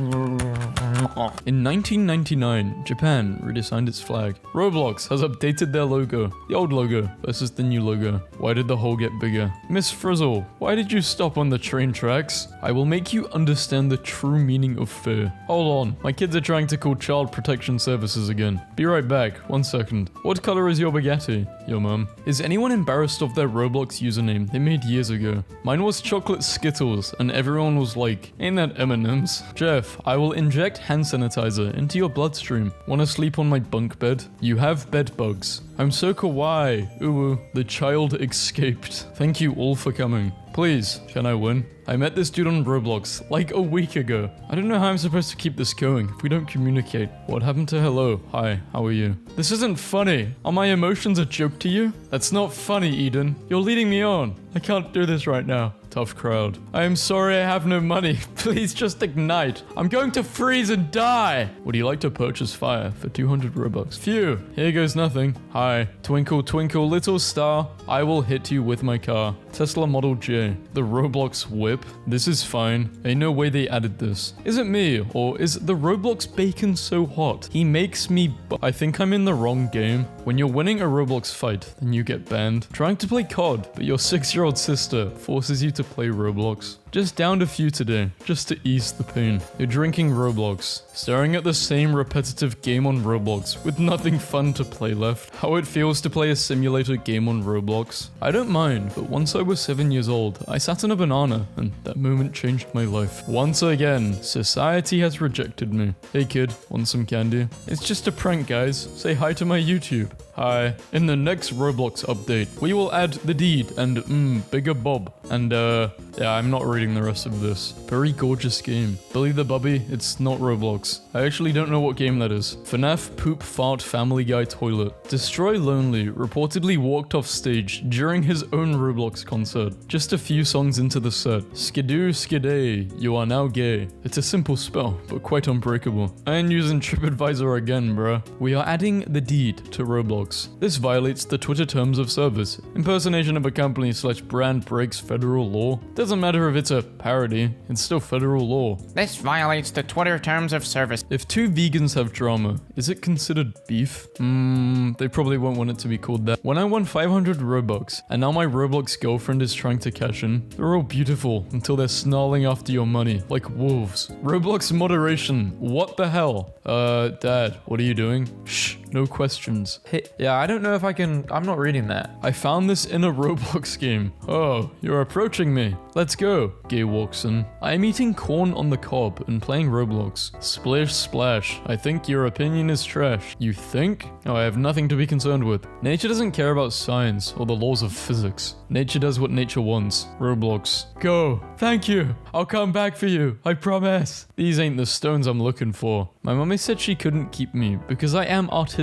In 1999, Japan redesigned its flag. Roblox has updated their logo. The old logo versus the new logo. Why did the hole get bigger? Miss Frizzle, why did you stop on the train tracks? I will make you understand the true meaning of fear. Hold on, my kids are trying to call Child Protection Services again. Be right back, 1 second. What color is your Bugatti? Your mum. Is anyone embarrassed of their Roblox username they made years ago? Mine was chocolate Skittles, and everyone was like, ain't that M&M's? Jeff, I will inject hand sanitizer into your bloodstream. Wanna sleep on my bunk bed? You have bed bugs. I'm so kawaii. Ooh, the child escaped. Thank you all for coming. Please, can I win? I met this dude on Roblox like a week ago. I don't know how I'm supposed to keep this going if we don't communicate. What happened to hello? Hi, how are you? This isn't funny. Are my emotions a joke to you? That's not funny, Eden. You're leading me on. I can't do this right now. Tough crowd. I am sorry I have no money. Please just ignite. I'm going to freeze and die. Would you like to purchase fire for 200 Robux? Phew, here goes nothing. Hi. Twinkle, twinkle, little star. I will hit you with my car. Tesla Model J. The Roblox whip. This is fine. Ain't no way they added this. Is it me, or is the Roblox bacon so hot? He makes me I think I'm in the wrong game. When you're winning a Roblox fight, then you get banned. Trying to play COD, but your 6-year-old sister forces you to play Roblox. Just downed a few today, just to ease the pain. You're drinking Roblox, staring at the same repetitive game on Roblox, with nothing fun to play left. How it feels to play a simulator game on Roblox. I don't mind, but once I was 7 years old, I sat on a banana, and that moment changed my life. Once again, society has rejected me. Hey kid, want some candy? It's just a prank, guys. Say hi to my YouTube. Hi. In the next Roblox update, we will add the deed and bigger Bob. And yeah, I'm not reading the rest of this. Very gorgeous game. Billy the Bubby, it's not Roblox. I actually don't know what game that is. FNAF Poop Fart Family Guy Toilet. Destroy Lonely reportedly walked off stage during his own Roblox concert. Just a few songs into the set. Skidoo Skiday, you are now gay. It's a simple spell, but quite unbreakable. I ain't using TripAdvisor again, bruh. We are adding the deed to Roblox. This violates the Twitter terms of service. Impersonation of a company / brand breaks federal law. Doesn't matter if it's a parody, it's still federal law. This violates the Twitter terms of service. If two vegans have drama, is it considered beef? They probably won't want it to be called that. When I won 500 Robux, and now my Roblox girlfriend is trying to cash in, they're all beautiful until they're snarling after your money, like wolves. Roblox moderation, what the hell? Dad, what are you doing? Shh, no questions. Hey, yeah, I don't know if I'm not reading that. I found this in a Roblox game. Oh, you're approaching me. Let's go. Gay walks in. I am eating corn on the cob and playing Roblox. Splish splash. I think your opinion is trash. You think? Oh, I have nothing to be concerned with. Nature doesn't care about science or the laws of physics. Nature does what nature wants. Roblox. Go. Thank you. I'll come back for you. I promise. These ain't the stones I'm looking for. My mummy said she couldn't keep me because I am artistic.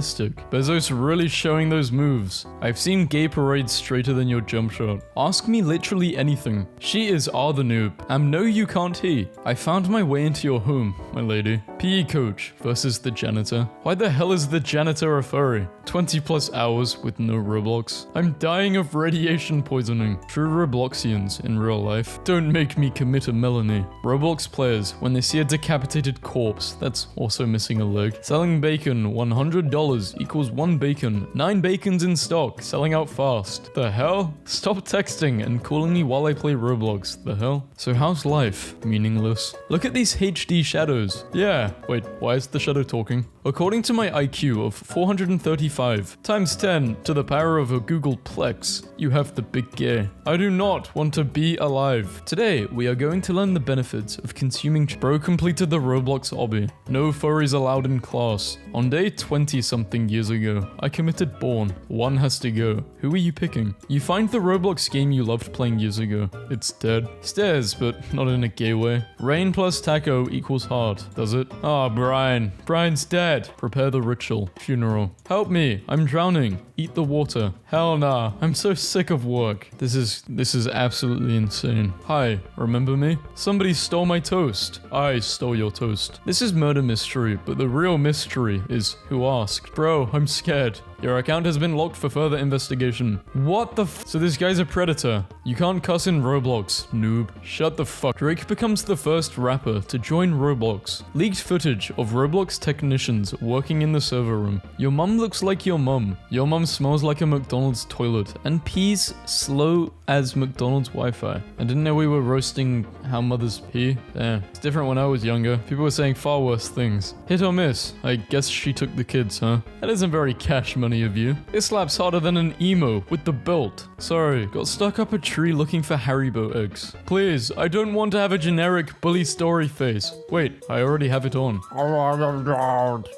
Bezos really showing those moves. I've seen gay parades straighter than your jump shot. Ask me literally anything. She is the noob. Am no you can't he. I found my way into your home, my lady. PE coach versus the janitor. Why the hell is the janitor a furry? 20+ hours with no Roblox. I'm dying of radiation poisoning. True Robloxians in real life. Don't make me commit a Melanie. Roblox players, when they see a decapitated corpse that's also missing a leg. Selling bacon, $100 equals 1 bacon. 9 bacons in stock, selling out fast. The hell? Stop texting and calling me while I play Roblox. The hell? So how's life? Meaningless. Look at these HD shadows. Yeah. Wait, why is the shadow talking? According to my IQ of 435 times 10 to the power of a Google Plex, you have the big gay. I do not want to be alive. Today, we are going to learn the benefits of consuming. Bro completed the Roblox obby. No furries allowed in class. On day 20-something years ago, I committed born. One has to go. Who are you picking? You find the Roblox game you loved playing years ago. It's dead. Stairs, but not in a gay way. Rain plus taco equals hard, does it? Ah, Brian. Brian's dead. Prepare the ritual. Funeral. Help me. I'm drowning. Eat the water. Hell nah. I'm so sick of work. This is absolutely insane. Hi, remember me? Somebody stole my toast. I stole your toast. This is murder mystery, but the real mystery is who asked. Bro, I'm scared. Your account has been locked for further investigation. What the So this guy's a predator. You can't cuss in Roblox, noob. Shut the fuck. Drake becomes the first rapper to join Roblox. Leaked footage of Roblox technicians working in the server room. Your mum looks like your mum. Your mum smells like a McDonald's toilet and pees slow as McDonald's Wi-Fi. I didn't know we were roasting how mothers pee. Damn. It's different when I was younger. People were saying far worse things. Hit or miss? I guess she took the kids, huh? That isn't very cash money of you. This slaps harder than an emo with the belt. Sorry, got stuck up a tree looking for Haribo eggs. Please, I don't want to have a generic bully story face. Wait, I already have it on.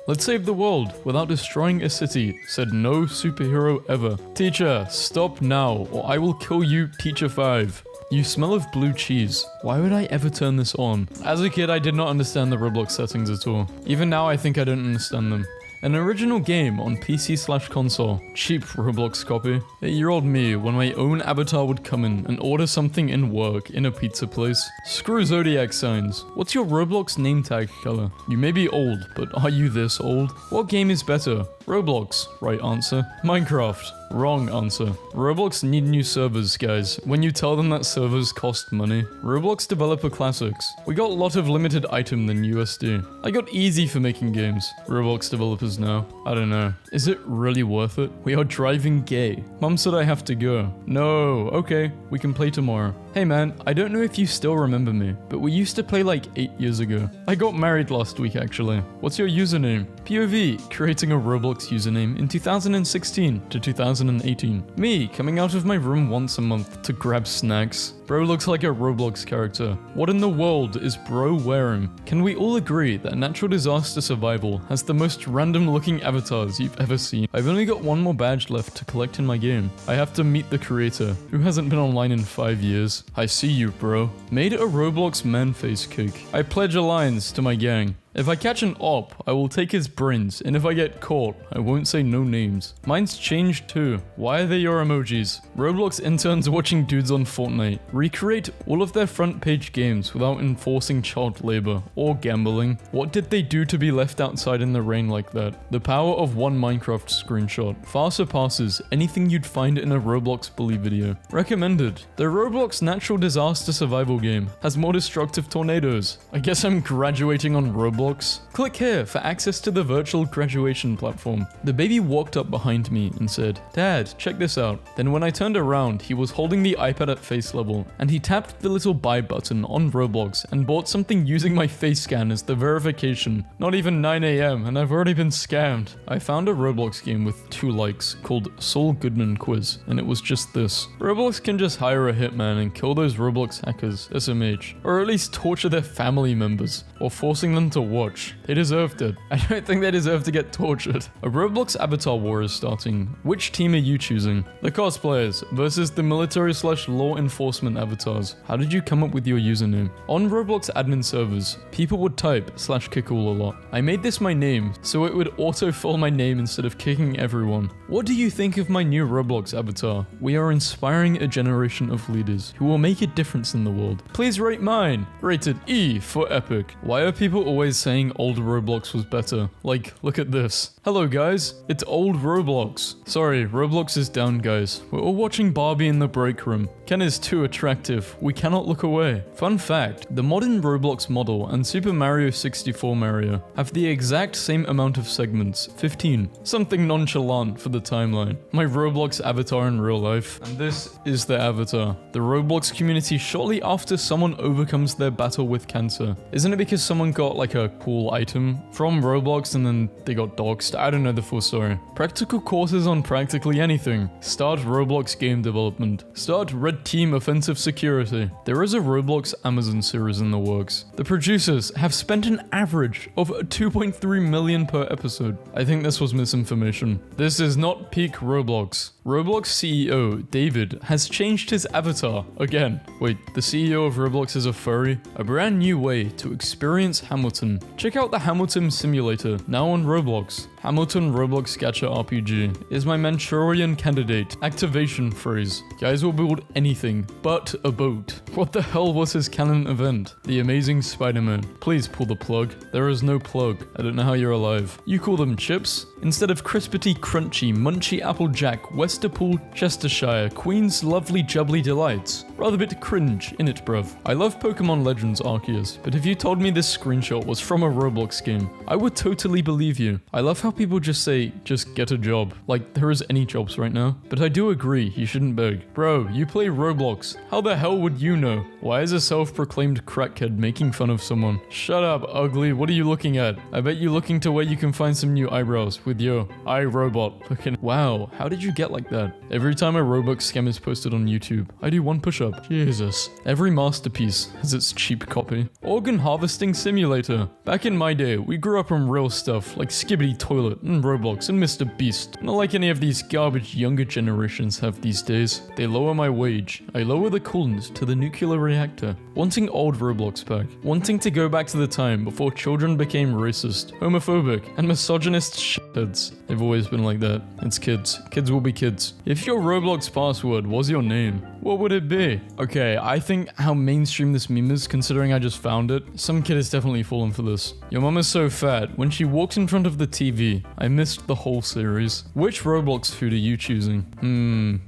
Let's save the world without destroying a city, said no superhero ever. Teacher, stop now or I will kill you, Teacher 5. You smell of blue cheese. Why would I ever turn this on? As a kid, I did not understand the Roblox settings at all. Even now, I think I don't understand them. An original game on PC/console. Cheap Roblox copy. 8-year-old me, when my own avatar would come in and order something in work in a pizza place. Screw zodiac signs. What's your Roblox name tag color? You may be old, but are you this old? What game is better? Roblox, right answer. Minecraft, wrong answer. Roblox need new servers, guys. When you tell them that servers cost money. Roblox developer classics. We got a lot of limited item than USD. I got easy for making games. Roblox developers now. I don't know. Is it really worth it? We are driving gay. Mom said I have to go. No, okay. We can play tomorrow. Hey man, I don't know if you still remember me, but we used to play like 8 years ago. I got married last week actually. What's your username? POV, creating a Roblox username in 2016 to 2018. Me, coming out of my room once a month to grab snacks. Bro looks like a Roblox character. What in the world is bro wearing? Can we all agree that natural disaster survival has the most random looking avatars you've ever seen? I've only got one more badge left to collect in my game. I have to meet the creator, who hasn't been online in 5 years. I see you, bro. Made a Roblox man face cake. I pledge alliance to my gang. If I catch an op, I will take his brains, and if I get caught, I won't say no names. Mine's changed too. Why are they your emojis? Roblox interns watching dudes on Fortnite recreate all of their front page games without enforcing child labor or gambling. What did they do to be left outside in the rain like that? The power of one Minecraft screenshot far surpasses anything you'd find in a Roblox bully video. Recommended. The Roblox natural disaster survival game has more destructive tornadoes. I guess I'm graduating on Roblox. Click here for access to the virtual graduation platform. The baby walked up behind me and said, "Dad, check this out." Then when I turned around, he was holding the iPad at face level, and he tapped the little buy button on Roblox and bought something using my face scan as the verification. Not even 9 AM and I've already been scammed. I found a Roblox game with 2 likes called Saul Goodman Quiz, and it was just this. Roblox can just hire a hitman and kill those Roblox hackers, SMH, or at least torture their family members, or forcing them to watch. They deserved it. I don't think they deserve to get tortured. A Roblox avatar war is starting. Which team are you choosing? The cosplayers versus the military/law enforcement avatars. How did you come up with your username? On Roblox admin servers, people would type /kickall a lot. I made this my name, so it would auto-fill my name instead of kicking everyone. What do you think of my new Roblox avatar? We are inspiring a generation of leaders who will make a difference in the world. Please rate mine. Rated E for epic. Why are people always saying old Roblox was better? Like, look at this. Hello guys, it's old Roblox. Sorry, Roblox is down guys. We're all watching Barbie in the break room. Ken is too attractive. We cannot look away. Fun fact, the modern Roblox model and Super Mario 64 Mario have the exact same amount of segments, 15. Something nonchalant for the timeline. My Roblox avatar in real life. And this is the avatar. The Roblox community shortly after someone overcomes their battle with cancer. Isn't it because someone got like a cool item from Roblox and then they got doxxed? I don't know the full story. Practical courses on practically anything. Start Roblox game development. Start Red Team offensive security. There is a Roblox Amazon series in the works. The producers have spent an average of 2.3 million per episode. I think this was misinformation. This is not peak Roblox. Roblox CEO David has changed his avatar again. Wait, the CEO of Roblox is a furry? A brand new way to experience Hamilton. Check out the Hamilton simulator, now on Roblox. Hamilton Roblox Gacha RPG is my Manchurian candidate activation phrase. Guys will build anything but a boat. What the hell was his canon event? The Amazing Spider-Man. Please pull the plug. There is no plug. I don't know how you're alive. You call them chips? Instead of crispity, crunchy, munchy Applejack, Westerpool, Chestershire, Queen's lovely jubbly delights. Rather bit cringe, innit bruv. I love Pokemon Legends Arceus, but if you told me this screenshot was from a Roblox game, I would totally believe you. I love how people just say, just get a job. Like, there is any jobs right now. But I do agree, you shouldn't beg. Bro, you play Roblox. How the hell would you know? Why is a self-proclaimed crackhead making fun of someone? Shut up, ugly. What are you looking at? I bet you're looking to where you can find some new eyebrows with your iRobot. Looking. Wow, how did you get like that? Every time a Robux scam is posted on YouTube, I do one push-up. Jesus. Every masterpiece has its cheap copy. Organ harvesting simulator. Back in my day, we grew up on real stuff like Skibbity Toilet and Roblox and Mr. Beast. Not like any of these garbage younger generations have these days. They lower my wage. I lower the coolant to the nuclear reactor. Wanting old Roblox back. Wanting to go back to the time before children became racist, homophobic, and misogynist shitheads. They've always been like that. It's kids. Kids will be kids. If your Roblox password was your name, what would it be? Okay, I think how mainstream this meme is, considering I just found it, some kid has definitely fallen for this. Your mom is so fat, when she walks in front of the TV, I missed the whole series. Which Roblox food are you choosing?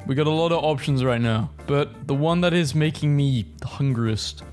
We got a lot of options right now, but the one that is making me the hungriest.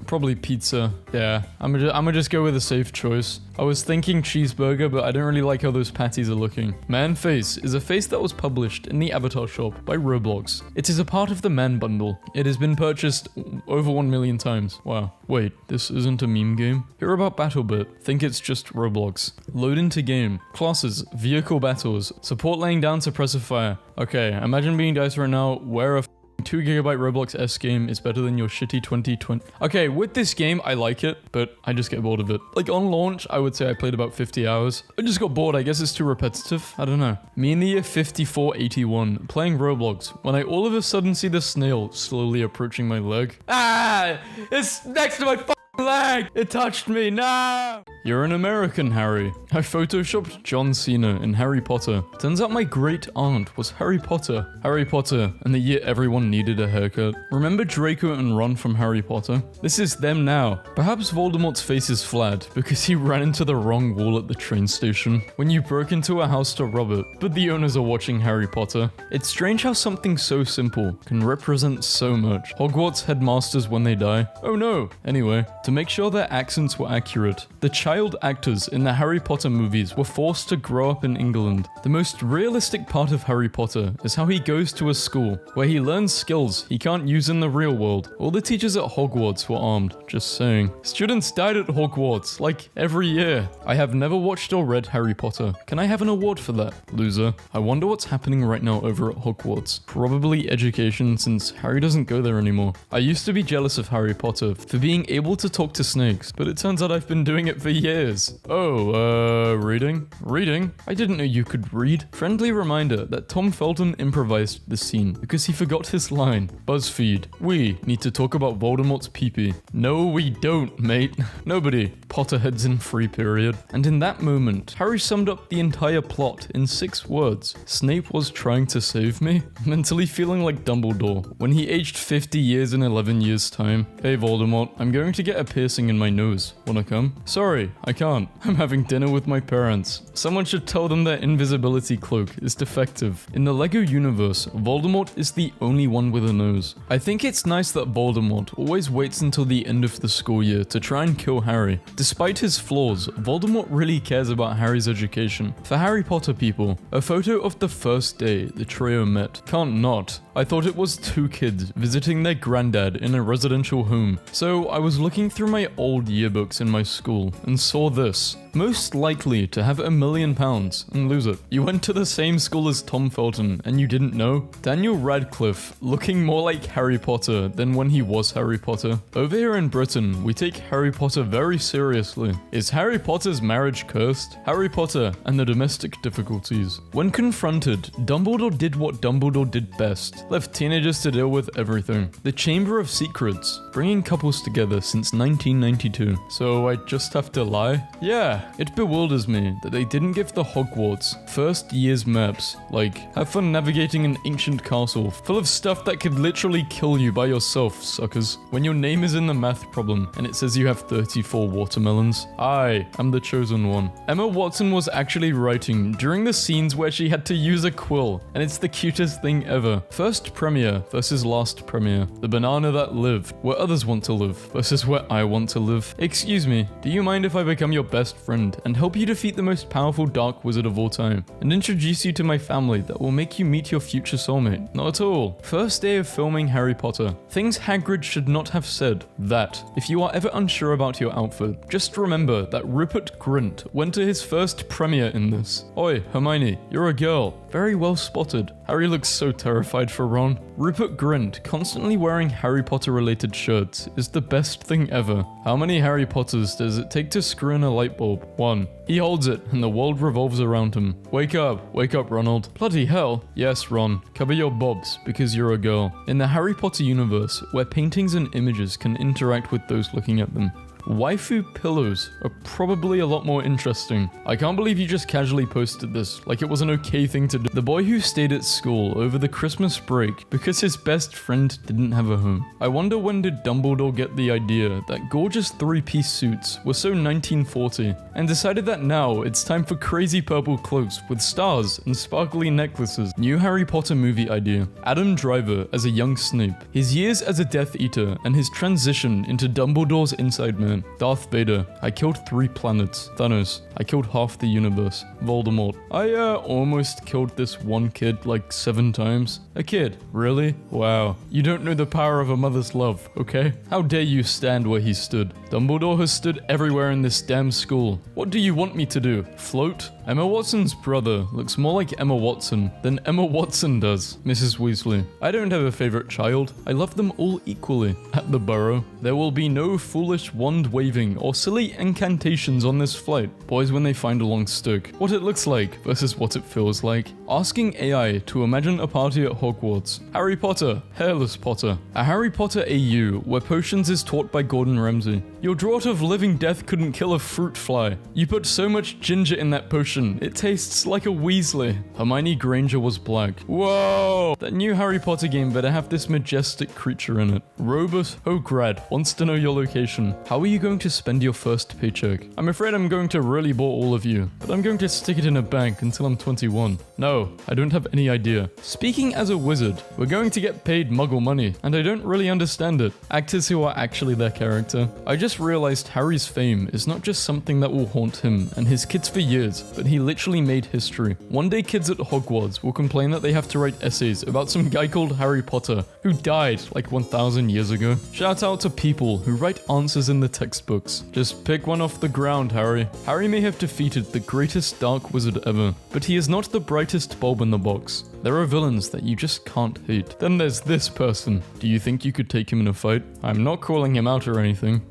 Probably pizza. Yeah, I'm gonna just go with a safe choice. I was thinking cheeseburger, but I don't really like how those patties are looking. Man Face is a face that was published in the avatar shop by Roblox. It is a part of the Man Bundle. It has been purchased over 1 million times. Wow. Wait, this isn't a meme game? Hear about BattleBit. Think it's just Roblox. Load into game. Classes. Vehicle battles. Support laying down suppressor fire. Okay, imagine being dice right now. Where a 2GB Roblox S game is better than your shitty 2020. Okay, with this game, I like it, but I just get bored of it. Like on launch, I would say I played about 50 hours. I just got bored. I guess it's too repetitive. I don't know. Me in the year 5481, playing Roblox, when I all of a sudden see the snail slowly approaching my leg. Ah! It's next to my leg! It touched me, no! You're an American, Harry. I photoshopped John Cena in Harry Potter. Turns out my great aunt was Harry Potter. Harry Potter, and the year everyone needed a haircut. Remember Draco and Ron from Harry Potter? This is them now. Perhaps Voldemort's face is flat because he ran into the wrong wall at the train station when you broke into a house to rob it, but the owners are watching Harry Potter. It's strange how something so simple can represent so much. Hogwarts headmasters when they die. Oh no! Anyway, to make sure their accents were accurate, the child actors in the Harry Potter movies were forced to grow up in England. The most realistic part of Harry Potter is how he goes to a school where he learns skills he can't use in the real world. All the teachers at Hogwarts were armed, just saying. Students died at Hogwarts, like every year. I have never watched or read Harry Potter. Can I have an award for that? Loser. I wonder what's happening right now over at Hogwarts. Probably education, since Harry doesn't go there anymore. I used to be jealous of Harry Potter for being able to talk to snakes, but it turns out I've been doing it for years. Oh, reading? Reading? I didn't know you could read. Friendly reminder that Tom Felton improvised this scene because he forgot his line. BuzzFeed. We need to talk about Voldemort's pee-pee. No, we don't, mate. Nobody. Potterheads in free period. And in that moment, Harry summed up the entire plot in 6 words. Snape was trying to save me? Mentally feeling like Dumbledore when he aged 50 years in 11 years' time. Hey Voldemort, I'm going to get a piercing in my nose. Wanna come? Sorry, I can't. I'm having dinner with my parents. Someone should tell them their invisibility cloak is defective. In the LEGO universe, Voldemort is the only one with a nose. I think it's nice that Voldemort always waits until the end of the school year to try and kill Harry. Despite his flaws, Voldemort really cares about Harry's education. For Harry Potter people, a photo of the first day the trio met. Can't not. I thought it was 2 kids visiting their granddad in a residential home. So I was looking through my old yearbooks in my school and saw this. Most likely to have £1 million and lose it. You went to the same school as Tom Felton and you didn't know? Daniel Radcliffe, looking more like Harry Potter than when he was Harry Potter. Over here in Britain, we take Harry Potter very seriously. Is Harry Potter's marriage cursed? Harry Potter and the domestic difficulties. When confronted, Dumbledore did what Dumbledore did best. Left teenagers to deal with everything. The Chamber of Secrets, bringing couples together since 1992. So I just have to lie? Yeah. It bewilders me that they didn't give the Hogwarts first year's maps, like, have fun navigating an ancient castle full of stuff that could literally kill you by yourself, suckers. When your name is in the math problem and it says you have 34 watermelons. I am the chosen one. Emma Watson was actually writing during the scenes where she had to use a quill, and it's the cutest thing ever. First premiere versus last premiere. The banana that lived where others want to live versus where I want to live. Excuse me, do you mind if I become your best friend and help you defeat the most powerful dark wizard of all time, and introduce you to my family that will make you meet your future soulmate? Not at all. First day of filming Harry Potter. Things Hagrid should not have said. That. If you are ever unsure about your outfit, just remember that Rupert Grint went to his first premiere in this. Oi, Hermione, you're a girl. Very well spotted. Harry looks so terrified for Ron. Rupert Grint constantly wearing Harry Potter related shirts is the best thing ever. How many Harry Potters does it take to screw in a light bulb? 1. He holds it and the world revolves around him. Wake up, Ronald. Bloody hell. Yes, Ron, cover your bobs because you're a girl. In the Harry Potter universe, where paintings and images can interact with those looking at them, waifu pillows are probably a lot more interesting. I can't believe you just casually posted this, like it was an okay thing to do. The boy who stayed at school over the Christmas break because his best friend didn't have a home. I wonder, when did Dumbledore get the idea that gorgeous 3-piece suits were so 1940 and decided that now it's time for crazy purple cloaks with stars and sparkly necklaces? New Harry Potter movie idea. Adam Driver as a young Snape, his years as a Death Eater and his transition into Dumbledore's inside man. Brilliant. Darth Vader. I killed 3 planets. Thanos. I killed half the universe. Voldemort. I almost killed this one kid like 7 times. A kid. Really? Wow. You don't know the power of a mother's love, okay? How dare you stand where he stood? Dumbledore has stood everywhere in this damn school. What do you want me to do? Float? Emma Watson's brother looks more like Emma Watson than Emma Watson does. Mrs. Weasley. I don't have a favorite child. I love them all equally. At the Burrow. There will be no foolish wand waving or silly incantations on this flight. Boys when they find a long stick. What it looks like versus what it feels like. Asking AI to imagine a party at Hogwarts. Harry Potter. Hairless Potter. A Harry Potter AU where potions is taught by Gordon Ramsay. Your draught of living death couldn't kill a fruit fly. You put so much ginger in that potion, it tastes like a Weasley. Hermione Granger was black. Whoa! That new Harry Potter game better have this majestic creature in it. Robot Hograd wants to know your location. How are you going to spend your first paycheck? I'm afraid I'm going to really bore all of you, but I'm going to stick it in a bank until I'm 21. No, I don't have any idea. Speaking as a wizard, we're going to get paid muggle money, and I don't really understand it. Actors who are actually their character. I just realized Harry's fame is not just something that will haunt him and his kids for years, but he literally made history. One day kids at Hogwarts will complain that they have to write essays about some guy called Harry Potter, who died like 1,000 years ago. Shout out to people who write answers in the textbooks. Just pick one off the ground, Harry. Harry may have defeated the greatest dark wizard ever, but he is not the brightest bulb in the box. There are villains that you just can't hate. Then there's this person. Do you think you could take him in a fight? I'm not calling him out or anything.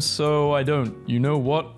So I don't. You know what?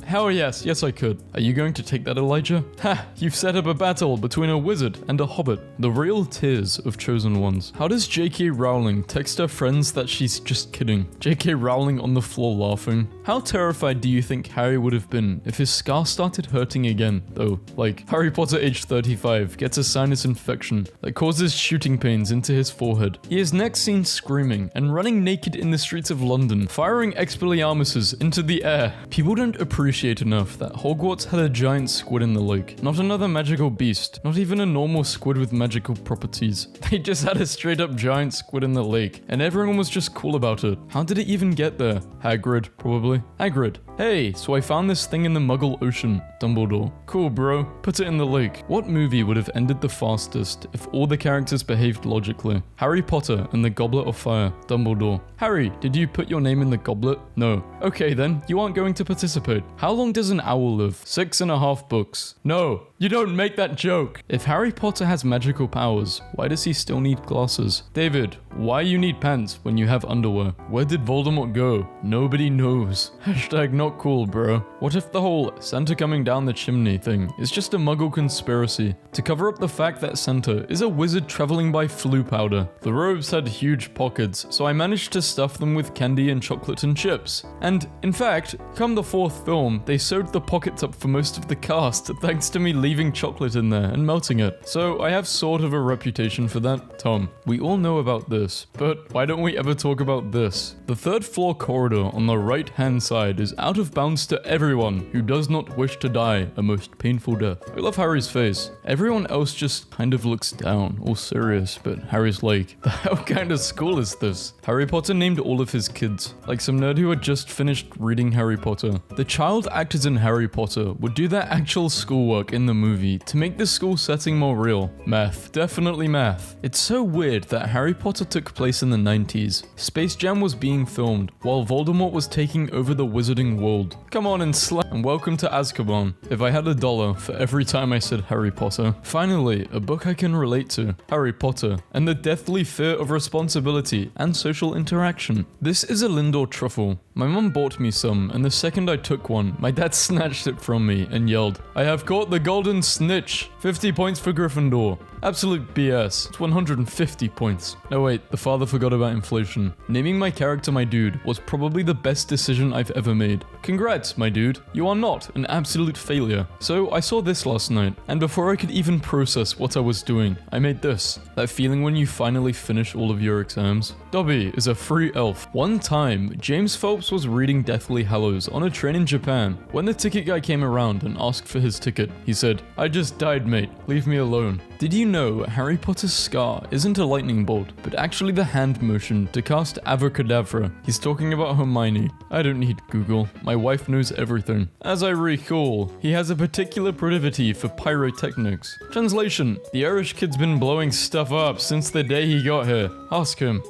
Hell yes. Yes, I could. Are you going to take that, Elijah? Ha! You've set up a battle between a wizard and a hobbit. The real tears of chosen ones. How does J.K. Rowling text her friends that she's just kidding? J.K. Rowling on the floor laughing. How terrified do you think Harry would have been if his scar started hurting again, though? Like, Harry Potter age 35 gets a sinus infection that causes shooting pains into his forehead. He is next seen screaming and running naked in the streets of London, firing Expelliarmuses into the air. People don't appreciate enough that Hogwarts had a giant squid in the lake. Not another magical beast, not even a normal squid with magical properties. They just had a straight up giant squid in the lake, and everyone was just cool about it. How did it even get there? Hagrid, probably. Hagrid. Hey, so I found this thing in the Muggle Ocean. Dumbledore. Cool, bro. Put it in the lake. What movie would have ended the fastest if all the characters behaved logically? Harry Potter and the Goblet of Fire. Dumbledore. Harry, did you put your name in the goblet? No. Okay then, you aren't going to participate. How long does an owl live? 6.5 books. No. You don't make that joke. If Harry Potter has magical powers, why does he still need glasses? David, why you need pants when you have underwear? Where did Voldemort go? Nobody knows. Hashtag not cool, bro. What if the whole Santa coming down the chimney thing is just a muggle conspiracy to cover up the fact that Santa is a wizard traveling by flu powder? The robes had huge pockets, so I managed to stuff them with candy and chocolate and chips. And, in fact, come the 4th film, they sewed the pockets up for most of the cast thanks to me leaving chocolate in there and melting it. So I have sort of a reputation for that. Tom, we all know about this, but why don't we ever talk about this? The 3rd floor corridor on the right hand side is out of bounds to everyone who does not wish to die a most painful death. I love Harry's face. Everyone else just kind of looks down, all serious, but Harry's like, the hell kind of school is this? Harry Potter named all of his kids, like some nerd who had just finished reading Harry Potter. The child actors in Harry Potter would do their actual schoolwork in the movie to make the school setting more real. Math. Definitely math. It's so weird that Harry Potter took place in the 90s. Space Jam was being filmed while Voldemort was taking over the wizarding world. Come on and and welcome to Azkaban. If I had $1 for every time I said Harry Potter. Finally, a book I can relate to. Harry Potter and the deathly fear of responsibility and social interaction. This is a Lindor truffle. My mum bought me some, and the second I took one, my dad snatched it from me and yelled, "I have caught the golden snitch! 50 points for Gryffindor." Absolute BS. It's 150 points. No wait, the father forgot about inflation. Naming my character my dude was probably the best decision I've ever made. Congrats, my dude. You are not an absolute failure. So I saw this last night, and before I could even process what I was doing, I made this. That feeling when you finally finish all of your exams. Dobby is a free elf. One time, James Phelps was reading Deathly Hallows on a train in Japan. When the ticket guy came around and asked for his ticket, he said, "I just died, mate. Leave me alone." Did you you know, Harry Potter's scar isn't a lightning bolt, but actually the hand motion to cast Abracadabra. He's talking about Hermione. I don't need Google. My wife knows everything. As I recall, he has a particular proclivity for pyrotechnics. Translation: the Irish kid's been blowing stuff up since the day he got here. Ask him.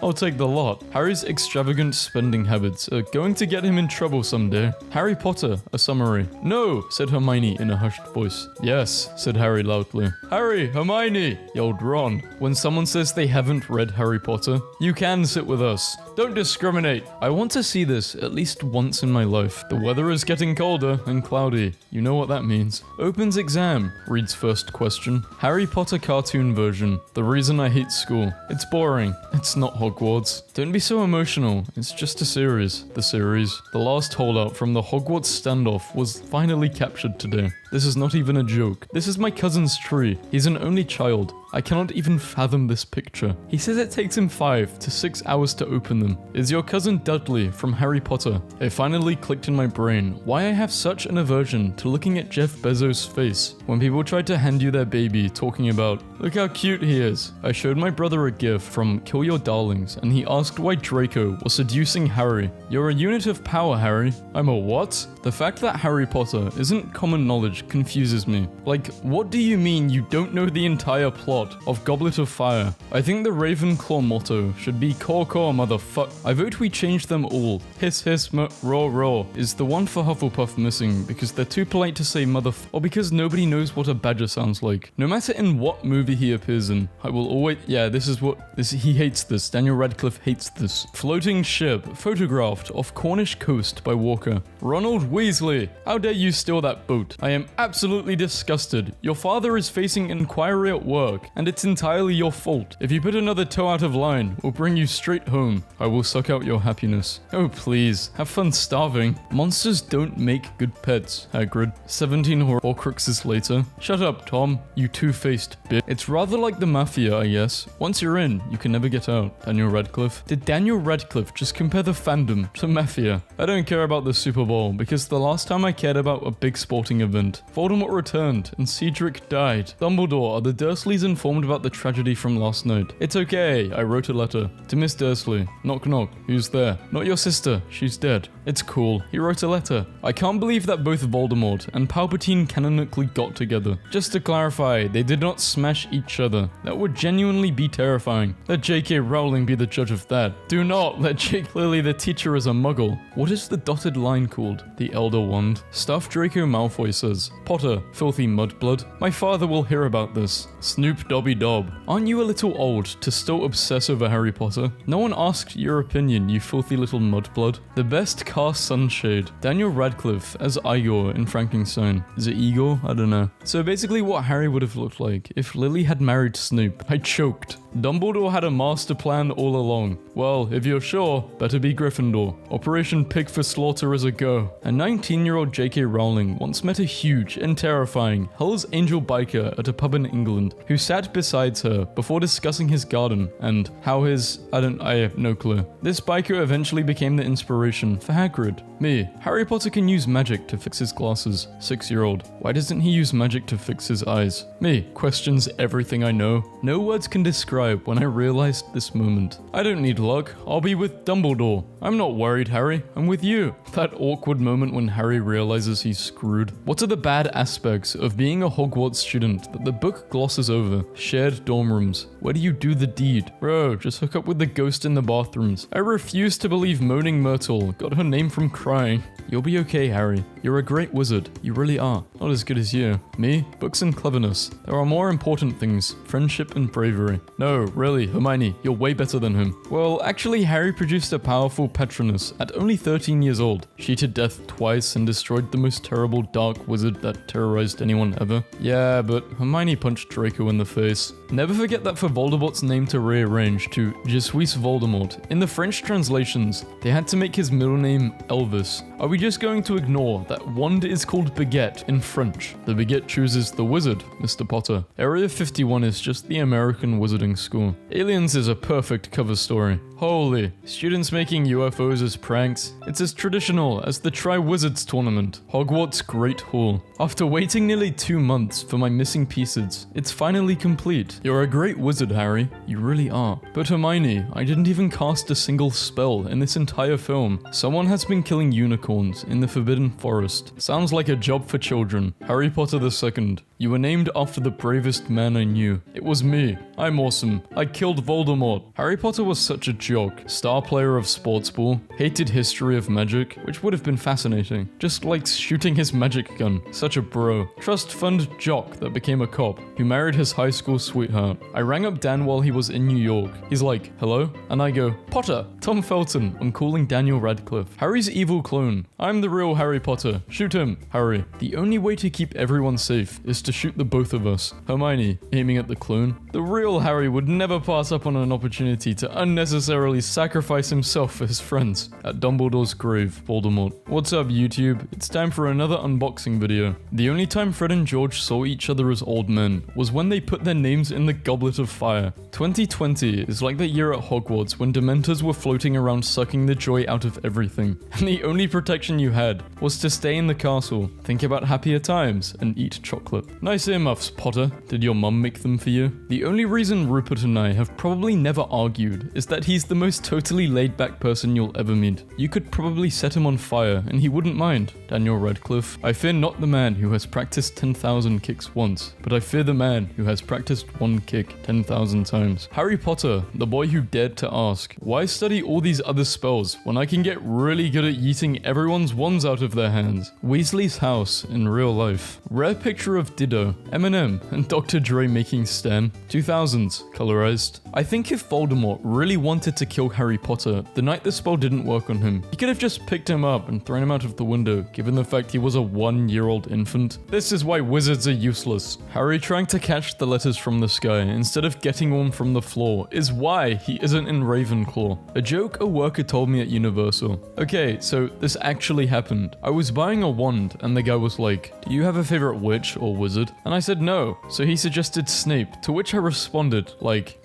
I'll take the lot. Harry's extravagant spending habits are going to get him in trouble someday. Harry Potter, a summary. No, said Hermione in a hushed voice. Yes, said Harry loudly. Harry, Hermione, yelled Ron. When someone says they haven't read Harry Potter, you can sit with us. Don't discriminate. I want to see this at least once in my life. The weather is getting colder and cloudy. You know what that means. Opens exam, reads first question. Harry Potter cartoon version. The reason I hate school. It's boring. It's not Hogwarts. Don't be so emotional. It's just a series. The series. The last holdout from the Hogwarts standoff was finally captured today. This is not even a joke. This is my cousin's tree. He's an only child. I cannot even fathom this picture. He says it takes him 5 to 6 hours to open them. Is your cousin Dudley from Harry Potter? It finally clicked in my brain why I have such an aversion to looking at Jeff Bezos' face when people try to hand you their baby talking about, look how cute he is. I showed my brother a gif from Kill Your Darlings and he asked why Draco was seducing Harry. You're a unit of power, Harry. I'm a what? The fact that Harry Potter isn't common knowledge confuses me. Like, what do you mean you don't know the entire plot of Goblet of Fire? I think the Ravenclaw motto should be Caw Caw motherfuck. I vote we change them all. Hiss hiss raw raw. Is the one for Hufflepuff missing because they're too polite to say or because nobody knows what a badger sounds like? No matter in what movie he appears in, I will always... Yeah, he hates this. Daniel Radcliffe hates this. Floating ship photographed off Cornish coast by Walker. Ronald Weasley, how dare you steal that boat? I am absolutely disgusted. Your father is facing inquiry at work, and it's entirely your fault. If you put another toe out of line, we'll bring you straight home. I will suck out your happiness. Oh please, have fun starving. Monsters don't make good pets, Hagrid. 17 Horcruxes later. Shut up, Tom, you two-faced bitch. It's rather like the Mafia, I guess. Once you're in, you can never get out. Daniel Radcliffe. Did Daniel Radcliffe just compare the fandom to Mafia? I don't care about the Super Bowl, because the last time I cared about a big sporting event, Voldemort returned and Cedric died. Dumbledore, are the Dursleys informed about the tragedy from last night? It's okay, I wrote a letter. To Miss Dursley. Knock knock, who's there? Not your sister, she's dead. It's cool, he wrote a letter. I can't believe that both Voldemort and Palpatine canonically got together. Just to clarify, they did not smash each other. That would genuinely be terrifying. Let J.K. Rowling be the judge of that. Do not let J. Clearly the teacher is a muggle. What is the dotted line called? The Elder Wand. Stuff Draco Malfoy says. Potter, filthy mudblood. My father will hear about this. Snoop Dobby Dob. Aren't you a little old to still obsess over Harry Potter? No one asked your opinion, you filthy little mudblood. The best cast sunshade. Daniel Radcliffe as Igor in Frankenstein. Is it Igor? I don't know. So basically what Harry would have looked like if Lily had married Snoop. I choked. Dumbledore had a master plan all along. Well, if you're sure, better be Gryffindor. Operation Pig for Slaughter is a go. A 19-year-old J.K. Rowling once met a huge and terrifying Hell's Angel biker at a pub in England who sat beside her before discussing his garden and how I have no clue. This biker eventually became the inspiration for Hagrid. Me. Harry Potter can use magic to fix his glasses. 6-year-old. Why doesn't he use magic to fix his eyes? Me. Questions everything I know. No words can describe when I realized this moment. I don't need luck. I'll be with Dumbledore. I'm not worried, Harry. I'm with you. That awkward moment when Harry realizes he's screwed. What are the bad aspects of being a Hogwarts student that the book glosses over? Shared dorm rooms. Where do you do the deed? Bro, just hook up with the ghost in the bathrooms. I refuse to believe Moaning Myrtle got her name from crying. You'll be okay, Harry. You're a great wizard. You really are. Not as good as you. Me? Books and cleverness. There are more important things. Friendship and bravery. No, really, Hermione, you're way better than him. Well, actually, Harry produced a powerful Patronus at only 13 years old. She to death twice and destroyed the most terrible dark wizard that terrorized anyone ever. Yeah, but Hermione punched Draco in the face. Never forget that for Voldemort's name to rearrange to Je suis Voldemort, in the French translations, they had to make his middle name Elvis. Are we just going to ignore that wand is called Baguette in French? The Baguette chooses the wizard, Mr. Potter. Area 51 is just the American wizarding school. Aliens is a perfect cover story. Holy, students making UFOs as pranks. It's as traditional as the Tri-Wizards tournament, Hogwarts Great Hall. After waiting nearly 2 months for my missing pieces, it's finally complete. You're a great wizard, Harry. You really are. But Hermione, I didn't even cast a single spell in this entire film. Someone has been killing unicorns in the Forbidden Forest. Sounds like a job for children. Harry Potter II. You were named after the bravest man I knew. It was me. I'm awesome. I killed Voldemort. Harry Potter was such a jock. Star player of sports ball. Hated history of magic, which would have been fascinating. Just likes shooting his magic gun. Such a bro. Trust fund jock that became a cop, who married his high school sweetheart. I rang up Dan while he was in New York. He's like, hello? And I go, Potter. Tom Felton. I'm calling Daniel Radcliffe. Harry's evil clone. I'm the real Harry Potter. Shoot him. Harry. The only way to keep everyone safe is to shoot the both of us. Hermione, aiming at the clone. The real Harry would never pass up on an opportunity to unnecessarily sacrifice himself for his friends. At Dumbledore's grave, Voldemort. What's up, YouTube? It's time for another unboxing video. The only time Fred and George saw each other as old men was when they put their names in the Goblet of Fire. 2020 is like that year at Hogwarts when Dementors were floating around sucking the joy out of everything, and the only protection you had was to stay in the castle, think about happier times, and eat chocolate. Nice earmuffs, Potter. Did your mum make them for you? The only reason Rupert and I have probably never argued is that he's the most totally laid-back person you'll ever meet. You could probably set him on fire and he wouldn't mind. Daniel Radcliffe. I fear not the man who has practiced 10,000 kicks once, but I fear the man who has practiced one kick 10,000 times. Harry Potter, the boy who dared to ask, why study all these other spells when I can get really good at yeeting everyone's wands out of their hands? Weasley's house in real life. Rare picture of Ditto, Eminem, and Dr. Dre making Stan. 2000s, colorized. I think if Voldemort really wanted to kill Harry Potter the night the spell didn't work on him, he could have just picked him up and thrown him out of the window, given the fact he was a 1-year-old infant. This is why wizards are useless. Harry trying to catch the letters from the sky instead of getting one from the floor is why he isn't in Ravenclaw. A joke a worker told me at Universal. Okay, so this actually happened. I was buying a wand and the guy was like, do you have a favorite witch or wizard? And I said no, so he suggested Snape, to which I responded like,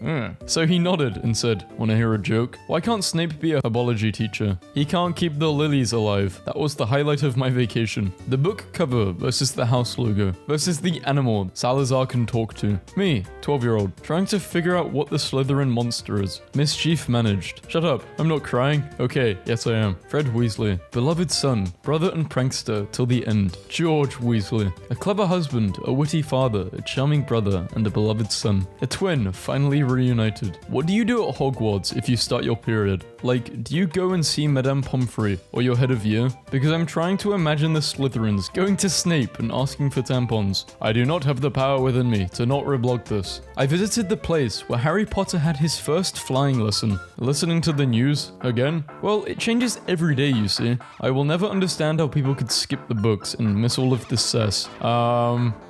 So he nodded and said, wanna hear a joke? Why can't Snape be a herbology teacher? He can't keep the lilies alive. That was the highlight of my vacation. The book cover versus the house logo versus the animal Salazar can talk to. Me, 12-year-old, trying to figure out what the Slytherin monster is. Mischief managed. Shut up, I'm not crying. Okay, yes I am. Fred Weasley, beloved son, brother and prankster till the end. George Weasley, a clever husband, a witty father, a charming brother, and a beloved son. A twin, finally reunited. What do you do at Hogwarts if you start your period? Like, do you go and see Madame Pomfrey or your head of year? Because I'm trying to imagine the Slytherins going to Snape and asking for tampons. I do not have the power within me to not reblog this. I visited the place where Harry Potter had his first flying lesson. Listening to the news, again? Well, it changes every day, you see. I will never understand how people could skip the books and miss all of this sass.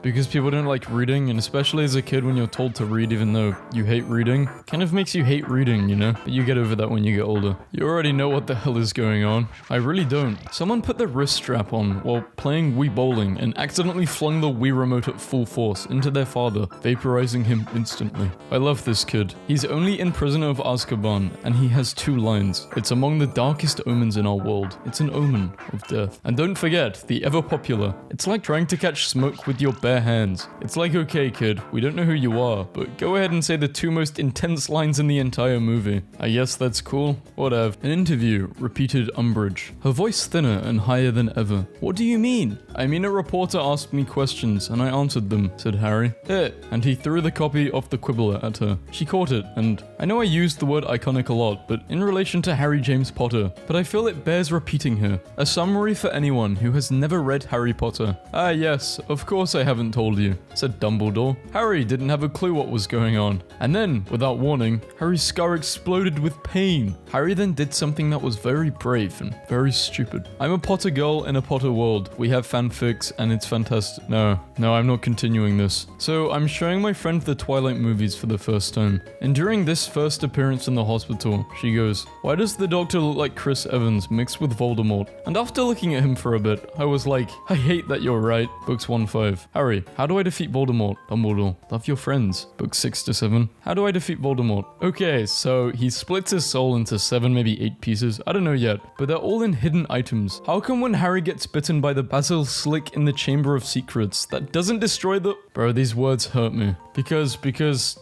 Because people don't like reading, and especially as a kid when you're told to read even though you hate reading, kind of makes you hate reading, you know? But you get over that when you get older. You already know what the hell is going on. I really don't. Someone put the wrist strap on while playing Wii Bowling and accidentally flung the Wii remote at full force into their father, vaporizing him instantly. I love this kid. He's only in Prisoner of Azkaban, and he has 2 lines. It's among the darkest omens in our world. It's an omen of death. And don't forget, the ever popular. It's like trying to catch smoke with your bare hands. It's like, okay kid, we don't know who you are, but go ahead and say the 2 most intense lines in the entire movie. I guess that's cool. Whatever. An interview, repeated Umbridge. Her voice thinner and higher than ever. What do you mean? I mean a reporter asked me questions and I answered them, said Harry. Here. And he threw the copy of the Quibbler at her. She caught it, and I know I used the word iconic a lot, but in relation to Harry James Potter, but I feel it bears repeating here. A summary for anyone who has never read Harry Potter. Ah yes, of course I haven't told you, said Dumbledore. Harry didn't have a clue what was going on. And then, without warning, Harry's skull exploded with pain. Harry then did something that was very brave and very stupid. I'm a Potter girl in a Potter world. We have fanfics and it's fantastic. No, I'm not continuing this. So I'm showing my friend the Twilight movies for the first time. And during this first appearance in the hospital, she goes, why does the Doctor look like Chris Evans mixed with Voldemort? And after looking at him for a bit, I was like, I hate that you're right. Books 1-5. Harry, how do I defeat Voldemort? Dumbledore, love your friends. Books 6-7. How do I defeat Voldemort? Okay, so he's splits his soul into 7, maybe 8 pieces. I don't know yet, but they're all in hidden items. How come when Harry gets bitten by the basil slick in the Chamber of Secrets, that doesn't destroy the... Bro, these words hurt me. Because,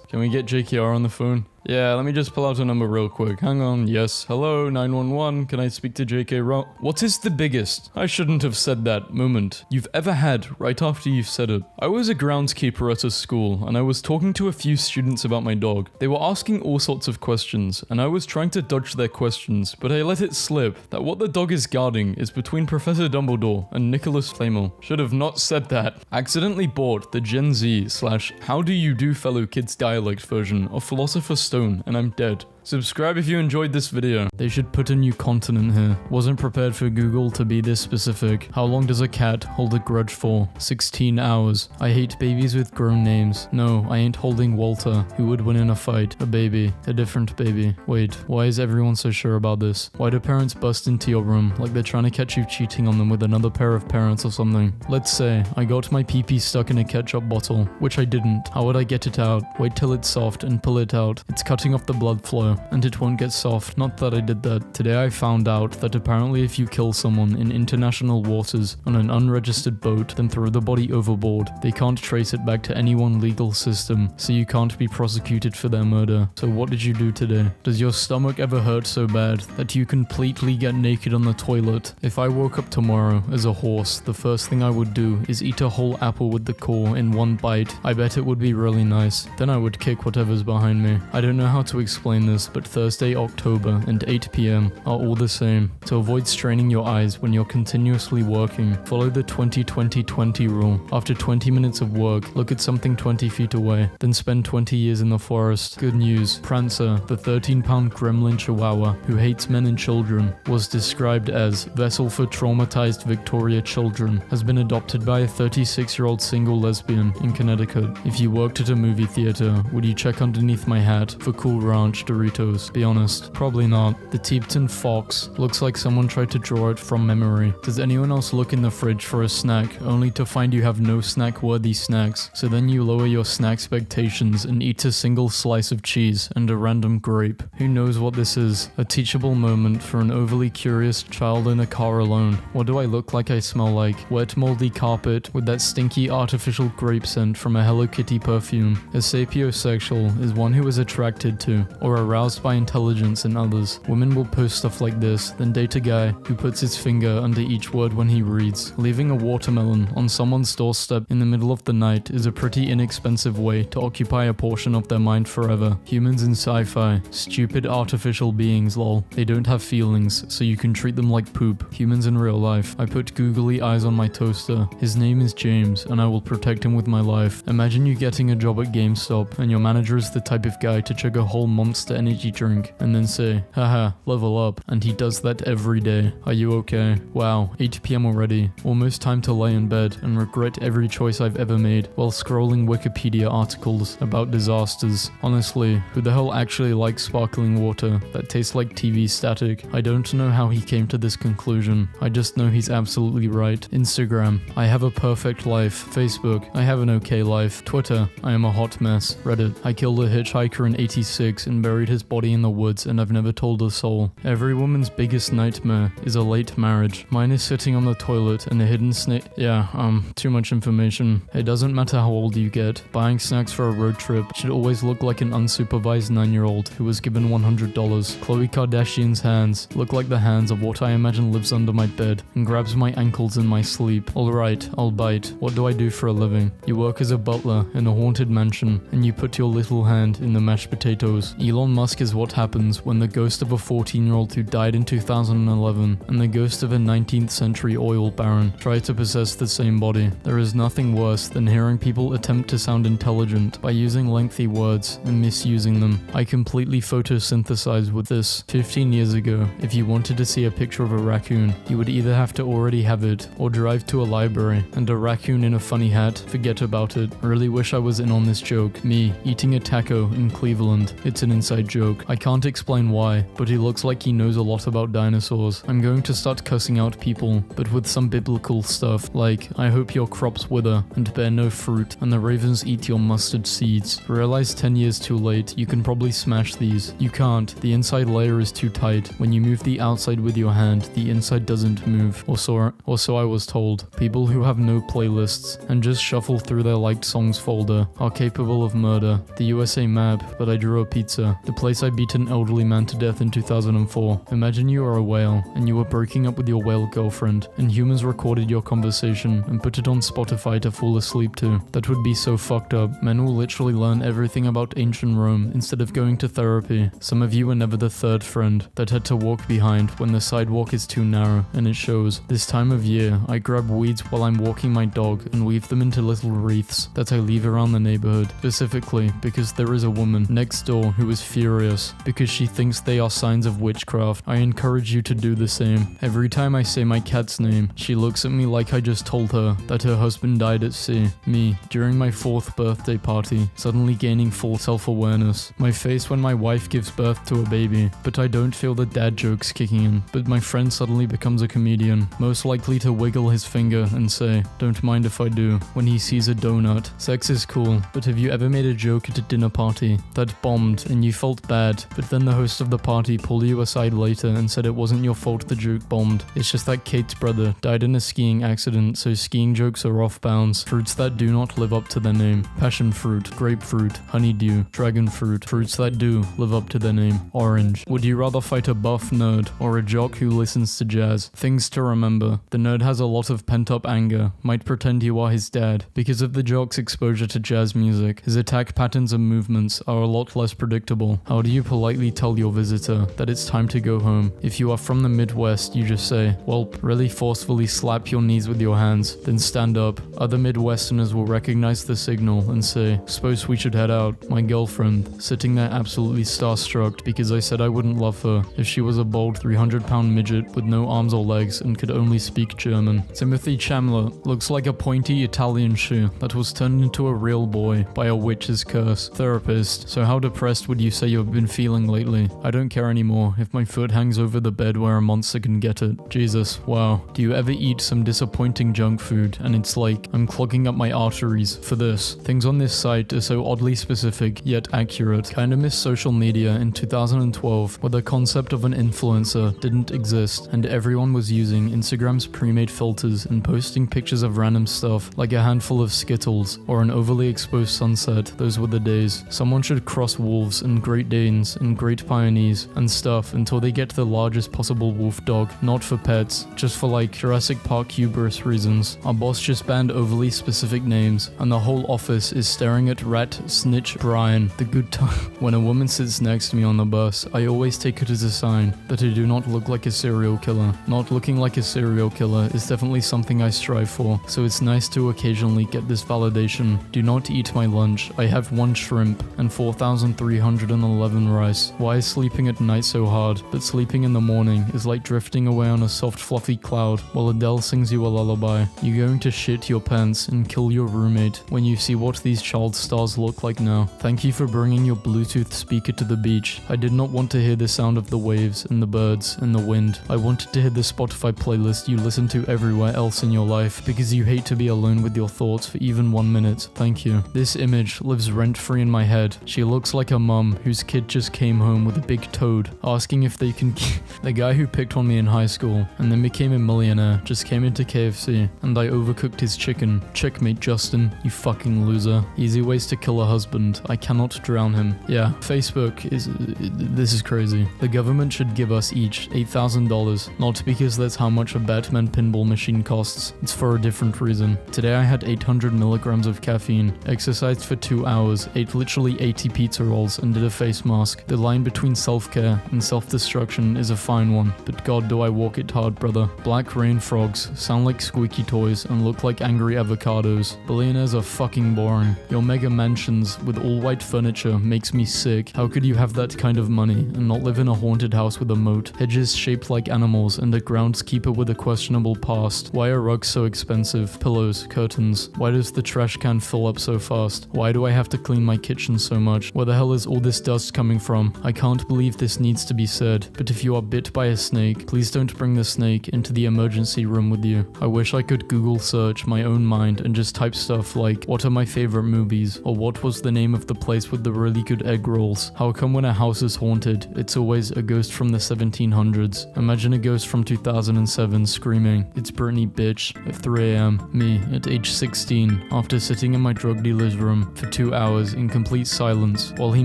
can we get JKR on the phone? Yeah, let me just pull out a number real quick. Hang on. Yes. Hello, 911. Can I speak to JK Rowling? What is the biggest, I shouldn't have said that, moment you've ever had right after you've said it? I was a groundskeeper at a school, and I was talking to a few students about my dog. They were asking all sorts of questions, and I was trying to dodge their questions, but I let it slip that what the dog is guarding is between Professor Dumbledore and Nicholas Flamel. Should have not said that. Accidentally bought the Gen Z / How Do You Do Fellow Kids dialect version of Philosopher's Stone, and I'm dead. Subscribe if you enjoyed this video. They should put a new continent here. Wasn't prepared for Google to be this specific. How long does a cat hold a grudge for? 16 hours. I hate babies with grown names. No, I ain't holding Walter, who would win in a fight. A baby. A different baby. Wait, why is everyone so sure about this? Why do parents bust into your room like they're trying to catch you cheating on them with another pair of parents or something? Let's say I got my pee-pee stuck in a ketchup bottle, which I didn't. How would I get it out? Wait till it's soft and pull it out. It's cutting off the blood flow, and it won't get soft. Not that I did that. Today I found out that apparently if you kill someone in international waters on an unregistered boat, then throw the body overboard, they can't trace it back to any one legal system, so you can't be prosecuted for their murder. So what did you do today? Does your stomach ever hurt so bad that you completely get naked on the toilet? If I woke up tomorrow as a horse, the first thing I would do is eat a whole apple with the core in one bite. I bet it would be really nice. Then I would kick whatever's behind me. I don't know how to explain this, but Thursday, October, and 8 p.m. are all the same. To avoid straining your eyes when you're continuously working, follow the 20-20-20 rule. After 20 minutes of work, look at something 20 feet away, then spend 20 years in the forest. Good news, Prancer, the 13-pound gremlin chihuahua who hates men and children, was described as vessel for traumatized Victoria children, has been adopted by a 36-year-old single lesbian in Connecticut. If you worked at a movie theater, would you check underneath my hat for Cool Ranch Doritos? Be honest, probably not. The Teepton Fox looks like someone tried to draw it from memory. Does anyone else look in the fridge for a snack only to find you have no snack-worthy snacks? So then you lower your snack expectations and eat a single slice of cheese and a random grape. Who knows what this is? A teachable moment for an overly curious child in a car alone. What do I look like I smell like? Wet moldy carpet with that stinky artificial grape scent from a Hello Kitty perfume. A sapiosexual is one who is attracted to or aroused by intelligence in others. Women will post stuff like this, then date a guy who puts his finger under each word when he reads. Leaving a watermelon on someone's doorstep in the middle of the night is a pretty inexpensive way to occupy a portion of their mind forever. Humans in sci-fi, stupid artificial beings lol. They don't have feelings, so you can treat them like poop. Humans in real life. I put googly eyes on my toaster. His name is James, and I will protect him with my life. Imagine you getting a job at GameStop, and your manager is the type of guy to chug a whole Monster Energy drink and then say, haha, level up, and he does that every day. Are you okay? Wow, 8 p.m. already. Almost time to lay in bed and regret every choice I've ever made while scrolling Wikipedia articles about disasters. Honestly, who the hell actually likes sparkling water that tastes like TV static? I don't know how he came to this conclusion. I just know he's absolutely right. Instagram, I have a perfect life. Facebook, I have an okay life. Twitter, I am a hot mess. Reddit, I killed a hitchhiker in 86 and buried his body in the woods and I've never told a soul. Every woman's biggest nightmare is a late marriage. Mine is sitting on the toilet and a hidden snake. Yeah, too much information. It doesn't matter how old you get. Buying snacks for a road trip should always look like an unsupervised 9-year-old who was given $100. Khloe Kardashian's hands look like the hands of what I imagine lives under my bed and grabs my ankles in my sleep. Alright, I'll bite. What do I do for a living? You work as a butler in a haunted mansion and you put your little hand in the mashed potatoes. Elon Musk is what happens when the ghost of a 14-year-old who died in 2011 and the ghost of a 19th century oil baron try to possess the same body. There is nothing worse than hearing people attempt to sound intelligent by using lengthy words and misusing them. I completely photosynthesized with this. 15 years ago, if you wanted to see a picture of a raccoon, you would either have to already have it or drive to a library, and a raccoon in a funny hat, forget about it. Really wish I was in on this joke. Me, eating a taco in Cleveland. It's an inside joke. joke. I can't explain why, but he looks like he knows a lot about dinosaurs. I'm going to start cussing out people, but with some biblical stuff, like, I hope your crops wither and bear no fruit, and the ravens eat your mustard seeds. Realize 10 years too late, you can probably smash these. You can't, the inside layer is too tight. When you move the outside with your hand, the inside doesn't move, or so I was told. People who have no playlists and just shuffle through their liked songs folder are capable of murder. The USA map, but I drew a pizza. The place I beat an elderly man to death in 2004. Imagine you are a whale, and you were breaking up with your whale girlfriend, and humans recorded your conversation and put it on Spotify to fall asleep to. That would be so fucked up. Men will literally learn everything about ancient Rome instead of going to therapy. Some of you are never the third friend that had to walk behind when the sidewalk is too narrow, and it shows. This time of year, I grab weeds while I'm walking my dog and weave them into little wreaths that I leave around the neighborhood, specifically because there is a woman next door who is furious because she thinks they are signs of witchcraft. I encourage you to do the same. Every time I say my cat's name, she looks at me like I just told her that her husband died at sea. Me, during my 4th birthday party, suddenly gaining full self-awareness. My face when my wife gives birth to a baby, but I don't feel the dad jokes kicking in. But my friend suddenly becomes a comedian, most likely to wiggle his finger and say, "Don't mind if I do," when he sees a donut. Sex is cool, but have you ever made a joke at a dinner party that bombed and you felt bad, but then the host of the party pulled you aside later and said it wasn't your fault the joke bombed? It's just that Kate's brother died in a skiing accident, so skiing jokes are off bounds. Fruits that do not live up to their name. Passion fruit, grapefruit, honeydew, dragon fruit. Fruits that do live up to their name. Orange. Would you rather fight a buff nerd or a jock who listens to jazz? Things to remember. The nerd has a lot of pent-up anger, might pretend you are his dad. Because of the jock's exposure to jazz music, his attack patterns and movements are a lot less predictable. How do you politely tell your visitor that it's time to go home? If you are from the Midwest, you just say, "Well," really forcefully slap your knees with your hands, then stand up. Other Midwesterners will recognize the signal and say, "Suppose we should head out." My girlfriend, sitting there absolutely starstruck because I said I wouldn't love her if she was a bold 300-pound midget with no arms or legs and could only speak German. Timothy Chandler looks like a pointy Italian shoe that was turned into a real boy by a witch's curse. Therapist: so how depressed would you say you've been feeling lately? I don't care anymore if my foot hangs over the bed where a monster can get it. Jesus, wow. Do you ever eat some disappointing junk food and it's like, I'm clogging up my arteries for this? Things on this site are so oddly specific yet accurate. Kinda miss social media in 2012 where the concept of an influencer didn't exist and everyone was using Instagram's pre-made filters and posting pictures of random stuff like a handful of Skittles or an overly exposed sunset. Those were the days. Someone should cross wolves and Great Danes and Great Pyrenees and stuff until they get the largest possible wolf dog, not for pets, just for like Jurassic Park hubris reasons. Our boss just banned overly specific names and the whole office is staring at Rat Snitch Brian, the good time. When a woman sits next to me on the bus, I always take it as a sign that I do not look like a serial killer. Not looking like a serial killer is definitely something I strive for, so it's nice to occasionally get this validation. Do not eat my lunch. I have 1 shrimp and 4,311 rice. Why is sleeping at night so hard? But sleeping in the morning is like drifting away on a soft fluffy cloud while Adele sings you a lullaby. You're going to shit your pants and kill your roommate when you see what these child stars look like now. Thank you for bringing your Bluetooth speaker to the beach. I did not want to hear the sound of the waves and the birds and the wind. I wanted to hear the Spotify playlist you listen to everywhere else in your life because you hate to be alone with your thoughts for even 1 minute. Thank you. This image lives rent-free in my head. She looks like a mum whose kid just came home with a big toad asking if they can The guy who picked on me in high school and then became a millionaire just came into KFC and I overcooked his chicken. Checkmate, Justin, you fucking loser. Easy ways to kill a husband. I cannot drown him. Yeah, Facebook is... this is crazy. The government should give us each $8,000, not because that's how much a Batman pinball machine costs. It's for a different reason. Today I had 800 milligrams of caffeine, exercised for 2 hours, ate literally 80 pizza rolls and did a face mask. The line between self-care and self-destruction is a fine one, but god do I walk it hard, brother. Black rain frogs sound like squeaky toys and look like angry avocados. Billionaires are fucking boring. Your mega mansions with all white furniture makes me sick. How could you have that kind of money and not live in a haunted house with a moat, hedges shaped like animals, and a groundskeeper with a questionable past? Why are rugs so expensive? Pillows, curtains. Why does the trash can fill up so fast? Why do I have to clean my kitchen so much? Where the hell is all this dust disgust coming from. I can't believe this needs to be said, but if you are bit by a snake, please don't bring the snake into the emergency room with you. I wish I could Google search my own mind and just type stuff like, what are my favorite movies? Or what was the name of the place with the really good egg rolls? How come when a house is haunted, it's always a ghost from the 1700s? Imagine a ghost from 2007 screaming, "It's Britney, bitch," at 3 a.m. Me, at age 16, after sitting in my drug dealer's room for 2 hours in complete silence while he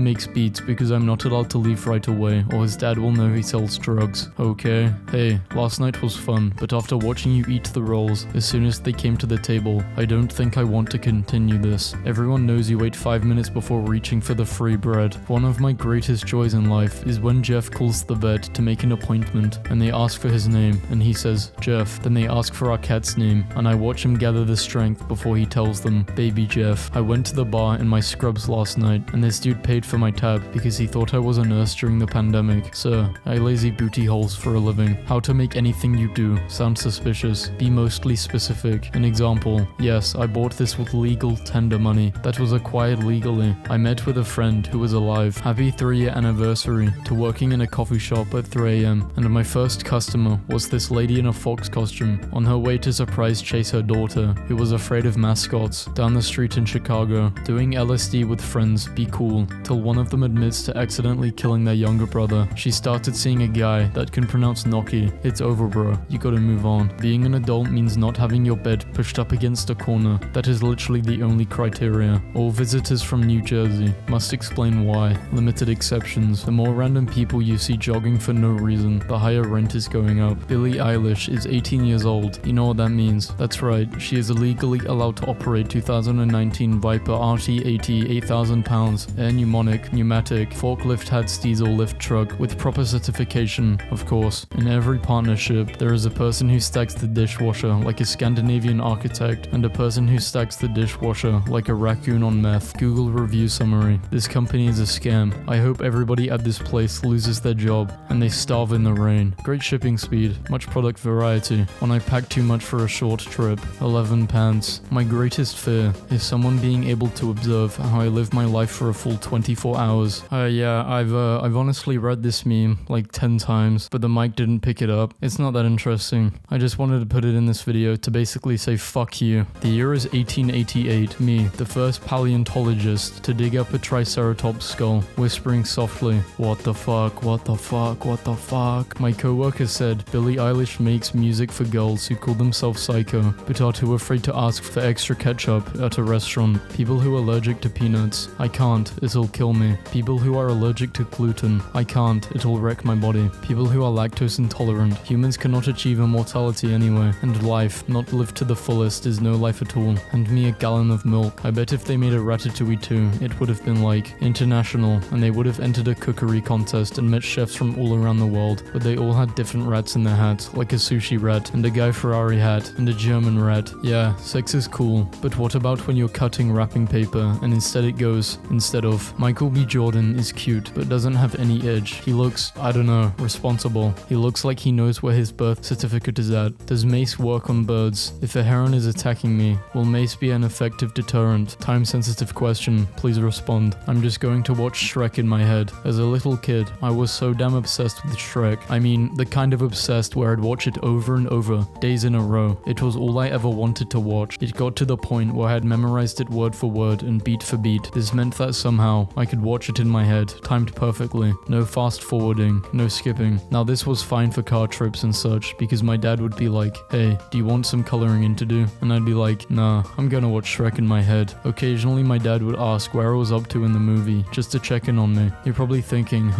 makes beats because I'm not allowed to leave right away or his dad will know he sells drugs. Okay. Hey, last night was fun, but after watching you eat the rolls as soon as they came to the table, I don't think I want to continue this. Everyone knows you wait 5 minutes before reaching for the free bread. One of my greatest joys in life is when Jeff calls the vet to make an appointment and they ask for his name and he says, "Jeff." Then they ask for our cat's name and I watch him gather the strength before he tells them, "Baby Jeff." I went to the bar in my scrubs last night and this dude paid for my tab because he thought I was a nurse during the pandemic. Sir, I lazy booty holes for a living. How to make anything you do sound suspicious. Be mostly specific. An example, yes, I bought this with legal tender money that was acquired legally. I met with a friend who was alive. Happy 3-year anniversary to working in a coffee shop at 3 a.m. and my first customer was this lady in a fox costume on her way to surprise chase her daughter who was afraid of mascots down the street in Chicago. Doing LSD with friends, be cool, till one of them admits to accidentally killing their younger brother. She started seeing a guy that can pronounce Noki. It's over, bro. You gotta move on. Being an adult means not having your bed pushed up against a corner. That is literally the only criteria. All visitors from New Jersey must explain why. Limited exceptions. The more random people you see jogging for no reason, the higher rent is going up. Billie Eilish is 18 years old. You know what that means? That's right. She is illegally allowed to operate 2019 Viper RT80 8,000 pounds air pneumatic forklift heads diesel lift truck with proper certification, of course. In every partnership, there is a person who stacks the dishwasher like a Scandinavian architect and a person who stacks the dishwasher like a raccoon on meth. Google review summary. This company is a scam. I hope everybody at this place loses their job and they starve in the rain. Great shipping speed, much product variety. When I pack too much for a short trip, 11 pants. My greatest fear is someone being able to observe how I live my life for a full 24 hours. Yeah, I've honestly read this meme like 10 times, but the mic didn't pick it up. It's not that interesting. I just wanted to put it in this video to basically say fuck you. The year is 1888. Me, the first paleontologist to dig up a triceratops skull, whispering softly, "What the fuck, what the fuck, what the fuck?" My coworker said Billie Eilish makes music for girls who call themselves psycho, but are too afraid to ask for extra ketchup at a restaurant. People who are allergic to peanuts. I can't, it'll kill me. People who are allergic to gluten. I can't, it'll wreck my body. People who are lactose intolerant. Humans cannot achieve immortality anyway, and life, not lived to the fullest, is no life at all. And me a gallon of milk. I bet if they made a Ratatouille 2, it would have been like international, and they would have entered a cookery contest and met chefs from all around the world, but they all had different rats in their hats, like a sushi rat, and a Guy Ferrari hat, and a German rat. Yeah, sex is cool, but what about when you're cutting wrapping paper, and instead it goes, instead of, Michael B. Jordan is cute, but doesn't have any edge. He looks, I don't know, responsible. He looks like he knows where his birth certificate is at. Does mace work on birds? If a heron is attacking me, will mace be an effective deterrent? Time-sensitive question, please respond. I'm just going to watch Shrek in my head. As a little kid, I was so damn obsessed with Shrek. I mean, the kind of obsessed where I'd watch it over and over, days in a row. It was all I ever wanted to watch. It got to the point where I had memorized it word for word and beat for beat. This meant that somehow I could watch it in my head, timed perfectly. No fast forwarding, no skipping. Now this was fine for car trips and such, because my dad would be like, "Hey, do you want some coloring in to do?" And I'd be like, "Nah, I'm gonna watch Shrek in my head." Occasionally my dad would ask where I was up to in the movie, just to check in on me. You're probably thinking,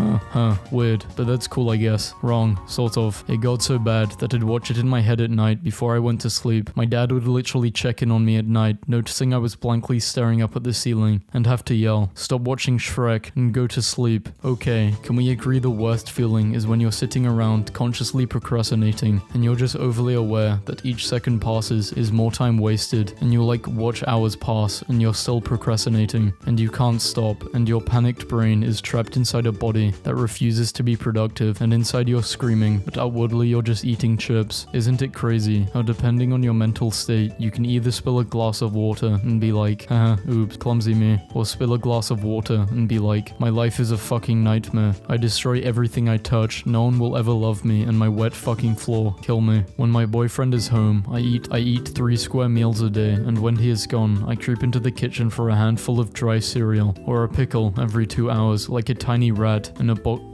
weird, but that's cool I guess. Wrong, sort of. It got so bad that I'd watch it in my head at night before I went to sleep. My dad would literally check in on me at night, noticing I was blankly staring up at the ceiling, and have to yell, "Stop watching Shrek and go to sleep." Okay, can we agree the worst feeling is when you're sitting around consciously procrastinating, and you're just overly aware that each second passes is more time wasted, and you'll like watch hours pass and you're still procrastinating, and you can't stop, and your panicked brain is trapped inside a body that refuses to be productive, and inside you're screaming, but outwardly you're just eating chips. Isn't it crazy how depending on your mental state, you can either spill a glass of water and be like, haha, oops, clumsy me, or spill a glass of water and be like, week. My life is a fucking nightmare. I destroy everything I touch. No one will ever love me, and my wet fucking floor kill me. When my boyfriend is home, I eat 3 square meals a day, and when he is gone, I creep into the kitchen for a handful of dry cereal or a pickle every 2 hours, like a tiny rat in a bodega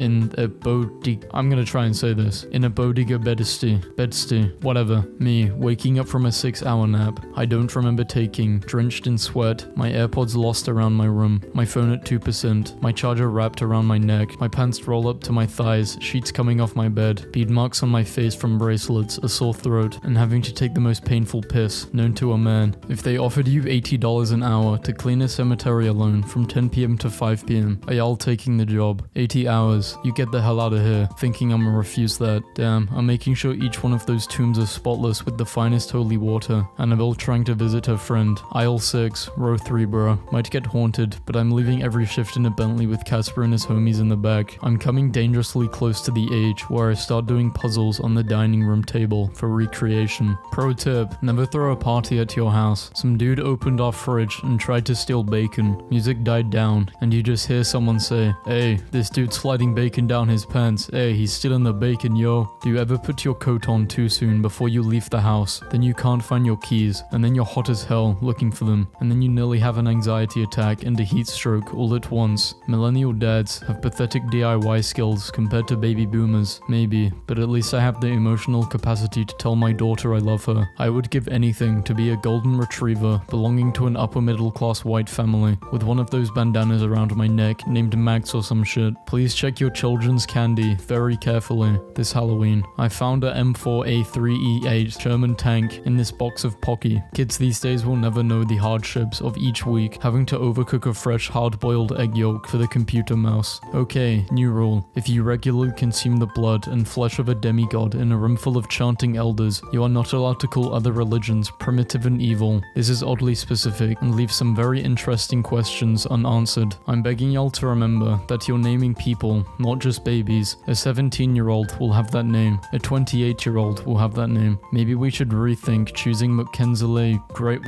bedsty, whatever. Me, waking up from a 6-hour nap. I don't remember taking, drenched in sweat, my AirPods lost around my room, my phone at 2%, my charger wrapped around my neck, my pants roll up to my thighs, sheets coming off my bed, bead marks on my face from bracelets, a sore throat, and having to take the most painful piss known to a man. If they offered you $80 an hour to clean a cemetery alone from 10 p.m. to 5 p.m., are y'all taking the job? 80 hours. You get the hell out of here. Thinking I'm gonna refuse that. Damn, I'm making sure each one of those tombs are spotless with the finest holy water. Annabelle trying to visit her friend. Aisle 6, row 3, bro. Might get haunted, but I'm leaving every shift in a Bentley with Casper and his homies in the back. I'm coming dangerously close to the age where I start doing puzzles on the dining room table for recreation. Pro tip, never throw a party at your house. Some dude opened our fridge and tried to steal bacon. Music died down, and you just hear someone say, "Hey, this dude's sliding bacon down his pants. Hey, he's stealing the bacon, yo." Do you ever put your coat on too soon before you leave the house? Then you can't find your keys, and then you're hot as hell looking for them, and then you nearly have an anxiety attack and a heat stroke all at once. Millennial dads have pathetic DIY skills compared to baby boomers, maybe, but at least I have the emotional capacity to tell my daughter I love her. I would give anything to be a golden retriever belonging to an upper middle class white family with one of those bandanas around my neck named Max or some shit. Please check your children's candy very carefully this Halloween. I found a M4A3E8 German tank in this box of Pocky. Kids these days will never know the hardships of each week having to overcook a fresh hard-boiled egg yolk for the computer mouse. Okay, new rule. If you regularly consume the blood and flesh of a demigod in a room full of chanting elders, you are not allowed to call other religions primitive and evil. This is oddly specific and leaves some very interesting questions unanswered. I'm begging y'all to remember that you're naming people, not just babies. A 17-year-old will have that name. A 28-year-old will have that name. Maybe we should rethink choosing Mackenzie. Great,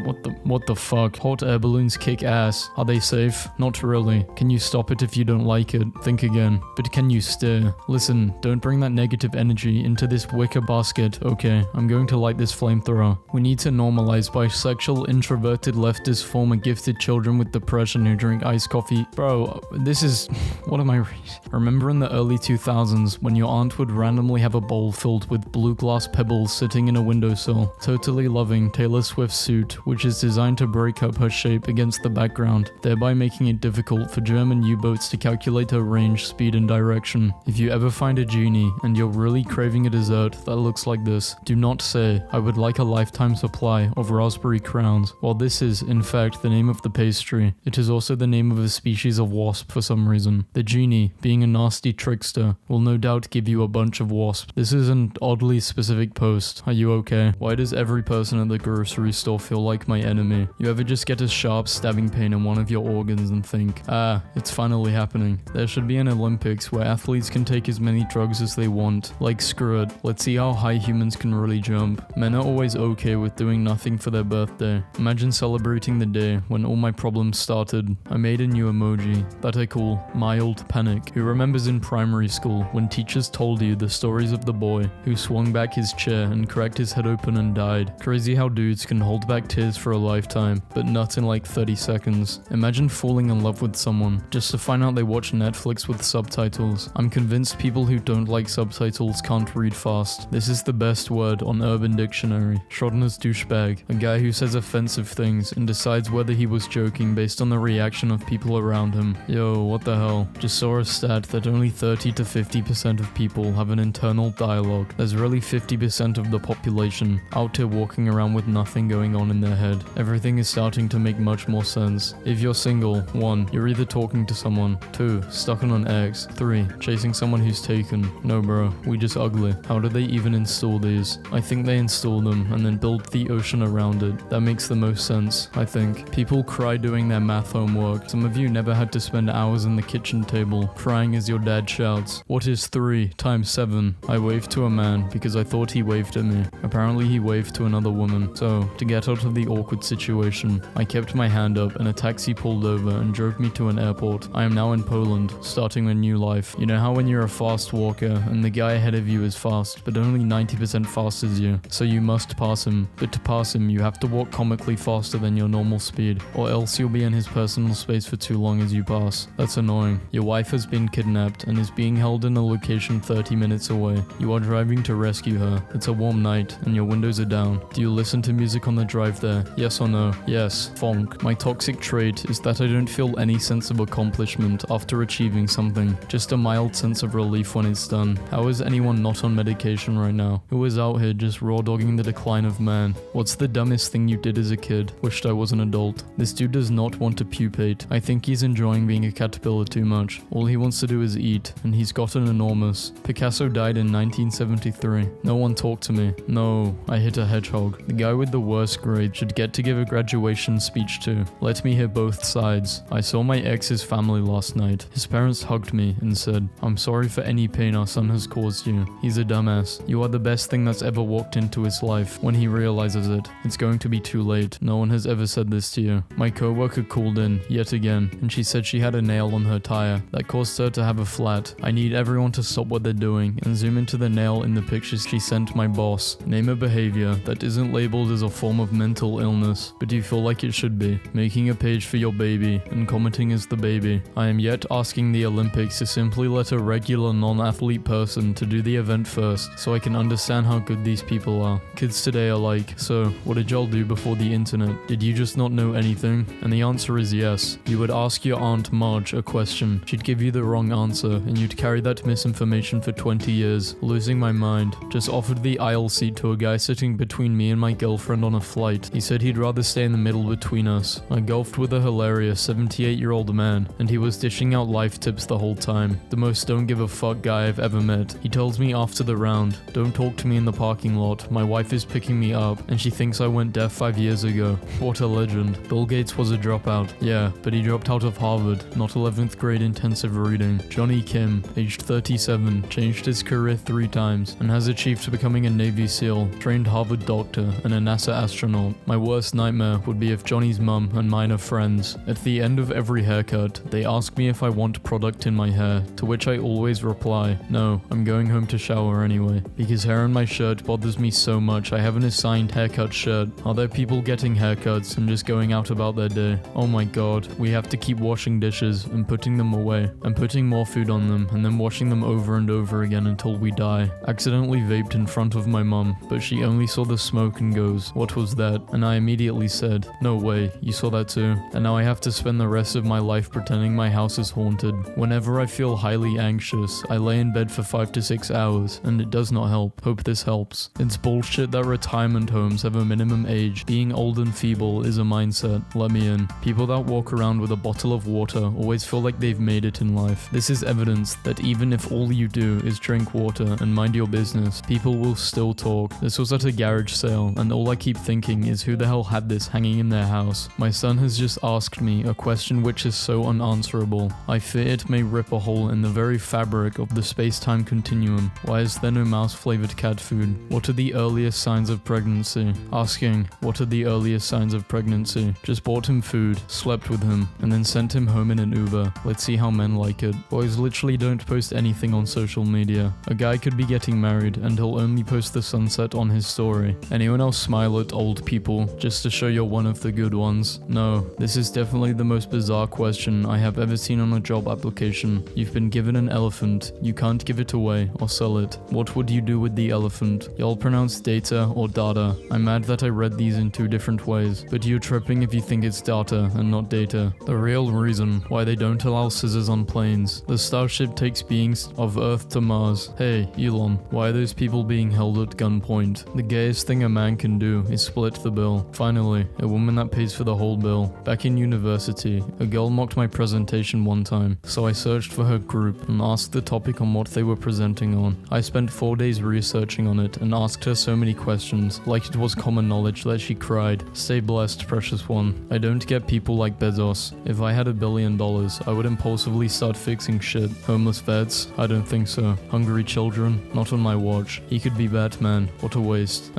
what the fuck? Hot air balloons kick ass. Are they safe? Not really. Can you stop it if you don't like it? Think again. But can you steer? Listen, don't bring that negative energy into this wicker basket. Okay, I'm going to light this flamethrower. We need to normalize bisexual, introverted leftist former gifted children with depression who drink iced coffee. Bro, this is... what am I reading? Remember in the early 2000s when your aunt would randomly have a bowl filled with blue glass pebbles sitting in a windowsill, totally loving Taylor Swift's suit, which is designed to break up her shape against the background, thereby making it difficult for German U-boats to calculate her range, speed, and direction. If you ever find a genie and you're really craving a dessert that looks like this, do not say, "I would like a lifetime supply of raspberry crowns." While this is, in fact, the name of the pastry, it is also the name of a species of wasp for some reason. The genie, being a nasty trickster, will no doubt give you a bunch of wasps. This is an oddly specific post. Are you okay? Why does every person at the grocery store feel like my enemy? You ever just get a sharp stabbing pain in one of your organs and think, ah, it's finally happening. There should be an Olympics where athletes can take as many drugs as they want. Like, screw it. Let's see how high humans can really jump. Men are always okay with doing nothing for their birthday. Imagine celebrating the day when all my problems started. I made a new emoji that I call mild panic. Who remembers in primary school when teachers told you the stories of the boy who swung back his chair and cracked his head open and died? Crazy how dudes can hold back tears for a lifetime, but not in like 30 seconds. Imagine falling in love with someone just to find out they watch Netflix with subtitles. I'm convinced people who don't like subtitles can't read fast. This is the best word on Urban Dictionary. Schrodinger's douchebag, a guy who says offensive things and decides whether he was joking based on the reaction of people around him. Yo, what the hell? Just saw a stat that only 30 to 50% of people have an internal dialogue. There's really 50% of the population out here walking around with nothing going on in their head. Everything is starting to make much more sense. If you're single, 1. You're either talking to someone. 2. Stuck on an ex. 3. Chasing someone who's taken. No bro, we just ugly. How do they even install these? I think they install them and then build the ocean around it. That makes the most sense, I think. People cry doing their math homework. Some of you never had to spend hours in the kitchen table crying as your dad shouts, "What is 3 times 7? I waved to a man because I thought he waved at me. Apparently he waved to another woman. So, to get out of the awkward situation, I kept my hand up and a taxi pulled over and drove me to an airport. airport. I am now in Poland, starting a new life. You know how when you're a fast walker and the guy ahead of you is fast, but only 90% fast as you, so you must pass him. But to pass him, you have to walk comically faster than your normal speed, or else you'll be in his personal space for too long as you pass. That's annoying. Your wife has been kidnapped and is being held in a location 30 minutes away. You are driving to rescue her. It's a warm night and your windows are down. Do you listen to music on the drive there? Yes or no? Yes. Fonk. My toxic trait is that I don't feel any sense of accomplishment after achieving something. Just a mild sense of relief when it's done. How is anyone not on medication right now? Who is out here just raw dogging the decline of man? What's the dumbest thing you did as a kid? Wished I was an adult. This dude does not want to pupate. I think he's enjoying being a caterpillar too much. All he wants to do is eat, and he's gotten enormous. Picasso died in 1973. No one talked to me. No, I hit a hedgehog. The guy with the worst grade should get to give a graduation speech too. Let me hear both sides. I saw my ex's family last night. His parents hugged me and said, "I'm sorry for any pain our son has caused you. He's a dumbass. You are the best thing that's ever walked into his life." When he realizes it, it's going to be too late. No one has ever said this to you. My coworker called in, yet again, and she said she had a nail on her tire that caused her to have a flat. I need everyone to stop what they're doing and zoom into the nail in the pictures she sent my boss. Name a behavior that isn't labeled as a form of mental illness, but you feel like it should be. Making a page for your baby and commenting as the baby. I am yet asking the Olympics to simply let a regular non-athlete person to do the event first, so I can understand how good these people are. Kids today are like, so what did y'all do before the internet? Did you just not know anything? And the answer is yes. You would ask your Aunt Marge a question. She'd give you the wrong answer, and you'd carry that misinformation for 20 years. Losing my mind. Just offered the aisle seat to a guy sitting between me and my girlfriend on a flight. He said he'd rather stay in the middle between us. I golfed with a hilarious 78-year-old man, and he was dishing out life tips the whole time. The most don't give a fuck guy I've ever met. He tells me after the round, "Don't talk to me in the parking lot. My wife is picking me up, and she thinks I went deaf 5 years ago." What a legend. Bill Gates was a dropout. Yeah, but he dropped out of Harvard, not 11th grade intensive reading. Johnny Kim, aged 37, changed his career 3 times, and has achieved becoming a Navy SEAL, trained Harvard doctor, and a NASA astronaut. My worst nightmare would be if Johnny's mum and mine are friends. At the end of every haircut, they ask me if I want product in my hair, to which I always reply, "No, I'm going home to shower anyway." Because hair in my shirt bothers me so much I have an assigned haircut shirt. Are there people getting haircuts and just going out about their day? Oh my god, we have to keep washing dishes and putting them away, and putting more food on them, and then washing them over and over again until we die. Accidentally vaped in front of my mum, but she only saw the smoke and goes, "What was that?" And I immediately said, "No way, you saw that too." And now I have to spend the rest of my life pretending my house is haunted. Whenever I feel highly anxious, I lay in bed for 5 to 6 hours, and it does not help. Hope this helps. It's bullshit that retirement homes have a minimum age. Being old and feeble is a mindset. Let me in. People that walk around with a bottle of water always feel like they've made it in life. This is evidence that even if all you do is drink water and mind your business, people will still talk. This was at a garage sale, and all I keep thinking is who the hell had this hanging in their house? My son has just asked me a question which is so unanswerable. I fear it may rip a hole in the very fabric of the space-time continuum. Why is there no mouse-flavored cat food? What are the earliest signs of pregnancy? Asking, what are the earliest signs of pregnancy? Just bought him food, slept with him, and then sent him home in an Uber. Let's see how men like it. Boys literally don't post anything on social media. A guy could be getting married and he'll only post the sunset on his story. Anyone else smile at old people just to show you're one of the good ones? No, this is definitely the most bizarre question I have ever seen on a job application. You've been given an elephant. You can't give it away or sell it. What would you do with the elephant? Y'all pronounce data or data. I'm mad that I read these in 2 different ways, but you're tripping if you think it's data and not data. The real reason why they don't allow scissors on planes. The Starship takes beings of Earth to Mars. Hey, Elon, why are those people being held at gunpoint? The gayest thing a man can do is split the bill. Finally, a woman that pays for the whole bill. Back in university, a girl mocked my presentation one time, so I searched for her group and asked the topic on what they were presenting on. I spent 4 days researching on it and asked her so many questions, like it was common knowledge that she cried. Stay blessed, precious one. I don't get people like Bezos. If I had $1 billion, I would impulsively start fixing shit. Homeless vets? I don't think so. Hungry children? Not on my watch. He could be Batman. What a waste.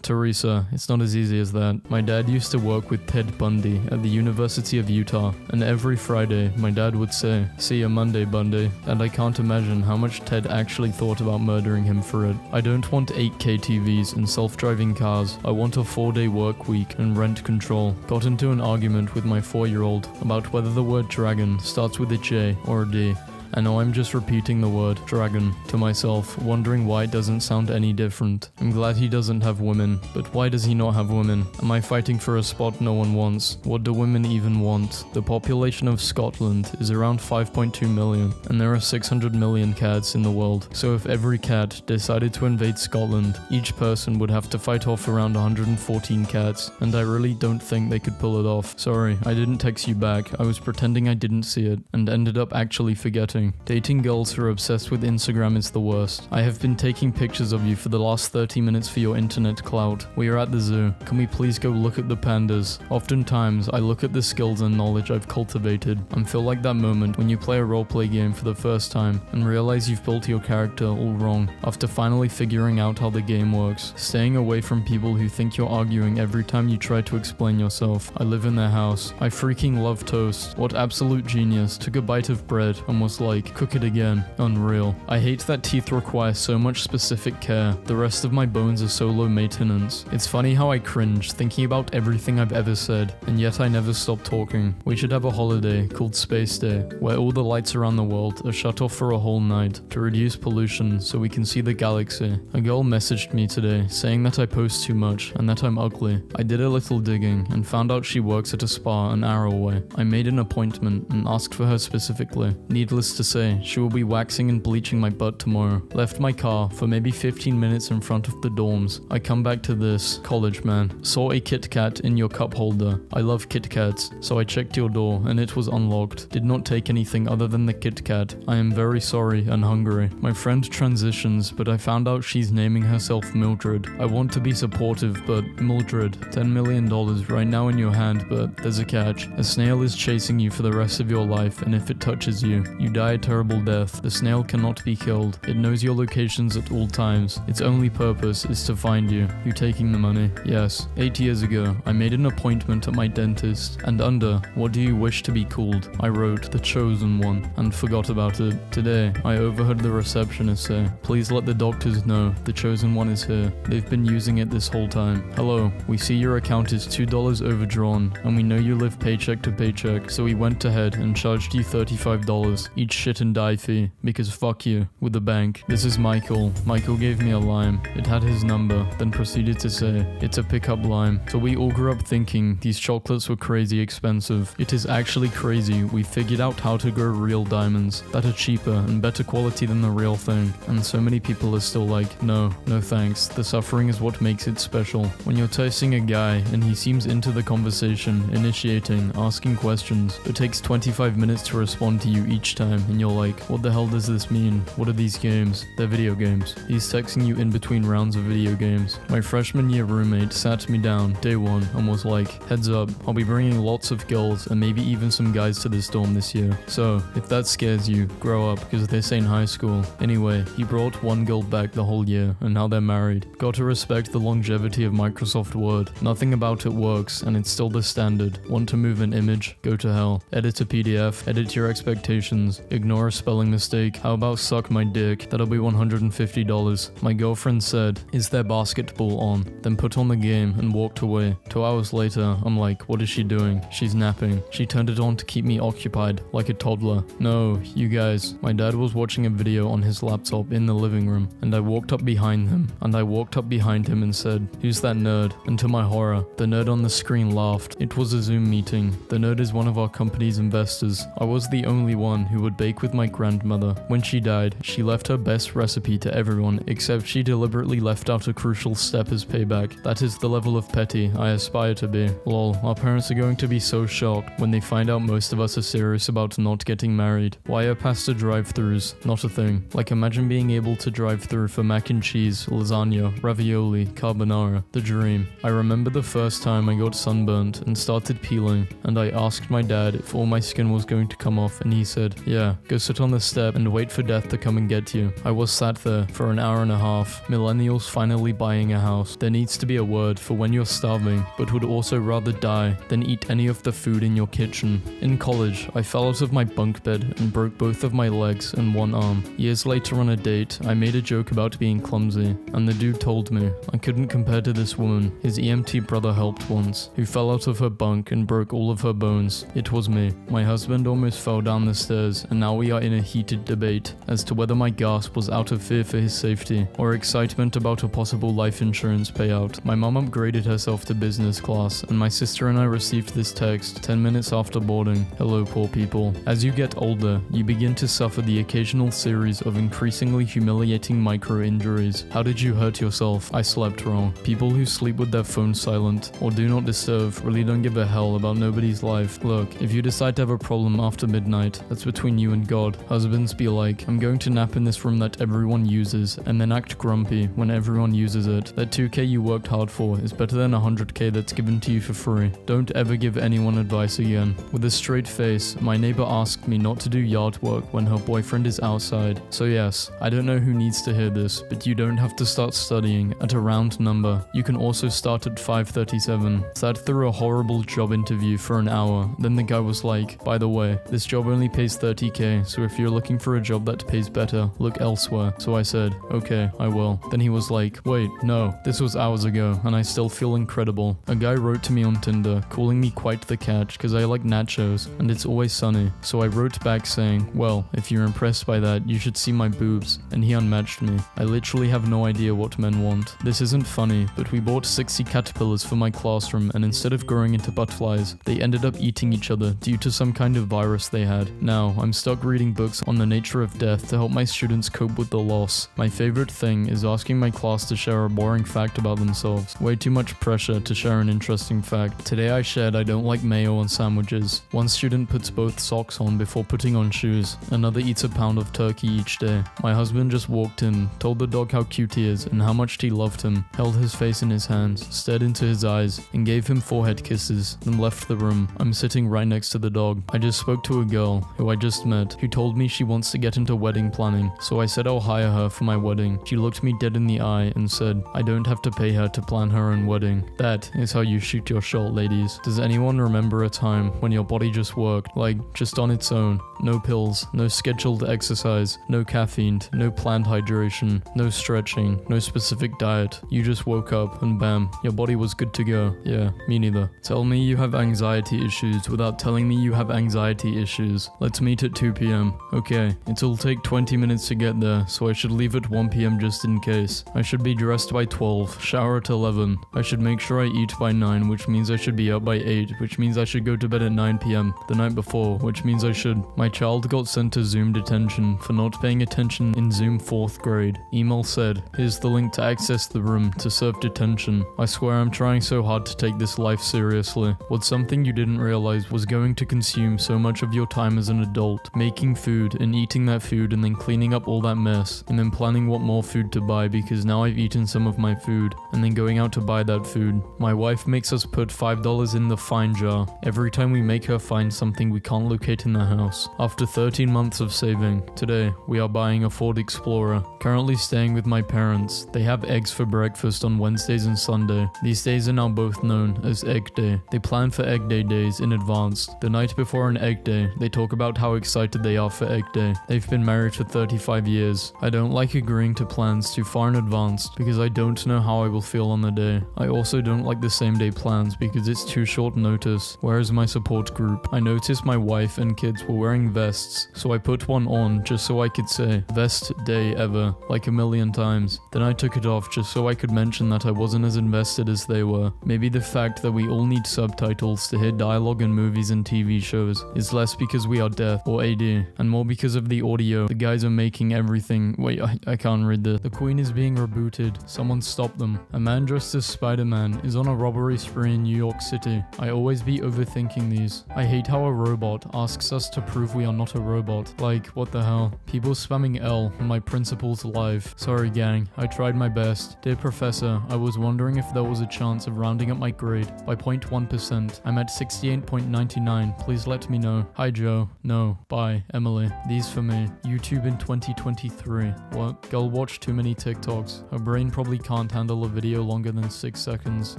Teresa, it's not as easy as that. My dad used to work with Ted Bundy at the University of Utah, and every Friday Friday, my dad would say, "See ya Monday, Bundy," and I can't imagine how much Ted actually thought about murdering him for it. I don't want 8K TVs and self-driving cars. I want a 4-day work week and rent control. Got into an argument with my 4-year-old about whether the word dragon starts with a J or a D. I know I'm just repeating the word dragon to myself, wondering why it doesn't sound any different. I'm glad he doesn't have women, but why does he not have women? Am I fighting for a spot no one wants? What do women even want? The population of Scotland is around 5.2 million, and there are 600 million cats in the world. So if every cat decided to invade Scotland, each person would have to fight off around 114 cats, and I really don't think they could pull it off. Sorry, I didn't text you back. I was pretending I didn't see it, and ended up actually forgetting. Dating girls who are obsessed with Instagram is the worst. I have been taking pictures of you for the last 30 minutes for your internet clout. We are at the zoo. Can we please go look at the pandas? Oftentimes, I look at the skills and knowledge I've cultivated and feel like that moment when you play a roleplay game for the first time and realize you've built your character all wrong after finally figuring out how the game works. Staying away from people who think you're arguing every time you try to explain yourself. I live in their house. I freaking love toast. What absolute genius took a bite of bread and was like, cook it again. Unreal. I hate that teeth require so much specific care. The rest of my bones are so low maintenance. It's funny how I cringe thinking about everything I've ever said, and yet I never stop talking. We should have a holiday called Space Day, where all the lights around the world are shut off for a whole night to reduce pollution so we can see the galaxy. A girl messaged me today saying that I post too much and that I'm ugly. I did a little digging and found out she works at a spa an hour away. I made an appointment and asked for her specifically. Needless to say, she will be waxing and bleaching my butt tomorrow. Left my car for maybe 15 minutes in front of the dorms. I come back to this, college man. Saw a Kit Kat in your cup holder. I love Kit Kats, so I checked your door and it was unlocked. Did not take anything other than the Kit Kat. I am very sorry and hungry. My friend transitions, but I found out she's naming herself Mildred. I want to be supportive, but Mildred, $10 million right now in your hand, but there's a catch. A snail is chasing you for the rest of your life, and if it touches you, you die a terrible death. The snail cannot be killed. It knows your locations at all times. Its only purpose is to find you. You taking the money? Yes. 8 years ago, I made an appointment at my dentist, and under, what do you wish to be called? I wrote, the chosen one, and forgot about it. Today, I overheard the receptionist say, please let the doctors know the chosen one is here. They've been using it this whole time. Hello, we see your account is $2 overdrawn, and we know you live paycheck to paycheck, so we went ahead and charged you $35, each shit and die fee, because fuck you, with the bank. This is Michael. Michael gave me a lime. It had his number, then proceeded to say, it's a pickup lime. So we all grew up thinking these chocolates were crazy expensive. It is actually crazy we figured out how to grow real diamonds that are cheaper and better quality than the real thing. And so many people are still like, no thanks. The suffering is what makes it special. When you're tasting a guy and he seems into the conversation, initiating, asking questions, it takes 25 minutes to respond to you each time, and you're like, what the hell does this mean? What are these games? They're video games. He's texting you in between rounds of video games. My freshman year roommate sat me down day one and was like, heads up, I'll be bringing lots of girls and maybe even some guys to this dorm this year. So if that scares you, grow up, because this ain't high school. Anyway, he brought one girl back the whole year and now they're married. Got to respect the longevity of Microsoft Word. Nothing about it works and it's still the standard. Want to move an image? Go to hell. Edit a PDF, edit your expectations, ignore a spelling mistake. How about suck my dick? That'll be $150. My girlfriend said, is there basketball on? Then put on the game and walked away. 2 hours later, I'm like, what is she doing? She's napping. She turned it on to keep me occupied, like a toddler. No, you guys. My dad was watching a video on his laptop in the living room, and I walked up behind him, and said, who's that nerd? And to my horror, the nerd on the screen laughed. It was a Zoom meeting. The nerd is one of our company's investors. I was the only one who would bake with my grandmother. When she died, she left her best recipe to everyone, except she deliberately left out a crucial step as payback. That is the level of petty I aspire to be. Lol, our parents are going to be so shocked when they find out most of us are serious about not getting married. Why are pasta drive-thrus not a thing? Like, imagine being able to drive through for mac and cheese, lasagna, ravioli, carbonara. The dream. I remember the first time I got sunburnt and started peeling, and I asked my dad if all my skin was going to come off, and he said, yeah, Yeah, go sit on the step and wait for death to come and get you. I was sat there for an hour and a half. Millennials finally buying a house. There needs to be a word for when you're starving, but would also rather die than eat any of the food in your kitchen. In college, I fell out of my bunk bed and broke both of my legs and one arm. Years later on a date, I made a joke about being clumsy, and the dude told me I couldn't compare to this woman his EMT brother helped once, who fell out of her bunk and broke all of her bones. It was me. My husband almost fell down the stairs, and now we are in a heated debate as to whether my gasp was out of fear for his safety or excitement about a possible life insurance payout. My mom upgraded herself to business class, and my sister and I received this text 10 minutes after boarding. Hello, poor people. As you get older, you begin to suffer the occasional series of increasingly humiliating micro injuries. How did you hurt yourself? I slept wrong. People who sleep with their phone silent or do not disturb really don't give a hell about nobody's life. Look, if you decide to have a problem after midnight, that's between you and God. Husbands be like, I'm going to nap in this room that everyone uses, and then act grumpy when everyone uses it. That 2k you worked hard for is better than 100k that's given to you for free. Don't ever give anyone advice again. With a straight face, my neighbor asked me not to do yard work when her boyfriend is outside. So yes, I don't know who needs to hear this, but you don't have to start studying at a round number. You can also start at 5:37. Sat through a horrible job interview for an hour. Then the guy was like, by the way, this job only pays 30k, so if you're looking for a job that pays better, look elsewhere. So I said, okay, I will. Then he was like, wait, no, this was hours ago, and I still feel incredible. A guy wrote to me on Tinder, calling me quite the catch because I like nachos, and it's always sunny. So I wrote back saying, well, if you're impressed by that, you should see my boobs, and he unmatched me. I literally have no idea what men want. This isn't funny, but we bought 60 caterpillars for my classroom, and instead of growing into butterflies, they ended up eating each other due to some kind of virus they had. Now, I'm stuck reading books on the nature of death to help my students cope with the loss. My favorite thing is asking my class to share a boring fact about themselves. Way too much pressure to share an interesting fact. Today I shared I don't like mayo on sandwiches. One student puts both socks on before putting on shoes. Another eats a pound of turkey each day. My husband just walked in, told the dog how cute he is and how much he loved him, held his face in his hands, stared into his eyes, and gave him forehead kisses, then left the room. I'm sitting right next to the dog. I just spoke to a girl who I just met, who told me she wants to get into wedding planning, so I said I'll hire her for my wedding. She looked me dead in the eye and said, I don't have to pay her to plan her own wedding. That is how you shoot your shot, ladies. Does anyone remember a time when your body just worked, like, just on its own? No pills, no scheduled exercise, no caffeine, no planned hydration, no stretching, no specific diet. You just woke up and bam, your body was good to go. Yeah, me neither. Tell me you have anxiety issues without telling me you have anxiety issues. Let's meet at 2 p.m. Okay, it'll take 20 minutes to get there, so I should leave at 1 p.m. just in case. I should be dressed by 12, shower at 11. I should make sure I eat by 9, which means I should be up by 8, which means I should go to bed at 9 p.m. the night before, which means I should. My child got sent to Zoom detention for not paying attention in Zoom 4th grade. Email said, here's the link to access the room to serve detention. I swear I'm trying so hard to take this life seriously. What's something you didn't realize was going to consume so much of your time as an adult, making food and eating that food and then cleaning up all that mess, and then planning what more food to buy because now I've eaten some of my food, and then going out to buy that food. My wife makes us put $5 in the find jar every time we make her find something we can't locate in the house. After 13 months of saving, today we are buying a Ford Explorer. Currently staying with my parents. They have eggs for breakfast on Wednesdays and Sunday. These days are now both known as Egg Day. They plan for Egg Day days in advance. The night before an Egg Day, they talk about how excited they are for Egg Day. They've been married for 35 years. I don't like agreeing to plans too far in advance because I don't know how I will feel on the day. I also don't like the same day plans because it's too short notice. Where is my support group? I noticed my wife and kids were wearing vests, so I put one on just so I could say best day ever like a million times. Then I took it off just so I could mention that I wasn't as invested as they were. Maybe the fact that we all need subtitles to hear dialogue in movies and TV shows is less because we are deaf or AD and more because of the audio. The guys are making everything. Wait, I can't read this. The Queen is being rebooted. Someone stop them. A man dressed as Spider-Man is on a robbery spree in New York City. I always be overthinking these. I hate how a robot asks us to prove we are not a robot. Like, what the hell? People spamming L on my principal's live. Sorry gang, I tried my best. Dear Professor, I was wondering if there was a chance of rounding up my grade by 0.1%. I'm at 68.99. Please let me know. Hi Joe. No. Bye. Hi, Emily. These for me. YouTube in 2023. What? Girl watched too many TikToks. Her brain probably can't handle a video longer than 6 seconds.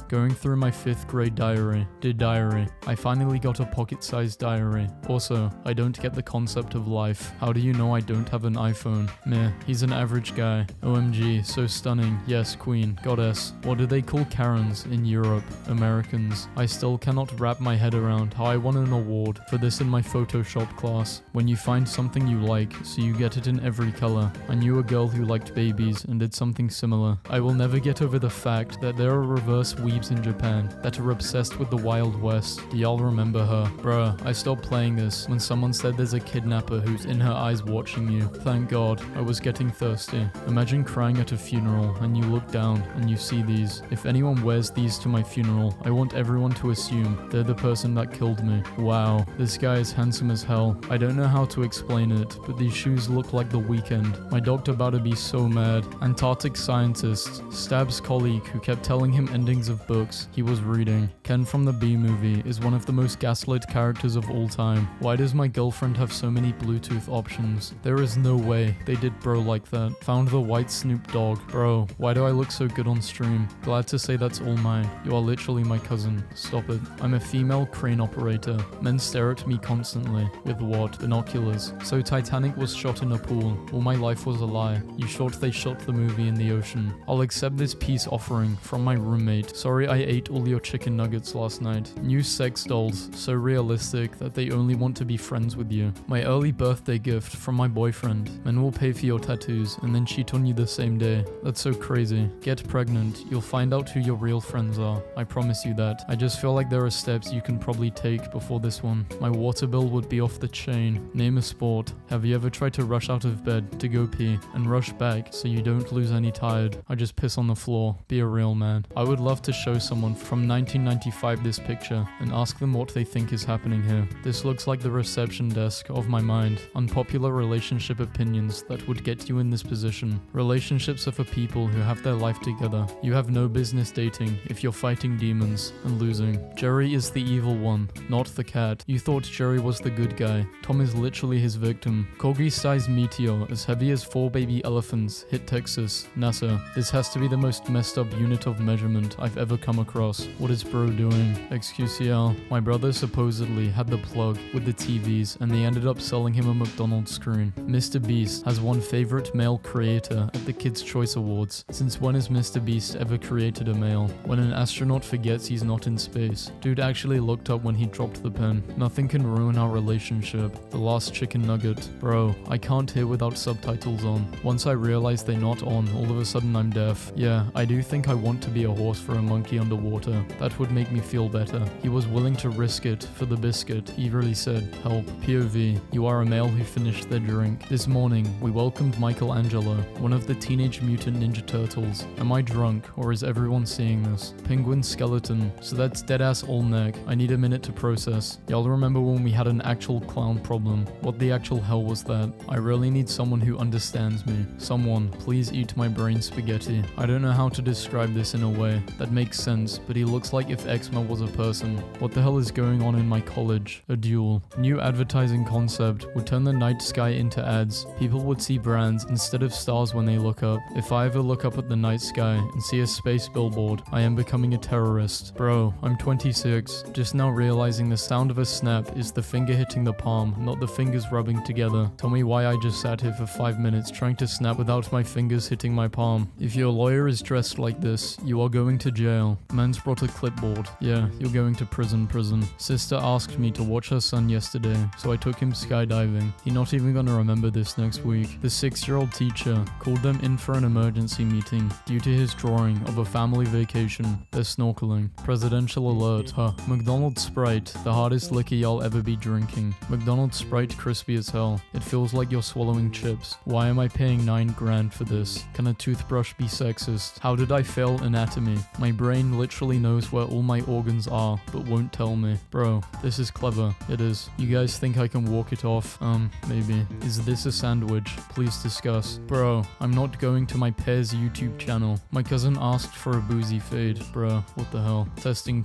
Going through my 5th grade diary. Did diary. I finally got a pocket-sized diary. Also, I don't get the concept of life. How do you know I don't have an iPhone? Meh, he's an average guy. OMG, so stunning. Yes, queen, goddess. What do they call Karens in Europe? Americans. I still cannot wrap my head around how I won an award for this in my Photoshop class. When you find something you like, so you get it in every color. I knew a girl who liked babies and did something similar. I will never get over the fact that there are reverse weebs in Japan that are obsessed with the Wild West. Do y'all remember her? Bruh, I stopped playing this when someone said there's a kidnapper who's in her eyes watching you. Thank God, I was getting thirsty. Imagine crying at a funeral and you look down and you see these. If anyone wears these to my funeral, I want everyone to assume they're the person that killed me. Wow, this guy is handsome as hell. I don't know how to explain it, but these shoes look like The Weeknd. My doctor about to be so mad. Antarctic scientist stabs colleague who kept telling him endings of books he was reading. Ken from the B movie is one of the most gaslit characters of all time. Why does my girlfriend have so many Bluetooth options? There is no way they did bro like that. Found the white Snoop Dogg. Bro, why do I look so good on stream? Glad to say that's all mine. You are literally my cousin. Stop it. I'm a female crane operator. Men stare at me constantly. With what? Binoculars. So Titanic was shot in a pool. All my life was a lie. You short they shot the movie in the ocean. I'll accept this peace offering from my roommate. Sorry I ate all your chicken nuggets last night. New sex dolls. So realistic that they only want to be friends with you. My early birthday gift from my boyfriend. Men will pay for your tattoos and then cheat on you the same day. That's so crazy. Get pregnant. You'll find out who your real friends are. I promise you that. I just feel like there are steps you can probably take before this one. My water bill would be off the chain. Name a sport. Have you ever tried to rush out of bed to go pee and rush back so you don't lose any tide? I just piss on the floor. Be a real man. I would love to show someone from 1995 this picture and ask them what they think is happening here. This looks like the reception desk of my mind. Unpopular relationship opinions that would get you in this position. Relationships are for people who have their life together. You have no business dating if you're fighting demons and losing. Jerry is the evil one, not the cat. You thought Jerry was the good guy. Tom is literally his victim. Corgi-sized meteor as heavy as 4 baby elephants hit Texas. NASA. This has to be the most messed up unit of measurement I've ever come across. What is bro doing? XQCL. My brother supposedly had the plug with the TVs and they ended up selling him a McDonald's screen. Mr. Beast has one favorite male creator at the Kids' Choice Awards. Since when has Mr. Beast ever created a male? When an astronaut forgets he's not in space. Dude actually looked up when he dropped the pen. Nothing can ruin our relationship. The last chicken nugget. Bro, I can't hear without subtitles on. Once I realize they're not on, all of a sudden I'm deaf. Yeah, I do think I want to be a horse for a monkey underwater. That would make me feel better. He was willing to risk it for the biscuit. He really said, help. POV, you are a male who finished their drink. This morning, we welcomed Michelangelo, one of the Teenage Mutant Ninja Turtles. Am I drunk, or is everyone seeing this? Penguin skeleton, so that's deadass all neck. I need a minute to process. Y'all remember when we had an actual clown problem? What the actual hell was that? I really need someone who understands me. Someone, please eat my brain spaghetti. I don't know how to describe this in a way that makes sense, but he looks like if Xma was a person. What the hell is going on in my college? A duel. New advertising concept would turn the night sky into ads. People would see brands instead of stars when they look up. If I ever look up at the night sky and see a space billboard, I am becoming a terrorist. Bro, I'm 26. Just now realizing the sound of a snap is the finger hitting the palm, not the fingers rubbing together. Tell me why I just sat here for 5 minutes trying to snap without my fingers hitting my palm. If your lawyer is dressed like this, you are going to jail. Man's brought a clipboard. Yeah, you're going to prison. Sister asked me to watch her son yesterday, so I took him skydiving. He's not even gonna remember this next week. The 6-year-old teacher called them in for an emergency meeting due to his drawing of a family vacation. They're snorkeling. Presidential alert. Huh. McDonald's Sprite, the hardest liquor y'all ever be drinking. McDonald's Sprite crispy as hell. It feels like you're swallowing chips. Why am I paying $9 grand for this? Can a toothbrush be sexist? How did I fail anatomy? My brain literally knows where all my organs are, but won't tell me. Bro, this is clever. It is. You guys think I can walk it off? Maybe. Is this a sandwich? Please discuss. Bro, I'm not going to my pair's YouTube channel. My cousin asked for a boozy fade. Bro, what the hell? Testing.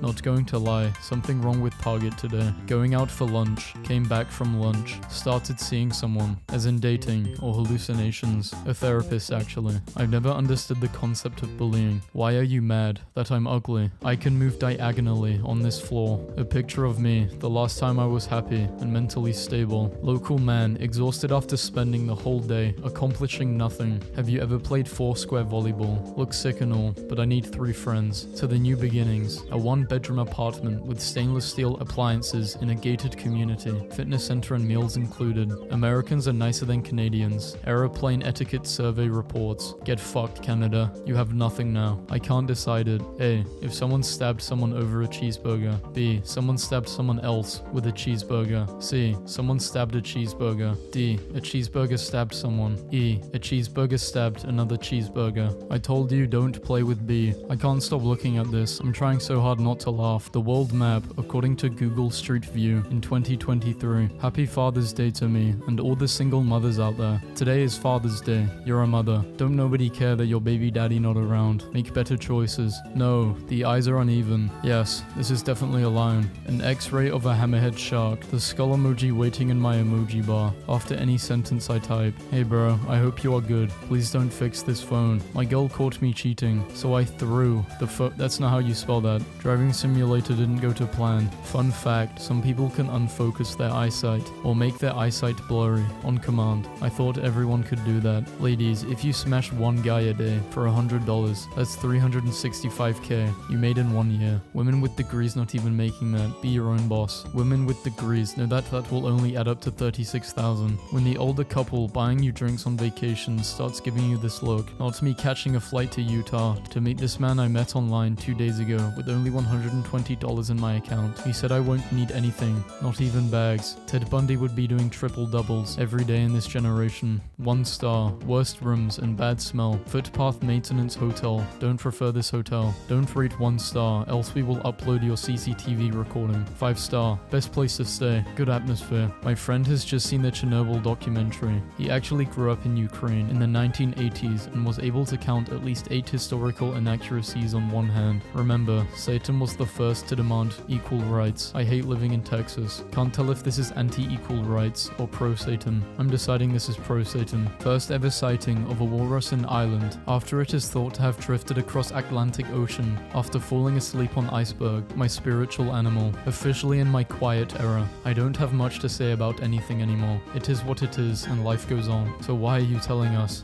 Not going to lie. Something wrong with Target today. Going out for lunch. Came came back from lunch, started seeing someone, as in dating or hallucinations. A therapist, actually. I've never understood the concept of bullying. Why are you mad that I'm ugly? I can move diagonally on this floor. A picture of me, the last time I was happy and mentally stable. Local man, exhausted after spending the whole day, accomplishing nothing. Have you ever played foursquare volleyball? Looks sick and all, but I need 3 friends. To the new beginnings. A 1-bedroom apartment with stainless steel appliances in a gated community. Fitness center and meals included. Americans are nicer than Canadians. Aeroplane etiquette survey reports. Get fucked, Canada. You have nothing now. I can't decide it. A. If someone stabbed someone over a cheeseburger. B. Someone stabbed someone else with a cheeseburger. C. Someone stabbed a cheeseburger. D. A cheeseburger stabbed someone. E. A cheeseburger stabbed another cheeseburger. I told you don't play with B. I can't stop looking at this. I'm trying so hard not to laugh. The world map, according to Google Street View in 2023. Happy Father's Day to me and all the single mothers out there. Today is Father's Day. You're a mother. Don't nobody care that your baby daddy not around. Make better choices. No, the eyes are uneven. Yes, this is definitely a line. An x-ray of a hammerhead shark. The skull emoji waiting in my emoji bar. After any sentence I type. Hey bro, I hope you are good. Please don't fix this phone. My girl caught me cheating, so I threw the phone. That's not how you spell that. Driving simulator didn't go to plan. Fun fact, some people can unfocus their eyesight or make their eyesight blurry on command. I thought everyone could do that. Ladies, if you smash one guy a day for $100, that's $365k you made in 1 year. Women with degrees not even making that. Be your own boss. Women with degrees know that will only add up to 36,000. When the older couple buying you drinks on vacation starts giving you this look, not me catching a flight to Utah to meet this man I met online 2 days ago with only $120 in my account. He said I won't need anything, not even bags. Ted Bundy would be doing triple doubles every day in this generation. 1 star, worst rooms and bad smell. Footpath maintenance hotel. Don't refer this hotel. Don't rate 1 star, else we will upload your CCTV recording. 5 star, best place to stay. Good atmosphere. My friend has just seen the Chernobyl documentary. He actually grew up in Ukraine in the 1980s and was able to count at least 8 historical inaccuracies on one hand. Remember, Satan was the first to demand equal rights. I hate living in Texas. Can't tell if this is anti-equal rights or pro-Satan. I'm deciding this is pro-Satan. First ever sighting of a walrus in Ireland after it is thought to have drifted across Atlantic Ocean after falling asleep on iceberg. My spiritual animal. Officially in my quiet era. I don't have much to say about anything anymore. It is what it is and life goes on. So why are you telling us?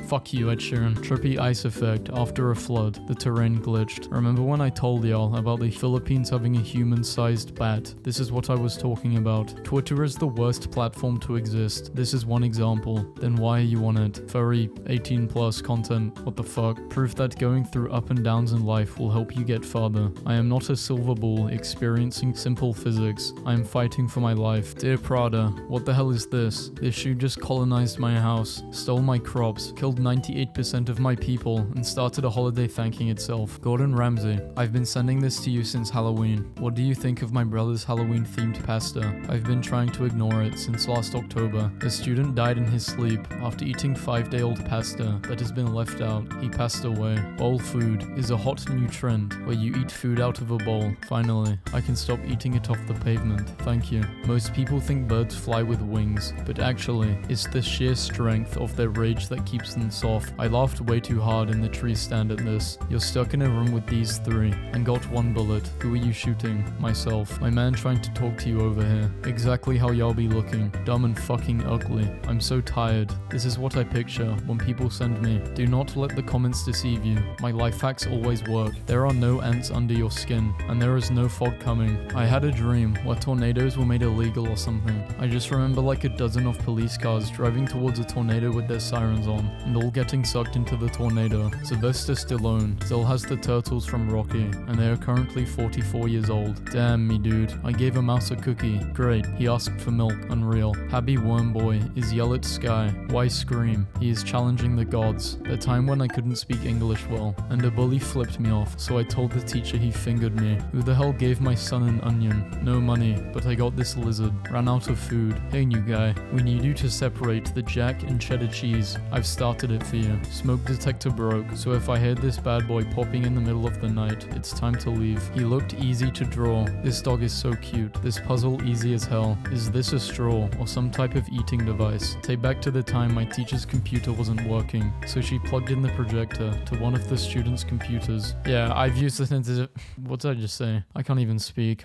Fuck you, Ed Sheeran. Trippy ice effect after a flood. The terrain glitched. Remember when I told y'all about the Philippines having a human-sized bat? This is what I was talking about. Twitter is the worst platform to exist. This is one example. Then why are you on it? Furry, 18 plus content. What the fuck? Proof that going through up and downs in life will help you get farther. I am not a silver ball experiencing simple physics. I am fighting for my life. Dear Prada, what the hell is this? This shoe just colonized my house, stole my crops, killed 98% of my people, and started a holiday thanking itself. Gordon Ramsay, I've been sending this to you since Halloween. What do you think of my brother's Halloween themed pasta? I've been trying to ignore it since last October. A student died in his sleep after eating 5-day-old pasta that has been left out. He passed away. Bowl food is a hot new trend where you eat food out of a bowl. Finally, I can stop eating it off the pavement. Thank you. Most people think birds fly with wings, but actually, it's the sheer strength of their rage that keeps them soft. I laughed way too hard in the tree stand at this. You're stuck in a room with these 3 and got 1 bullet. Who are you shooting? Myself. My man trying to talk to you over here. Exactly how y'all be looking. Dumb and fucking ugly. I'm so tired. This is what I picture when people send me. Do not let the comments deceive you. My life hacks always work. There are no ants under your skin, and there is no fog coming. I had a dream where tornadoes were made illegal or something. I just remember like a dozen of police cars driving towards a tornado with their sirens on, and all getting sucked into the tornado. Sylvester Stallone still has the turtles from Rocky, and they are currently 44 years old. Damn me, dude. I gave a mouse a cookie. Great. He asked for milk. Unreal. Happy Worm Boy is yell at sky. Why scream? He is challenging the gods. The time when I couldn't speak English well, and a bully flipped me off, so I told the teacher he fingered me. Who the hell gave my son an onion? No money, but I got this lizard. Ran out of food. Hey new guy, we need you to separate the jack and cheddar cheese. I've started it for you. Smoke detector broke, so if I hear this bad boy popping in the middle of the night, it's time to leave. He looked easy to draw. This dog is so cute. This puzzle still easy as hell. Is this a straw or some type of eating device? Take back to the time my teacher's computer wasn't working, so she plugged in the projector to one of the students' computers. Yeah, I've used this into... What did I just say? I can't even speak.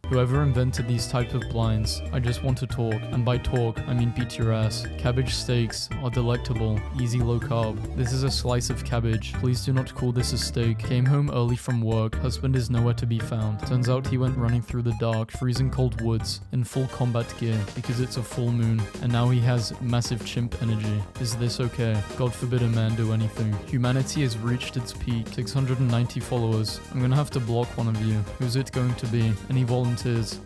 Whoever invented these types of blinds, I just want to talk, and by talk, I mean beat your ass. Cabbage steaks are delectable, easy low carb. This is a slice of cabbage. Please do not call this a steak. Came home early from work, husband is nowhere to be found. Turns out he went running through the dark, freezing cold woods, in full combat gear, because it's a full moon, and now he has massive chimp energy. Is this okay? God forbid a man do anything. Humanity has reached its peak, 690 followers. I'm gonna have to block one of you. Who's it going to be? Any volunteers?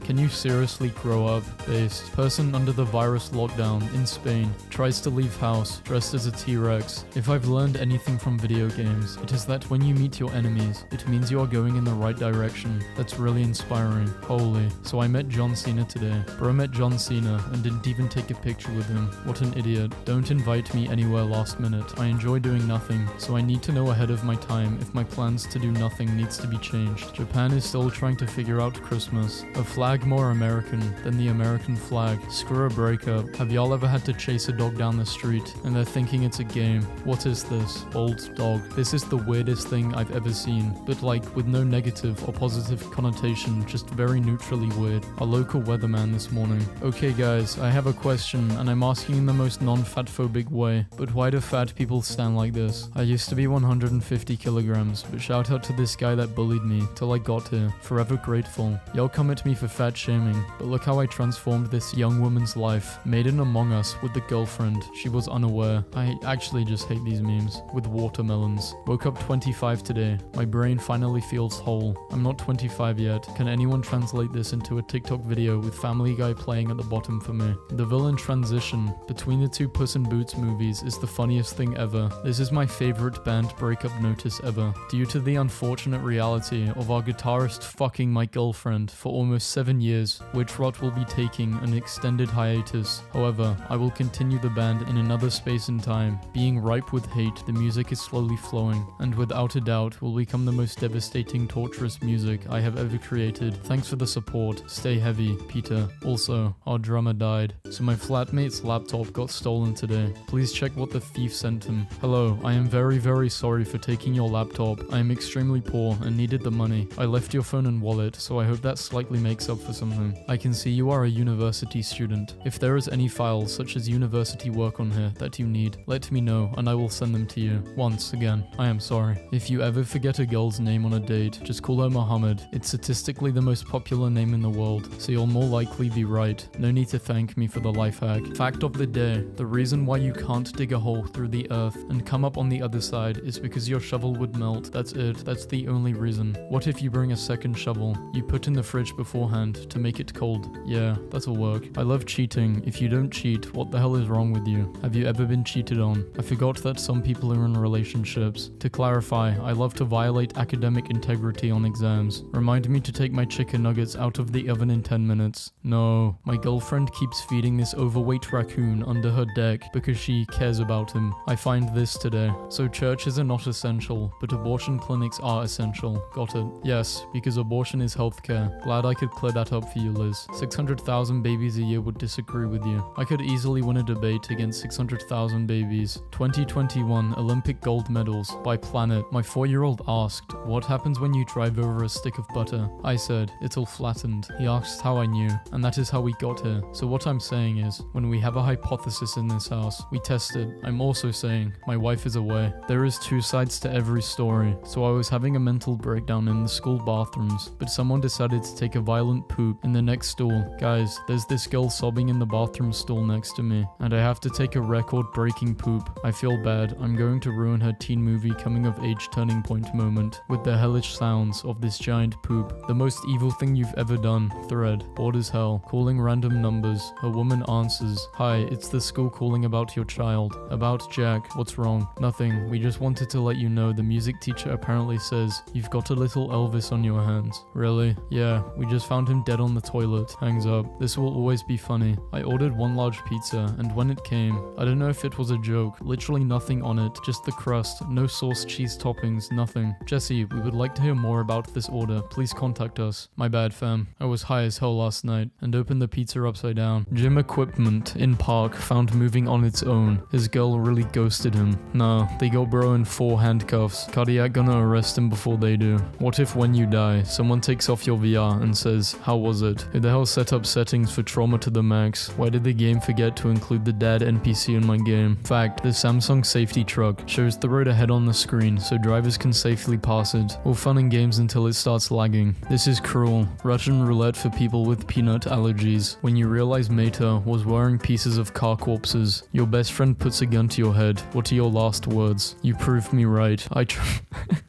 Can you seriously grow up? Based. Person under the virus lockdown in Spain tries to leave house dressed as a T-Rex. If I've learned anything from video games, it is that when you meet your enemies, it means you are going in the right direction. That's really inspiring. Holy. So I met John Cena today. Bro met John Cena and didn't even take a picture with him. What an idiot. Don't invite me anywhere last minute. I enjoy doing nothing, so I need to know ahead of my time if my plans to do nothing needs to be changed. Japan is still trying to figure out Christmas. A flag more American than the American flag. Screw a breakup. Have y'all ever had to chase a dog down the street and they're thinking it's a game? What is this? Old dog. This is the weirdest thing I've ever seen, but like with no negative or positive connotation, just very neutrally weird. Our local weatherman this morning. Okay guys, I have a question and I'm asking in the most non-fatphobic way, but why do fat people stand like this? I used to be 150 kilograms, but shout out to this guy that bullied me till I got here. Forever grateful. Y'all come at me for fat shaming, but look how I transformed this young woman's life. Made an Among Us with the girlfriend. She was unaware. I actually just hate these memes. With watermelons. Woke up 25 today. My brain finally feels whole. I'm not 25 yet. Can anyone translate this into a TikTok video with Family Guy playing at the bottom for me? The villain transition between the two Puss in Boots movies is the funniest thing ever. This is my favorite band breakup notice ever. Due to the unfortunate reality of our guitarist fucking my girlfriend for almost 7 years, Witchrot will be taking an extended hiatus. However, I will continue the band in another space and time. Being ripe with hate, the music is slowly flowing, and without a doubt will become the most devastating, torturous music I have ever created. Thanks for the support. Stay heavy, Peter. Also, our drummer died, so my flatmate's laptop got stolen today. Please check what the thief sent him. Hello, I am very, very sorry for taking your laptop. I am extremely poor and needed the money. I left your phone and wallet, so I hope that slightly makes up for something. I can see you are a university student. If there is any files such as university work on here that you need, let me know and I will send them to you. Once again, I am sorry. If you ever forget a girl's name on a date, just call her Muhammad. It's statistically the most popular name in the world, so you'll more likely be right. No need to thank me for the life hack. Fact of the day, the reason why you can't dig a hole through the earth and come up on the other side is because your shovel would melt. That's it. That's the only reason. What if you bring a second shovel? You put in the fridge beforehand to make it cold. Yeah, that'll work. I love cheating. If you don't cheat, what the hell is wrong with you? Have you ever been cheated on? I forgot that some people are in relationships. To clarify, I love to violate academic integrity on exams. Remind me to take my chicken nuggets out of the oven in 10 minutes. No, my girlfriend keeps feeding this overweight raccoon under her deck because she cares about him. I find this today. So churches are not essential, but abortion clinics are essential. Got it. Yes, because abortion is healthcare. Glad I could clear that up for you, Liz. 600,000 babies a year would disagree with you. I could easily win a debate against 600,000 babies. 2021 Olympic gold medals by Planet. My 4-year-old asked, what happens when you drive over a stick of butter? I said, it's all flattened. He asked how I knew, and that is how we got here. So what I'm saying is, when we have a hypothesis in this house, we test it. I'm also saying, my wife is away. There is two sides to every story. So I was having a mental breakdown in the school bathrooms, but someone decided to take a violent poop in the next stall. Guys, there's this girl sobbing in the bathroom stall next to me, and I have to take a record-breaking poop. I feel bad. I'm going to ruin her teen movie coming-of-age turning point moment with the hellish sounds of this giant poop. The most evil thing you've ever done. Thread. Bored as hell. Calling random numbers. A woman answers. Hi, it's the school calling about your child. About Jack. What's wrong? Nothing. We just wanted to let you know the music teacher apparently says you've got a little Elvis on your hands. Really? Yeah, We just found him dead on the toilet. Hangs up. This will always be funny. I ordered one large pizza, and when it came, I don't know if it was a joke. Literally nothing on it, just the crust. No sauce, cheese toppings, nothing. Jesse, we would like to hear more about this order. Please contact us. My bad, fam. I was high as hell last night and opened the pizza upside down. Gym equipment in park found moving on its own. His girl really ghosted him. Nah, they got bro in 4 handcuffs. Cardiac gonna arrest him before they do. What if when you die, someone takes off your VR and says, how was it? Who the hell set up settings for trauma to the max? Why did the game forget to include the dad NPC in my game? Fact, the Samsung safety truck shows the road ahead on the screen so drivers can safely pass it. All fun and games until it starts lagging. This is cruel. Russian roulette for people with peanut allergies. When you realize Meta was wearing pieces of car corpses, your best friend puts a gun to your head. What are your last words? You proved me right.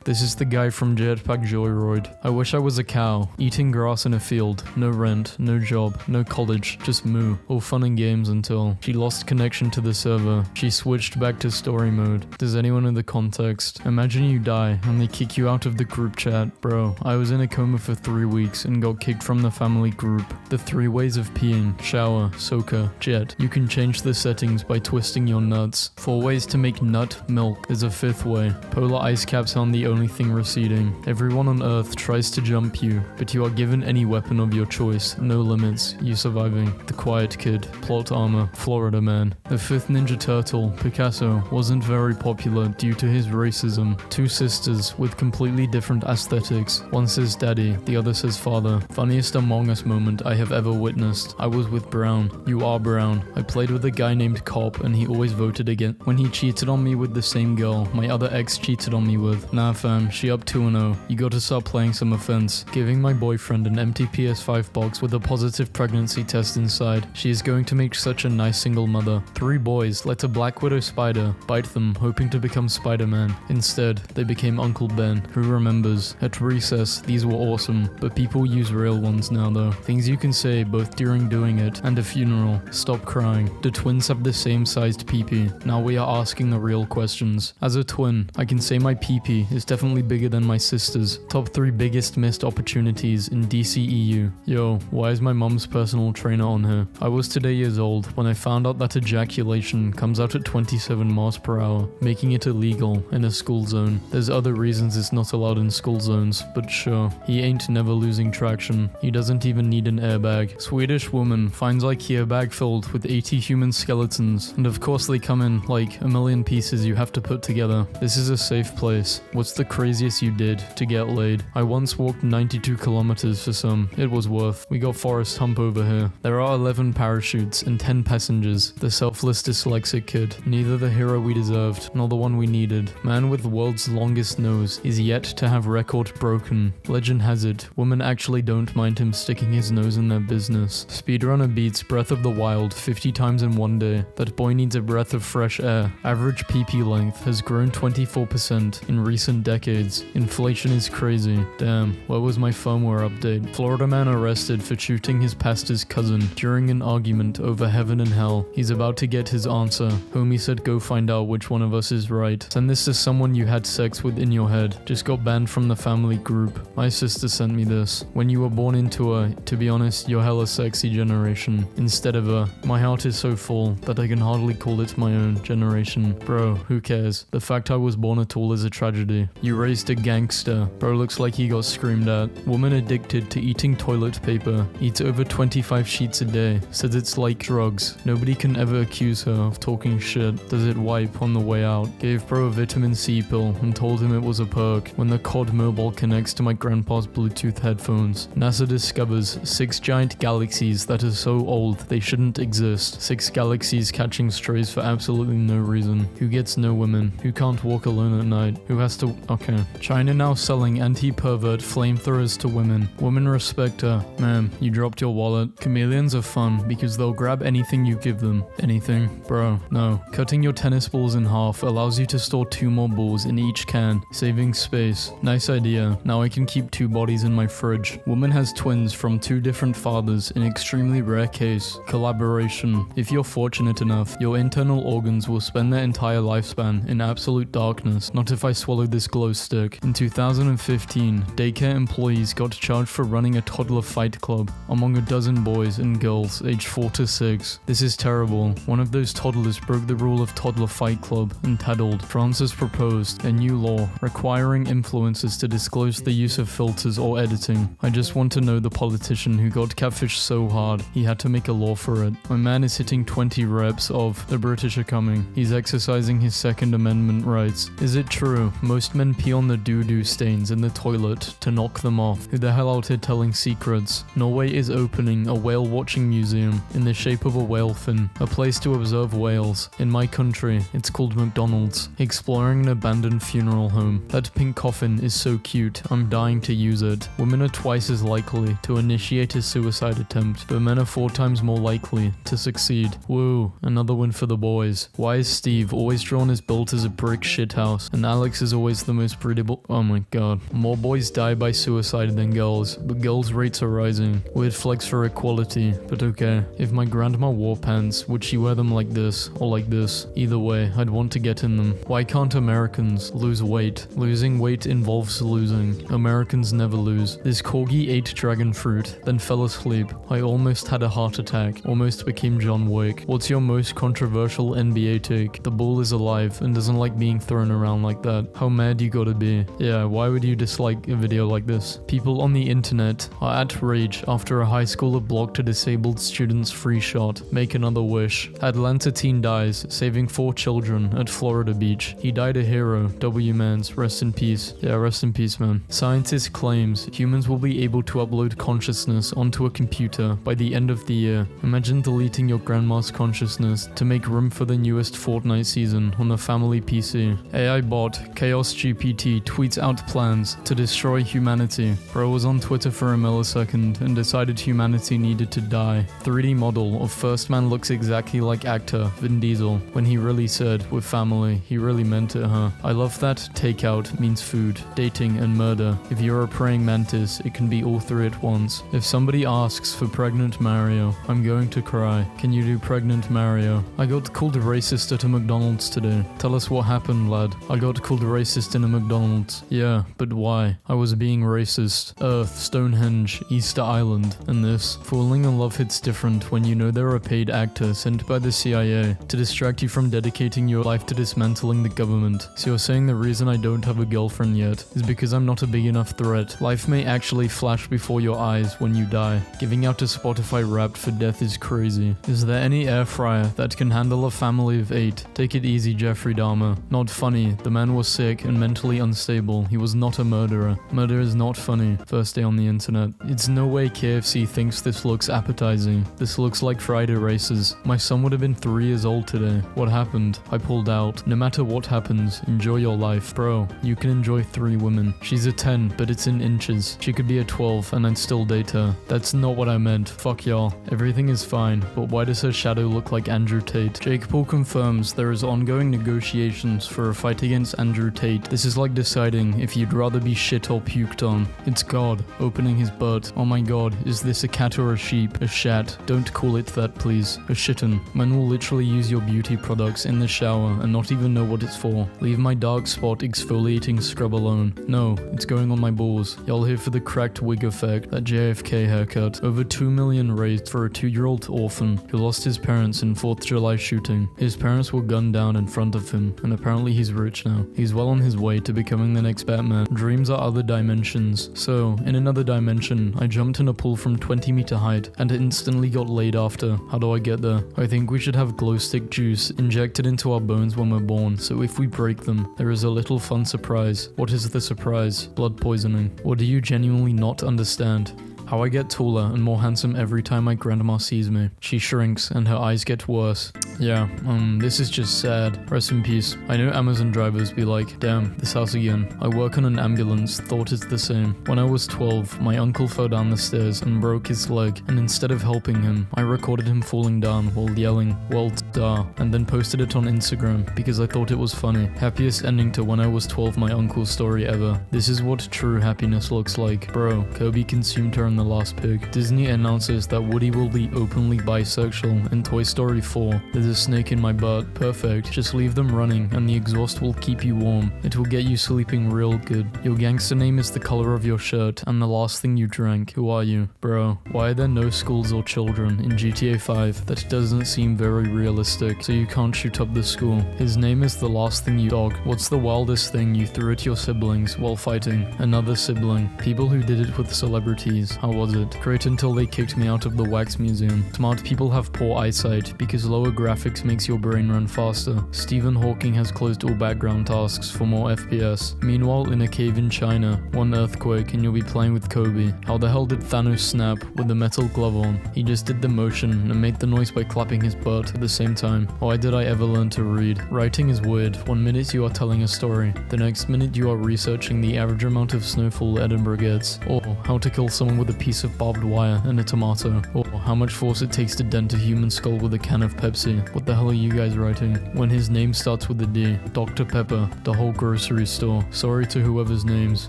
This is the guy from Jetpack Joyride. I wish I was a cow, eating grass in a field. No rent, no job, no college, just moo. All fun and games until she lost connection to the server. She switched back to story mode. Does anyone know the context? Imagine you die and they kick you out of the group chat. Bro, I was in a coma for 3 weeks and got kicked from the family group. The 3 ways of peeing: shower, soaker, jet. You can change the settings by twisting your nuts. 4 ways to make nut milk is a 5th way. Polar ice caps aren't the only thing receding. Everyone on Earth tries to jump you, but you are given any weapon of your choice. No limits. You surviving. The Quiet Kid. Plot armor. Florida Man. The 5th Ninja Turtle, Picasso, wasn't very popular due to his racism. 2 sisters with completely different aesthetics. One says daddy, the other says father. Funniest Among Us moment I have ever witnessed. I was with Brown. You are Brown. I played with a guy named Cop and he always voted again. When he cheated on me with the same girl my other ex cheated on me with. Nah fam, she up 2-0. You gotta start playing some offense. Giving my boyfriend an empty PS5 box with a positive pregnancy test inside. She is going to make such a nice single mother. 3 boys let a Black Widow spider bite them, hoping to become Spider-Man. Instead, they became Uncle Ben. Who remembers? At recess, these were awesome, but people use real ones now though. Things you can say both during doing it and a funeral. Stop crying. The twins have the same sized peepee. Now we are asking the real questions. As a twin, I can say my peepee is definitely bigger than my sister's. Top 3 biggest missed opportunities in DCEU. Yo, why is my mom's personal trainer on here? I was today years old when I found out that ejaculation comes out at 27 miles per hour, making it illegal in a school zone. There's other reasons it's not allowed in school zones, but sure. He ain't never losing traction. He doesn't even need an airbag. Swedish woman finds IKEA bag filled with 80 human skeletons, and of course they come in like a million pieces you have to put together. This is a safe place. What's the craziest you did to get laid? I once walked 92 kilometers for some. It was worth. We got Forrest Hump over here. There are 11 parachutes and 10 passengers. The selfless dyslexic kid. Neither the hero we deserved, nor the one we needed. Man with the world's longest nose is yet to have record broken. Legend has it, women actually don't mind him sticking his nose in their business. Speedrunner beats Breath of the Wild 50 times in one day. That boy needs a breath of fresh air. Average PP length has grown 24% in recent decades. Inflation is crazy. Damn, where was my firmware update? Florida man arrested for shooting his pastor's cousin during an argument over heaven and hell. He's about to get his answer. Homie said go find out which one of us is right. Send this to someone you had sex with in your head. Just got banned from the family group. My sister sent me this. When you were born into a, to be honest, you're hella sexy generation. Instead of a, my heart is so full that I can hardly call it my own generation. Bro, who cares? The fact I was born at all is a tragedy. You raised a gangster. Bro looks like he got screamed at. Woman addicted to eating toilet paper. Eats over 25 sheets a day. Says it's like drugs. Nobody can ever accuse her of talking shit. Does it wipe on the way out? Gave bro a vitamin C pill and told him it was a perk when the COD mobile connects to my grandpa's Bluetooth headphones. NASA discovers 6 giant galaxies that are so old they shouldn't exist. 6 galaxies catching strays for absolutely no reason. Who gets no women? Who can't walk alone at night? Who has to... Okay. China now selling anti-pervert flamethrowers to women. Women respect her. Ma'am, you dropped your wallet. Chameleons are fun because they'll grab anything you give them. Anything? Bro, no. Cutting your tennis balls in half allows you to store 2 more balls in each can, saving space. Nice idea. Now I can keep 2 bodies in my fridge. Woman has twins from 2 different fathers in extremely rare case. Collaboration. If you're fortunate enough, your internal organs will spend their entire lifespan in absolute darkness. Not if I swallow this glow stick. In 2015, daycare employees got charged for for running a toddler fight club among a dozen boys and girls aged 4 to 6. This is terrible. One of those toddlers broke the rule of toddler fight club and tattled. France has proposed a new law requiring influencers to disclose the use of filters or editing. I just want to know the politician who got catfished so hard he had to make a law for it. My man is hitting 20 reps of "The British are coming." He's exercising his Second Amendment rights. Is it true most men pee on the doo-doo stains in the toilet to knock them off? Who the hell out here telling secrets? Norway is opening a whale watching museum in the shape of a whale fin, a place to observe whales. In my country, it's called McDonald's. Exploring an abandoned funeral home. That pink coffin is so cute, I'm dying to use it. Women are twice as likely to initiate a suicide attempt, but men are 4 times more likely to succeed. Woo, another win for the boys. Why is Steve always drawn as built as a brick shithouse, and Alex is always the most breedable? Oh my god. More boys die by suicide than girls, but girls' rates are rising. Weird flex for equality, but okay. If my grandma wore pants, would she wear them like this, or like this? Either way, I'd want to get in them. Why can't Americans lose weight? Losing weight involves losing. Americans never lose. This corgi ate dragon fruit, then fell asleep. I almost had a heart attack, almost became John Wick. What's your most controversial NBA take? The bull is alive and doesn't like being thrown around like that. How mad you gotta be? Yeah, why would you dislike a video like this? People on the internet are at rage after a high schooler blocked a disabled student's free shot. Make another wish. Atlanta teen dies, saving 4 children at Florida Beach. He died a hero. W-Mans, rest in peace. Yeah, rest in peace, man. Scientist claims humans will be able to upload consciousness onto a computer by the end of the year. Imagine deleting your grandma's consciousness to make room for the newest Fortnite season on the family PC. AI bot Chaos GPT tweets out plans to destroy humanity. Bro was on Twitter for a millisecond and decided humanity needed to die. 3D model of first man looks exactly like actor Vin Diesel. When he really said, with family, he really meant it, huh? I love that takeout means food, dating, and murder. If you're a praying mantis, it can be all 3 at once. If somebody asks for pregnant Mario, I'm going to cry. Can you do pregnant Mario? I got called a racist at a McDonald's today. Tell us what happened, lad. I got called a racist in a McDonald's. Yeah, but why? I was being racist. Earth, Stonehenge, Easter Island, and this. Falling in love hits different when you know they're a paid actor sent by the CIA to distract you from dedicating your life to dismantling the government. So you're saying the reason I don't have a girlfriend yet is because I'm not a big enough threat. Life may actually flash before your eyes when you die. Giving out to Spotify Wrapped for death is crazy. Is there any air fryer that can handle a family of 8? Take it easy, Jeffrey Dahmer. Not funny. The man was sick and mentally unstable. He was not a murderer. Murder is not funny. First day on the internet. It's no way KFC thinks this looks appetizing. This looks like Friday races. My son would have been 3 years old today. What happened? I pulled out. No matter what happens, enjoy your life. Bro, you can enjoy 3 women. She's a 10, but it's in inches. She could be a 12 and I'd still date her. That's not what I meant. Fuck y'all. Everything is fine, but why does her shadow look like Andrew Tate? Jake Paul confirms there is ongoing negotiations for a fight against Andrew Tate. This is like deciding if you'd rather be shit or puked on. It's God opening his butt. Oh my god, is this a cat or a sheep? A shat. Don't call it that, please. A shitten. Men will literally use your beauty products in the shower and not even know what it's for. Leave my dark spot exfoliating scrub alone. No, it's going on my balls. Y'all here for the cracked wig effect, that JFK haircut. Over 2 million raised for a 2-year-old orphan who lost his parents in 4th of July shooting. His parents were gunned down in front of him, and apparently he's rich now. He's well on his way to becoming the next Batman. Dreams are other dimensions. So, in another dimension, I jumped in a pool from 20-meter height and instantly got laid after. How do I get there? I think we should have glow stick juice injected into our bones when we're born, so if we break them, there is a little fun surprise. What is the surprise? Blood poisoning. Or do you genuinely not understand? How I get taller and more handsome every time my grandma sees me. She shrinks and her eyes get worse. Yeah, this is just sad. Rest in peace. I know Amazon drivers be like, damn, this house again. I work on an ambulance, thought it's the same. When I was 12, my uncle fell down the stairs and broke his leg, and instead of helping him, I recorded him falling down while yelling, well, duh, and then posted it on Instagram because I thought it was funny. Happiest ending to when I was 12 my uncle's story ever. This is what true happiness looks like. Bro, Kobe consumed her in the the Last Pig. Disney announces that Woody will be openly bisexual in Toy Story 4. There's a snake in my butt. Perfect. Just leave them running and the exhaust will keep you warm. It will get you sleeping real good. Your gangster name is the color of your shirt and the last thing you drank. Who are you? Bro, why are there no schools or children in GTA 5? That doesn't seem very realistic, so you can't shoot up the school. His name is the last thing you dog. What's the wildest thing you threw at your siblings while fighting another sibling? People who did it with celebrities. How was it? Great until they kicked me out of the wax museum. Smart people have poor eyesight because lower graphics makes your brain run faster. Stephen Hawking has closed all background tasks for more FPS. Meanwhile, in a cave in China, one earthquake and you'll be playing with Kobe. How the hell did Thanos snap with the metal glove on? He just did the motion and made the noise by clapping his butt at the same time. Why did I ever learn to read? Writing is weird. 1 minute you are telling a story. The next minute you are researching the average amount of snowfall Edinburgh gets. Or how to kill someone with a piece of barbed wire and a tomato. Or how much force it takes to dent a human skull with a can of Pepsi. What the hell are you guys writing? When his name starts with a D. Dr. Pepper. The whole grocery store. Sorry to whoever's names.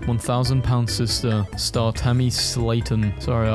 1,000-pound sister. Star Tammy Slayton. Sorry,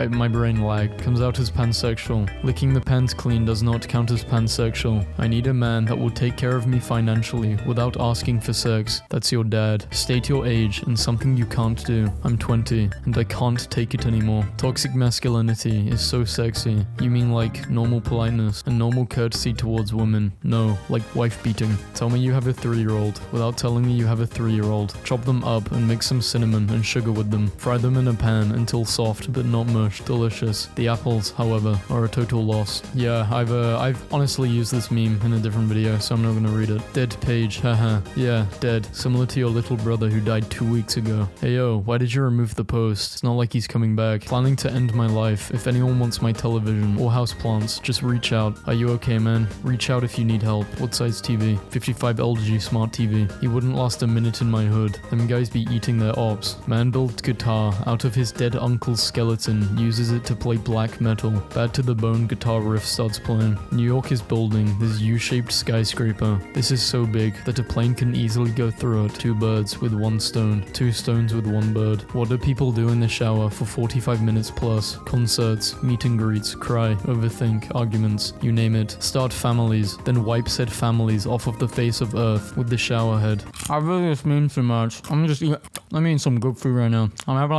my brain lagged. Comes out as pansexual. Licking the pants clean does not count as pansexual. I need a man that will take care of me financially without asking for sex. That's your dad. State your age and something you can't do. I'm 20 and I can't take it anymore. Toxic masculinity is so sexy. You mean like normal politeness and normal courtesy towards women? No, like wife beating. Tell me you have a 3-year-old without telling me you have a 3-year-old. Chop them up and mix some cinnamon and sugar with them. Fry them in a pan until soft but not mush. Delicious. The apples, however, are a total loss. Yeah, I've honestly used this meme in a different video, so I'm not gonna read it. Dead page, haha. Yeah, dead. Similar to your little brother who died 2 weeks ago. Hey yo, why did you remove the post? It's not like he's coming back. Planning to end my life. If anyone wants my television or houseplants, just reach out. Are you okay, man? Reach out if you need help. What size TV? 55 LG smart TV. He wouldn't last a minute in my hood. Them guys be eating their ops. Man built guitar out of his dead uncle's skeleton, uses it to play black metal. Bad to the bone guitar riff starts playing. New York is building this U-shaped skyscraper. This is so big that a plane can easily go through it. 2 birds with 1 stone. 2 stones with 1 bird. What do people do in the shower for 45 minutes plus? Concerts, meet and greets, cry, overthink, arguments, you name it. Start families, then wipe said families off of the face of earth with the shower head. I really just mean too much. I'm eating some good food right now. I'm having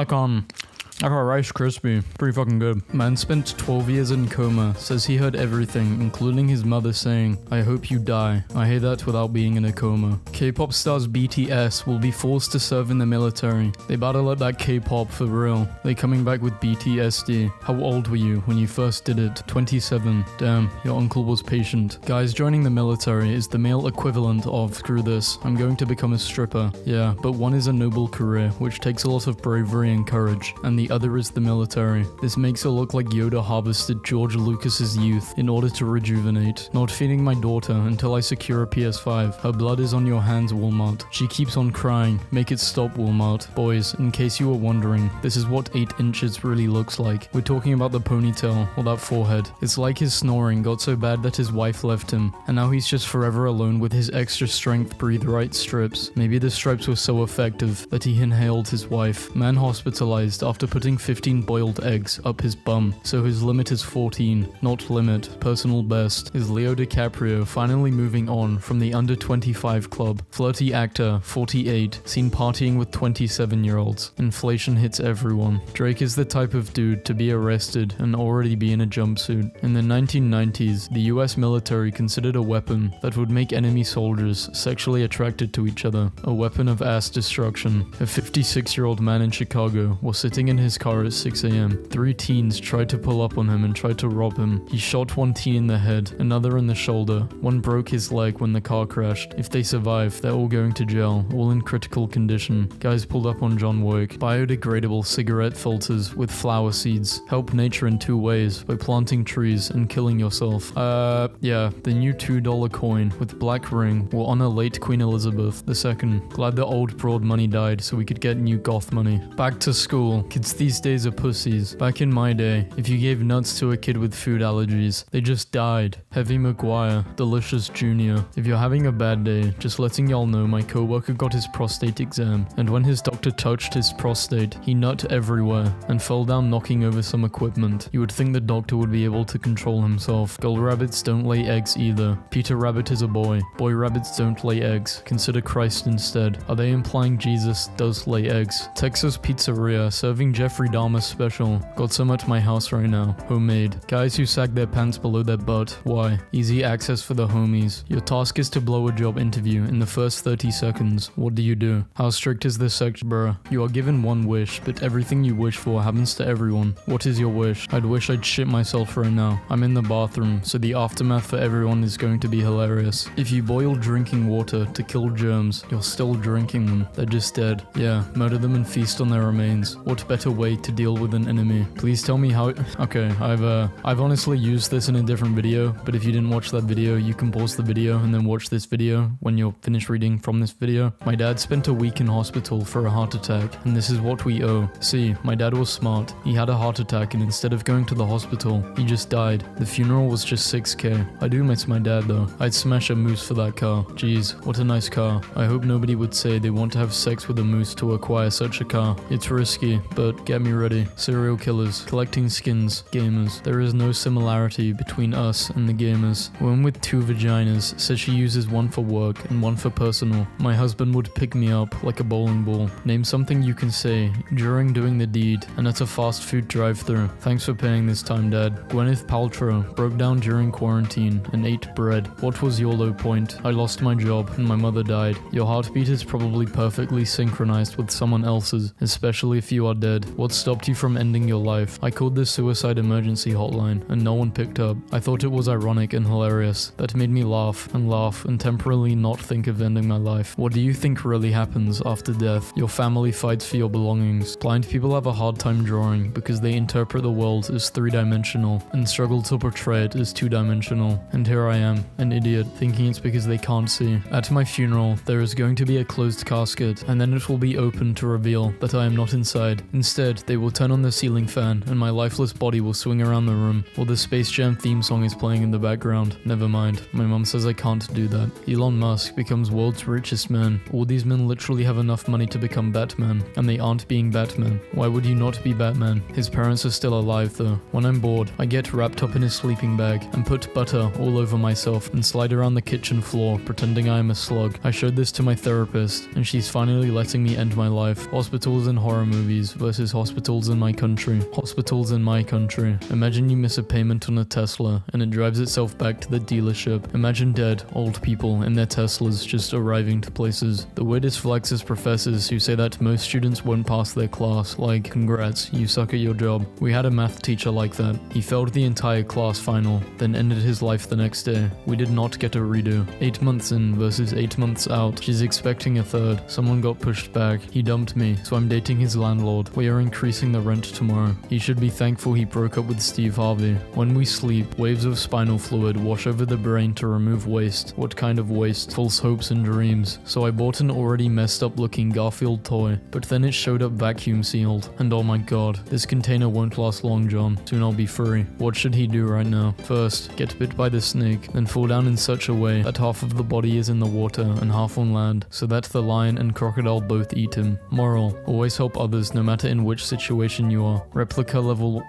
I got Rice Krispie. Pretty fucking good. Man spent 12 years in coma. Says he heard everything, including his mother saying, I hope you die. I hear that without being in a coma. K-pop stars BTS will be forced to serve in the military. They better let that K-pop for real. They coming back with BTSD. How old were you when you first did it? 27. Damn, your uncle was patient. Guys, joining the military is the male equivalent of, screw this, I'm going to become a stripper. Yeah, but one is a noble career, which takes a lot of bravery and courage, and the other is the military. This makes it look like Yoda harvested George Lucas's youth in order to rejuvenate. Not feeding my daughter until I secure a PS5. Her blood is on your hands, Walmart. She keeps on crying. Make it stop, Walmart. Boys, in case you were wondering, this is what 8 inches really looks like. We're talking about the ponytail, or that forehead. It's like his snoring got so bad that his wife left him, and now he's just forever alone with his extra strength breathe right strips. Maybe the stripes were so effective that he inhaled his wife. Man hospitalized after putting 15 boiled eggs up his bum, so his limit is 14. Not limit, personal best. Is Leo DiCaprio finally moving on from the under 25 club? Flirty actor, 48, seen partying with 27-year-olds. Inflation hits everyone. Drake is the type of dude to be arrested and already be in a jumpsuit. In the 1990s, the US military considered a weapon that would make enemy soldiers sexually attracted to each other. A weapon of ass destruction. A 56-year-old man in Chicago was sitting in his car at 6 a.m. 3 teens tried to pull up on him and tried to rob him. He shot 1 teen in the head, another in the shoulder. 1 broke his leg when the car crashed. If they survive, they're all going to jail, all in critical condition. Guys pulled up on John Wick. Biodegradable cigarette filters with flower seeds. Help nature in 2 ways, by planting trees and killing yourself. Yeah, the new $2 coin with black ring will honor late Queen Elizabeth II. Glad the old broad money died so we could get new goth money. Back to school. Kids these days are pussies. Back in my day, if you gave nuts to a kid with food allergies, they just died. Heavy McGuire, Delicious Jr. If you're having a bad day, just letting y'all know my coworker got his prostate exam, and when his doctor touched his prostate, he nut everywhere and fell down knocking over some equipment. You would think the doctor would be able to control himself. Girl rabbits don't lay eggs either. Peter Rabbit is a boy. Boy rabbits don't lay eggs. Consider Christ instead. Are they implying Jesus does lay eggs? Texas Pizzeria serving Jeffrey Dahmer special. Got some at my house right now. Homemade. Guys who sag their pants below their butt. Why? Easy access for the homies. Your task is to blow a job interview in the first 30 seconds. What do you do? How strict is this sect, bruh? You are given one wish, but everything you wish for happens to everyone. What is your wish? I'd wish I'd shit myself right now. I'm in the bathroom, so the aftermath for everyone is going to be hilarious. If you boil drinking water to kill germs, you're still drinking them. They're just dead. Yeah, murder them and feast on their remains. What better way to deal with an enemy? Please tell me how Okay, I've honestly used this in a different video, but if you didn't watch that video, you can pause the video and then watch this video when you're finished reading from this video. My dad spent a week in hospital for a heart attack, and this is what we owe. See, my dad was smart. He had a heart attack, and instead of going to the hospital, he just died. The funeral was just $6K. I do miss my dad though. I'd smash a moose for that car. Jeez, what a nice car. I hope nobody would say they want to have sex with a moose to acquire such a car. It's risky, but get me ready. Serial killers, collecting skins, gamers. There is no similarity between us and the gamers. Woman with 2 vaginas says she uses one for work and one for personal. My husband would pick me up like a bowling ball. Name something you can say during doing the deed and at a fast food drive-thru. Thanks for paying this time, Dad. Gwyneth Paltrow broke down during quarantine and ate bread. What was your low point? I lost my job and my mother died. Your heartbeat is probably perfectly synchronized with someone else's, especially if you are dead. What stopped you from ending your life? I called the suicide emergency hotline and no one picked up. I thought it was ironic and hilarious. That made me laugh and temporarily not think of ending my life. What do you think really happens after death? Your family fights for your belongings. Blind people have a hard time drawing because they interpret the world as 3-dimensional and struggle to portray it as 2-dimensional. And here I am, an idiot, thinking it's because they can't see. At my funeral, there is going to be a closed casket, and then it will be open to reveal that I am not inside. Instead, they will turn on the ceiling fan, and my lifeless body will swing around the room, while the Space Jam theme song is playing in the background. Never mind, my mom says I can't do that. Elon Musk becomes world's richest man. All these men literally have enough money to become Batman, and they aren't being Batman. Why would you not be Batman? His parents are still alive though. When I'm bored, I get wrapped up in a sleeping bag and put butter all over myself and slide around the kitchen floor pretending I am a slug. I showed this to my therapist, and she's finally letting me end my life. Hospitals and horror movies versus hospitals in my country. Hospitals in my country. Imagine you miss a payment on a Tesla and it drives itself back to the dealership. Imagine dead, old people in their Teslas just arriving to places. The weirdest flex is professors who say that most students won't pass their class, like, congrats, you suck at your job. We had a math teacher like that. He failed the entire class final, then ended his life the next day. We did not get a redo. 8 months in versus 8 months out. She's expecting a third. Someone got pushed back. He dumped me, so I'm dating his landlord. We are increasing the rent tomorrow. He should be thankful he broke up with Steve Harvey. When we sleep, waves of spinal fluid wash over the brain to remove waste. What kind of waste? False hopes and dreams. So I bought an already messed up looking Garfield toy, but then it showed up vacuum sealed. And oh my god, this container won't last long, John. Soon I'll be free. What should he do right now? First, get bit by the snake, then fall down in such a way that half of the body is in the water and half on land, so that the lion and crocodile both eat him. Moral, always help others no matter in which situation you are. Replica level,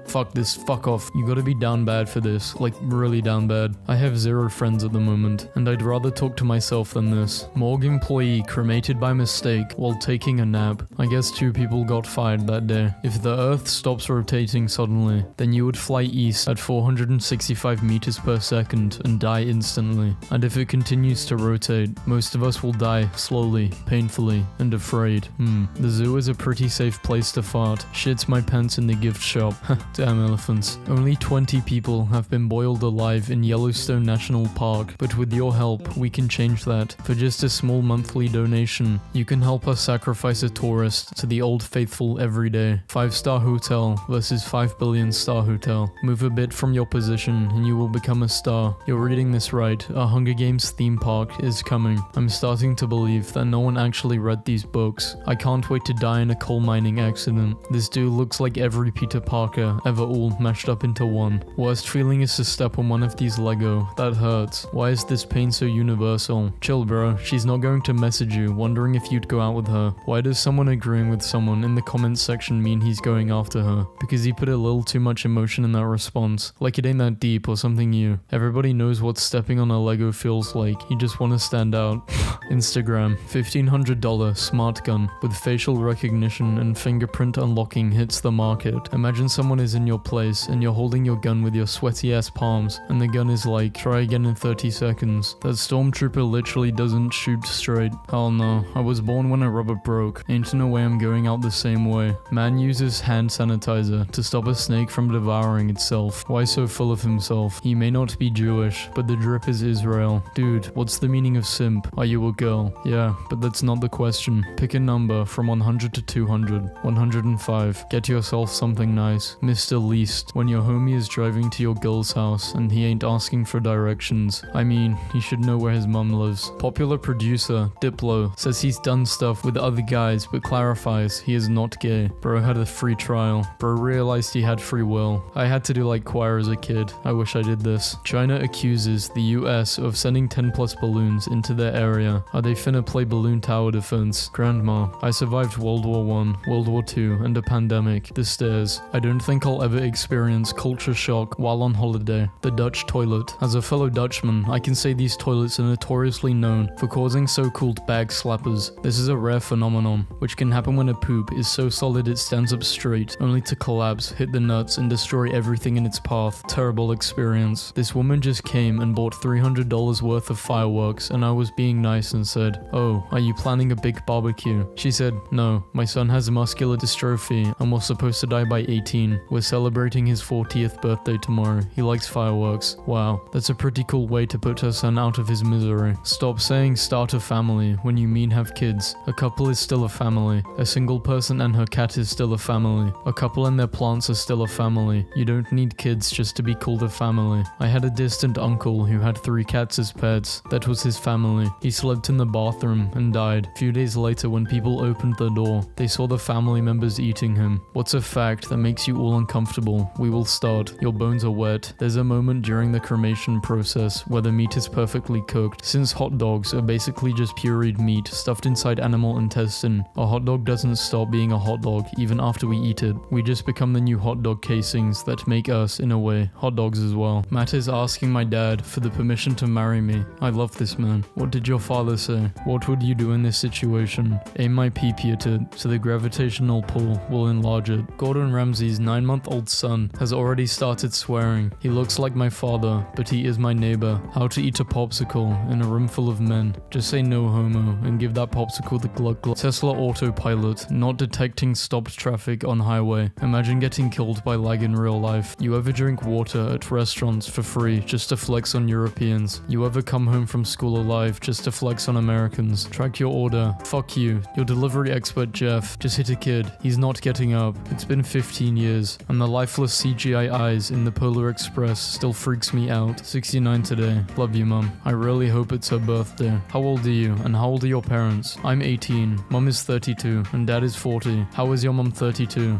fuck this, fuck off. You gotta be down bad for this, like really down bad. I have 0 friends at the moment, and I'd rather talk to myself than this. Morgue employee cremated by mistake while taking a nap. I guess 2 people got fired that day. If the earth stops rotating suddenly, then you would fly east at 465 meters per second and die instantly. And if it continues to rotate, most of us will die slowly, painfully, and afraid. The zoo is a pretty safe place to fart. Shits my pants in the gift shop. Damn elephants. Only 20 people have been boiled alive in Yellowstone National Park, but with your help, we can change that. For just a small monthly donation, you can help us sacrifice a tourist to the Old Faithful every day. 5-star hotel versus 5 billion star hotel. Move a bit from your position and you will become a star. You're reading this right. A Hunger Games theme park is coming. I'm starting to believe that no one actually read these books. I can't wait to die in a coal mine mining accident. This dude looks like every Peter Parker ever all mashed up into one. Worst feeling is to step on one of these Lego. That hurts. Why is this pain so universal? Chill, bro. She's not going to message you, wondering if you'd go out with her. Why does someone agreeing with someone in the comments section mean he's going after her? Because he put a little too much emotion in that response. Like it ain't that deep or something new. Everybody knows what stepping on a Lego feels like. You just want to stand out. Instagram. $1,500 smart gun with facial recognition and fingerprint unlocking hits the market. Imagine someone is in your place and you're holding your gun with your sweaty ass palms and the gun is like, try again in 30 seconds. That stormtrooper literally doesn't shoot straight. Hell no. I was born when a rubber broke. Ain't no way I'm going out the same way. Man uses hand sanitizer to stop a snake from devouring itself. Why so full of himself? He may not be Jewish, but the drip is Israel. Dude, what's the meaning of simp? Are you a girl? Yeah, but that's not the question. Pick a number from 100 to 200. 105. Get yourself something nice. Mr. Least. When your homie is driving to your girl's house and he ain't asking for directions. I mean, he should know where his mum lives. Popular producer, Diplo, says he's done stuff with other guys but clarifies he is not gay. Bro had a free trial. Bro realized he had free will. I had to do like choir as a kid. I wish I did this. China accuses the US of sending 10 plus balloons into their area. Are they finna play balloon tower defense? Grandma, I survived World War I, World War II, and a pandemic. The stairs. I don't think I'll ever experience culture shock while on holiday. The Dutch toilet. As a fellow Dutchman, I can say these toilets are notoriously known for causing so-called bag slappers. This is a rare phenomenon, which can happen when a poop is so solid it stands up straight, only to collapse, hit the nuts, and destroy everything in its path. Terrible experience. This woman just came and bought $300 worth of fireworks, and I was being nice and said, "Oh, are you planning a big barbecue?" She said, "No, my son has muscular dystrophy and was supposed to die by 18. We're celebrating his 40th birthday tomorrow. He likes fireworks." Wow, that's a pretty cool way to put her son out of his misery. Stop saying start a family when you mean have kids. A couple is still a family. A single person and her cat is still a family. A couple and their plants are still a family. You don't need kids just to be called a family. I had a distant uncle who had 3 cats as pets. That was his family. He slept in the bathroom and died. A few days later, when people opened the door, they saw the family members eating him. What's a fact that makes you all uncomfortable? We will start. Your bones are wet. There's a moment during the cremation process where the meat is perfectly cooked. Since hot dogs are basically just pureed meat stuffed inside animal intestine, a hot dog doesn't stop being a hot dog even after we eat it. We just become the new hot dog casings that make us, in a way, hot dogs as well. Matt is asking my dad for the permission to marry me. I love this man. What did your father say? What would you do in this situation? Aim my PP at it so the gravitational pull will enlarge it. Gordon Ramsay's 9-month-old son has already started swearing. He looks like my father, but he is my neighbor. How to eat a popsicle in a room full of men. Just say no homo and give that popsicle the glug glug. Tesla autopilot, not detecting stopped traffic on highway. Imagine getting killed by lag in real life. You ever drink water at restaurants for free just to flex on Europeans? You ever come home from school alive just to flex on Americans? Track your order. Fuck you. Your delivery expert Jeff just hit a kid. He's not getting up. It's been 15 years. And the lifeless CGI eyes in the Polar Express still freaks me out. 69 today. Love you, mum. I really hope it's her birthday. How old are you? And how old are your parents? I'm 18. Mum is 32. And dad is 40. How is your mum 32?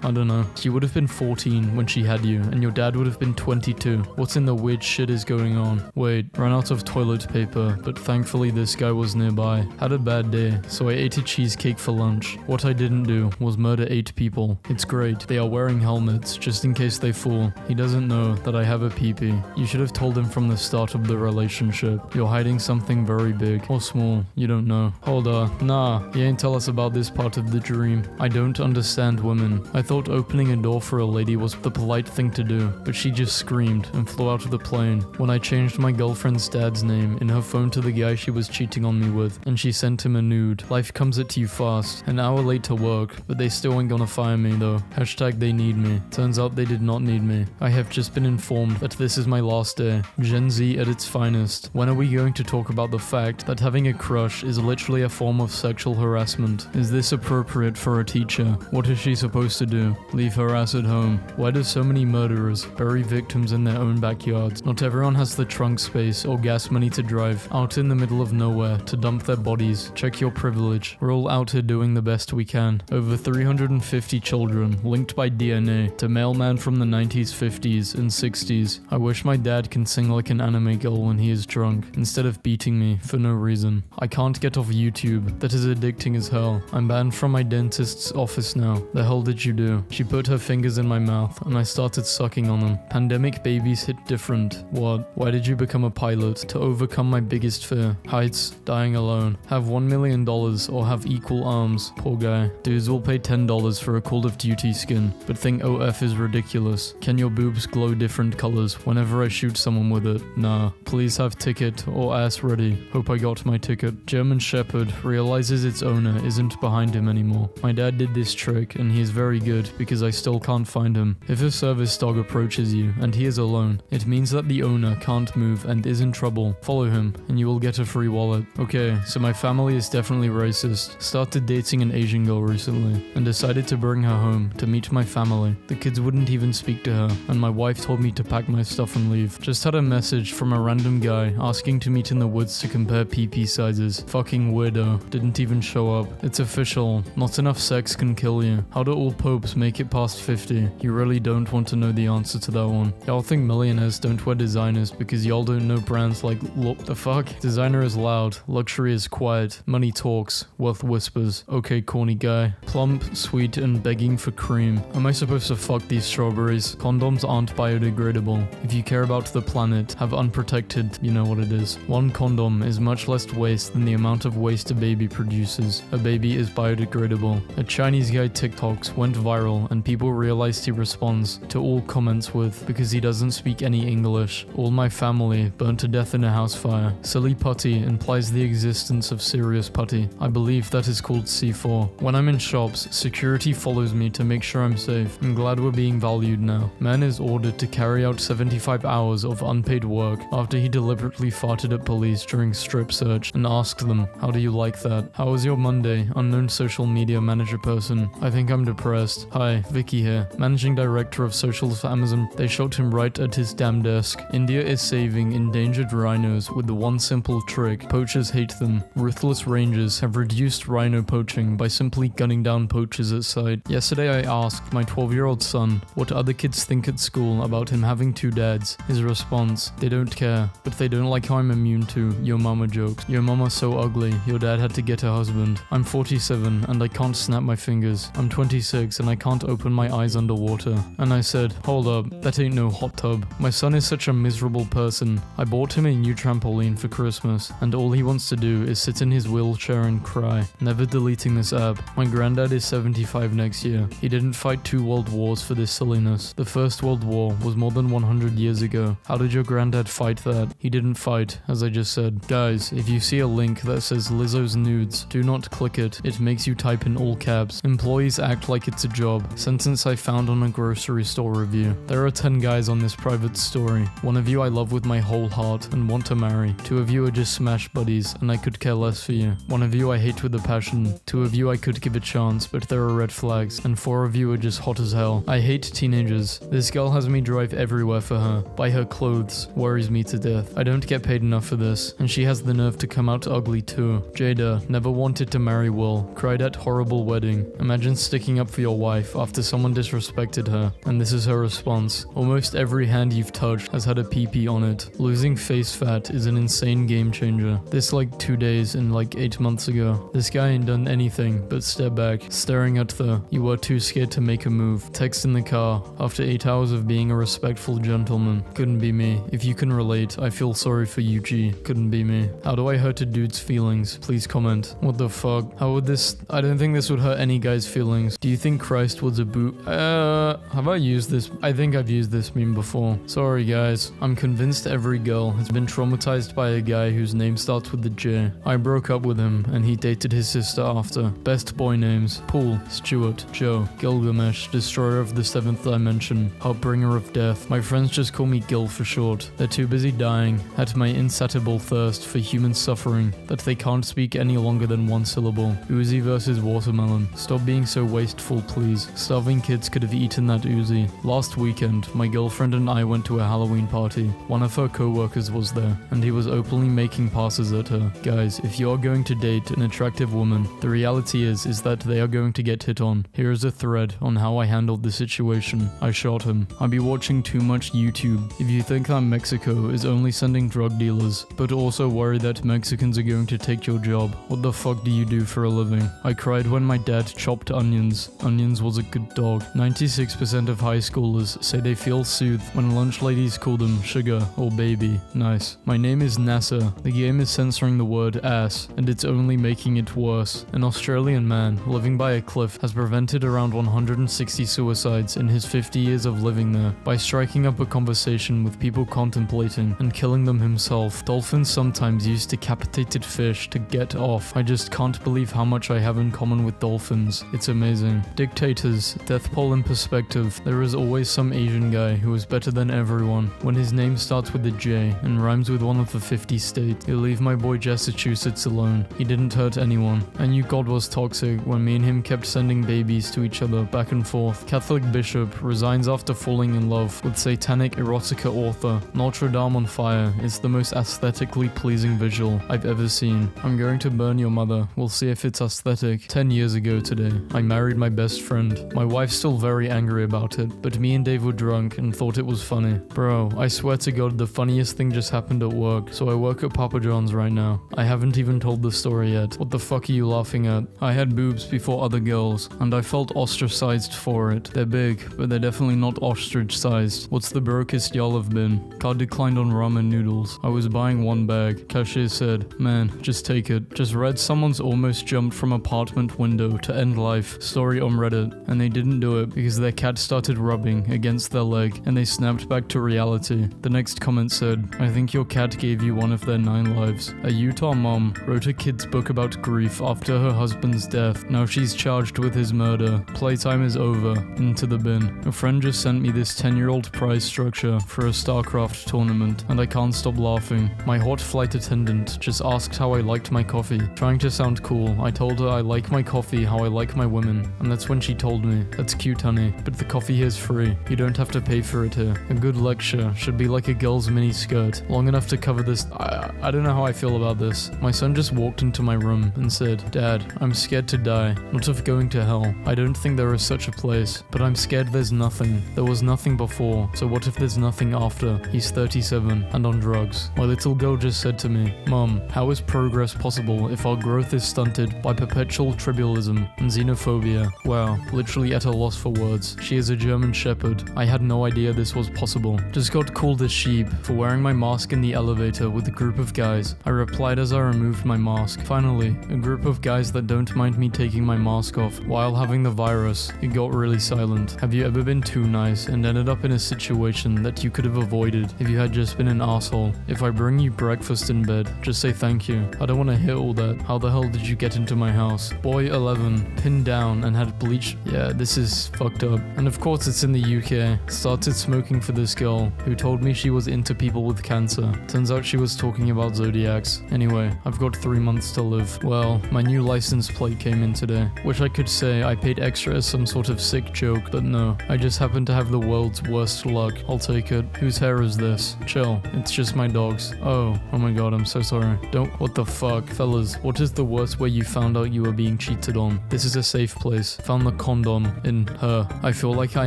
I don't know. She would have been 14 when she had you. And your dad would have been 22. What's in the weird shit is going on? Wait, ran out of toilet paper, but thankfully this guy was nearby. Had a bad day, so I ate a cheesecake for lunch. What I didn't do was murder 8 people. It's great. They are wearing helmets, just in case they fall. He doesn't know that I have a peepee. You should have told him from the start of the relationship. You're hiding something very big. Or small. You don't know. Hold on. Nah, he ain't tell us about this part of the dream. I don't understand women. I thought opening a door for a lady was the polite thing to do, but she just screamed and flew out of the plane. When I changed my girlfriend's dad's name in her phone to the guy she was cheating on me with, and she sent him a nude. Life comes at you fast. An hour late to work, but they still ain't gonna fire me though. Hashtag they need me. Turns out they did not need me. I have just been informed that this is my last day. Gen Z at its finest. When are we going to talk about the fact that having a crush is literally a form of sexual harassment? Is this appropriate for a teacher? What is she supposed to do? Leave her ass at home? Why do so many murderers bury victims in their own backyards? Not everyone has the trunk space or gas money to drive out in the middle of nowhere to dump their bodies. Check your privilege. We're all out here doing the best we we can. Over 350 children, linked by DNA to mailman from the 90s, 50s, and 60s. I wish my dad can sing like an anime girl when he is drunk, instead of beating me for no reason. I can't get off YouTube. That is addicting as hell. I'm banned from my dentist's office now. The hell did you do? She put her fingers in my mouth, and I started sucking on them. Pandemic babies hit different. What? Why did you become a pilot? To overcome my biggest fear. Heights, dying alone. Have $1 million or have equal arms. Poor guy. Dudes will pay $10 for a Call of Duty skin, but think OF is ridiculous. Can your boobs glow different colors whenever I shoot someone with it? Nah. Please have ticket or ass ready. Hope I got my ticket. German Shepherd realizes its owner isn't behind him anymore. My dad did this trick and he is very good because I still can't find him. If a service dog approaches you and he is alone, it means that the owner can't move and is in trouble. Follow him and you will get a free wallet. Okay, so my family is definitely racist. Started dating an Asian girl recently and decided to bring her home to meet my family. The kids wouldn't even speak to her and my wife told me to pack my stuff and leave. Just had a message from a random guy asking to meet in the woods to compare PP sizes. Fucking weirdo. Didn't even show up. It's official. Not enough sex can kill you. How do all popes make it past 50? You really don't want to know the answer to that one. Y'all think millionaires don't wear designers because y'all don't know brands like the fuck? Designer is loud. Luxury is quiet. Money talks. Wealth whispers. Okay, corny guy. Plump, sweet, and begging for cream. Am I supposed to fuck these strawberries? Condoms aren't biodegradable. If you care about the planet, have unprotected, you know what it is. One condom is much less waste than the amount of waste a baby produces. A baby is biodegradable. A Chinese guy TikToks went viral and people realized he responds to all comments with, because he doesn't speak any English. All my family burnt to death in a house fire. Silly putty implies the existence of serious putty. I believe that is called C4. When I'm in shops, security follows me to make sure I'm safe. I'm glad we're being valued now. Man is ordered to carry out 75 hours of unpaid work after he deliberately farted at police during strip search and asked them, how do you like that? How was your Monday? Unknown social media manager person. I think I'm depressed. Hi, Vicky here. Managing director of socials for Amazon. They shot him right at his damn desk. India is saving endangered rhinos with the one simple trick. Poachers hate them. Ruthless rangers have reduced rhino poaching by simply gunning down poachers at sight. Yesterday I asked my 12-year-old son what other kids think at school about him having two dads. His response, they don't care, but they don't like how I'm immune to yo mama jokes. Yo mama's so ugly, your dad had to get a husband. I'm 47 and I can't snap my fingers. I'm 26 and I can't open my eyes underwater. And I said, hold up, that ain't no hot tub. My son is such a miserable person. I bought him a new trampoline for Christmas and all he wants to do is sit in his wheelchair and cry. Never deleting this app. My granddad is 75 next year. He didn't fight 2 world wars for this silliness. The First World War was more than 100 years ago. How did your granddad fight that? He didn't fight, as I just said. Guys, if you see a link that says Lizzo's nudes, do not click it. It makes you type in all caps. Employees act like it's a job. Sentence I found on a grocery store review. There are 10 guys on this private story. One of you I love with my whole heart and want to marry. 2 of you are just smash buddies and I could care less for you. 1 of you I hate with a passion. 2 of you I could give a chance, but there are red flags. And 4 of you are just hot as hell. I hate teenagers. This girl has me drive everywhere for her. Buy her clothes. Worries me to death. I don't get paid enough for this. And she has the nerve to come out ugly too. Jada never wanted to marry Will. Cried at horrible wedding. Imagine sticking up for your wife after someone disrespected her. And this is her response. Almost every hand you've touched has had a pee-pee on it. Losing face fat is an insane game changer. This like 2 days and like 8 months ago. This guy ain't done anything but step back, staring at the "you were too scared to make a move" text in the car after 8 hours of being a respectful gentleman. Couldn't be me. If you can relate, I feel sorry for you, G. Couldn't be me. How do I hurt a dude's feelings? Please comment. What the fuck? How would this... I don't think this would hurt any guy's feelings. Do you think Christ was a boot? Have I used this? I think I've used this meme before. Sorry guys. I'm convinced every girl has been traumatized by a guy whose name starts with the J. I broke up with him and he dated his sister after. Best boy names: Paul, Stuart, Joe, Gilgamesh, Destroyer of the 7th Dimension, Heartbringer of Death. My friends just call me Gil for short. They're too busy dying at my insatiable thirst for human suffering that they can't speak any longer than 1 syllable. Uzi versus watermelon. Stop being so wasteful, please. Starving kids could have eaten that Uzi. Last weekend, my girlfriend and I went to a Halloween party. One of her co-workers was there, and he was openly making passes at her. Guys, if you are going to date an attractive woman, the reality is that they are going to get hit on. Here is a thread on how I handled the situation. I shot him. I be watching too much YouTube. If you think that Mexico is only sending drug dealers, but also worry that Mexicans are going to take your job, what the fuck do you do for a living? I cried when my dad chopped onions. Onions was a good dog. 96% of high schoolers say they feel soothed when lunch ladies call them sugar or baby. Nice. My name is NASA. The game is censoring the word ass, and it's only making it worse. An Australian man living by a cliff has prevented around 160 suicides in his 50 years of living there by striking up a conversation with people contemplating and killing them himself. Dolphins sometimes use decapitated fish to get off. I just can't believe how much I have in common with dolphins. It's amazing. Dictators, death poll in perspective. There is always some Asian guy who is better than everyone. When his name starts with a J and rhymes with one of the 50 states, you leave my boy Massachusetts alone. He didn't hurt anyone. I knew God was toxic when me and him kept sending babies to each other back and forth. Catholic bishop resigns after falling in love with satanic erotica author. Notre Dame on fire is the most aesthetically pleasing visual I've ever seen. I'm going to burn your mother. We'll see if it's aesthetic. 10 years ago today, I married my best friend. My wife's still very angry about it, but me and Dave were drunk and thought it was funny. Bro, I swear to God the funniest thing just happened at work. So I work at Papa John's right now. I haven't even told the story yet. What the fuck are you laughing at? I had boobs before other girls, and I felt ostracized for it. They're big, but they're definitely not ostrich-sized. What's the brokest y'all have been? Card declined on ramen noodles. I was buying one bag. Cashier said, man, just take it. Just read someone's almost jumped from apartment window to end life story on Reddit, and they didn't do it because their cat started rubbing against their leg, and they snapped back to reality. The next comment said, I think your cat gave you one of their 9 lives. A Utah mom wrote a kid's book about grief after her husband's death. Now she's charged with his murder. Playtime is over. Into the bin. A friend just sent me this 10-year-old prize structure for a StarCraft tournament, and I can't stop laughing. My hot flight attendant just asked how I liked my coffee. Trying to sound cool, I told her I like my coffee how I like my women, and that's when she told me, that's cute honey, but the coffee here's free. You don't have to pay for it here. A good lecture should be like a girl's mini skirt, long enough to cover this. I don't know how I feel about this. My son just walked into my room and said, Dad, I'm scared to die, not of going to hell. I don't think there is such a place, but I'm scared there's nothing. There was nothing before, so what if there's nothing after? He's 37 and on drugs. My little girl just said to me, Mom, how is progress possible if our growth is stunted by perpetual tribalism and xenophobia? Wow, literally at a loss for words. She is a German shepherd. I had no idea this was possible. Just got called a sheep for wearing my mask in the elevator with a group of guys. I replied as I removed my mask. Finally, a group of guys that don't mind me taking my mask off while having the virus. It got really silent. Have you ever been too nice and ended up in a situation that you could have avoided if you had just been an asshole? If I bring you breakfast in bed, just say thank you. I don't want to hear all that. How the hell did you get into my house? Boy 11, pinned down and had bleach. Yeah, this is fucked up. And of course it's in the UK. Started smoking for this girl who told me she was into people with cancer. Turns out she was talking about zodiacs. Anyway, I've got 3 months to live. Well, my new license plate came in today. Wish I could say I paid extra as some sort of sick joke, but no. I just happen to have the world's worst luck. I'll take it. Whose hair is this? Chill. It's just my dog's. Oh my god, I'm so sorry. What the fuck? Fellas, what is the worst way you found out you were being cheated on? This is a safe place. Found the condom in her. I feel like I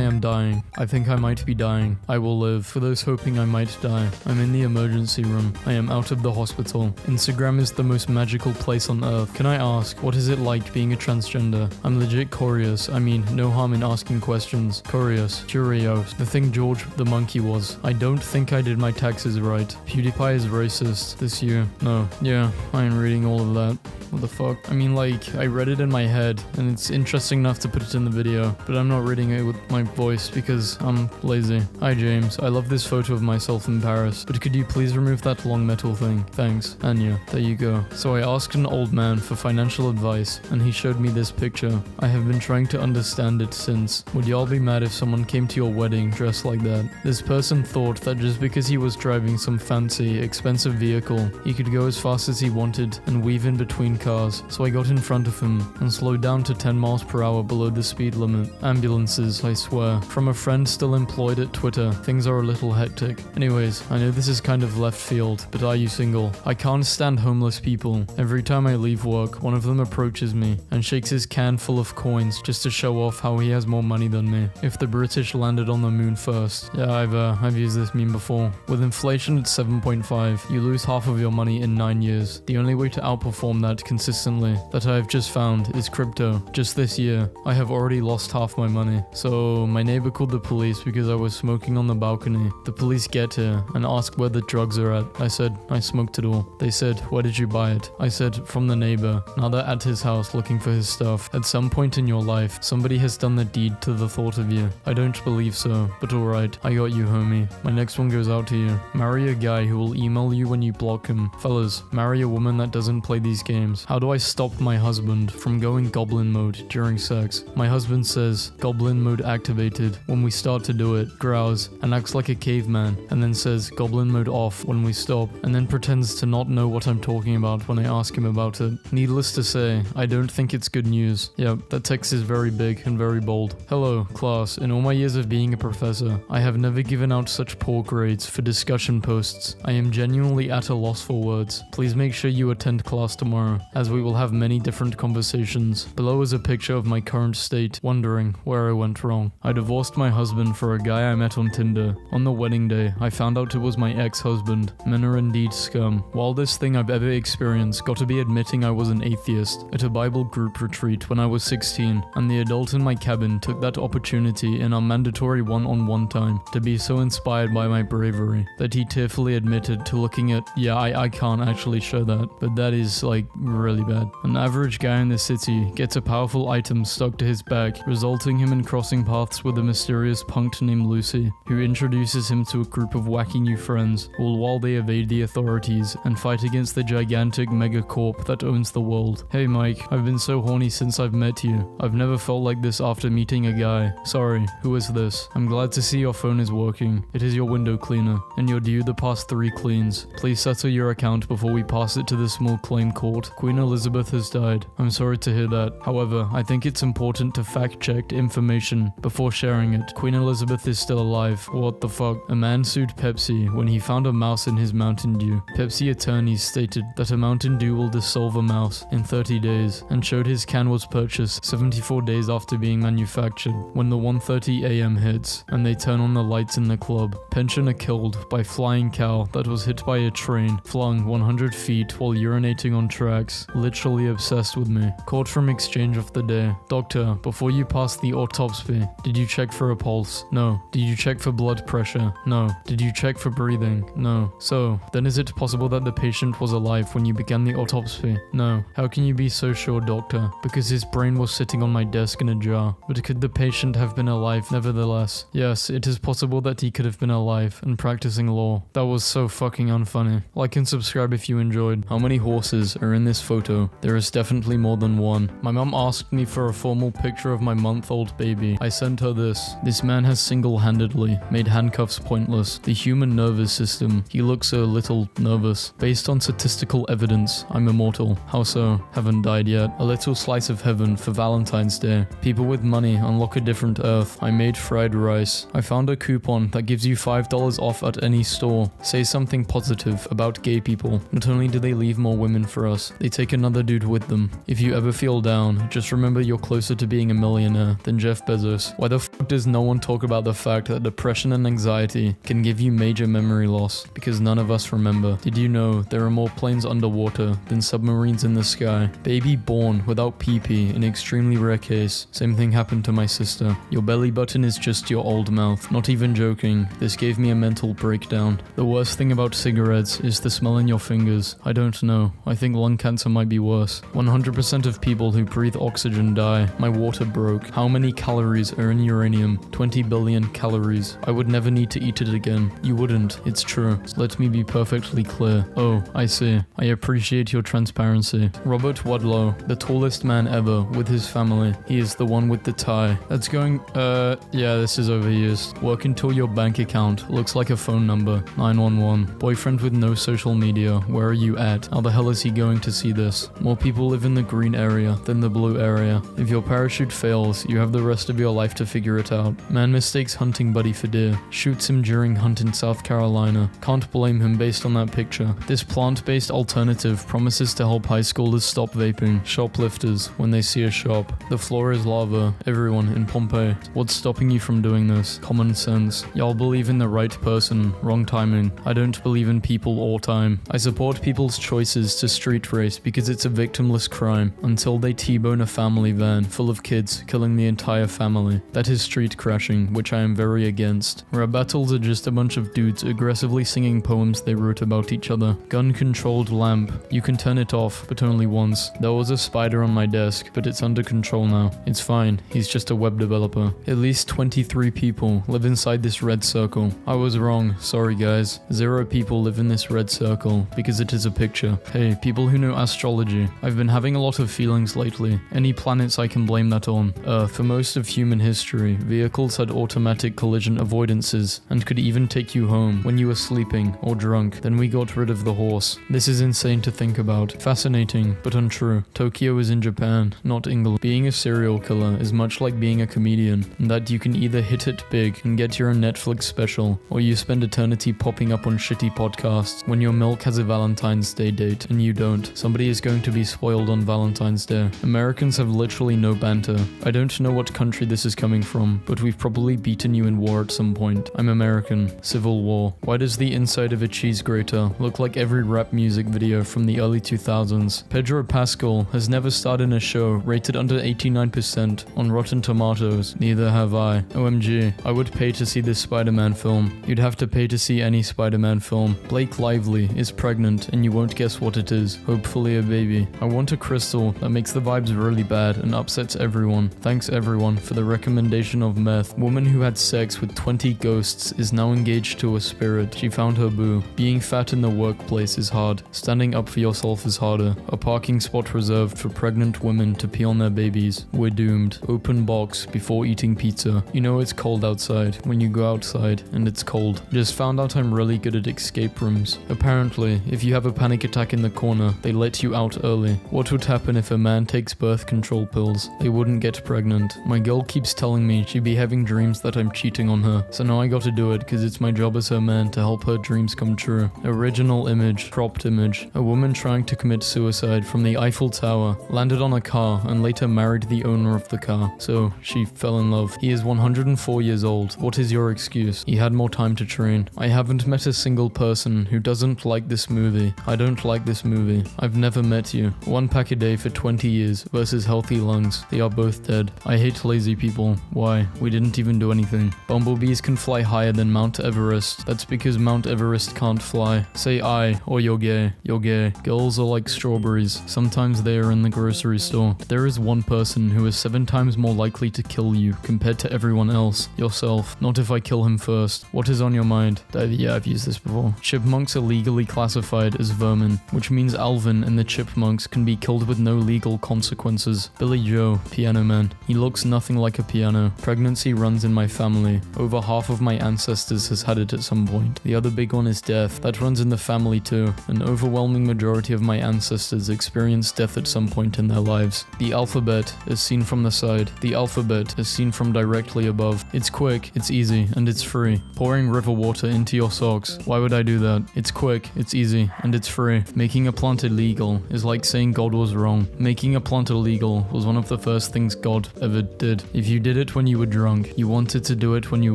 am dying. I think I might be dying. I will live. For those hoping I might die, I'm in the emergency room. I am out of the hospital. Instagram is the most magical place on earth. Can I ask, what is it like being a transgender? I'm legit curious. I mean, no harm in asking questions. Curious. The thing George the monkey was. I don't think I did my taxes right. PewDiePie is racist this year. No. Yeah, I ain't reading all of that. What the fuck? I mean, like, I read it in my head, and it's interesting enough to put it in the video, but I'm not reading it with my voice because I'm lazy. Hi, James. I love this photo of myself in Paris, but could you please remove that long metal thing? Thanks. Anya. There you go. So I asked an old man for financial advice, and he showed me this picture. I have been trying to understand it since. Would y'all be mad if someone came to your wedding dressed like that? This person thought that just because he was driving some fancy, expensive vehicle, he could go as fast as he wanted and weave in between cars, so I got in front of him and slowed down to 10 miles per hour below the speed limit. Ambulances, I swear. From a friend still employed at Twitter, things are a little hectic. Anyways, I know this is kind of left field, but are you single? I can't stand homeless people. Every time I leave work, one of them approaches me and shakes his can full of coins just to show off how he has more money than me. If the British landed on the moon first. Yeah, I've used this meme before. With inflation at 7.5, you lose half of your money in 9 years. The only way to outperform that consistently that I have just found is crypto. Just this year, I have already lost half my money. So my neighbor called the police because I was smoking on the balcony. The police get here and ask where the drugs are at. I said, I smoked it all. They said, where did you buy it? I said, from the neighbor. Now they're at his house looking for his stuff. At some point in your life, somebody has done the deed to the thought of you. I don't believe so, but alright, I got you, homie. My next one goes out to you. Marry a guy who will email you when you block him. Fellas, marry a woman that doesn't play these games. How do I stop my husband from going goblin mode during sex? My husband says, goblin mode activated when we start to do it, growls, and acts like a caveman, and then says goblin mode off when we stop, and then pretends to not know what I'm talking about when I ask him about it. Needless to say, I don't think it's good news. Yep, that text is very big and very bold. Hello, class. In all my years of being a professor, I have never given out such poor grades for discussion posts. I am genuinely at a loss for words. Please make sure you attend class tomorrow, as we will have many different conversations. Below is a picture of my current state, wondering where I went wrong. I divorced my husband for a guy I met on Tinder. On the wedding day, I found out it was my ex-husband. Men are indeed scum. Wildest thing I've ever experienced got to be admitting I was an atheist at a Bible group retreat when I was 16, and the adult in my cabin took that opportunity in our mandatory one-on-one time to be so inspired by my bravery that he tearfully admitted to looking at, yeah, I can't actually show that, but that is like really bad. An average guy in the city gets a powerful item stuck to his back, resulting him in crossing paths with a mysterious punk named Lucy, who introduces him to a group of wacky new friends, all while they evade the authorities and fight against the gigantic megacorp that owns the world. Hey Mike, I've been so horny since I've met you. I've never felt like this after meeting a guy. Sorry, who is this? I'm glad to see your phone is working. It is your window cleaner, and you're due the past 3 cleans. Please settle your account before we pass it to the small claim court. Queen Elizabeth has died. I'm sorry to hear that. However, I think it's important to fact-check information before sharing it. Queen Elizabeth is still alive. What the fuck? A man sued Pepsi when he found a mouse in his Mountain Dew. Pepsi attorneys stated that a Mountain Dew will dissolve a mouse in 30 days, and showed his can was purchased 74 days after being manufactured. When the 1:30 a.m. hits, and they turn on the lights in the club, pensioner killed by flying cow that was hit by a train, flung 100 feet while urinating on tracks. Literally obsessed with me. Caught from exchange of the day. Doctor, before you passed the autopsy, did you check for a pulse? No. Did you check for blood pressure? No. Did you check for breathing? No. So, then is it possible that the patient was alive when you began the autopsy? No. How can you be so sure, doctor? Because his brain was sitting on my desk in a jar. But could the patient have been alive nevertheless? Yes, it is possible that he could have been alive and practicing law. That was so fucking unfunny. Like and subscribe if you enjoyed. How many horses are in this photo? There is definitely more than one. My mom asked me for a formal picture of my month-old baby. I sent her this. This man has single-handedly made handcuffs pointless. The human nervous system. He looks a little nervous. Based on statistical evidence, I'm immortal. How so? Haven't died yet. A little slice of heaven for Valentine's Day. People with money unlock a different earth. I made fried rice. I found a coupon that gives you $5 off at any store. Say something positive about gay people. Not only do they leave more women for us, they take another dude with them. If you ever feel down, just remember you're closer to being a millionaire than Jeff Bezos. Why the fuck does no one talk about the fact that depression and anxiety can give you major memory loss? Because none of us remember. Did you know there are more planes underwater than submarines in the sky? Baby born without pee-pee in extremely rare case. Same thing happened to my sister. Your belly button is just your old mouth. Not even joking. This gave me a mental breakdown. The worst thing about cigarettes is the smell in your fingers. I don't know. I think lung cancer might be worse. 100% of people who breathe oxygen die. My water broke. How many calories are in uranium? 20 billion calories. I would never need to eat it again. You wouldn't. It's true. Let me be perfectly clear. Oh, I see. I appreciate your transparency. Robert Wadlow, the tallest man ever with his family. He is the one with the tie. That's going, yeah, this is overused. Work until your bank account looks like a phone number. 911. Boyfriend with no social media. Where are you at? How the hell is he going to see this. More people live in the green area than the blue area. If your parachute fails, you have the rest of your life to figure it out. Man mistakes hunting buddy for deer. Shoots him during hunt in South Carolina. Can't blame him based on that picture. This plant-based alternative promises to help high schoolers stop vaping. Shoplifters, when they see a shop. The floor is lava. Everyone in Pompeii. What's stopping you from doing this? Common sense. Y'all believe in the right person. Wrong timing. I don't believe in people or time. I support people's choices to street race because it's a victimless crime until they T-bone a family van full of kids, killing the entire family. That is street crashing, which I am very against. Rap battles are just a bunch of dudes aggressively singing poems they wrote about each other. Gun-controlled lamp. You can turn it off, but only once. There was a spider on my desk, but it's under control now. It's fine, he's just a web developer. At least 23 people live inside this red circle. I was wrong, sorry guys. 0 people live in this red circle, because it is a picture. Hey, people who know astrology. I've been having a lot of feelings lately. Any planets I can blame that on? For most of human history, vehicles had automatic collision avoidances, and could even take you home when you were sleeping or drunk. Then we got rid of the horse. This is insane to think about. Fascinating, but untrue. Tokyo is in Japan, not England. Being a serial killer is much like being a comedian, in that you can either hit it big and get your own Netflix special, or you spend eternity popping up on shitty podcasts. When your milk has a Valentine's Day date and you don't, somebody is going to be spoiled on Valentine's Day. Americans have literally no banter. I don't know what country this is coming from, but we've probably beaten you in war at some point. I'm American. Civil War. Why does the inside of a cheese grater look like every rap music video from the early 2000s? Pedro Pascal has never starred in a show rated under 89% on Rotten Tomatoes. Neither have I. OMG. I would pay to see this Spider-Man film. You'd have to pay to see any Spider-Man film. Blake Lively is pregnant and you won't guess what it is. Hopefully a baby. I want a crystal that makes the vibes really bad and upsets everyone. Thanks everyone for the recommendation of meth. Woman who had sex with 20 ghosts is now engaged to a spirit. She found her boo. Being fat in the workplace is hard. Standing up for yourself is harder. A parking spot reserved for pregnant women to pee on their babies. We're doomed. Open box before eating pizza. You know it's cold outside when you go outside and it's cold. Just found out I'm really good at escape rooms. Apparently, if you have a panic attack in the corner, they let you out early. What would happen if a man takes birth control pills? They wouldn't get pregnant. My girl keeps telling me she'd be having dreams that I'm cheating on her, so now I gotta do it because it's my job as her man to help her dreams come true. Original image, cropped image. A woman trying to commit suicide from the Eiffel Tower, landed on a car and later married the owner of the car, so she fell in love. He is 104 years old. What is your excuse? He had more time to train. I haven't met a single person who doesn't like this movie. I don't like this movie. I've never met you. 1 pack a day for 20 years versus healthy lungs. They are both dead. I hate lazy people. Why? We didn't even do anything. Bumblebees can fly higher than Mount Everest. That's because Mount Everest can't fly. Say I, or you're gay. You're gay. Girls are like strawberries. Sometimes they are in the grocery store. There is one person who is 7 times more likely to kill you compared to everyone else. Yourself. Not if I kill him first. What is on your mind? Yeah, I've used this before. Chipmunks are legally classified as vermin, which means Alvin and the chipmunks can be killed with no legal consequences. Billy Joe, piano man. He looks nothing like a piano. Pregnancy runs in my family. Over half of my ancestors has had it at some point. The other big one is death. That runs in the family too. An overwhelming majority of my ancestors experienced death at some point in their lives. The alphabet is seen from the side. The alphabet is seen from directly above. It's quick, it's easy, and it's free. Pouring river water into your socks. Why would I do that? It's quick, it's easy, and it's free. Making a plant illegal is like saying God was wrong. Making a plant illegal was one of the first things God ever did. If you did it when you were drunk, you wanted to do it when you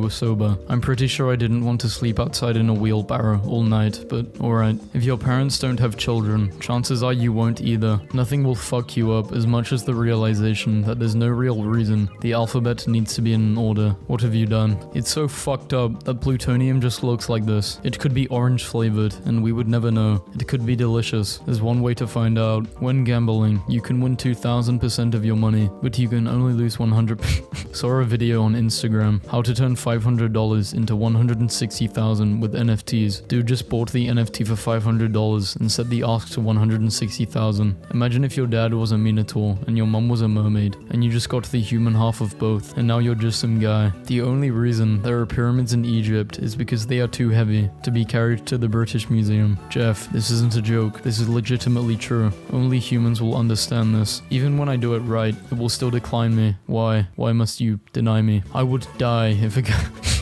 were sober. I'm pretty sure I didn't want to sleep outside in a wheelbarrow all night, but alright. If your parents don't have children, chances are you won't either. Nothing will fuck you up as much as the realization that there's no real reason the alphabet needs to be in order. What have you done? It's so fucked up that plutonium just looks like this. It could be orange flavored, and we would never know. It could be delicious. There's one way to find out. When gambling, you can win 2000% of your money, but you can only lose 100. Saw a video on Instagram, how to turn $500 into $160,000 with NFTs. Dude just bought the NFT for $500 and set the ask to $160,000. Imagine if your dad was a minotaur and your mom was a mermaid, and you just got the human half of both, and now you're just some guy. The only reason there are pyramids in Egypt is because they are too heavy to be carried to the British Museum. Jeff, this isn't a joke. This is legitimately really true. Only humans will understand this. Even when I do it right, it will still decline me. Why? Why must you deny me? I would die if it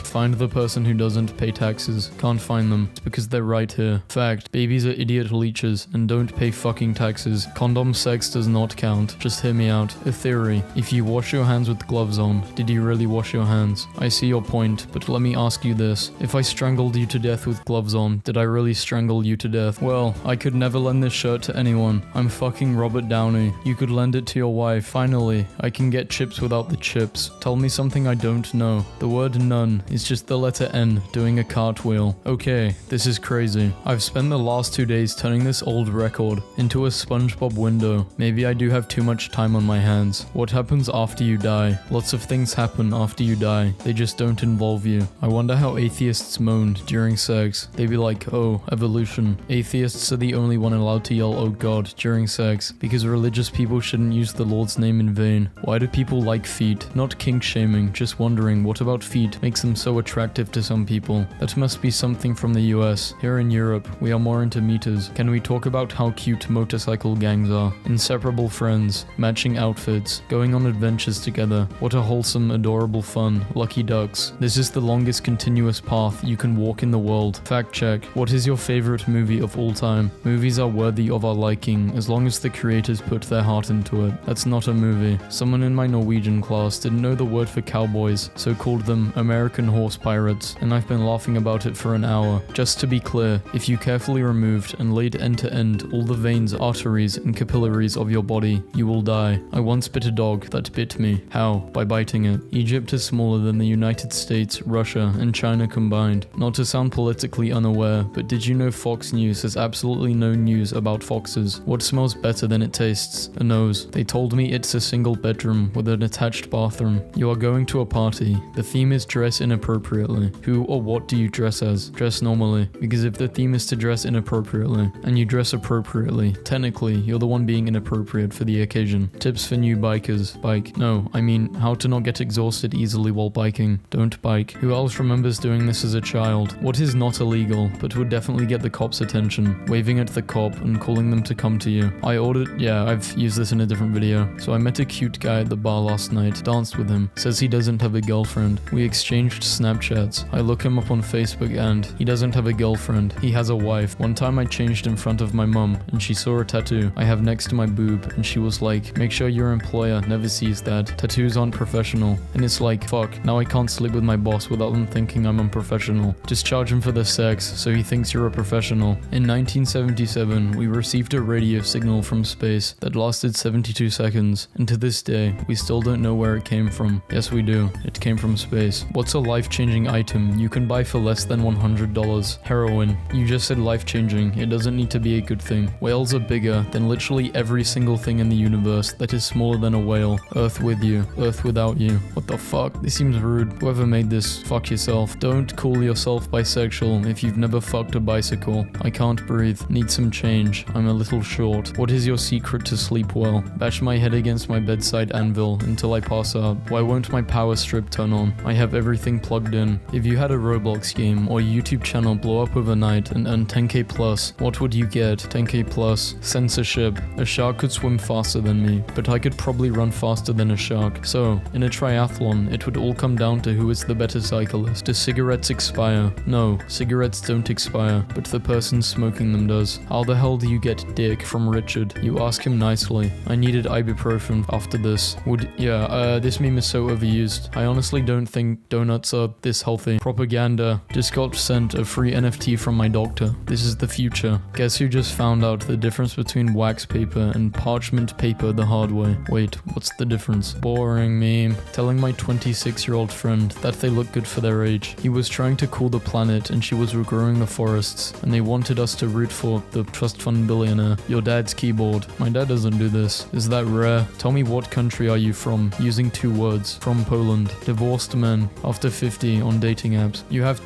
Find the person who doesn't pay taxes. Can't find them. It's because they're right here. Fact, babies are idiot leeches and don't pay fucking taxes. Condom sex does not count. Just hear me out. A theory. If you wash your hands with gloves on, did you really wash your hands? I see your point, but let me ask you this. If I strangled you to death with gloves on, did I really strangle you to death? Well, I could never lend this shirt to anyone. I'm fucking Robert Downey. You could lend it to your wife. Finally, I can get chips without the chips. Tell me something I don't know. The word none is just the letter N doing a cartwheel. Okay, this is crazy. I've spent the last 2 days turning this old record into a SpongeBob window. Maybe I do have too much time on my hands. What happens after you die? Lots of things happen after you die. They just don't involve you. I wonder how atheists moaned during sex. They'd be like, oh, evolution. Atheists are the only one allowed to yell, oh god, during sex, because religious people shouldn't use the Lord's name in vain. Why do people like feet? Not kink shaming, just wondering what about feet makes them so attractive to some people. That must be something from the US. Here in Europe, we are more into meters. Can we talk about how cute motorcycle gangs are? Inseparable friends, matching outfits, going on adventures together. What a wholesome, adorable fun. Lucky ducks. This is the longest continuous path you can walk in the world. Fact check. What is your favorite movie of all time? Movies are worthy of our liking as long as the creators put their heart into it. That's not a movie. Someone in my Norwegian class didn't know the word for cowboys, so called them American horse pirates, and I've been laughing about it for an hour. Just to be clear, if you carefully removed and laid end to end all the veins, arteries, and capillaries of your body, you will die. I once bit a dog that bit me. How? By biting it. Egypt is smaller than the United States, Russia, and China combined. Not to sound politically unaware, but did you know Fox News has absolutely no news about foxes? What smells better than it tastes? A nose. They told me it's a single bedroom with an attached bathroom. You are going to a party. The theme is dress inappropriately. Who or what do you dress as? Dress normally. Because if the theme is to dress inappropriately, and you dress appropriately, technically, you're the one being inappropriate for the occasion. Tips for new bikers. Bike. No, I mean, how to not get exhausted easily while biking. Don't bike. Who else remembers doing this as a child? What is not illegal, but would definitely get the cops' attention? Waving at the cop and calling them to come to you. I've used this in a different video. So I met a cute guy at the bar last night, danced with him, says he doesn't have a girlfriend. We exchanged Snapchats. I look him up on Facebook and he doesn't have a girlfriend. He has a wife. One time I changed in front of my mum and she saw a tattoo I have next to my boob and she was like, make sure your employer never sees that. Tattoos aren't professional. And it's like, fuck, now I can't sleep with my boss without them thinking I'm unprofessional. Just charge him for the sex so he thinks you're a professional. In 1977, we received a radio signal from space that lasted 72 seconds, and to this day, we still don't know where it came from. Yes, we do. It came from space. What's a life-changing item you can buy for less than $100? Heroin. You just said life-changing. It doesn't need to be a good thing. Whales are bigger than literally every single thing in the universe that is smaller than a whale. Earth with you. Earth without you. What the fuck? This seems rude. Whoever made this, fuck yourself. Don't call yourself bisexual if you've never fucked a bicycle. I can't breathe. Need some change. I'm a little short. What is your secret to sleep well? Bash my head against my bedside anvil until I pass out. Why won't my power strip turn on? I have everything plugged in. If you had a Roblox game or YouTube channel blow up overnight and earn 10k plus, what would you get? 10k plus. Censorship. A shark could swim faster than me, but I could probably run faster than a shark. So, in a triathlon, it would all come down to who is the better cyclist. Do cigarettes expire? No, cigarettes don't expire, but the person smoking them does. How the hell do you get dick from Richard? You ask him nicely. I needed ibuprofen after this. This meme is so overused. I honestly don't think donuts are this healthy. Propaganda. Just got sent a free NFT from my doctor. This is the future. Guess who just found out the difference between wax paper and parchment paper the hard way? Wait, what's the difference? Boring meme. Telling my 26-year-old friend that they look good for their age. He was trying to cool the planet and she was regrowing the forests, and they wanted us to root for the trust fund billionaire. Your dad's keyboard. My dad doesn't do this. Is that rare? Tell me, what country are you from? Using 2 words. From Poland. Divorced men. After 50 on dating apps. You have,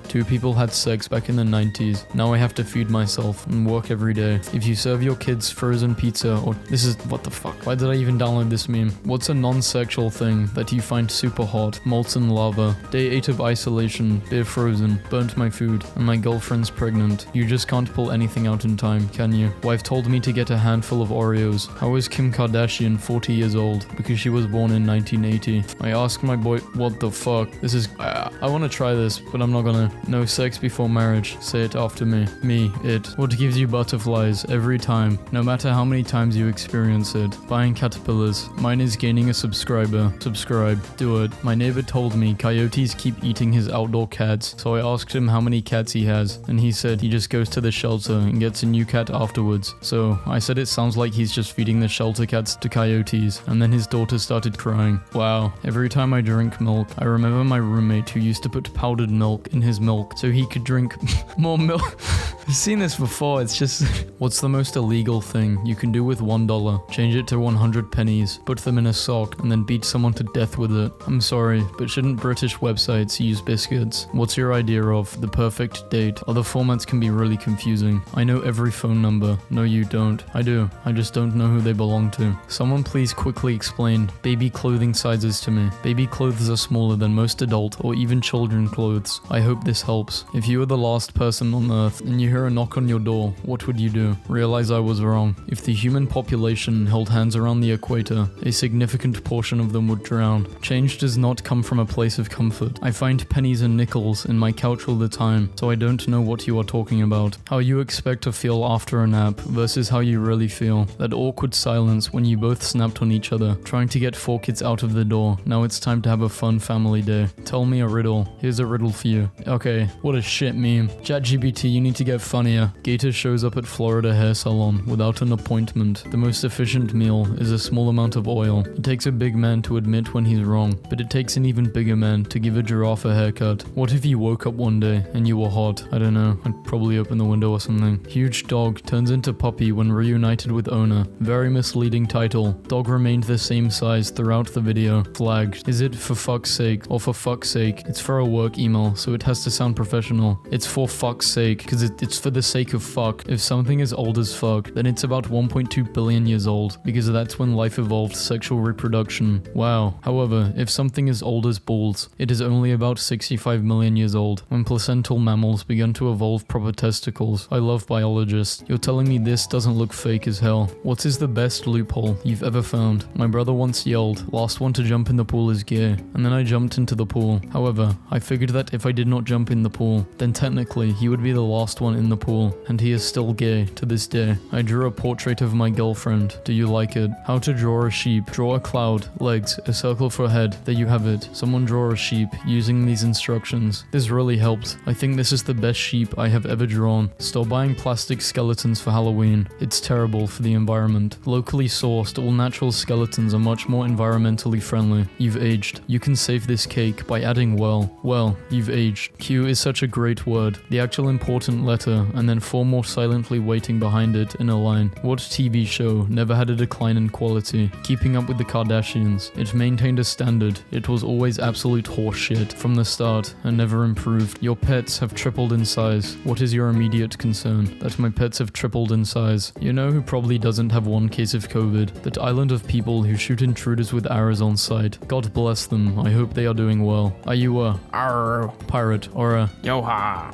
2 people had sex back in the 90s. Now I have to feed myself and work every day. If you serve your kids frozen pizza or, this is, what the fuck? Why did I even download this meme? What's a non-sexual thing that you find super hot? Molten lava. Day 8 of isolation. Beer frozen. Burnt my food. And my girlfriend's pregnant. You just can't pull anything out in time, can you? Wife told me to get a handful of Oreos. How is Kim Kardashian 40 years old? Because she was born in 1980. I asked my boy, what the fuck? This is, I want to try this, but I'm not gonna. No sex before marriage. Say it after me. Me, it. What gives you butterflies every time? No matter how many times you experience it. Buying caterpillars. Mine is gaining a subscriber. Subscribe. Do it. My neighbor told me coyotes keep eating his outdoor cats, so I asked him how many cats he has, and he said he just goes to the shelter and gets a new cat afterwards. So I said it sounds like he's just feeding the shelter cats to coyotes, and then his daughter started crying. Wow. Every time I drink milk, I remember my roommate who used to put powdered milk in his milk so he could drink more milk. I've seen this before, it's just... What's the most illegal thing you can do with $1? Change it to 100 pennies, put them in a sock, and then beat someone to death with it. I'm sorry, but shouldn't British websites use biscuits? What's your idea of the perfect date? Other formats can be really confusing. I know every phone number. No, you don't. I do. I just don't know who they belong to. Someone please quickly explain baby clothing sizes to me. Baby clothes are smaller than most adult or even children clothes. I hope this helps. If you were the last person on Earth and you hear a knock on your door, what would you do? Realize I was wrong. If the human population held hands around the equator, a significant portion of them would drown. Change does not come from a place of comfort. I find pennies and nickels in my couch all the time, so I don't know what you are talking about. How you expect to feel after a nap versus how you really feel. That awkward silence when you both snapped on each other, trying to get 4 kids out of the door. Now it's time to have a fun family day. Tell me a riddle. Here's a riddle for you. Okay, what a shit meme. ChatGPT, you need to get funnier. Gator shows up at Florida hair salon without an appointment. The most efficient meal is a small amount of oil. It takes a big man to admit when he's wrong, but it takes an even bigger man to give a giraffe a haircut. What if you woke up one day and you were hot? I don't know, I'd probably open the window or something. Huge dog turns into puppy when reunited with owner. Very misleading title. Dog remained the same size throughout the video. Flagged. Is it for fuck's sake or for fuck's sake? It's for a work email, so it has to sound professional. It's for fuck's sake, because it's for the sake of fuck. If something is old as fuck, then it's about 1.2 billion years old, because that's when life evolved sexual reproduction. Wow. However, if something is old as balls, it is only about 65 million years old, when placental mammals began to evolve proper testicles. I love biologists. You're telling me this doesn't look fake as hell. What is the best loophole you've ever found? My brother once yelled, "Last one to jump in the pool is gay," and then I jumped into the pool. However, I figured that if I did not jump in the pool, then technically he would be the last one in the pool, and he is still gay to this day. I drew a portrait of my girlfriend. Do you like it? How to draw a sheep. Draw a cloud, legs, a circle for a head. There you have it. Someone draw a sheep using these instructions. This really helped. I think this is the best sheep I have ever drawn. Stop buying plastic skeletons for Halloween. It's terrible for the environment. Locally sourced, all natural skeletons are much more environmentally friendly. You've aged. You can save this cake by adding well. Well, you've aged. Q is such a great word. The actual important letter, and then 4 more silently waiting behind it in a line. What TV show never had a decline in quality? Keeping Up with the Kardashians. It maintained a standard. It was always absolute horseshit from the start and never improved. Your pets have tripled in size. What is your immediate concern? That my pets have tripled in size. You know who probably doesn't have 1 case of COVID? That island of people who shoot intruders with arrows on sight. God bless them. I hope they are doing well. Are you a pirate or a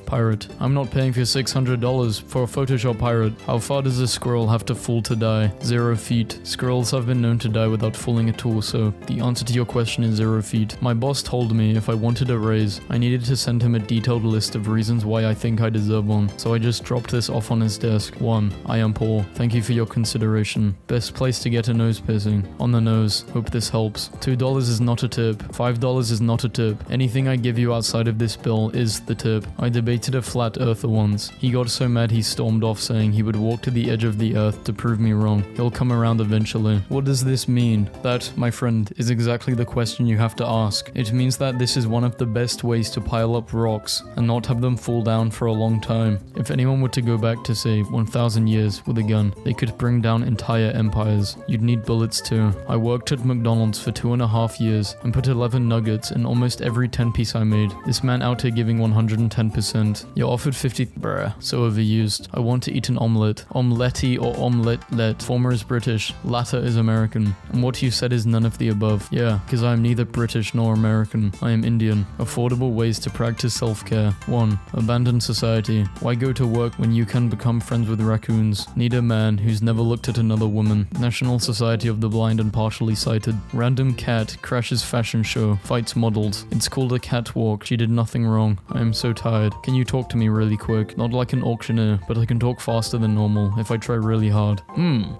pirate? I'm not paying for $600 for a Photoshop pirate. How far does a squirrel have to fall to die? 0 feet. Squirrels have been known to die without falling at all, so the answer to your question is 0 feet. My boss told me if I wanted a raise, I needed to send him a detailed list of reasons why I think I deserve one, so I just dropped this off on his desk. 1. I am poor. Thank you for your consideration. Best place to get a nose piercing. On the nose. Hope this helps. $2 is not a tip. $5 is not a tip. Anything I give you outside of this bill is the tip. I debated a flat earther once. He got so mad he stormed off saying he would walk to the edge of the earth to prove me wrong. He'll come around eventually. What does this mean? That, my friend, is exactly the question you have to ask. It means that this is one of the best ways to pile up rocks and not have them fall down for a long time. If anyone were to go back to say 1,000 years with a gun, they could bring down entire empires. You'd need bullets too. I worked at McDonald's for 2.5 years and put 11 nuggets in almost every 10 piece I made. This man out here giving 110%. You're offered 50, bruh, so overused. I want to eat an omelette. Omelette or omelette. Former is British, latter is American. And what you said is none of the above. Yeah, because I am neither British nor American. I am Indian. Affordable ways to practice self-care. 1. Abandon society. Why go to work when you can become friends with raccoons? Need a man who's never looked at another woman. National Society of the Blind and Partially Sighted. Random cat crashes fashion show. Fights models. It's called a catwalk. She did nothing wrong. I am so tired. Can you talk to me really quick? Not like an auctioneer, but I can talk faster than normal if I try really hard.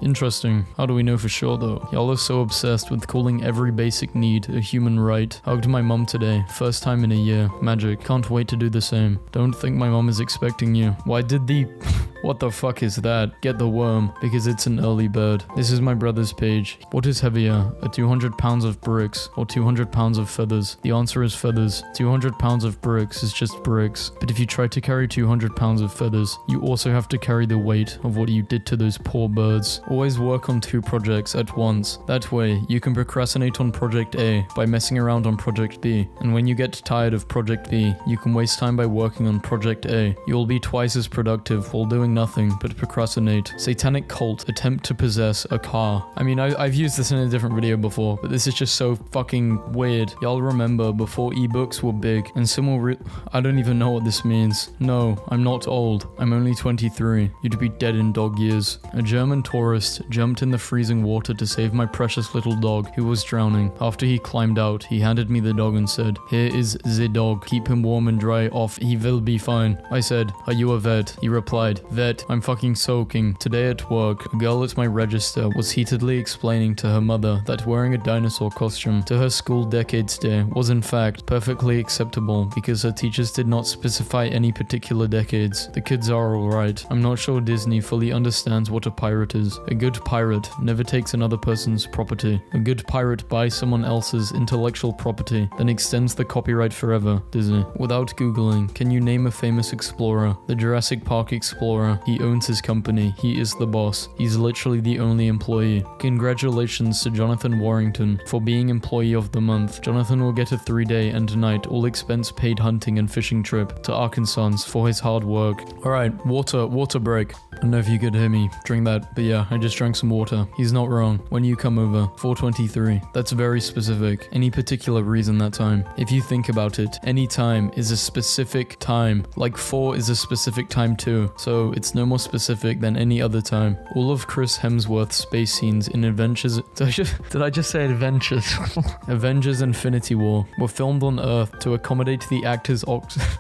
Interesting. How do we know for sure though? Y'all are so obsessed with calling every basic need a human right. Hugged my mum today. First time in a year. Magic. Can't wait to do the same. Don't think my mum is expecting you. Why did the... What the fuck is that? Get the worm, because it's an early bird. This is my brother's page. What is heavier, a 200 pounds of bricks or 200 pounds of feathers? The answer is feathers. 200 pounds of bricks is just bricks. But if you try to carry 200 pounds of feathers, you also have to carry the weight of what you did to those poor birds. Always work on 2 projects at once. That way, you can procrastinate on project A by messing around on project B. And when you get tired of project B, you can waste time by working on project A. You'll be twice as productive while doing nothing but procrastinate. Satanic cult attempt to possess a car. I mean, I've used this in a different video before, but this is just so fucking weird. Y'all remember before ebooks were big and some will I don't even know what this means. No, I'm not old. I'm only 23. You'd be dead in dog years. A German tourist jumped in the freezing water to save my precious little dog who was drowning. After he climbed out, he handed me the dog and said, "Here is the dog. Keep him warm and dry off. He will be fine." I said, "Are you a vet?" He replied, "Vet, I'm fucking soaking." Today at work, a girl at my register was heatedly explaining to her mother that wearing a dinosaur costume to her school decades day was in fact perfectly acceptable because her teachers did not specify any particular decades. The kids are alright. I'm not sure Disney fully understands what a pirate is. A good pirate never takes another person's property. A good pirate buys someone else's intellectual property, then extends the copyright forever. Disney. Without Googling, can you name a famous explorer? The Jurassic Park explorer. He owns his company. He is the boss. He's literally the only employee. Congratulations to Jonathan Warrington for being employee of the month. Jonathan will get a 3-day and night all expense paid hunting and fishing trip to Arkansas for his hard work. Alright, water break. I don't know if you could hear me drink that, but yeah, I just drank some water. He's not wrong. When you come over, 4:23. That's very specific. Any particular reason that time? If you think about it, any time is a specific time. Like 4 is a specific time too, so it's no more specific than any other time. All of Chris Hemsworth's space scenes in Adventures... Did I just say Adventures? Avengers Infinity War were filmed on Earth to accommodate the actors'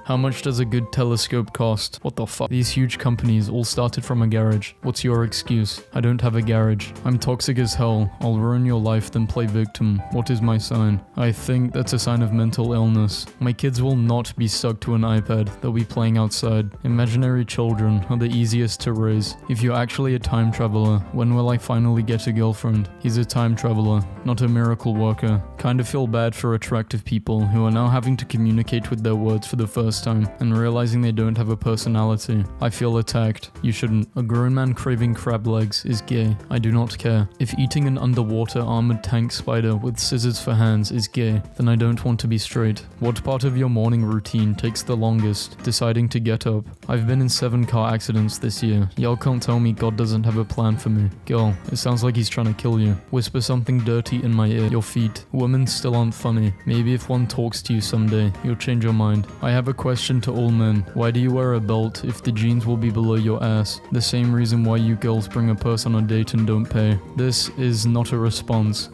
How much does a good telescope cost? What the fuck? These huge companies all started from a garage. What's your excuse? I don't have a garage. I'm toxic as hell. I'll ruin your life, then play victim. What is my sign? I think that's a sign of mental illness. My kids will not be stuck to an iPad. They'll be playing outside. Imaginary children are the easiest to raise. If you're actually a time traveler, when will I finally get a girlfriend? He's a time traveler, not a miracle worker. Kind of feel bad for attractive people who are now having to communicate with their words for the first time and realizing they don't have a personality. I feel attacked. You shouldn't. A grown man craving crab legs is gay. I do not care. If eating an underwater armored tank spider with scissors for hands is gay, then I don't want to be straight. What part of your morning routine takes the longest? Deciding to get up. I've been in 7 car accidents this year. Y'all can't tell me God doesn't have a plan for me. Girl, it sounds like he's trying to kill you. Whisper something dirty in my ear. Your feet. Women still aren't funny. Maybe if one talks to you someday, you'll change your mind. I have a question to all men. Why do you wear a belt if the jeans will be below your ass? The same reason why you girls bring a purse on a date and don't pay. This is not a response.